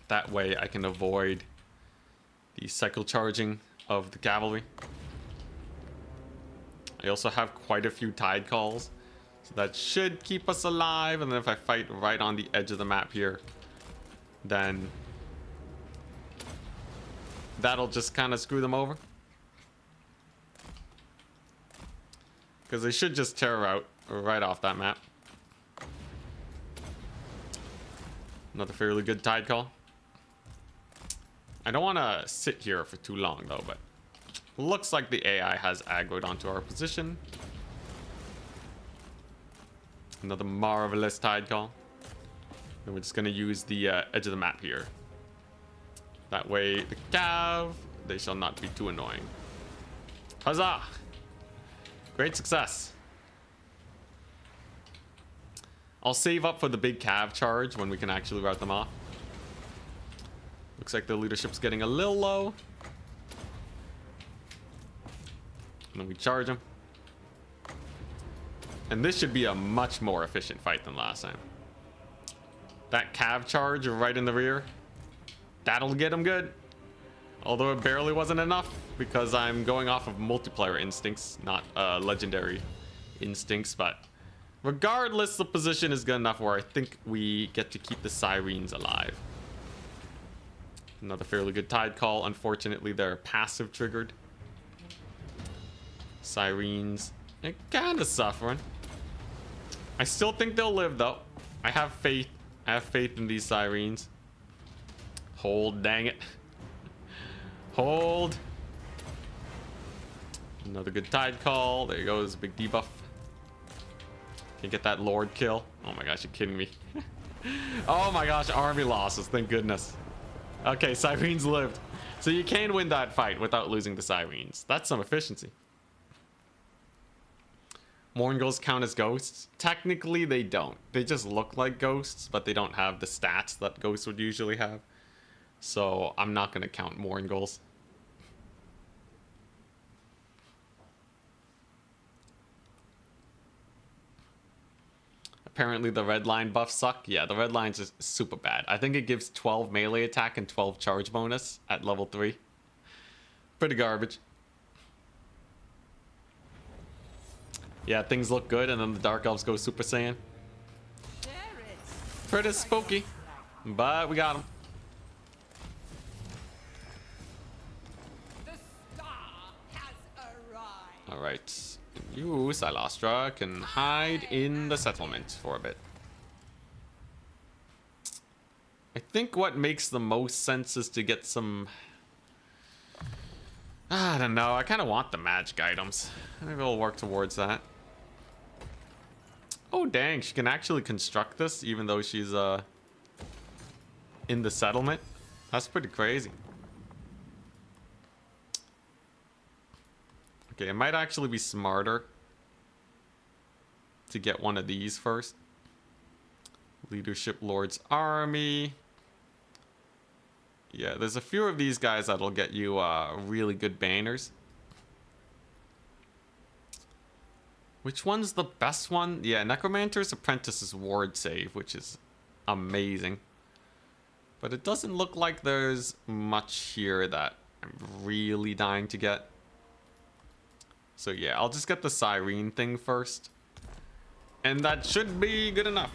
That way I can avoid the cycle charging of the cavalry. I also have quite a few tide calls, so that should keep us alive. And then if I fight right on the edge of the map here, then that'll just kind of screw them over. Because they should just tear out right off that map. Another fairly good tide call. I don't want to sit here for too long though, but looks like the AI has aggroed onto our position. Another marvelous tide call. And we're just going to use the edge of the map here. That way the cav, they shall not be too annoying. Huzzah! Great success. I'll save up for the big cav charge when we can actually rout them off. Looks like the leadership's getting a little low. And then we charge them. And this should be a much more efficient fight than last time. That cav charge right in the rear, that'll get them good. Although it barely wasn't enough, because I'm going off of multiplayer instincts, not legendary instincts. But regardless, the position is good enough where I think we get to keep the Syrenes alive. Another fairly good tide call. Unfortunately, they're passive triggered. Syrenes, they're kind of suffering. I still think they'll live though. I have faith. I have faith in these Syrenes. Hold, dang it. Hold. Another good tide call. There you go. There's a big debuff. Can get that Lord kill. Oh my gosh, you're kidding me. Oh my gosh, army losses. Thank goodness. Okay, Syrenes lived. So you can win that fight without losing the Syrenes. That's some efficiency. Mourngulls count as ghosts? Technically, they don't. They just look like ghosts, but they don't have the stats that ghosts would usually have. So I'm not going to count Mourngulls. apparently the red line buffs suck. Yeah, the red line's just super bad. I think it gives 12 melee attack and 12 charge bonus at level 3. Pretty garbage. Yeah, things look good, and then the Dark Elves go Super Saiyan. Pretty spooky, but we got him. The star has arrived. All right, you, Silastra, can hide in the settlement for a bit. I think what makes the most sense is to get some... I don't know, I kind of want the magic items. Maybe we'll work towards that. Oh dang, she can actually construct this even though she's in the settlement. That's pretty crazy. Okay, it might actually be smarter to get one of these first. Leadership Lord's Army. Yeah, there's a few of these guys that'll get you really good banners. Which one's the best one? Yeah, Necromancer's Apprentice's ward save, which is amazing. But it doesn't look like there's much here that I'm really dying to get. So yeah, I'll just get the Siren thing first. And that should be good enough.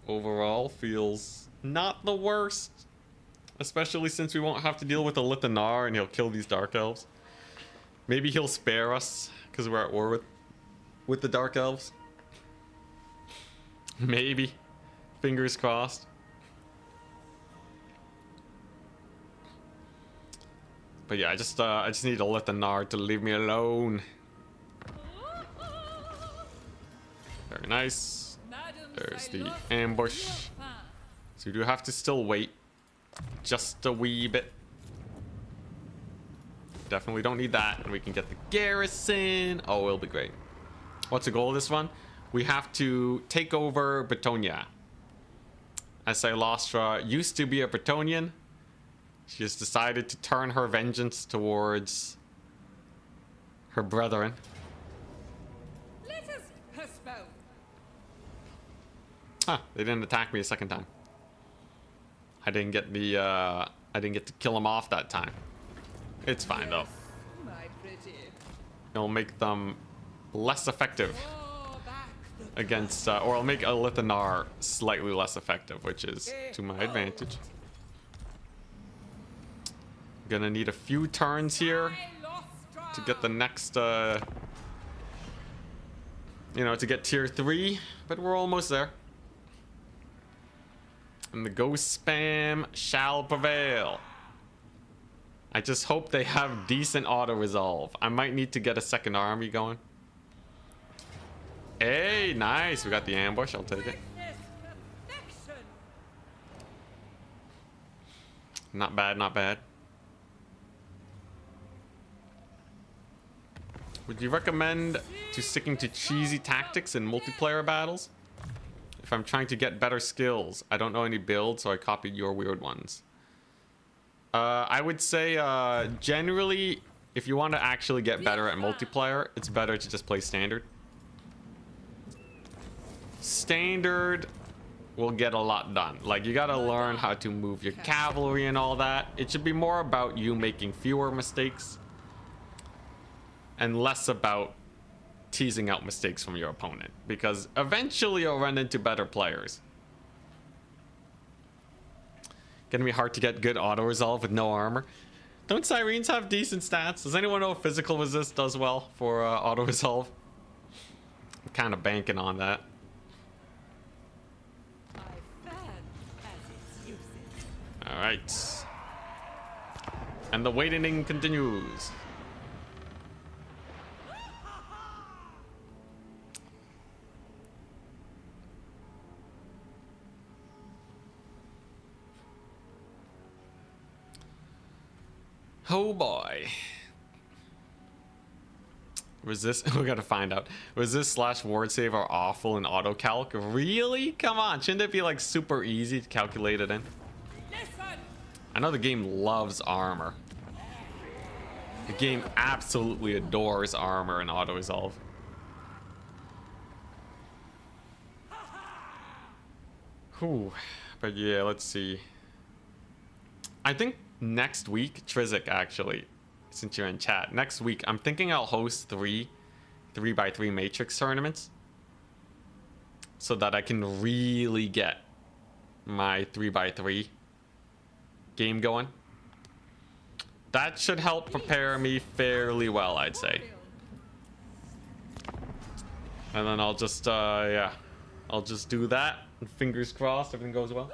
Overall, feels not the worst. Especially since we won't have to deal with the Lithanar and he'll kill these Dark Elves. Maybe he'll spare us because we're at war with the Dark Elves. Maybe. Fingers crossed. But yeah, I just need a Lithanar to leave me alone. Very nice. There's the ambush. So we do have to still wait. Just a wee bit. Definitely don't need that. And we can get the garrison. Oh, it'll be great. What's the goal of this one? We have to take over Bretonia. As Silastra used to be a Bretonian. She has decided to turn her vengeance towards her brethren. Let us postpone. Huh, they didn't attack me a second time. I didn't get to kill them off that time. It's fine though. My pretty. It'll make them less effective Draw back the against, or I'll make a Lithanar slightly less effective, which is to my advantage. Gonna need a few turns here to get the next, you know, to get tier 3, but we're almost there. And the ghost spam shall prevail. I just hope they have decent auto resolve. I might need to get a second army going. Hey, nice. We got the ambush. I'll take it. perfection. Not bad, not bad. Would you recommend to sticking to cheesy tactics in multiplayer battles? If I'm trying to get better skills. I don't know any builds, so I copied your weird ones. I would say, generally, if you want to actually get better at multiplayer, it's better to just play standard. Standard will get a lot done. Like, you gotta learn how to move your cavalry and all that. It should be more about you making fewer mistakes and less about teasing out mistakes from your opponent, because eventually you'll run into better players. Gonna be hard to get good auto resolve with no armor. Don't Sirens have decent stats? Does anyone know if physical resist does well for auto resolve? I'm kind of banking on that. I fan as its uses. All right, and the waiting continues. Oh boy. Resist, we gotta find out. Resist / ward save are awful in auto calc. Really? Come on, shouldn't it be like super easy to calculate it in? Listen. I know the game loves armor. The game absolutely adores armor and auto resolve. Whew. But yeah, let's see. I think next week, Trizik, actually, since you're in chat, next week, I'm thinking I'll host 3x3 Matrix tournaments so that I can really get my 3x3 game going. That should help prepare me fairly well, I'd say. And then I'll just, yeah, I'll just do that. And fingers crossed, everything goes well.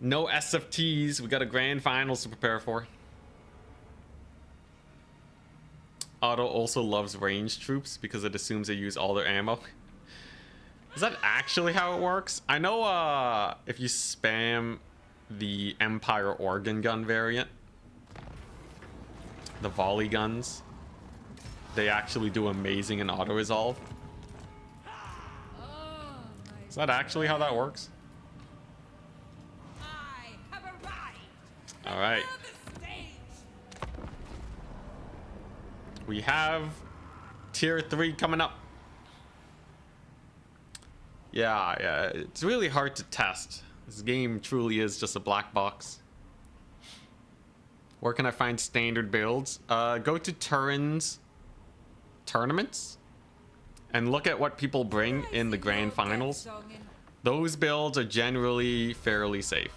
No SFTs. We got a grand finals to prepare for. Otto also loves ranged troops because it assumes they use all their ammo. Is that actually how it works? I know if you spam the Empire organ gun variant, the volley guns, they actually do amazing in auto resolve. Is that actually how that works? All right. We have tier 3 coming up. Yeah, it's really hard to test. This game truly is just a black box. Where can I find standard builds? Go to Turin's tournaments and look at what people bring in the grand finals. Those builds are generally fairly safe.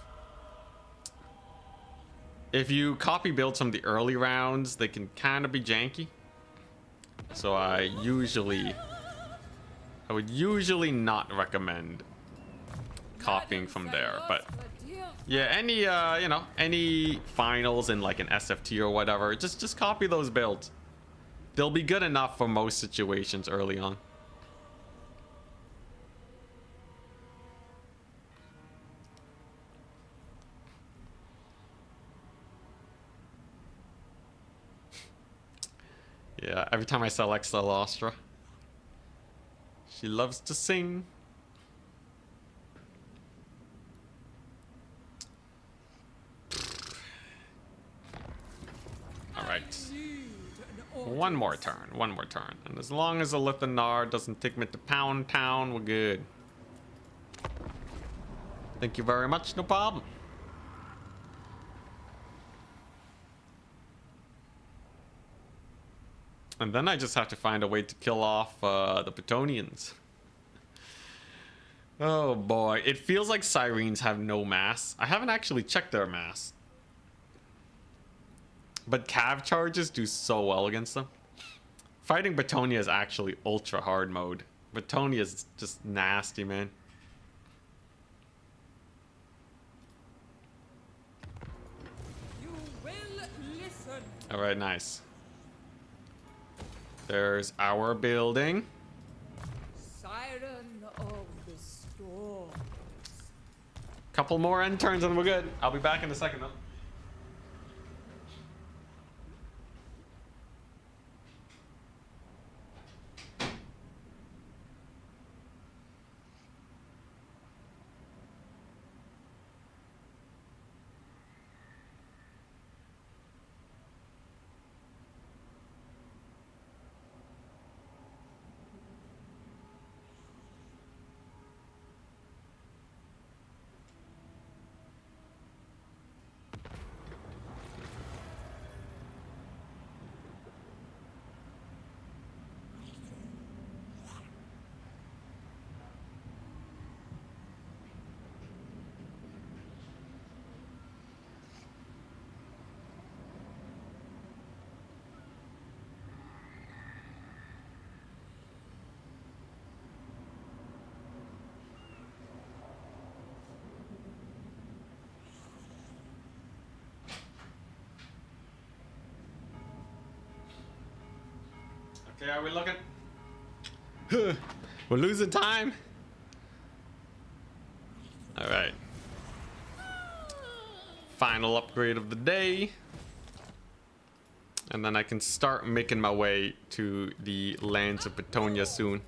If you copy builds from the early rounds, they can kind of be janky. So I would usually not recommend copying from there. But yeah, any you know, any finals in like an SFT or whatever, just copy those builds. They'll be good enough for most situations early on. Yeah, every time I select Celastra, she loves to sing. All right. One more turn. And as long as the Lithanar doesn't take me to Pound Town, we're good. Thank you very much, no problem. And then I just have to find a way to kill off the Bretonnians. Oh boy, it feels like Sirens have no mass. I haven't actually checked their mass. But cav charges do so well against them. Fighting Bretonia is actually ultra hard mode. Bretonia is just nasty, man. You will listen. All right, nice. There's our building. Siren of the storms. Couple more end turns and we're good. I'll be back in a second though. Okay, are we looking? We're losing time. All right. Final upgrade of the day. And then I can start making my way to the lands of Bretonia soon.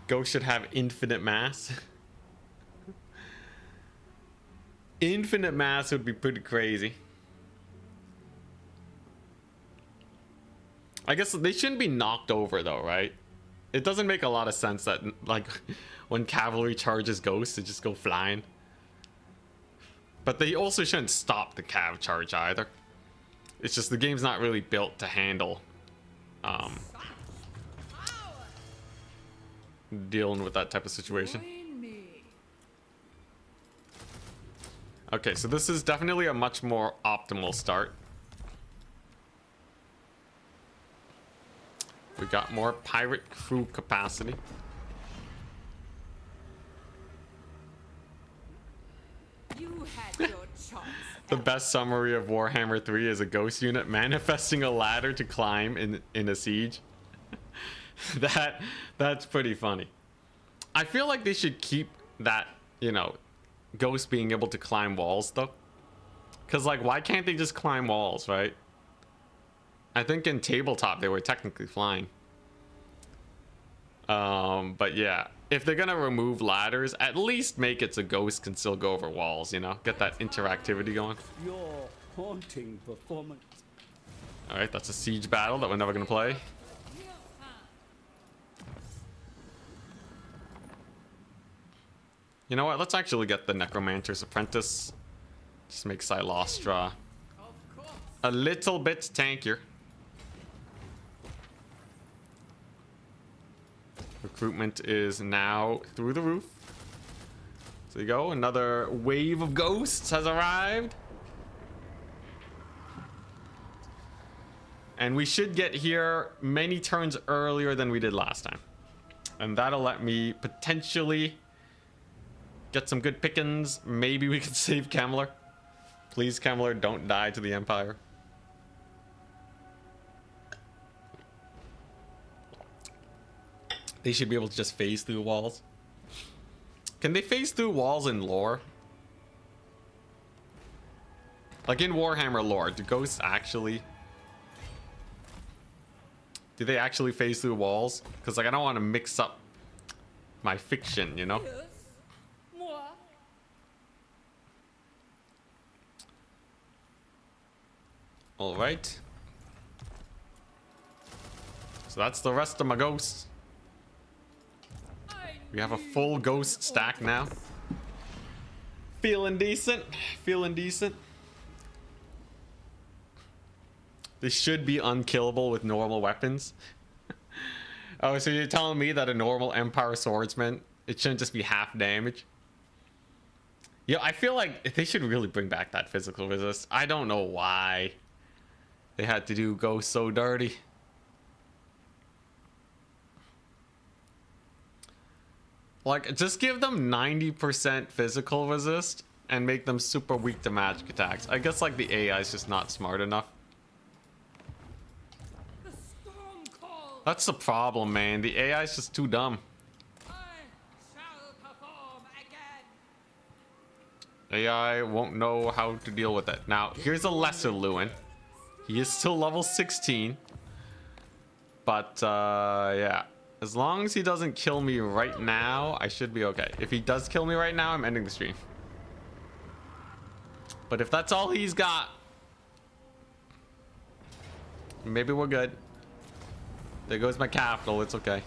Ghost should have infinite mass. Infinite mass would be pretty crazy. I guess they shouldn't be knocked over though, right? It doesn't make a lot of sense that like when cavalry charges ghosts, they just go flying. But they also shouldn't stop the cav charge either. It's just the game's not really built to handle dealing with that type of situation. Okay, so this is definitely a much more optimal start. We got more pirate crew capacity. You had your chance. The best summary of Warhammer 3 is a ghost unit manifesting a ladder to climb in a siege. That's pretty funny. I feel like they should keep that, you know, ghost being able to climb walls though. Cause like why can't they just climb walls, right? I think in tabletop they were technically flying. But yeah, if they're gonna remove ladders, at least make it so ghosts can still go over walls, you know? Get that interactivity going. Your haunting performance. Alright, that's a siege battle that we're never gonna play. You know what? Let's actually get the Necromancer's Apprentice. Just make Silostra a little bit tankier. Recruitment is now through the roof. So there you go. Another wave of ghosts has arrived. And we should get here many turns earlier than we did last time. And that'll let me potentially get some good pickings. Maybe we can save Kemmler. Please, Kemmler, don't die to the Empire. They should be able to just phase through walls. Can they phase through walls in lore? Like in Warhammer lore, do ghosts actually... Do they actually phase through walls? Because like I don't want to mix up my fiction, you know? Yes. Moi. All right. So that's the rest of my ghosts. We have a full ghost stack now. Feeling decent. Feeling decent. They should be unkillable with normal weapons. Oh, so you're telling me that a normal Empire swordsman, it shouldn't just be half damage? Yeah, I feel like they should really bring back that physical resist. I don't know why they had to do ghosts so dirty. Like, just give them 90% physical resist and make them super weak to magic attacks. I guess, like, the AI is just not smart enough. The storm call. That's the problem, man. The AI is just too dumb. I shall perform again. AI won't know how to deal with it. Now, here's a lesser Lewin. He is still level 16. But, yeah. As long as he doesn't kill me right now, I should be okay. If he does kill me right now, I'm ending the stream. But if that's all he's got, maybe we're good. There goes my capital. It's okay.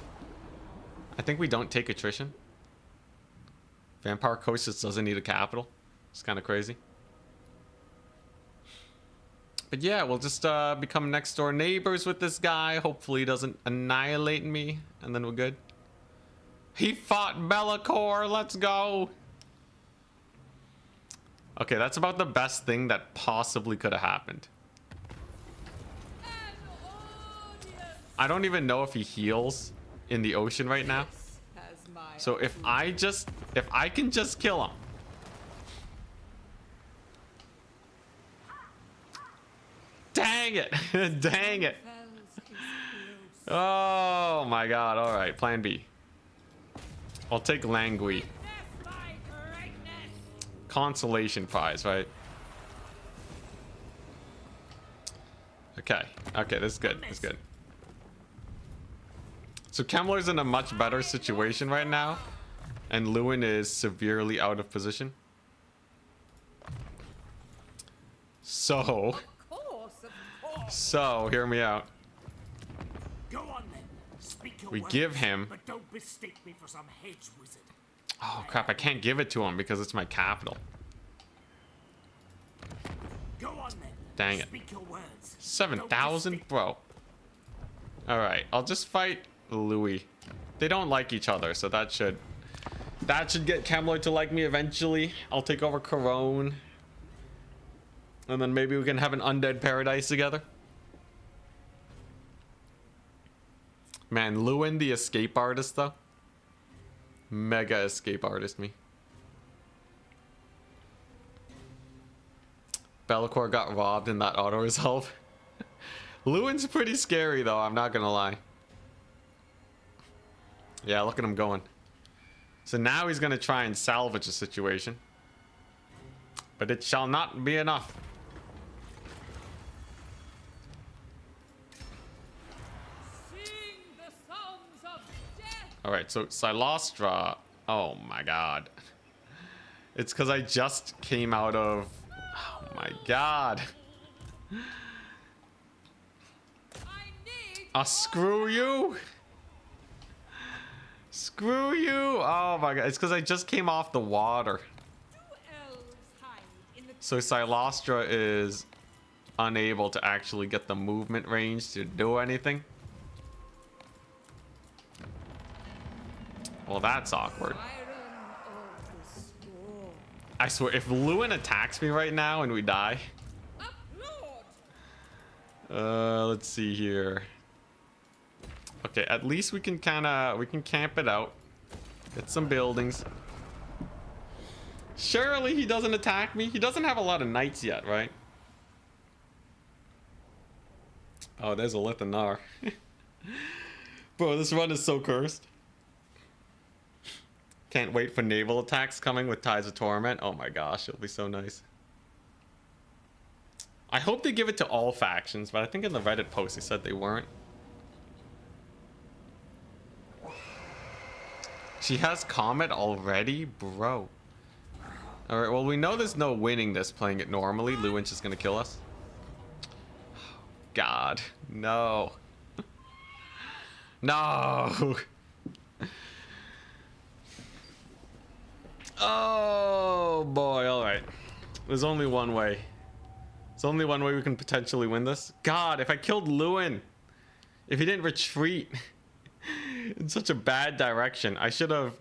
I think we don't take attrition. Vampire Coast just doesn't need a capital. It's kind of crazy. But yeah, we'll just become next door neighbors with this guy. Hopefully he doesn't annihilate me. And then we're good. He fought Be'lakor. Let's go. Okay, that's about the best thing that possibly could have happened. I don't even know if he heals in the ocean right now. So if I can just kill him. Dang it. Dang it. Oh my god. All right, plan B. I'll take Langui. Consolation prize, right? Okay. Okay, this is good. This is good. So Kemmler's in a much better situation right now, and Lewin is severely out of position. So, Of course. hear me out. Go on then. Speak your We words, give him. but don't mistake me for some hedge wizard. Oh crap! I can't give it to him because it's my capital. Go on then. Dang it. Speak your words. 7,000, bro. All right, I'll just fight Louis. They don't like each other, so that should get Kemmler to like me eventually. I'll take over Corone, and then maybe we can have an undead paradise together. Man, Lewin the escape artist though. Mega escape artist me. Bellicor got robbed in that auto resolve. Lewin's pretty scary though, I'm not gonna lie. Yeah, look at him going. So now he's gonna try and salvage the situation. But it shall not be enough. Sing the songs of death. Alright, so Silostra. Oh my god. It's because I just came out of... Oh my god. I need Screw you. Screw you. Oh my god. It's because I just came off the water. two elves hide in the So Silostra is unable to actually get the movement range to do anything. Well, that's awkward. iron of the storm. I swear, if Lewin attacks me right now and we die... Upload. let's see here. Okay, at least we can camp it out. Get some buildings. Surely he doesn't attack me. He doesn't have a lot of knights yet, right? Oh, there's a Lithanar. Bro, this run is so cursed. Can't wait for naval attacks coming with Tides of Torment. Oh my gosh, it'll be so nice. I hope they give it to all factions, but I think in the Reddit post they said they weren't. She has Comet already? Bro. Alright, well we know there's no winning this playing it normally. Lewin's just gonna kill us. God, no. No! Oh boy, alright. There's only one way. There's only one way we can potentially win this. God, if I killed Lewin, if he didn't retreat in such a bad direction, I should have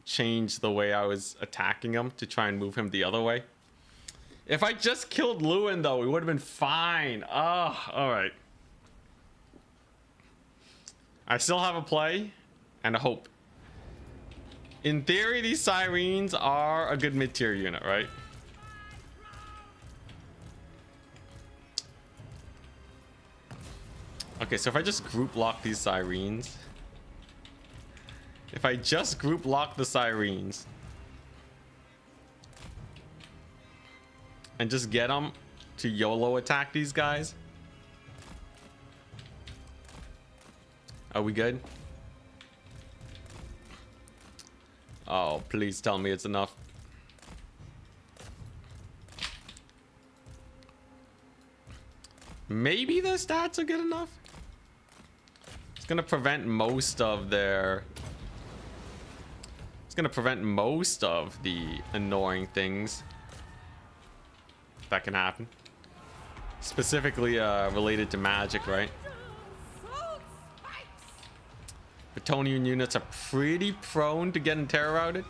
changed the way I was attacking him to try and move him the other way. If I just killed Lewin though, we would have been fine. Oh, alright. I still have a play and a hope. In theory, these Sirens are a good mid-tier unit, right? Okay, so if I just group lock these Sirens. If I just group lock the Sirens. And just get them to YOLO attack these guys. Are we good? Oh, please tell me it's enough. Maybe their stats are good enough. It's gonna prevent most of their... It's gonna prevent most of the annoying things that can happen. Specifically related to magic, right? Salt spikes. Bretonian units are pretty prone to getting terror routed.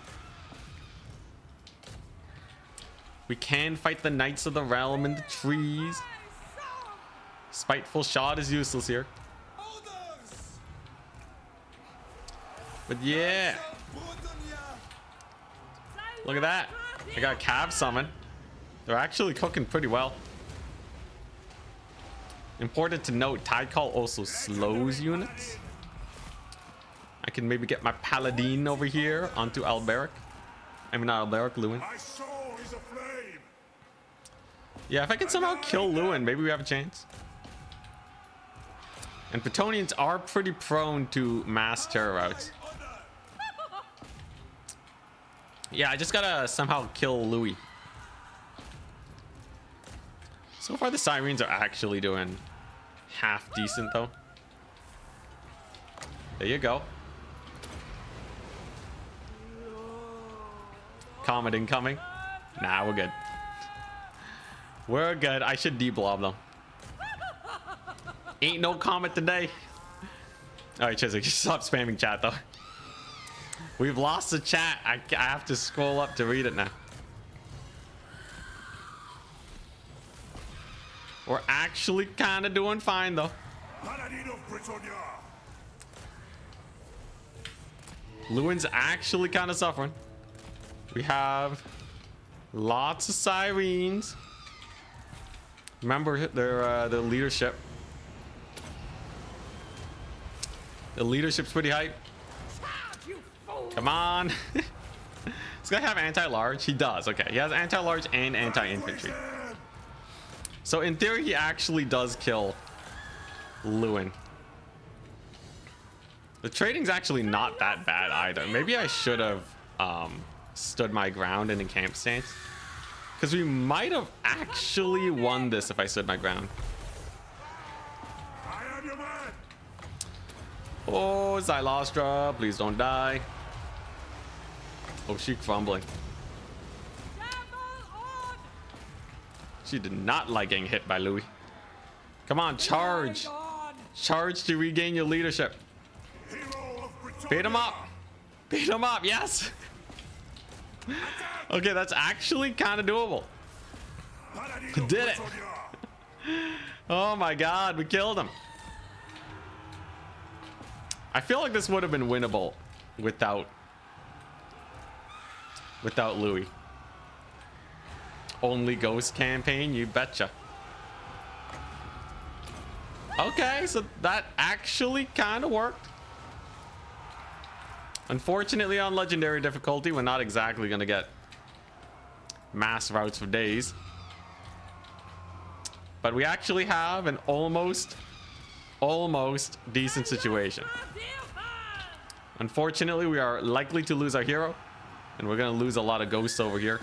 We can fight the Knights of the Realm in the trees. Spiteful shot is useless here. But yeah. Look at that. I got Cav Summon. They're actually cooking pretty well. Important to note, Tide Call also slows units. I can maybe get my Paladin over here onto Alberic. I mean, not Alberic, Lewin. My soul is aflame. Yeah, if I can somehow kill Lewin, maybe we have a chance. And Bretonnians are pretty prone to mass terror routes. Yeah, I just gotta somehow kill Louis. So far the Sirens are actually doing half decent though. There you go. Comet incoming. Nah, we're good. We're good. I should deblob them. Ain't no comet today. All right, Chiswick, just stop spamming chat though. We've lost the chat. I have to scroll up to read it now. We're actually kind of doing fine though. Paladin of Britannia. Lewin's actually kind of suffering. We have lots of Sirens. Remember their leadership. The leadership's pretty hype. Come on. This guy have anti-large? He does. Okay, he has anti-large and anti-infantry. So in theory, he actually does kill Lewin. The trading's actually not that bad either. Maybe I should have stood my ground in a camp stance, because we might have actually won this if I stood my ground. I am your man. Oh, Xylostra, please don't die. Oh, she's crumbling. She did not like getting hit by Louis. Come on, charge. Charge to regain your leadership. Hero of Britannia. Beat him up. Beat him up, yes. Okay, that's actually kind of doable. Paladin We of did it. Britannia. Oh my god, we killed him. I feel like this would have been winnable without Louis. Only ghost campaign, you betcha. Okay, so that actually kind of worked. Unfortunately, on legendary difficulty, we're not exactly going to get mass routes for days. But we actually have an almost decent situation. Unfortunately, we are likely to lose our hero, and we're going to lose a lot of ghosts over here.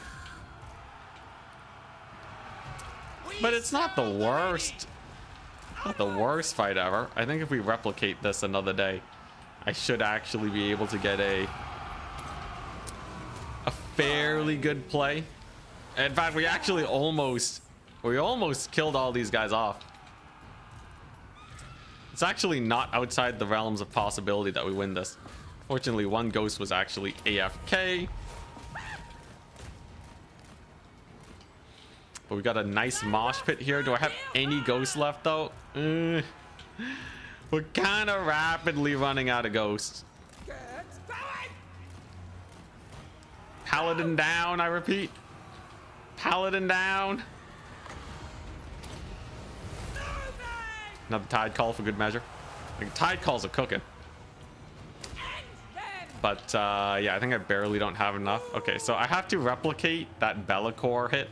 But it's not the worst. Not the worst fight ever. I think if we replicate this another day, I should actually be able to get a fairly good play. In fact, we actually almost killed all these guys off. It's actually not outside the realms of possibility that we win this. Fortunately, one ghost was actually AFK. But we got a nice mosh pit here. Do I have any ghosts left though? We're kind of rapidly running out of ghosts. Paladin down, I repeat. Paladin down. Another tide call for good measure. Like, tide calls are cooking. But yeah, I think I barely don't have enough. Okay, so I have to replicate that Bellacore hit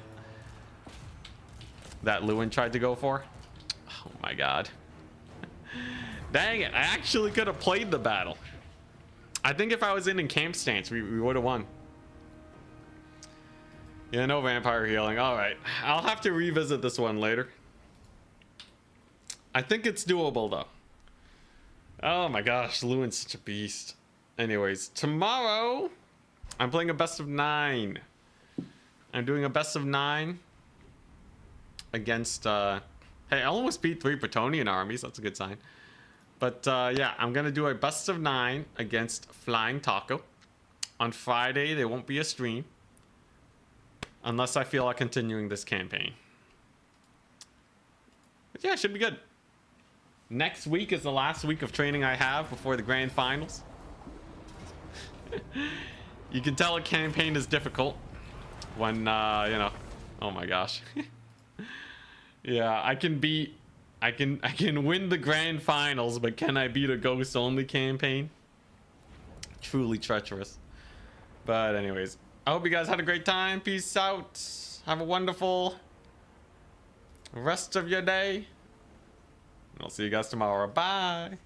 that Lewin tried to go for. Oh my god. Dang it, I actually could have played the battle. I think if I was in camp stance, we would have won. Yeah, no vampire healing. All right, I'll have to revisit this one later. I think it's doable though. Oh my gosh, Lewin's such a beast. Anyways, tomorrow I'm playing a best of 9. I'm doing a best of 9 against hey, I almost beat 3 Bretonnian armies. That's a good sign. But yeah, I'm gonna do a best of 9 against Flying Taco. On Friday there won't be a stream unless I feel like continuing this campaign. But yeah, it should be good. Next week is the last week of training I have before the grand finals. You can tell a campaign is difficult when you know, oh my gosh. Yeah, I can win the grand finals, but can I beat a ghost only campaign? Truly treacherous. But anyways, I hope you guys had a great time. Peace out. Have a wonderful rest of your day. I'll see you guys tomorrow. Bye.